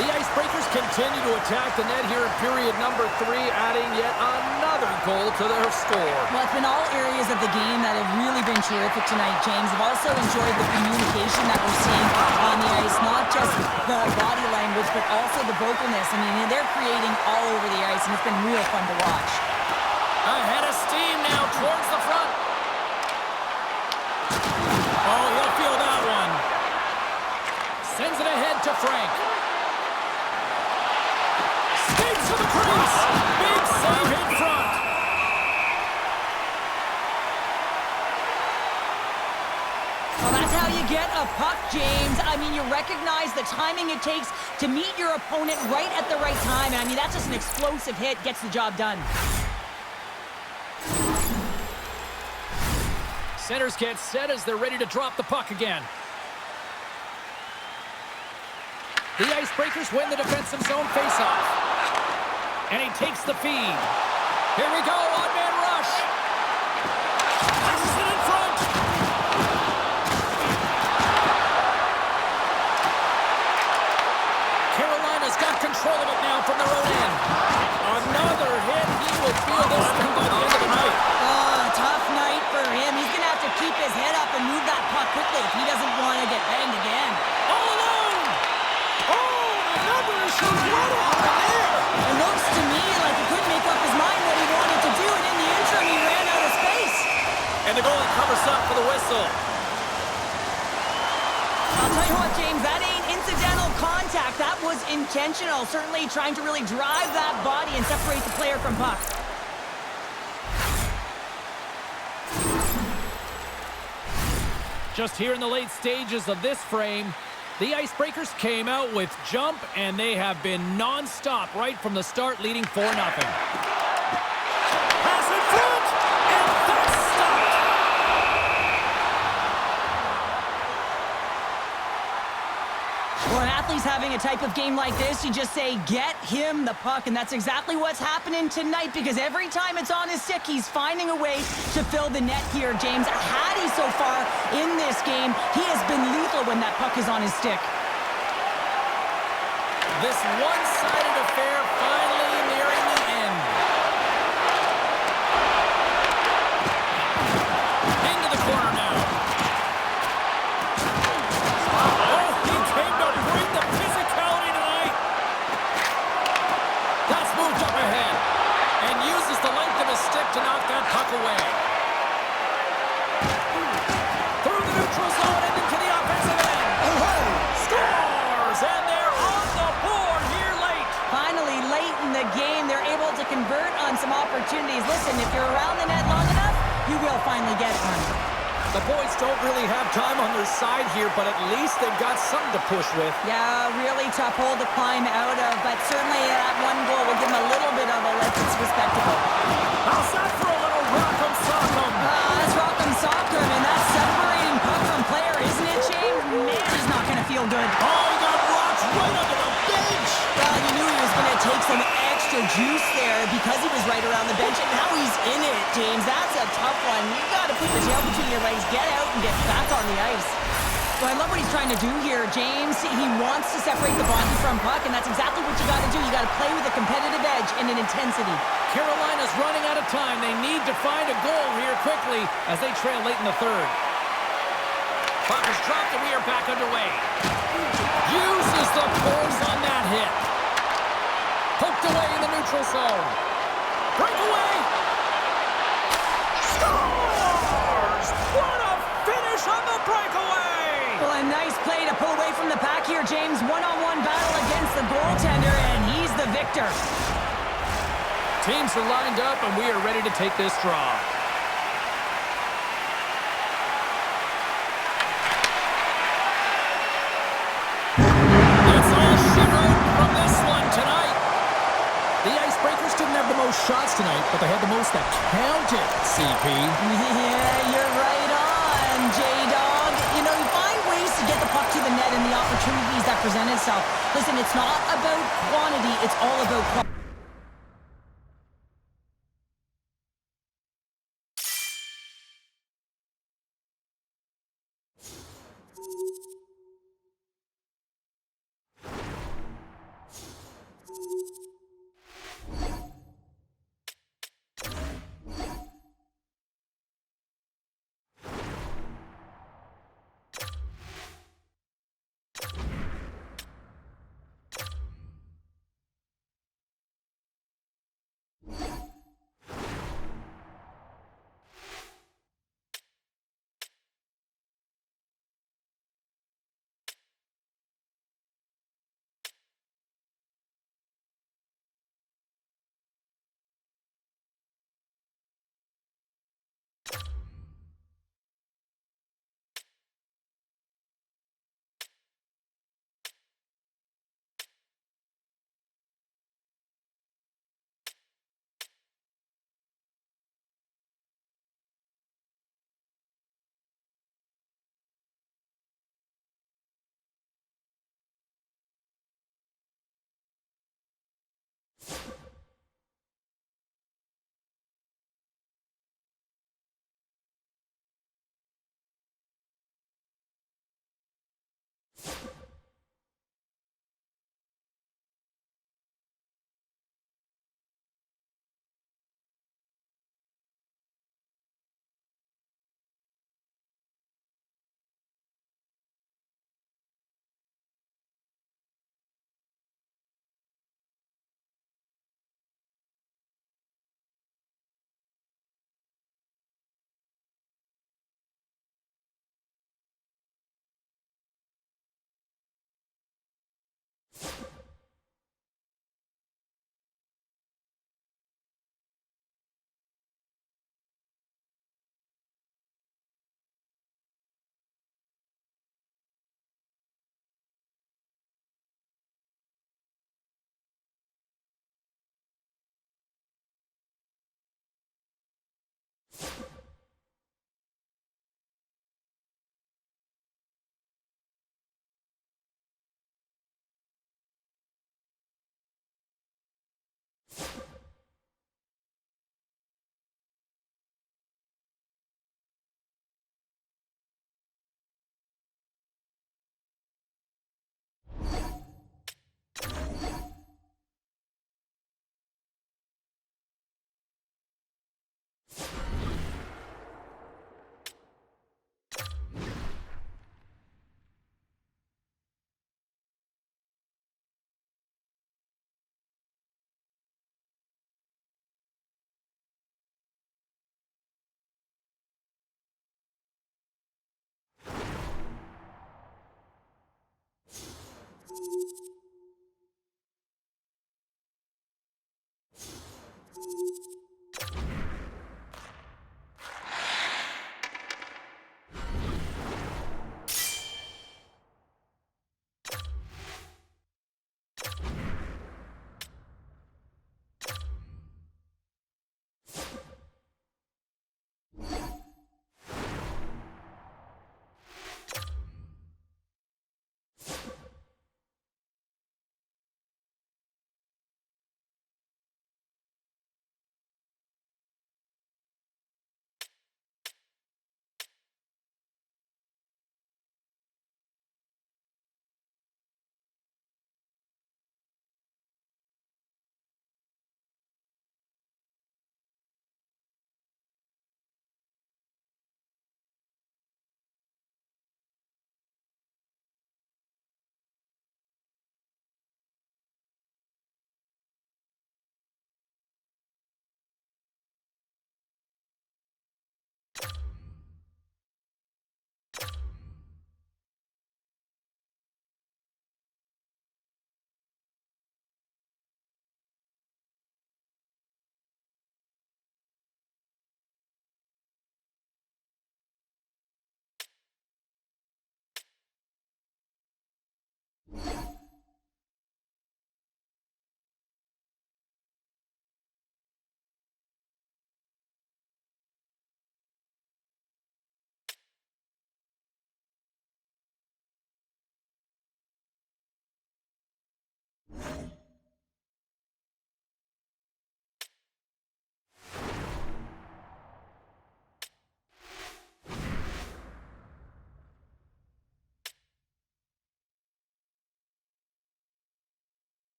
[SPEAKER 1] The Icebreakers continue to attack the net here in period number 3, adding yet another goal to their score.
[SPEAKER 2] Well, it's been all areas of the game that have really been terrific tonight, James. I've also enjoyed the communication that we're seeing on the ice, not just the body language, but also the vocalness. I mean, they're creating all over the ice, and it's been real fun to watch.
[SPEAKER 1] Ahead of steam now towards the front. Oh, he'll feel that one. Sends it ahead to Frank. Skates to the crease. Big save in front.
[SPEAKER 2] Well, that's how you get a puck, James. I mean, you recognize the timing it takes to meet your opponent right at the right time. And I mean, that's just an explosive hit. Gets the job done.
[SPEAKER 1] Centers get set as they're ready to drop the puck again. The Icebreakers win the defensive zone faceoff. And he takes the feed. Here we go, one-man rush. Passes it in front. Carolina's got control of it now from their own end. Another hit. He will feel this thing by the end of the night.
[SPEAKER 2] Tough night for him. He's going to have to keep his head up and move that puck quickly if he doesn't want to get banged again.
[SPEAKER 1] All alone! Oh, another shot right off the air!
[SPEAKER 2] It looks to me like he couldn't make up his mind what he wanted to do, and in the interim, he ran out of space.
[SPEAKER 1] And the goalie covers up for the whistle.
[SPEAKER 2] I'll tell you what, James, that ain't incidental contact. That was intentional. Certainly trying to really drive that body and separate the player from puck.
[SPEAKER 1] Just here in the late stages of this frame, The Icebreakers came out with jump, and they have been non-stop right from the start, leading 4-0. Pass in front, and that's stopped.
[SPEAKER 2] Well, an athlete's having a type of game like this, you just say, get him the puck, and that's exactly what's happening tonight, because every time it's on his stick, he's finding a way to fill the net here, James. Hattie so far in this game, he has been lethal when that puck is on his stick.
[SPEAKER 1] This one-sided affair finally nearing the end. Into the corner now. Oh, he came to bring the physicality tonight. That's moved up ahead and uses the length of his stick to knock that puck away. Through the neutral zone and into the offensive end. Scores! And they're on the board here late.
[SPEAKER 2] Finally, late in the game, they're able to convert on some opportunities. Listen, if you're around the net long enough, you will finally get one.
[SPEAKER 1] The boys don't really have time on their side here, but at least they've got something to push with.
[SPEAKER 2] Yeah, really tough hole to climb out of, but certainly that one goal will give them a little bit of a lift. It's respectable.
[SPEAKER 1] How's that for a little rock'em sock'em?
[SPEAKER 2] That's rock'em sock'em, and that's separating puck from player, isn't it, Shane? Man, he's not going to feel good.
[SPEAKER 1] Oh, he got rocked right under the bench.
[SPEAKER 2] Well, you knew he was going to take some extra juice there because he was right around the bench, and now he's in it, James. That's a tough one. You got to put your tail between your legs, get out, and get back on the ice. Well, I love what he's trying to do here, James. He wants to separate the body from puck, and that's exactly what you got to do. You got to play with a competitive edge and an intensity.
[SPEAKER 1] Carolina's running out of time. They need to find a goal here quickly as they trail late in the third. Puck is dropped, and we are back underway. Uses the force on that hit. Poked away in the neutral zone. Breakaway. Scores! What a finish on the breakaway!
[SPEAKER 2] Well, a nice play to pull away from the pack here, James. One-on-one battle against the goaltender, and he's the victor.
[SPEAKER 1] Teams are lined up, and we are ready to take this draw. It's all she wrote from this one tonight. The Icebreakers didn't have the most shots tonight, but they had the most that counted, CP.
[SPEAKER 2] Yeah, you're right on, J-Dog. You know, you find ways to get the puck to the net and the opportunities that present itself. Listen, it's not about quantity, it's all about quality.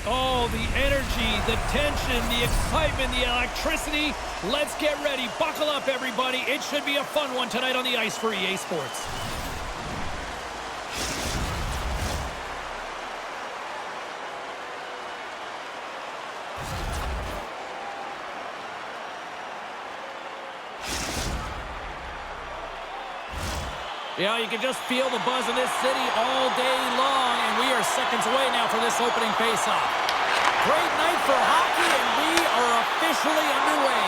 [SPEAKER 1] Oh, the energy, the tension, the excitement, the electricity. Let's get ready. Buckle up, everybody. It should be a fun one tonight on the ice for EA Sports. Yeah, you can just feel the buzz in this city all day long, and we are seconds away now for this opening faceoff. Great night for hockey, and we are officially underway.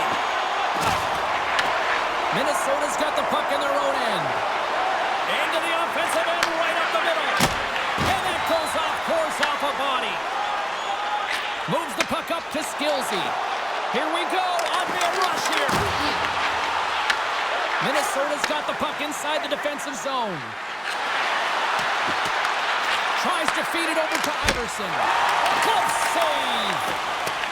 [SPEAKER 1] Minnesota's got the puck in their own end. Into the offensive end, right up the middle. And that goes off course off a body. Moves the puck up to Skillsy. Here we go, on the rush here. Minnesota's got the puck inside the defensive zone. Tries to feed it over to Iverson. Good save!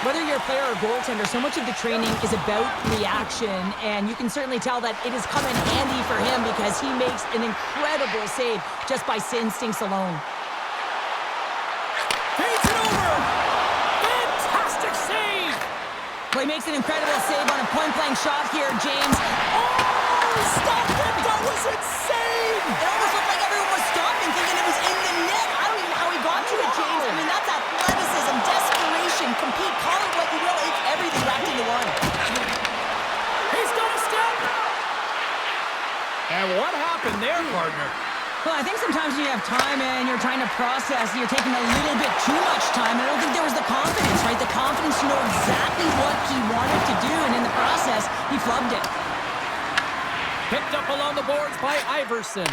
[SPEAKER 2] Whether you're a player or goaltender, so much of the training is about reaction, and you can certainly tell that it has come in handy for him because he makes an incredible save just by instincts alone.
[SPEAKER 1] Feeds it over! Fantastic save!
[SPEAKER 2] Well, he makes an incredible save on a point-blank shot here, James. Oh! Stop him! That was insane! It almost looked like everyone was stopping, thinking it was in the net. I don't even know how he got to it, James. I mean, that's athleticism, desperation, compete, call it what you
[SPEAKER 1] And what happened there, partner?
[SPEAKER 2] Well, I think sometimes when you have time and you're trying to process, you're taking a little bit too much time. I don't think there was the confidence, right? The confidence to know exactly what he wanted to do, and in the process, he flubbed it.
[SPEAKER 1] Picked up along the boards by Iverson.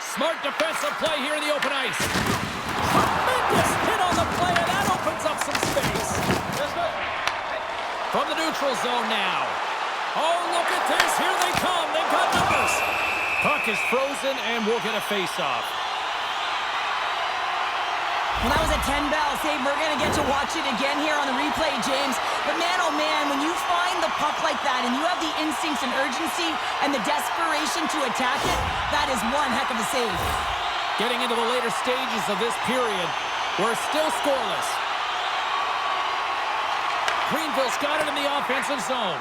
[SPEAKER 1] Smart defensive play here in the open ice. Tremendous hit on the play, and that opens up some space. From the neutral zone now. Oh, look at this. Here they come. They've got numbers. Puck is frozen, and we'll get a face-off.
[SPEAKER 2] Well, that was a 10-ball save. We're going to get to watch it again here on the replay, James. But man, oh man, when you find the puck like that and you have the instincts and urgency and the desperation to attack it, that is one heck of a save.
[SPEAKER 1] Getting into the later stages of this period, we're still scoreless. Greenville's got it in the offensive zone.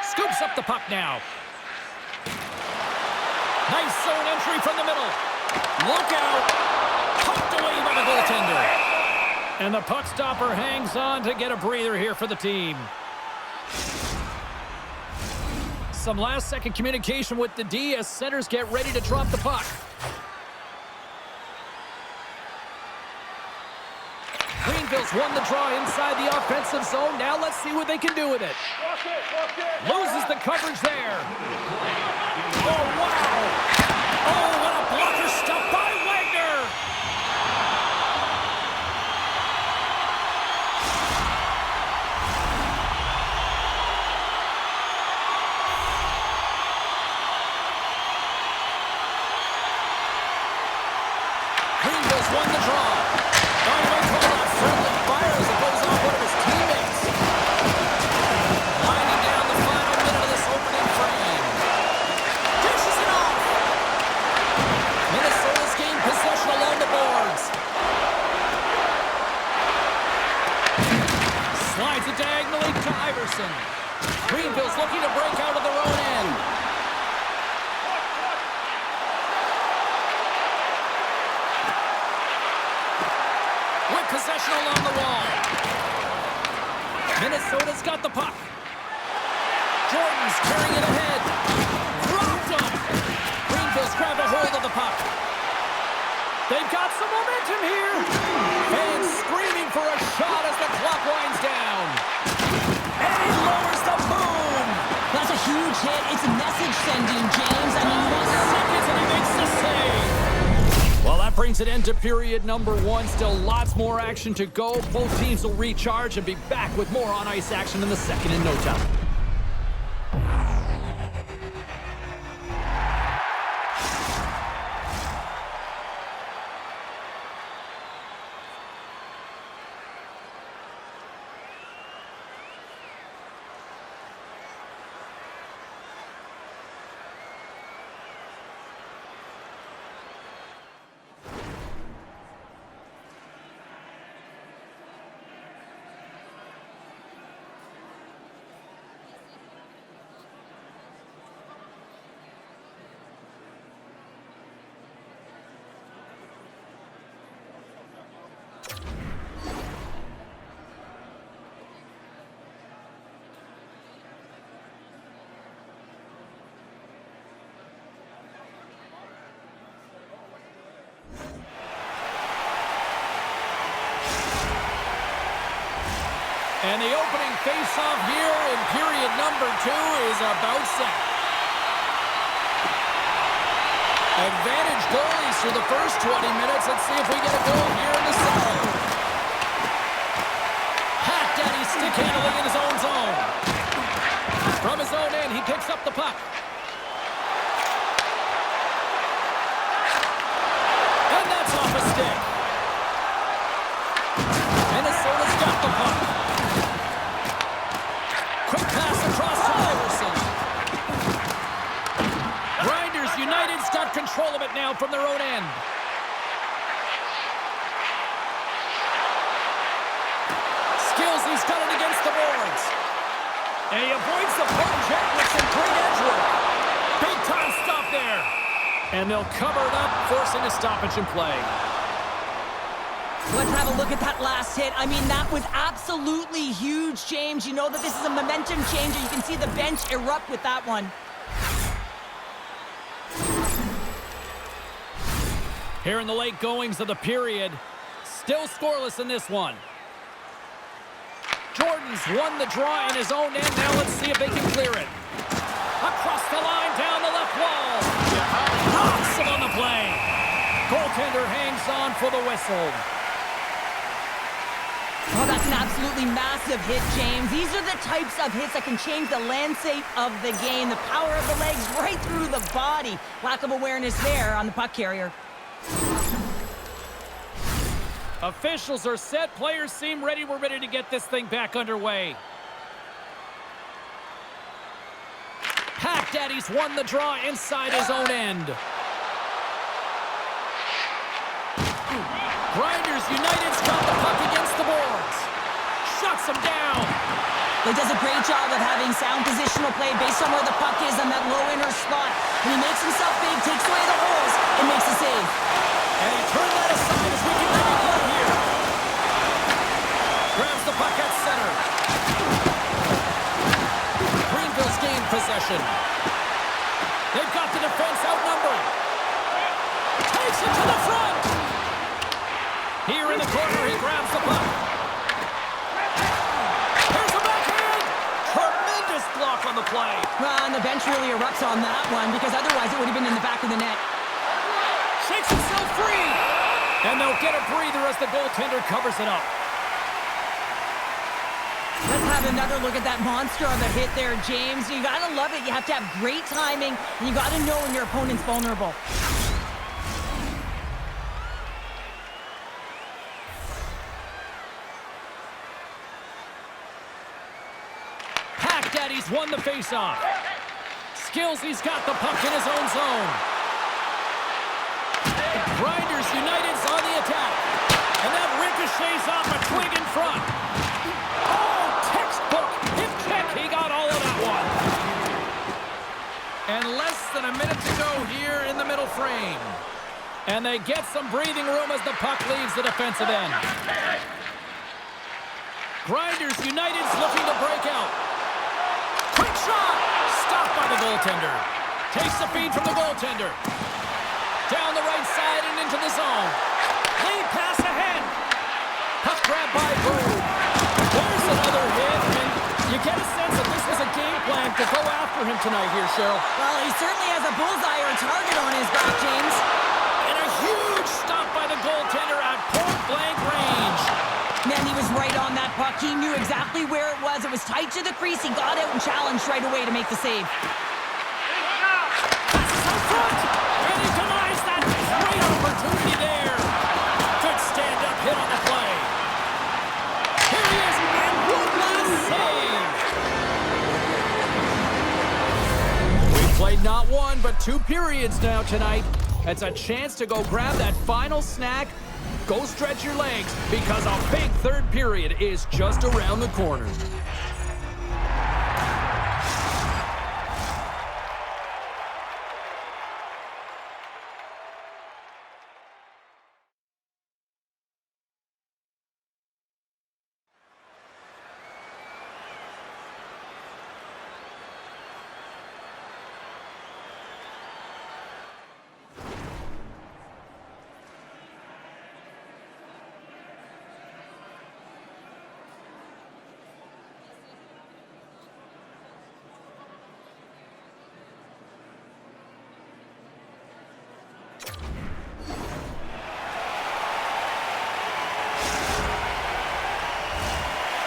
[SPEAKER 1] Scoops up the puck now. Nice zone entry from the middle. Look out. Pumped away by the goaltender. And the puck stopper hangs on to get a breather here for the team. Some last-second communication with the D as centers get ready to drop the puck. Greenville's won the draw inside the offensive zone. Now let's see what they can do with it. Loses the coverage there. Oh, wow. Oh, what a blocker stop by Wagner. Greenville's won the draw. Slides it diagonally to Iverson. Greenville's looking to break out of their own end. With possession along the wall. Minnesota's got the puck. Jordan's carrying it ahead. Dropped him. Greenville's grabbed a hold of the puck. They've got some momentum here. Fans screaming for a shot as the clock winds down. And he lowers the boom.
[SPEAKER 2] That's a huge hit. It's a message sending, James. I mean, you want
[SPEAKER 1] seconds and he makes the save. Well, that brings it into period number one. Still lots more action to go. Both teams will recharge and be back with more on-ice action in the second in no time. And the opening face-off here in period number two is about set. Advantage goalies through the first 20 minutes. Let's see if we get a goal here in the second. Pat Daddy stick handling in his own zone. From his own end, he picks up the puck. And that's off a stick. Minnesota's got the puck. Quick pass across to Iverson. Grinders United's got control of it now from their own end. Skillsy's got it against the boards. And he avoids the poke check with some great edge work. Big time stop there. And they'll cover it up, forcing a stoppage in play.
[SPEAKER 2] Let's have a look at that last hit. I mean, that was absolutely huge, James. You know that this is a momentum changer. You can see the bench erupt with that one.
[SPEAKER 1] Here in the late goings of the period, still scoreless in this one. Jordan's won the draw in his own end. Now let's see if they can clear it. Across the line, down the left wall. Knocks him on the play. Goaltender hangs on for the whistle.
[SPEAKER 2] Oh, that's an absolutely massive hit, James. These are the types of hits that can change the landscape of the game. The power of the legs right through the body. Lack of awareness there on the puck carrier.
[SPEAKER 1] Officials are set. Players seem ready. We're ready to get this thing back underway. Pack Daddy's won the draw inside his own end. Grinders United's got the puck against the boards. Shuts him down.
[SPEAKER 2] He does a great job of having sound positional play based on where the puck is on that low inner spot. When he makes himself big, takes away the holes, and makes a save.
[SPEAKER 1] And he turned that aside as we can maybe play here. Grabs the puck at center. Greenville's gained possession. They've got the defense outnumbered. Takes it to the front. Here in the corner, he grabs the puck. Here's a backhand. Tremendous block on the play.
[SPEAKER 2] And the bench really erupts on that one because otherwise it would have been in the back of the net.
[SPEAKER 1] Shakes himself free. And they'll get a breather as the goaltender covers it up.
[SPEAKER 2] Let's have another look at that monster on the hit there, James. You gotta love it. You have to have great timing, and you gotta know when your opponent's vulnerable.
[SPEAKER 1] Pack Daddy's won the faceoff. Skillsy's got the puck in his own zone. Grinders United's on the attack. And that ricochets off a twig in front. Oh, textbook. Hip check. He got all of that one. And less than a minute to go here in the middle frame. And they get some breathing room as the puck leaves the defensive end. Grinders United's looking to break out. Quick shot! Stopped by the goaltender. Takes the feed from the goaltender. Down the right side and into the zone. Lead pass ahead. Puck grab by Broom. There's another hit, and you get a sense that this was a game plan to go after him tonight here, Cheryl.
[SPEAKER 2] Well, he certainly has a bullseye or a target on his back, James.
[SPEAKER 1] And a huge stop by the goaltender at point-blank range.
[SPEAKER 2] Man, he was right on that puck. He knew exactly where it was. It was tight to the crease. He got out and challenged right away to make the save.
[SPEAKER 1] Passes out front, and he denies that great opportunity there. Good stand-up hit on the play. Here he is, and one last save. We've played not one, but two periods now tonight. It's a chance to go grab that final snack. Go stretch your legs, because a big third period is just around the corner.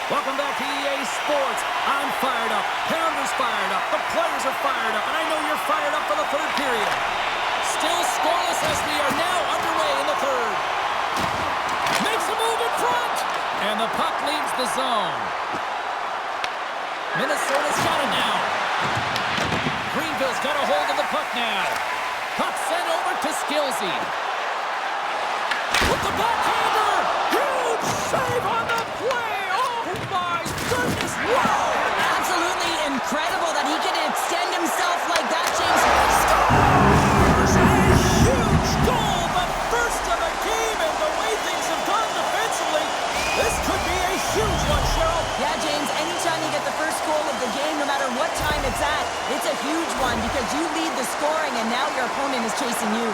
[SPEAKER 1] Welcome back to EA Sports. I'm fired up. Pounder's fired up. The players are fired up. And I know you're fired up for the third period. Still scoreless as we are now underway in the third. Makes a move in front. And the puck leaves the zone. Minnesota's got it now. Greenville's got a hold of the puck now. Puck sent over to Skillsy. With the backhander. Huge save on the play. My goodness, wow!
[SPEAKER 2] Absolutely incredible that he can extend himself like that, James.
[SPEAKER 1] Scores! A huge goal, the first of the game, and the way things have gone, the
[SPEAKER 2] huge one because you lead the scoring and now your opponent is chasing you.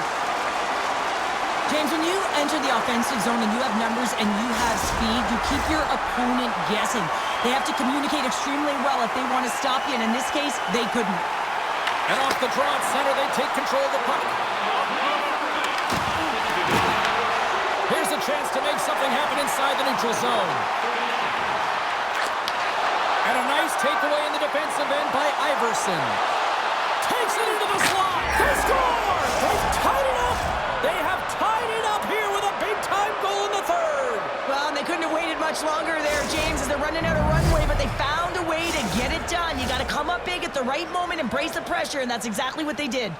[SPEAKER 2] James, when you enter the offensive zone and you have numbers and you have speed, you keep your opponent guessing. They have to communicate extremely well if they want to stop you, and in this case, they couldn't.
[SPEAKER 1] And off the draw at center, they take control of the puck. Here's a chance to make something happen inside the neutral zone. And a nice takeaway in the defensive end by Iverson. Takes it into the slot. They score! They've tied it up! They have tied it up here with a big-time goal in the third.
[SPEAKER 2] Well, they couldn't have waited much longer there, James, as they're running out of runway, but they found a way to get it done. You got to come up big at the right moment and brace the pressure, and that's exactly what they did.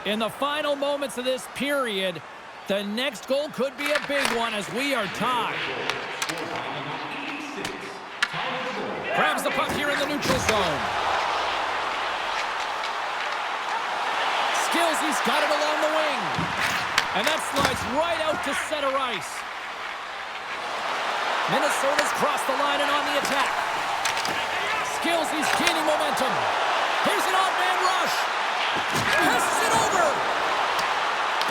[SPEAKER 1] In the final moments of this period, the next goal could be a big one as we are tied. Grabs the puck here in the neutral zone. Skillsy's got it along the wing. And that slides right out to center ice. Minnesota's crossed the line and on the attack. Skillsy's gaining momentum. Here's an odd-man rush. Passes it over.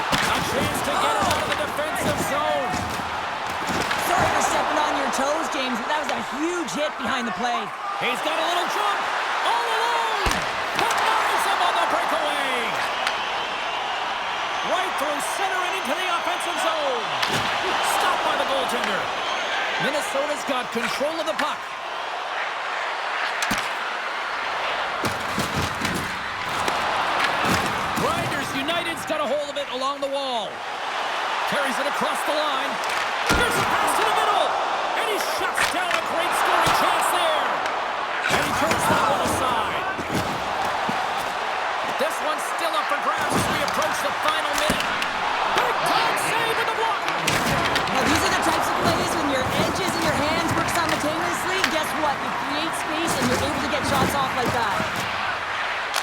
[SPEAKER 1] A chance to get it out of the defensive zone.
[SPEAKER 2] Sorry for stepping on your toes, James, but that was a huge hit behind the play.
[SPEAKER 1] He's got a little jump. All alone. Puck finds him on the breakaway. Right through center and into the offensive zone. Stopped by the goaltender. Minnesota's got control of the puck. Grinders United's got a hold of it along the wall. Carries it across the line. Here's a pass to the middle. And he shuts down a great scoring chance there. And he turns that one aside. This one's still up for grabs as we approach the final minute. Big time save with the block.
[SPEAKER 2] Now, these are the types of plays when your edges and your hands work simultaneously. Guess what? You create space and you're able to get shots off like that.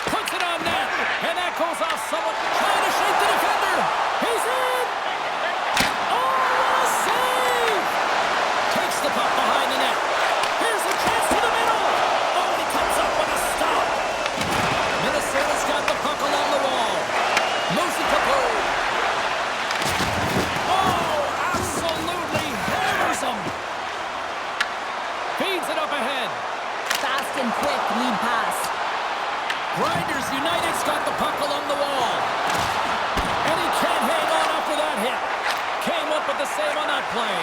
[SPEAKER 1] Puts it on net. And that goes off someone trying to shake the defender. He's in. Oh, what a save. Takes the puck behind the net. Here's a chance to the middle. Oh, he comes up with a stop. Minnesota's got the puck along the wall. Moosey Capone. Oh, absolutely hammers him. Feeds it up ahead.
[SPEAKER 2] Fast and quick lead pass.
[SPEAKER 1] Grinders United's got the puck along the wall. And he can't hang on after that hit. Came up with the save on that play.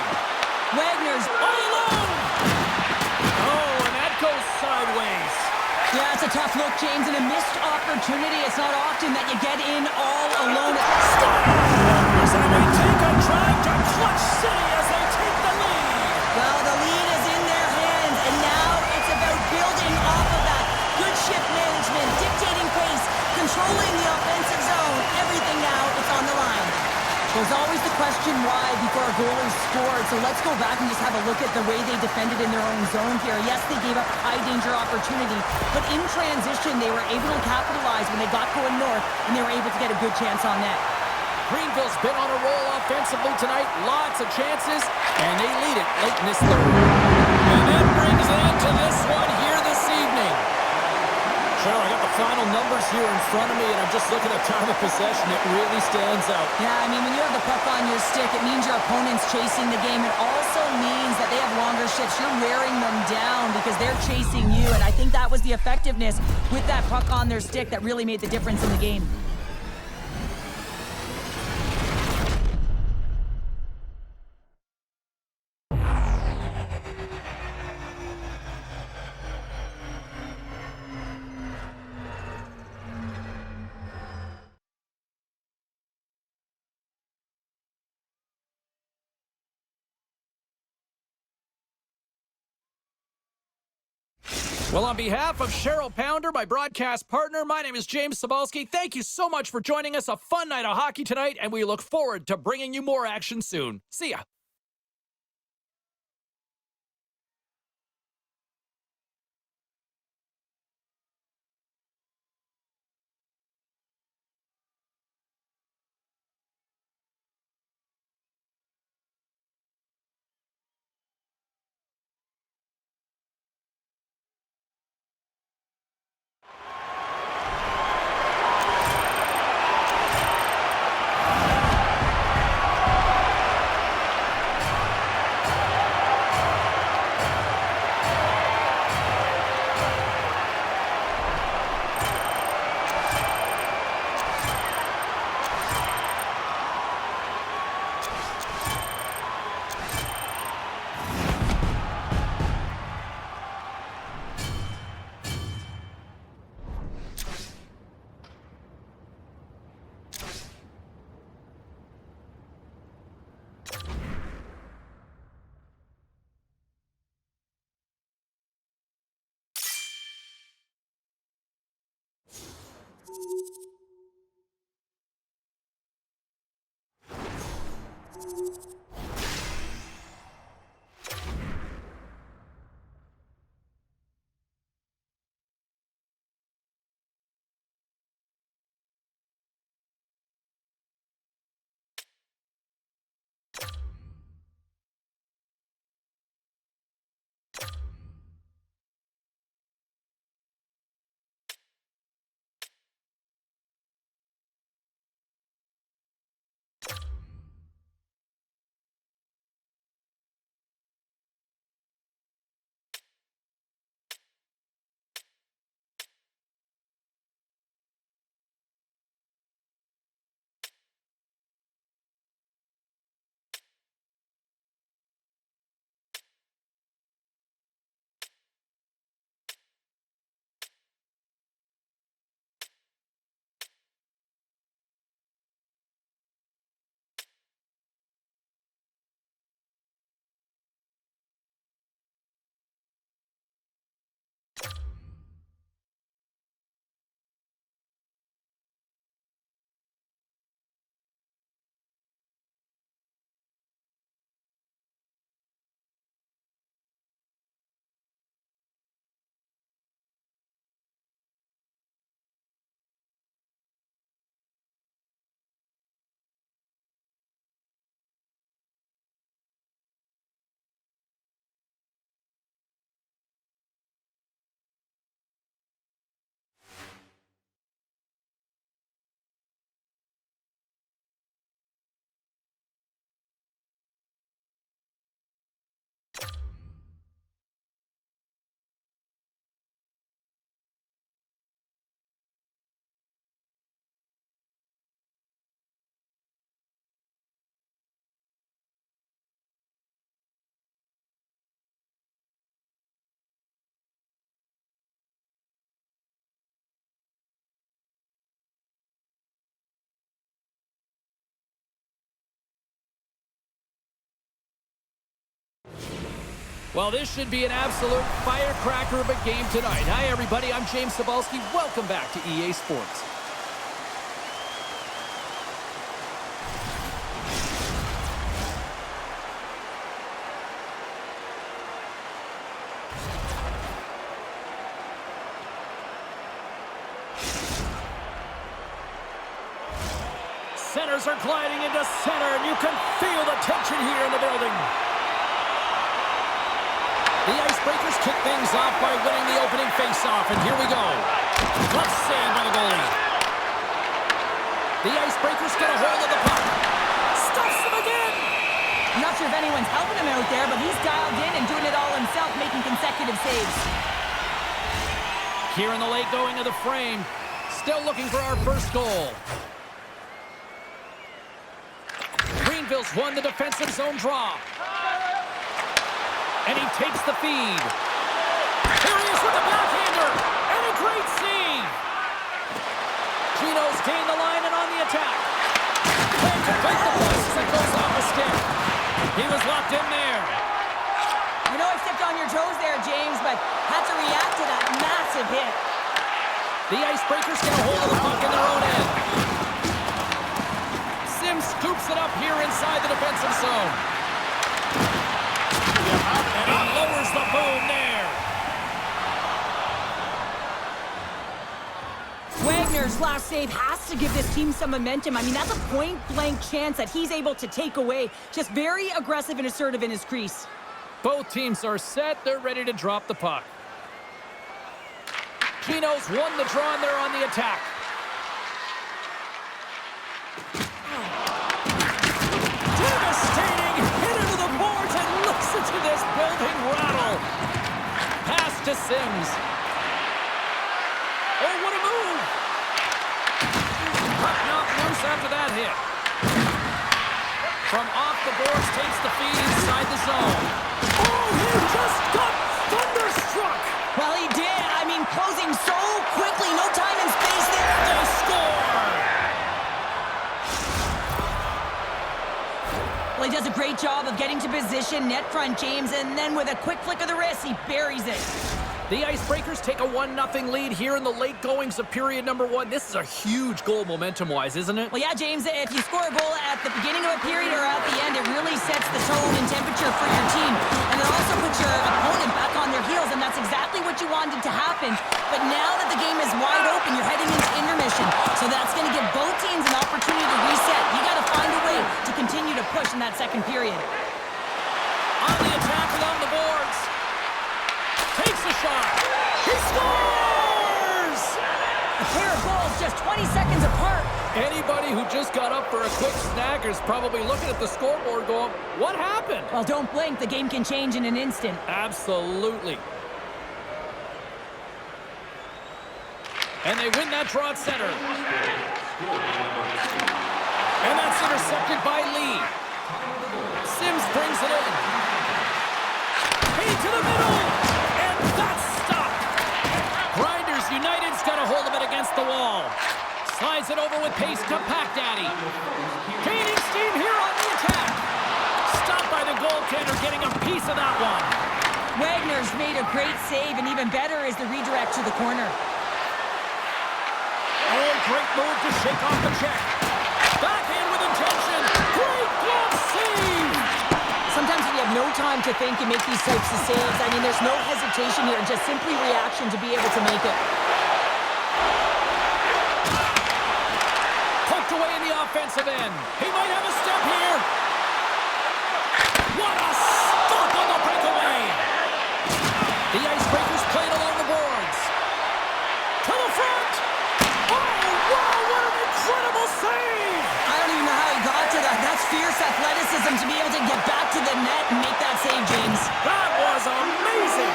[SPEAKER 2] Wagner's
[SPEAKER 1] All alone. Oh, and that goes sideways.
[SPEAKER 2] Yeah, it's a tough look, James, and a missed opportunity. It's not often that you get in all alone.
[SPEAKER 1] Stars, and they take a drive to Clutch City as they take the lead.
[SPEAKER 2] Well, the lead is in their hands, and now it's about building off of that. Good shift management, dictating pace, controlling the offensive zone. Everything now, it's on the line. There's always the question why before a goal is scored, so let's go back and just have a look at the way they defended in their own zone here. Yes, they gave up a high-danger opportunity, but in transition, they were able to capitalize when they got going north, and they were able to get a good chance on net.
[SPEAKER 1] Greenville's been on a roll offensively tonight. Lots of chances, and they lead it late in this third. And that brings an end to this one here this evening. Sure, I got the final numbers here in front of me, and I'm just looking at time of possession. It really stands out.
[SPEAKER 2] Yeah, I mean, when you have the puck on your stick, it means your opponent's chasing the game. It also means that they have longer shifts. You're wearing them down because they're chasing you, and I think that was the effectiveness with that puck on their stick that really made the difference in the game.
[SPEAKER 1] Well, on behalf of Cheryl Pounder, my broadcast partner, my name is James Cybulski. Thank you so much for joining us. A fun night of hockey tonight, and we look forward to bringing you more action soon. See ya. Well, this should be an absolute firecracker of a game tonight. Hi, everybody. I'm James Cebulski. Welcome back to EA Sports. Centers are gliding into center, and you can feel the tension here in the building. The Icebreakers kick things off by winning the opening faceoff, and here we go. Clutch save by the goalie. The Icebreakers get a hold of the puck. Stuffs them again!
[SPEAKER 2] I'm not sure if anyone's helping him out there, but he's dialed in and doing it all himself, making consecutive saves.
[SPEAKER 1] Here in the late going of the frame. Still looking for our first goal. Greenville's won the defensive zone draw. And he takes the feed. Here he is with the backhander. And a great save. Gino's gained the line and on the attack. Can't complete the pass as it goes off the stick. He was locked in there.
[SPEAKER 2] You know I stepped on your toes there, James, but had to react to that massive hit.
[SPEAKER 1] The Icebreakers get a hold of the puck in their own end. Sims scoops it up here inside the defensive zone. And he lowers the boom there.
[SPEAKER 2] Wagner's last save has to give this team some momentum. I mean, that's a point-blank chance that he's able to take away. Just very aggressive and assertive in his crease.
[SPEAKER 1] Both teams are set. They're ready to drop the puck. Gino's won the draw and they're on the attack. Devastating hit into the boards and listen to this building rattle. Pass to Sims. Oh, what a move. Puck knocked loose after that hit. From off the boards, takes the feed inside the zone. Oh, he just got thunderstruck.
[SPEAKER 2] Well, he did. I mean, closing so quickly. No time and space there.
[SPEAKER 1] They score.
[SPEAKER 2] Well, he does a great job of getting to position, net front, James, and then with a quick flick of the wrist, he buries it.
[SPEAKER 1] The Icebreakers take a 1-0 lead here in the late goings of period number 1. This is a huge goal momentum-wise, isn't it?
[SPEAKER 2] Well, yeah, James, if you score a goal at the beginning of a period or at the end, it really sets the tone and temperature for your team. And it also puts your opponent back on their heels, and that's exactly what you wanted to happen. But now that the game is wide open, you're heading into intermission. So that's going to give both teams an opportunity to reset. You got to find a way to continue to push in that second period.
[SPEAKER 1] On the attack along the boards. Takes a shot. He scores!
[SPEAKER 2] A pair of goals just 20 seconds apart.
[SPEAKER 1] Anybody who just got up for a quick snack is probably looking at the scoreboard going, what happened?
[SPEAKER 2] Well, don't blink. The game can change in an instant.
[SPEAKER 1] Absolutely. And they win that draw at center. And that's intercepted by Lee. Sims brings it in. Hey, to the middle! And that's stopped! Grinders United's got a hold of it against the wall. Slides it over with pace to Pack Daddy. Gaining steam here on the attack. Stopped by the goaltender, getting a piece of that one.
[SPEAKER 2] Wagner's made a great save, and even better is the redirect to the corner.
[SPEAKER 1] Oh, great move to shake off the check. Backhand with intention. Great glove save.
[SPEAKER 2] Sometimes when you have no time to think and make these types of saves, I mean, there's no hesitation here, just simply reaction to be able to make it.
[SPEAKER 1] Poked away in the offensive end. He might have a step here. What a stop on the breakaway. The Icebreakers played along the boards. To the front. Oh, wow, what an incredible save.
[SPEAKER 2] I don't even know how he got to that. That's fierce athleticism to be able to get back to the net and make that save, James.
[SPEAKER 1] That was amazing.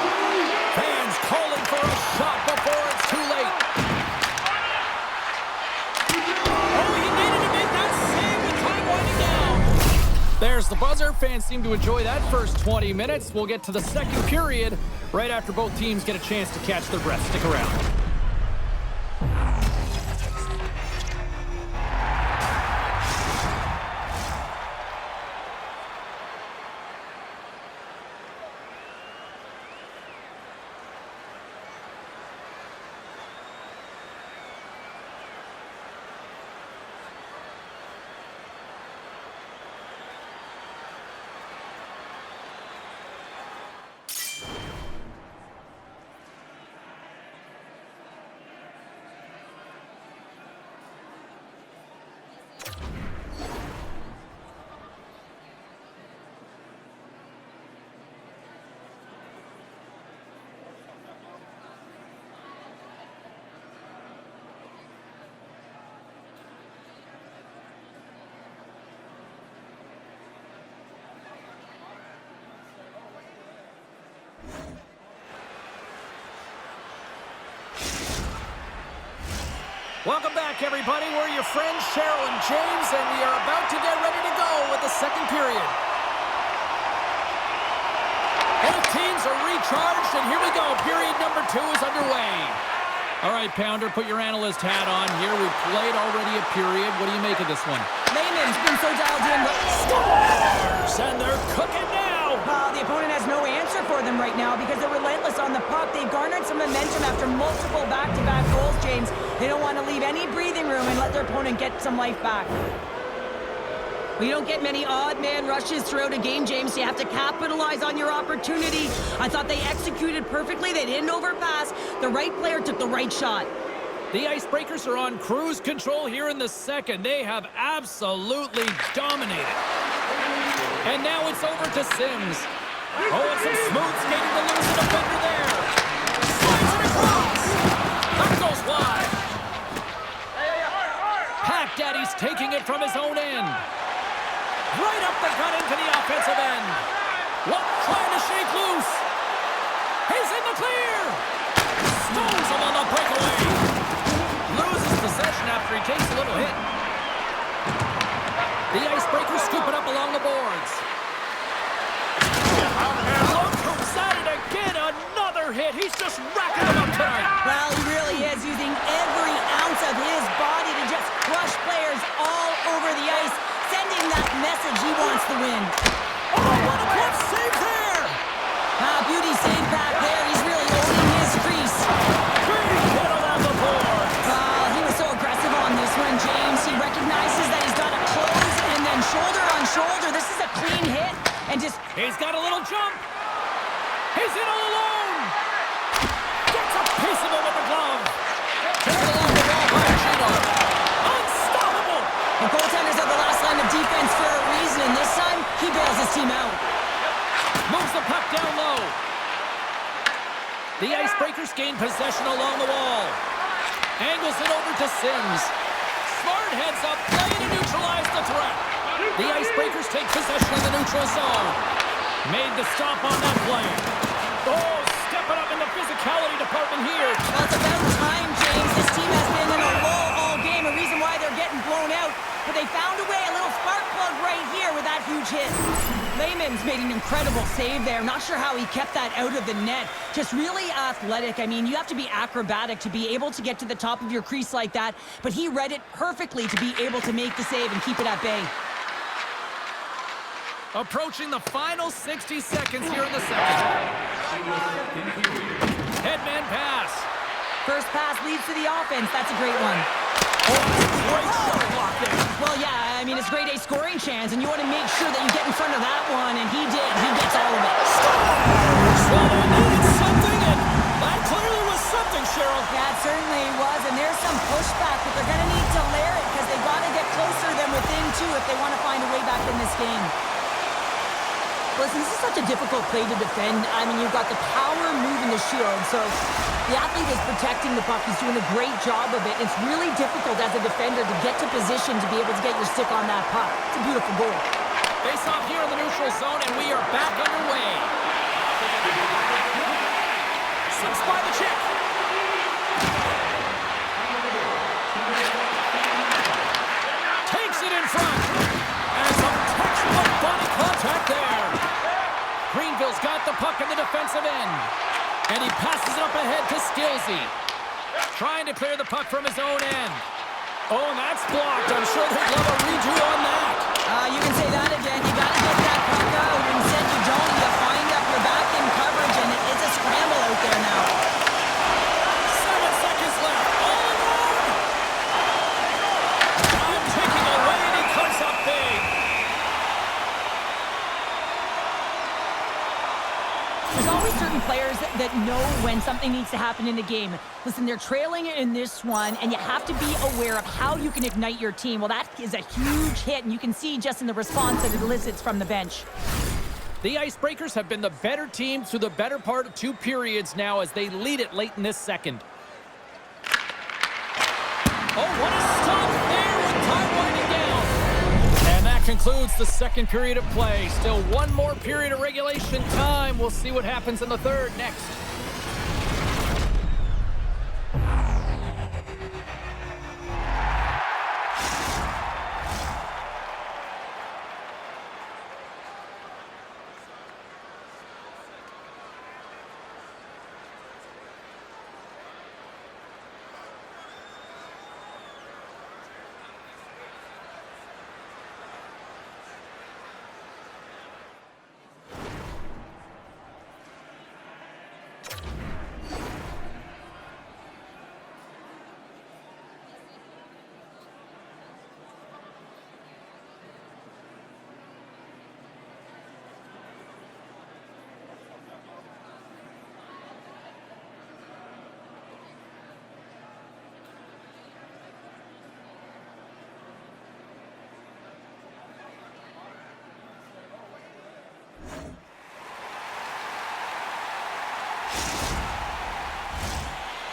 [SPEAKER 1] Fans calling for a shot before it's too late. Oh, he needed to make that save with time winding down. There's the buzzer. Fans seem to enjoy that first 20 minutes. We'll get to the second period right after both teams get a chance to catch their breath. Stick around. Welcome back, everybody. We're your friends, Cheryl and James, and we are about to get ready to go with the second period. Both teams are recharged, and here we go. Period number 2 is underway. All right, Pounder, put your analyst hat on here. We've played already a period. What do you make of this one?
[SPEAKER 2] Lehman's been so dialed in, but
[SPEAKER 1] Scores! And they're cooking now.
[SPEAKER 2] the opponent has no answer for them right now because they're relentless on the puck. They've garnered some momentum after multiple back-to-back goals, James. They don't want to leave any breathing room and let their opponent get some life back. We don't get many odd man rushes throughout a game, James. You have to capitalize on your opportunity. I thought they executed perfectly. They didn't overpass. The right player took the right shot.
[SPEAKER 1] The Icebreakers are on cruise control here in the second. They have absolutely dominated. And now it's over to Sims. Oh, it's some smooth skating to lose the defender there. Slides it across. That goes wide. Pack Daddy's taking it from his own end. Right up the gut into the offensive end. What trying to shake loose. He's in the clear. Stones him on the breakaway. Loses possession after he takes a little hit. The Icebreakers scoop it up along the boards. And look who's at it again. Another hit. He's just racking them up tonight.
[SPEAKER 2] Well, he really is using every ounce of his body to just crush players all over the ice, sending that message he wants to win.
[SPEAKER 1] Oh, what a glove save there!
[SPEAKER 2] Beauty save back there. He's really owning his team out.
[SPEAKER 1] Moves the puck down low. The Icebreakers gain possession along the wall. Angles it over to Sims. Smart heads up, play to neutralize the threat. The Icebreakers take possession of the neutral zone. Made the stop on that play. Oh, stepping up in the physicality department here.
[SPEAKER 2] Well, it's about time, James. This team has been in a lull all game, a reason why they're getting blown out. But they found a way, a little spark plug right here with that huge hit. Lehman's made an incredible save there. Not sure how he kept that out of the net. Just really athletic. I mean, you have to be acrobatic to be able to get to the top of your crease like that. But he read it perfectly to be able to make the save and keep it at bay.
[SPEAKER 1] Approaching the final 60 seconds here in the second. Headman pass.
[SPEAKER 2] First pass leads to the offense. That's a great one.
[SPEAKER 1] Great shot block there.
[SPEAKER 2] Well, yeah, I mean, it's grade A scoring chance, and you want to make sure that you get in front of that one, and he did. He gets all of it.
[SPEAKER 1] So they needed something, and that clearly was something, Cheryl.
[SPEAKER 2] Yeah, it certainly was, and there's some pushback, but they're going to need to layer it because they've got to get closer than within two if they want to find a way back in this game. Listen, this is such a difficult play to defend. I mean, you've got the power moving the shield, so the athlete is protecting the puck. He's doing a great job of it. It's really difficult as a defender to get to position to be able to get your stick on that puck. It's a beautiful goal.
[SPEAKER 1] Face off here in the neutral zone, and we are back underway. Six by the check. Takes it in front. And some textbook body contact there. Greenville's got the puck in the defensive end. And he passes it up ahead to Skilsey. Trying to clear the puck from his own end. Oh, and that's blocked. I'm sure they'd love a redo on that.
[SPEAKER 2] You can say that again. You got to get that puck out. Instead, you don't. You find up your back in coverage, and it's a scramble out there now.
[SPEAKER 1] 7 seconds left. All alone. Time ticking away, and he comes up big.
[SPEAKER 2] There's always certain players that know when something needs to happen in a game. Listen, they're trailing in this one, and you have to be aware of how you can ignite your team. Well, that is a huge hit, and you can see just in the response that it elicits from the bench.
[SPEAKER 1] The Icebreakers have been the better team through the better part of 2 periods now as they lead it late in this second. Oh, what a stop there with time winding down. And that concludes the second period of play. Still one more period of regulation time. We'll see what happens in the third next.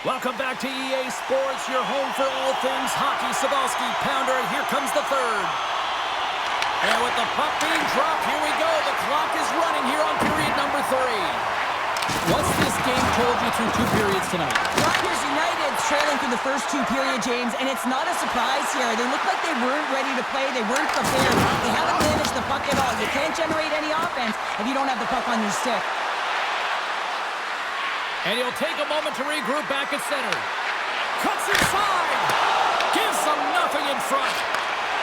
[SPEAKER 1] Welcome back to EA Sports, your home for all things hockey. Sabalski, Pounder, and here comes the third. And with the puck being dropped, here we go. The clock is running here on period number 3. What's this game told you through 2 periods tonight?
[SPEAKER 2] Riders United trailing through the first 2 periods, James, and it's not a surprise here. They look like they weren't ready to play. They weren't prepared. They haven't managed the puck at all. You can't generate any offense if you don't have the puck on your stick.
[SPEAKER 1] And he'll take a moment to regroup back at center. Cuts inside. Gives them nothing in front.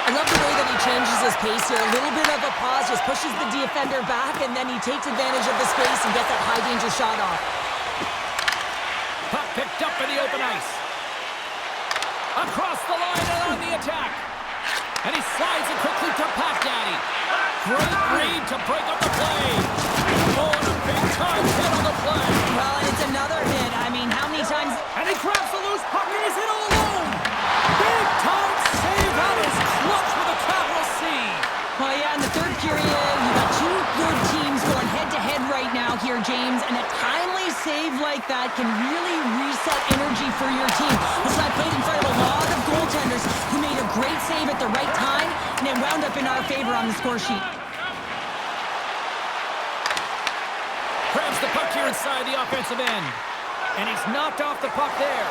[SPEAKER 2] I love the way that he changes his pace here. A little bit of a pause, just pushes the defender back, and then he takes advantage of the space and gets that high-danger shot off.
[SPEAKER 1] Puck picked up in the open ice. Across the line and on the attack. And he slides it quickly to Pat Daddy. Great read to break up the play. Oh, and a big-time hit on the play.
[SPEAKER 2] Well, and it's another hit. I mean, how many times...
[SPEAKER 1] And he grabs the loose puck and he's in all alone. Big-time save. That is clutch with a capital C.
[SPEAKER 2] Well, yeah, in the third period, you got like that can really reset energy for your team. Listen, I played in front of a lot of goaltenders who made a great save at the right time, and it wound up in our favor on the score sheet.
[SPEAKER 1] Grabs the puck here inside the offensive end. And he's knocked off the puck there.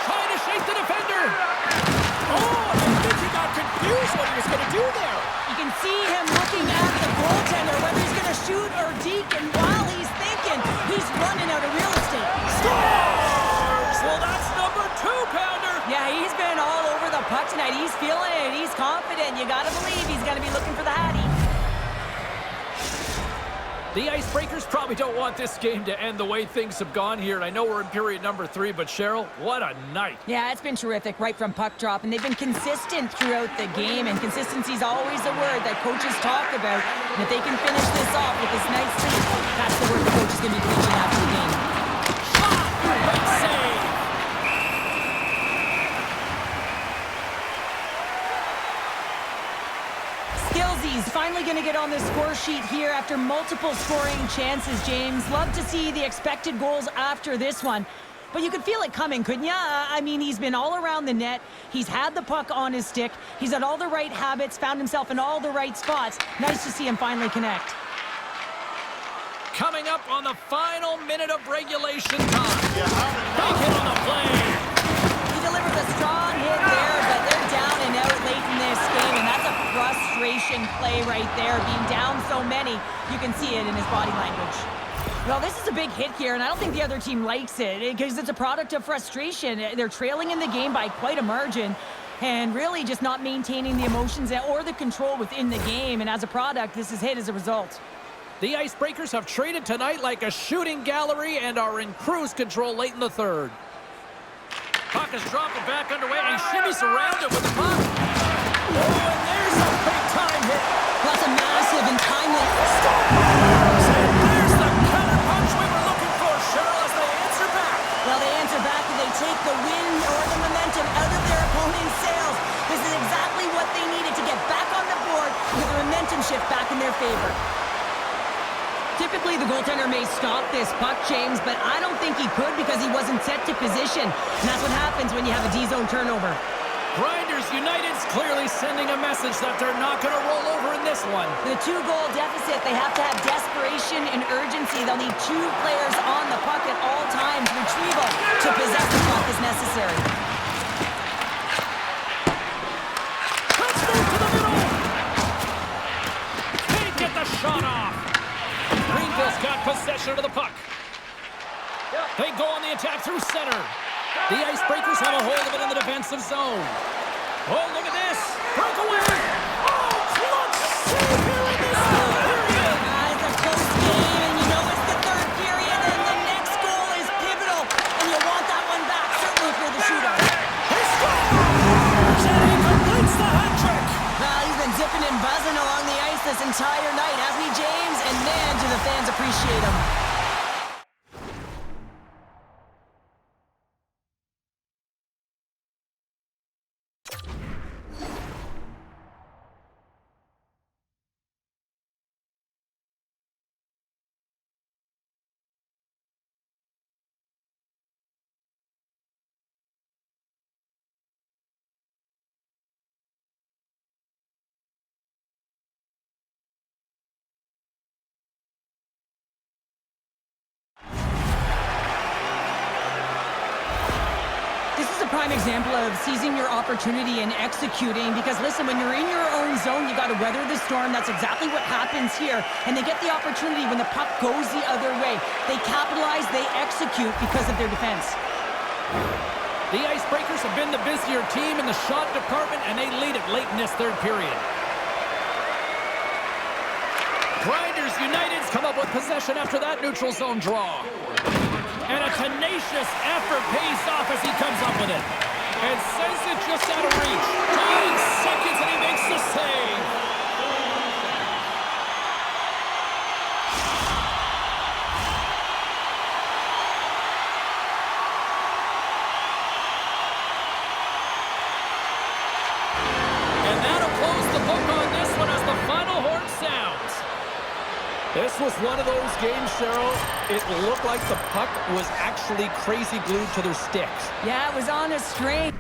[SPEAKER 1] Trying to shake the defender. Oh, I think he got confused what he was going to do there.
[SPEAKER 2] You can see him looking at the goaltender, whether he's going to shoot or deke, and while he's thinking, he's running out of real estate.
[SPEAKER 1] Scores! Well, that's number 2-pounder.
[SPEAKER 2] Yeah, he's been all over the puck tonight. He's feeling it. He's confident. You got to believe he's going to be looking for the Hattie.
[SPEAKER 1] The Icebreakers probably don't want this game to end the way things have gone here. And I know we're in period number 3, but Cheryl, what a night.
[SPEAKER 2] Yeah, it's been terrific right from puck drop, and they've been consistent throughout the game, and consistency is always a word that coaches talk about. And if they can finish this off with this nice lead, that's the word the coach is going to be preaching after the game.
[SPEAKER 1] Shot! Great save!
[SPEAKER 2] Skillsy's finally going to get on the score sheet here after multiple scoring chances, James. Love to see the expected goals after this one. But you could feel it coming, couldn't you? I mean, he's been all around the net. He's had the puck on his stick. He's had all the right habits, found himself in all the right spots. Nice to see him finally connect.
[SPEAKER 1] Coming up on the final minute of regulation time. Big hit on the play.
[SPEAKER 2] He delivers a strong hit there, but they're down and out late in this game, and that's a frustration play right there. Being down so many, you can see it in his body language. Well, this is a big hit here, and I don't think the other team likes it because it's a product of frustration. They're trailing in the game by quite a margin and really just not maintaining the emotions or the control within the game, and as a product, this is hit as a result.
[SPEAKER 1] The Icebreakers have traded tonight like a shooting gallery and are in cruise control late in the third. Puck is dropping back underway, and he should be surrounded with the puck. Oh, and there's a big-time hit.
[SPEAKER 2] That's a massive and timely
[SPEAKER 1] Scores! And there's the counter punch we were looking for, Cheryl, as they answer back.
[SPEAKER 2] Well, they answer back and they take the wind or the momentum out of their opponent's sails. This is exactly what they needed to get back on the board with the momentum shift back in their favor. Typically, the goaltender may stop this puck, James, but I don't think he could because he wasn't set to position. And that's what happens when you have a D-zone turnover.
[SPEAKER 1] Grinders United's clearly sending a message that they're not going to roll over in this one.
[SPEAKER 2] With a 2-goal deficit, they have to have desperation and urgency. They'll need 2 players on the puck at all times. Retrieval to possess the puck is necessary.
[SPEAKER 1] Let's move to the middle. Can't get the shot off. Greenville's got possession of the puck. They go on the attack through center. The Icebreakers have a hold of it in the defensive zone. Oh, look at this. Breakaway. Oh, clutch save here in this third period.
[SPEAKER 2] It's a close game, and you know it's the third period, and the next goal is pivotal, and you want that one back, certainly for the shooter.
[SPEAKER 1] He scores! And he completes the hat trick.
[SPEAKER 2] Well, he's been zipping and buzzing along the ice this entire night, hasn't he, James? And man, do the fans appreciate him. Prime example of seizing your opportunity and executing, because listen, when you're in your own zone, you got to weather the storm. That's exactly what happens here, and they get the opportunity when the puck goes the other way. They capitalize, they execute because of their defense.
[SPEAKER 1] The Icebreakers have been the busier team in the shot department, and they lead it late in this third period. Grinders United's come up with possession after that neutral zone draw. And a tenacious effort pays off as he comes up with it. And sends it just out of reach. 9 seconds and he makes the save. And that'll close the book on this one as the final horn sounds. This was one of those games, Cheryl. It looked like the puck was actually crazy glued to their sticks.
[SPEAKER 2] Yeah, it was on a string.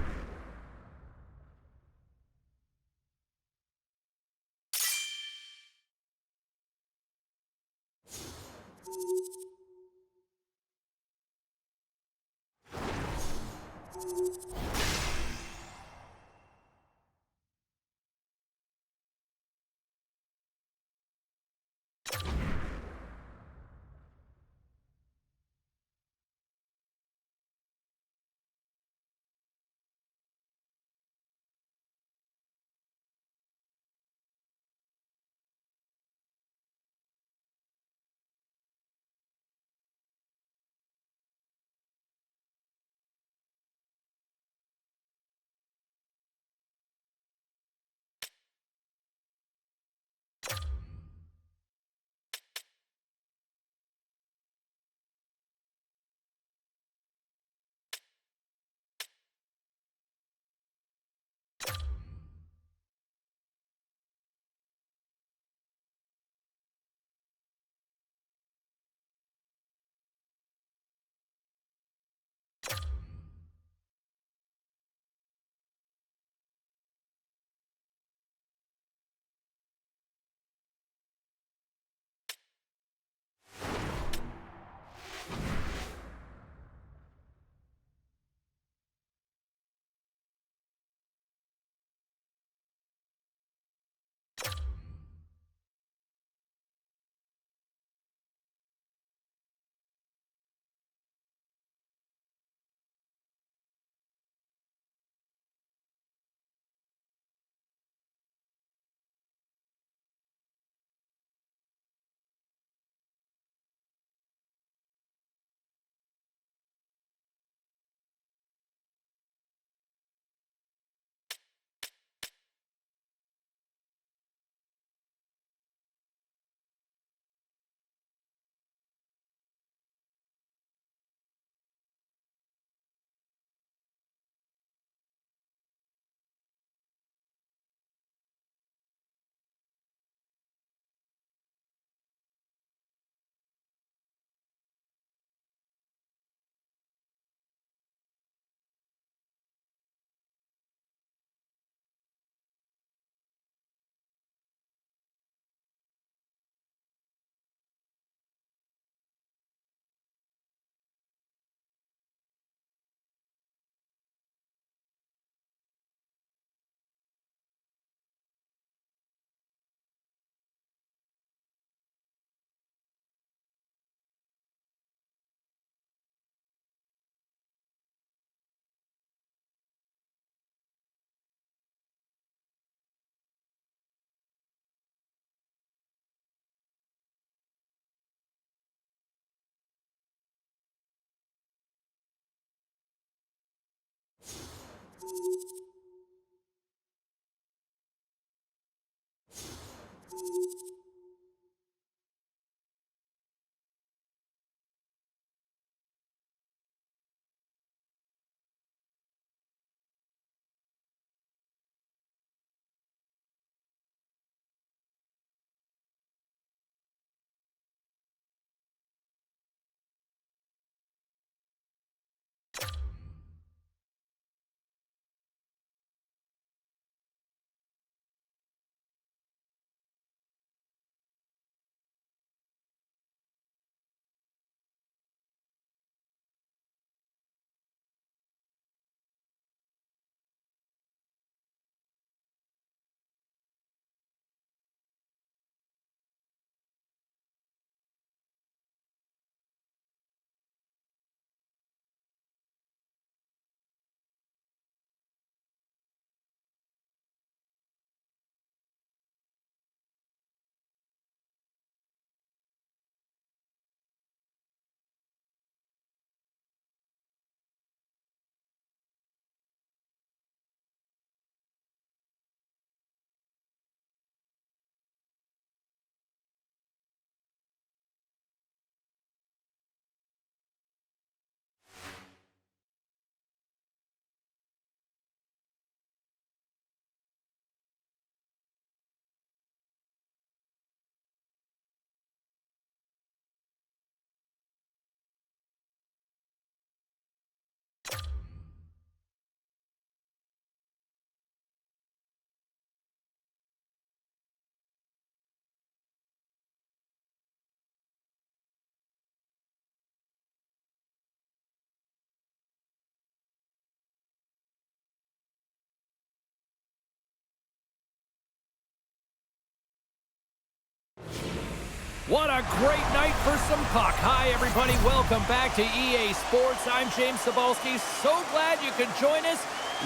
[SPEAKER 1] What a great night for some puck. Hi, everybody. Welcome back to EA Sports. I'm James Cebulski. So glad you could join us.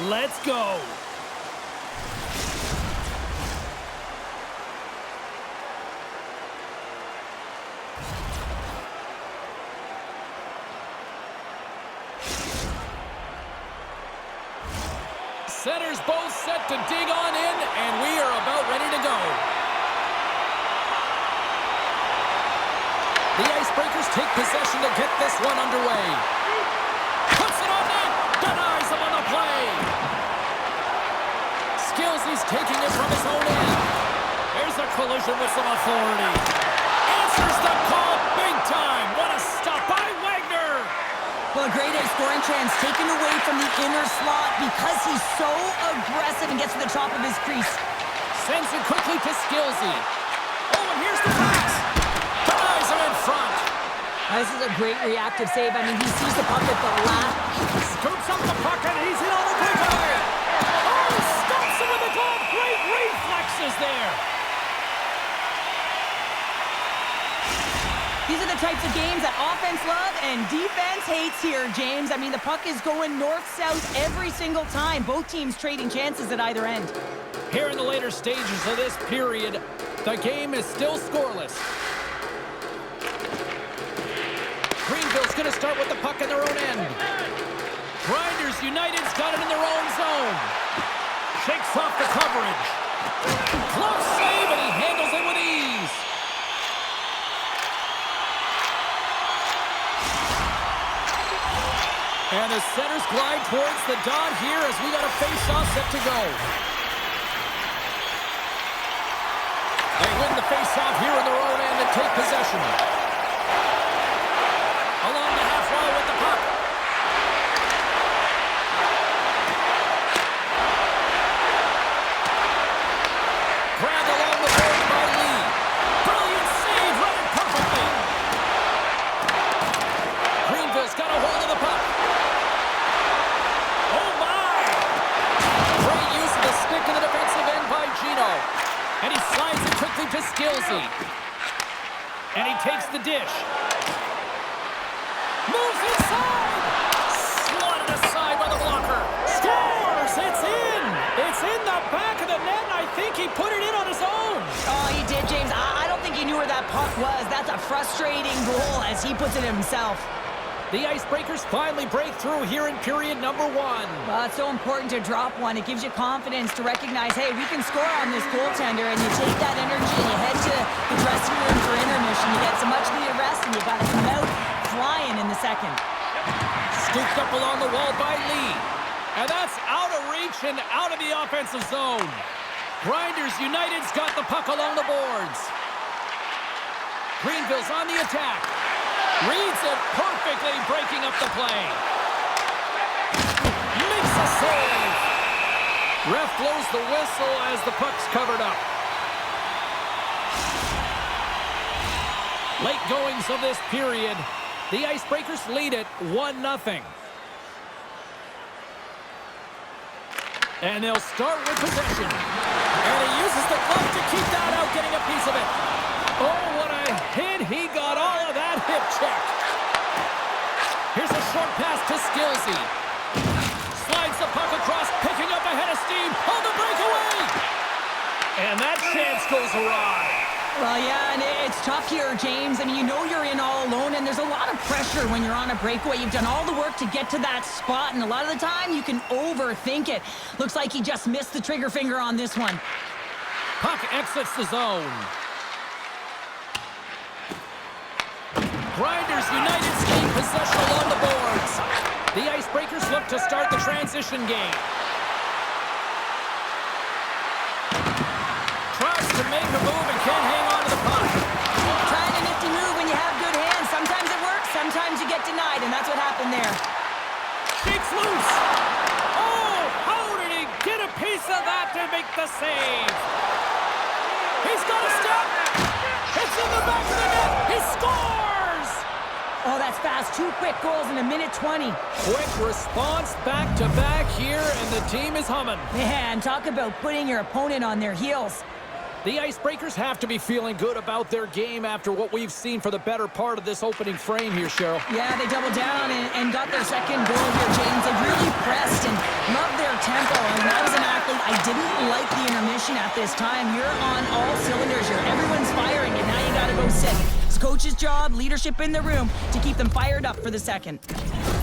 [SPEAKER 1] Let's go. Centers both set to dig on in, and we are about ready to go. The Icebreakers take possession to get this one underway. Puts it on net, denies him on the play. Skillsy's taking it from his own end. There's a collision with some authority. Answers the call big time. What a stop by Wagner.
[SPEAKER 2] Well, a great scoring chance taken away from the inner slot because he's so aggressive and gets to the top of his crease.
[SPEAKER 1] Sends it quickly to Skillsy. Oh, and here's the pass. Denies him in front.
[SPEAKER 2] This is a great reactive save. I mean, he sees the puck at the lap.
[SPEAKER 1] Scoops up the puck, and he's in on the breakaway. Oh, he stops him with the glove. Great reflexes there.
[SPEAKER 2] These are the types of games that offense love and defense hates here, James. I mean, the puck is going north-south every single time. Both teams trading chances at either end.
[SPEAKER 1] Here in the later stages of this period, the game is still scoreless. Greenville's going to start with the puck in their own end. Grinders United's got it in their own zone. Shakes off the coverage. Close save, and he handles it with ease. And the centers glide towards the dot here as we got a face-off set to go. They win the face-off here in their own end and take possession. Along the half wall with the puck. Grabbed along the board by Lee. Brilliant save, running perfectly. Greenville's got a hold of the puck. Oh my! Great use of the stick in the defensive end by Gino. And he slides it quickly to Skillsy. And he takes the dish. Moves inside! Slotted aside by the blocker. Scores! It's in! It's in the back of the net, and I think he put it in on his own.
[SPEAKER 2] Oh, he did, James. I don't think he knew where that puck was. That's a frustrating goal as he puts it himself.
[SPEAKER 1] The Icebreakers finally break through here in period number 1.
[SPEAKER 2] Well, it's so important to drop one. It gives you confidence to recognize, hey, we can score on this goaltender, and you take that energy and you head to the dressing room for intermission. You get some much-needed rest, and you got to come out flying in the second.
[SPEAKER 1] Scooped up along the wall by Lee. And that's out of reach and out of the offensive zone. Grinders United's got the puck along the boards. Greenville's on the attack. Reads it perfectly, breaking up the play. Makes a save. Ref blows the whistle as the puck's covered up. Late goings of this period. The Icebreakers lead it 1-0. And they'll start with possession. And he uses the glove to keep that out, getting a piece of it. Oh, what a hit. He got all of that hip check. Here's a short pass to Skillsy. Slides the puck across, picking up a head of steam on the breakaway. And that chance goes awry.
[SPEAKER 2] Well, yeah, and it's tough here, James. I mean, you know you're in all alone, and there's a lot of pressure when you're on a breakaway. You've done all the work to get to that spot, and a lot of the time you can overthink it. Looks like he just missed the trigger finger on this one.
[SPEAKER 1] Puck exits the zone. Grinders United gain possession along the boards. The Icebreakers look to start the transition game. Tries to make a move and can't hang on to the puck.
[SPEAKER 2] Trying a nifty move when you have good hands. Sometimes it works, sometimes you get denied, and that's what happened there.
[SPEAKER 1] Shakes loose. Oh, how did he get a piece of that to make the save? He's got a step. It's in the back of the net. He scores!
[SPEAKER 2] Oh, that's fast. 2 quick goals in a minute 20.
[SPEAKER 1] Quick response back-to-back here, and the team is humming.
[SPEAKER 2] Man, talk about putting your opponent on their heels.
[SPEAKER 1] The Icebreakers have to be feeling good about their game after what we've seen for the better part of this opening frame here, Cheryl.
[SPEAKER 2] Yeah, they doubled down and got their second goal here, James. They really pressed and loved their tempo. And I was an athlete. I didn't like the intermission at this time. You're on all cylinders here. Everyone's firing, and now you got to go sit. It's coach's job, leadership in the room, to keep them fired up for the second.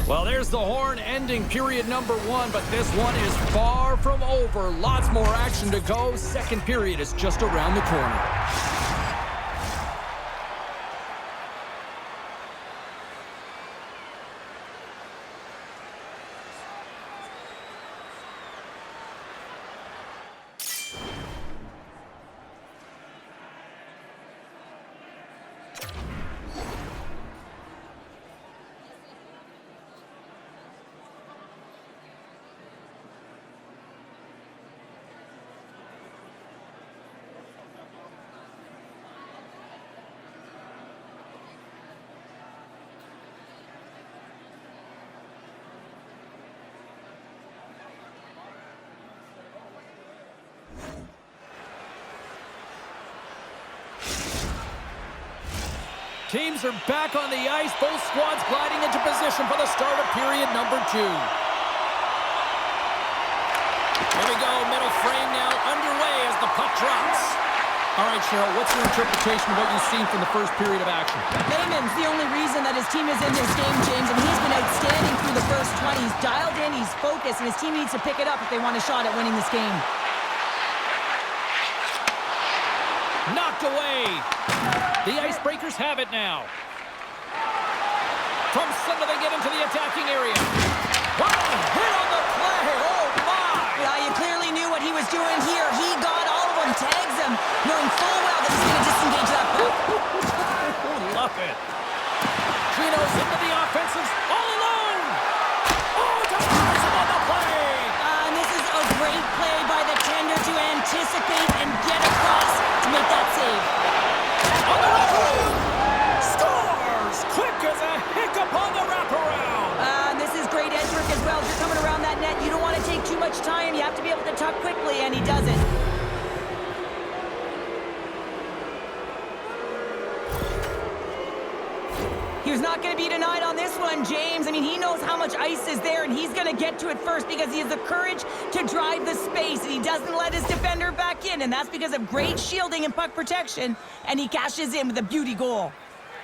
[SPEAKER 1] Well, there's the horn ending period number 1, but this one is far from over. Lots more action to go. Second period is just around the corner. Teams are back on the ice. Both squads gliding into position for the start of period number 2. Here we go. Middle frame now underway as the puck drops. All right, Cheryl, what's your interpretation of what you've seen from the first period of action?
[SPEAKER 2] Layman's the only reason that his team is in this game, James, and he's been outstanding through the first 20. He's dialed in, he's focused, and his team needs to pick it up if they want a shot at winning this game.
[SPEAKER 1] Knocked away. The Icebreakers have it now. From center, they get into the attacking area. What a hit on the play! Oh, my!
[SPEAKER 2] Yeah, you clearly knew what he was doing here. He got all of them, tags them, knowing full well that he's going to disengage that puck.
[SPEAKER 1] Love it. Chino's into the offensive, all alone. Oh, delivers him on the play.
[SPEAKER 2] And this is a great play by the tender to anticipate and get across to make that save.
[SPEAKER 1] On the wraparound. Scores! Quick as a hiccup on the wraparound.
[SPEAKER 2] And this is great edge work as well. If you're coming around that net, you don't want to take too much time. You have to be able to tuck quickly, and he does it. He was not going to be denied on this one, James. I mean, he knows how much ice is there, and he's going to get to it first because he has the courage to drive the space, and he doesn't let his defender back in, and that's because of great shielding and puck protection, and he cashes in with a beauty goal.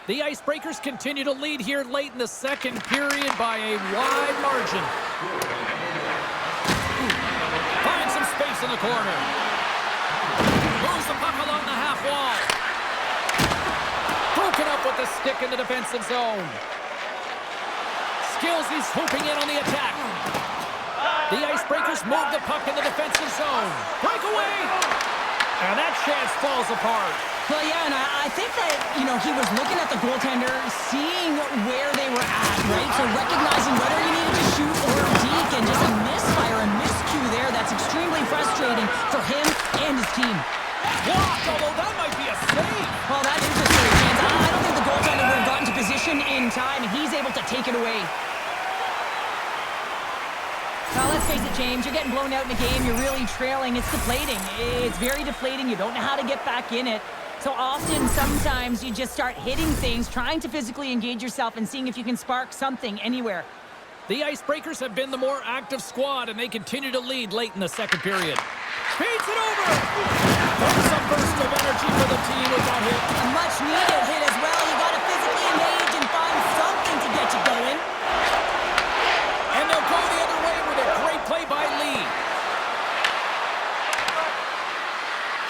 [SPEAKER 1] The Icebreakers continue to lead here late in the second period by a wide margin. Finds some space in the corner. Moves the puck along the half wall. Broken up with the stick in the defensive zone. Skillsy's swooping in on the attack. The Icebreakers move the puck in the defensive zone. Breakaway! And that chance falls apart.
[SPEAKER 2] Well, yeah, and I think that, he was looking at the goaltender, seeing where they were at, right? So recognizing whether he needed to shoot or deke, and just a misfire, a miscue there. That's extremely frustrating for him and his team.
[SPEAKER 1] Blocked, although that might be a save.
[SPEAKER 2] Well, that's interesting, James. I don't think the goaltender would have gotten to position in time, and he's able to take it away. Now, let's face it, James, you're getting blown out in the game. You're really trailing. It's deflating. It's very deflating. You don't know how to get back in it. So often, sometimes, you just start hitting things, trying to physically engage yourself and seeing if you can spark something anywhere.
[SPEAKER 1] The Icebreakers have been the more active squad, and they continue to lead late in the second period. Speeds it over! There's a burst of energy for the team with that hit.
[SPEAKER 2] A much-needed hit as well. You got to physically engage and find something to get you going.
[SPEAKER 1] And they'll go the other way with a great play by Lee.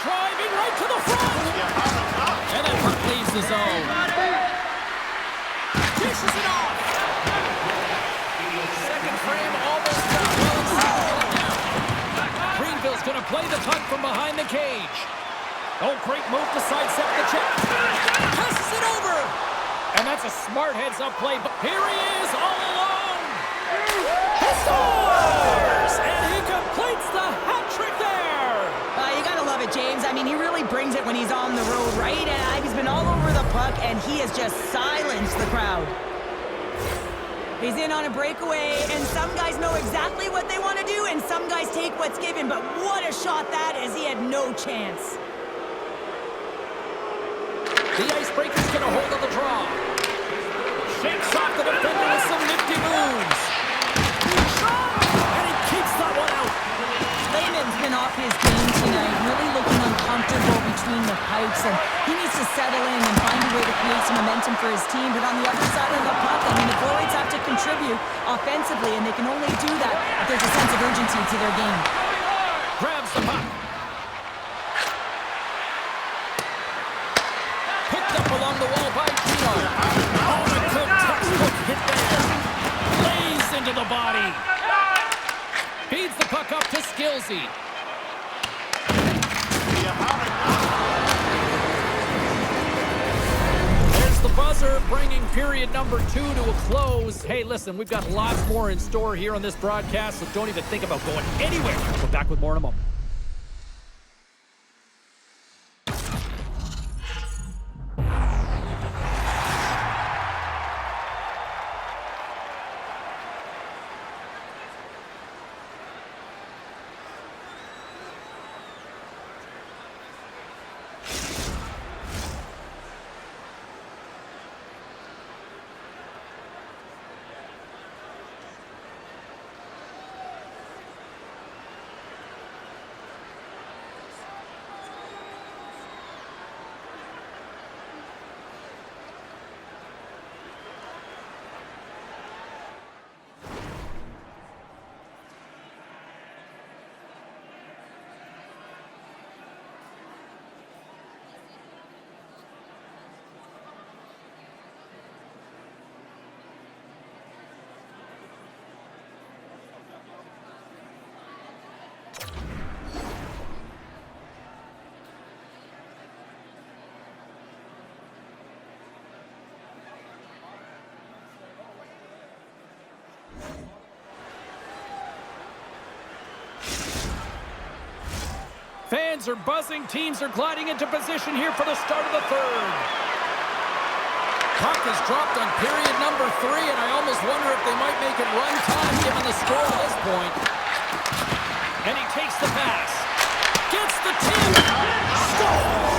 [SPEAKER 1] Driving right to the front! And that puck leaves the zone. Dishes it off! Second frame almost got well inside now. Greenville's going to play the puck from behind the cage. Oh, great move to sidestep the check. Passes it over! And that's a smart heads-up play. But here he is, all alone! He scores! And he completes the hat trick there!
[SPEAKER 2] You gotta love it, James. I mean, he really brings it when he's on the road, right? And he's been all over the puck, and he has just silenced the crowd. He's in on a breakaway, and some guys know exactly what they want to do, and some guys take what's given, but what a shot that is. He had no chance.
[SPEAKER 1] The icebreaker's get a hold of the draw. Shakes off the defender with some nifty moves. And he keeps that one out.
[SPEAKER 2] Layman's been off his game tonight, really looking uncomfortable between the pipes, and he needs to settle in and find a way to create some momentum for his team. But on the other side of the puck, I mean, the forwards have to contribute offensively, and they can only do that if there's a sense of urgency to their game.
[SPEAKER 1] Grabs the puck. Picked up along the wall by Gino. Oh, a good textbook hit there. Lays into the body. Feeds the puck up to Skillsy. There's the buzzer, bringing period number 2 to a close. Hey, listen, we've got lots more in store here on this broadcast, so don't even think about going anywhere. We're back with more in a moment. Fans are buzzing. Teams are gliding into position here for the start of the third. Puck is dropped on period number 3, and I almost wonder if they might make it run time given the score at this point. And he takes the pass. Gets the tip. Score!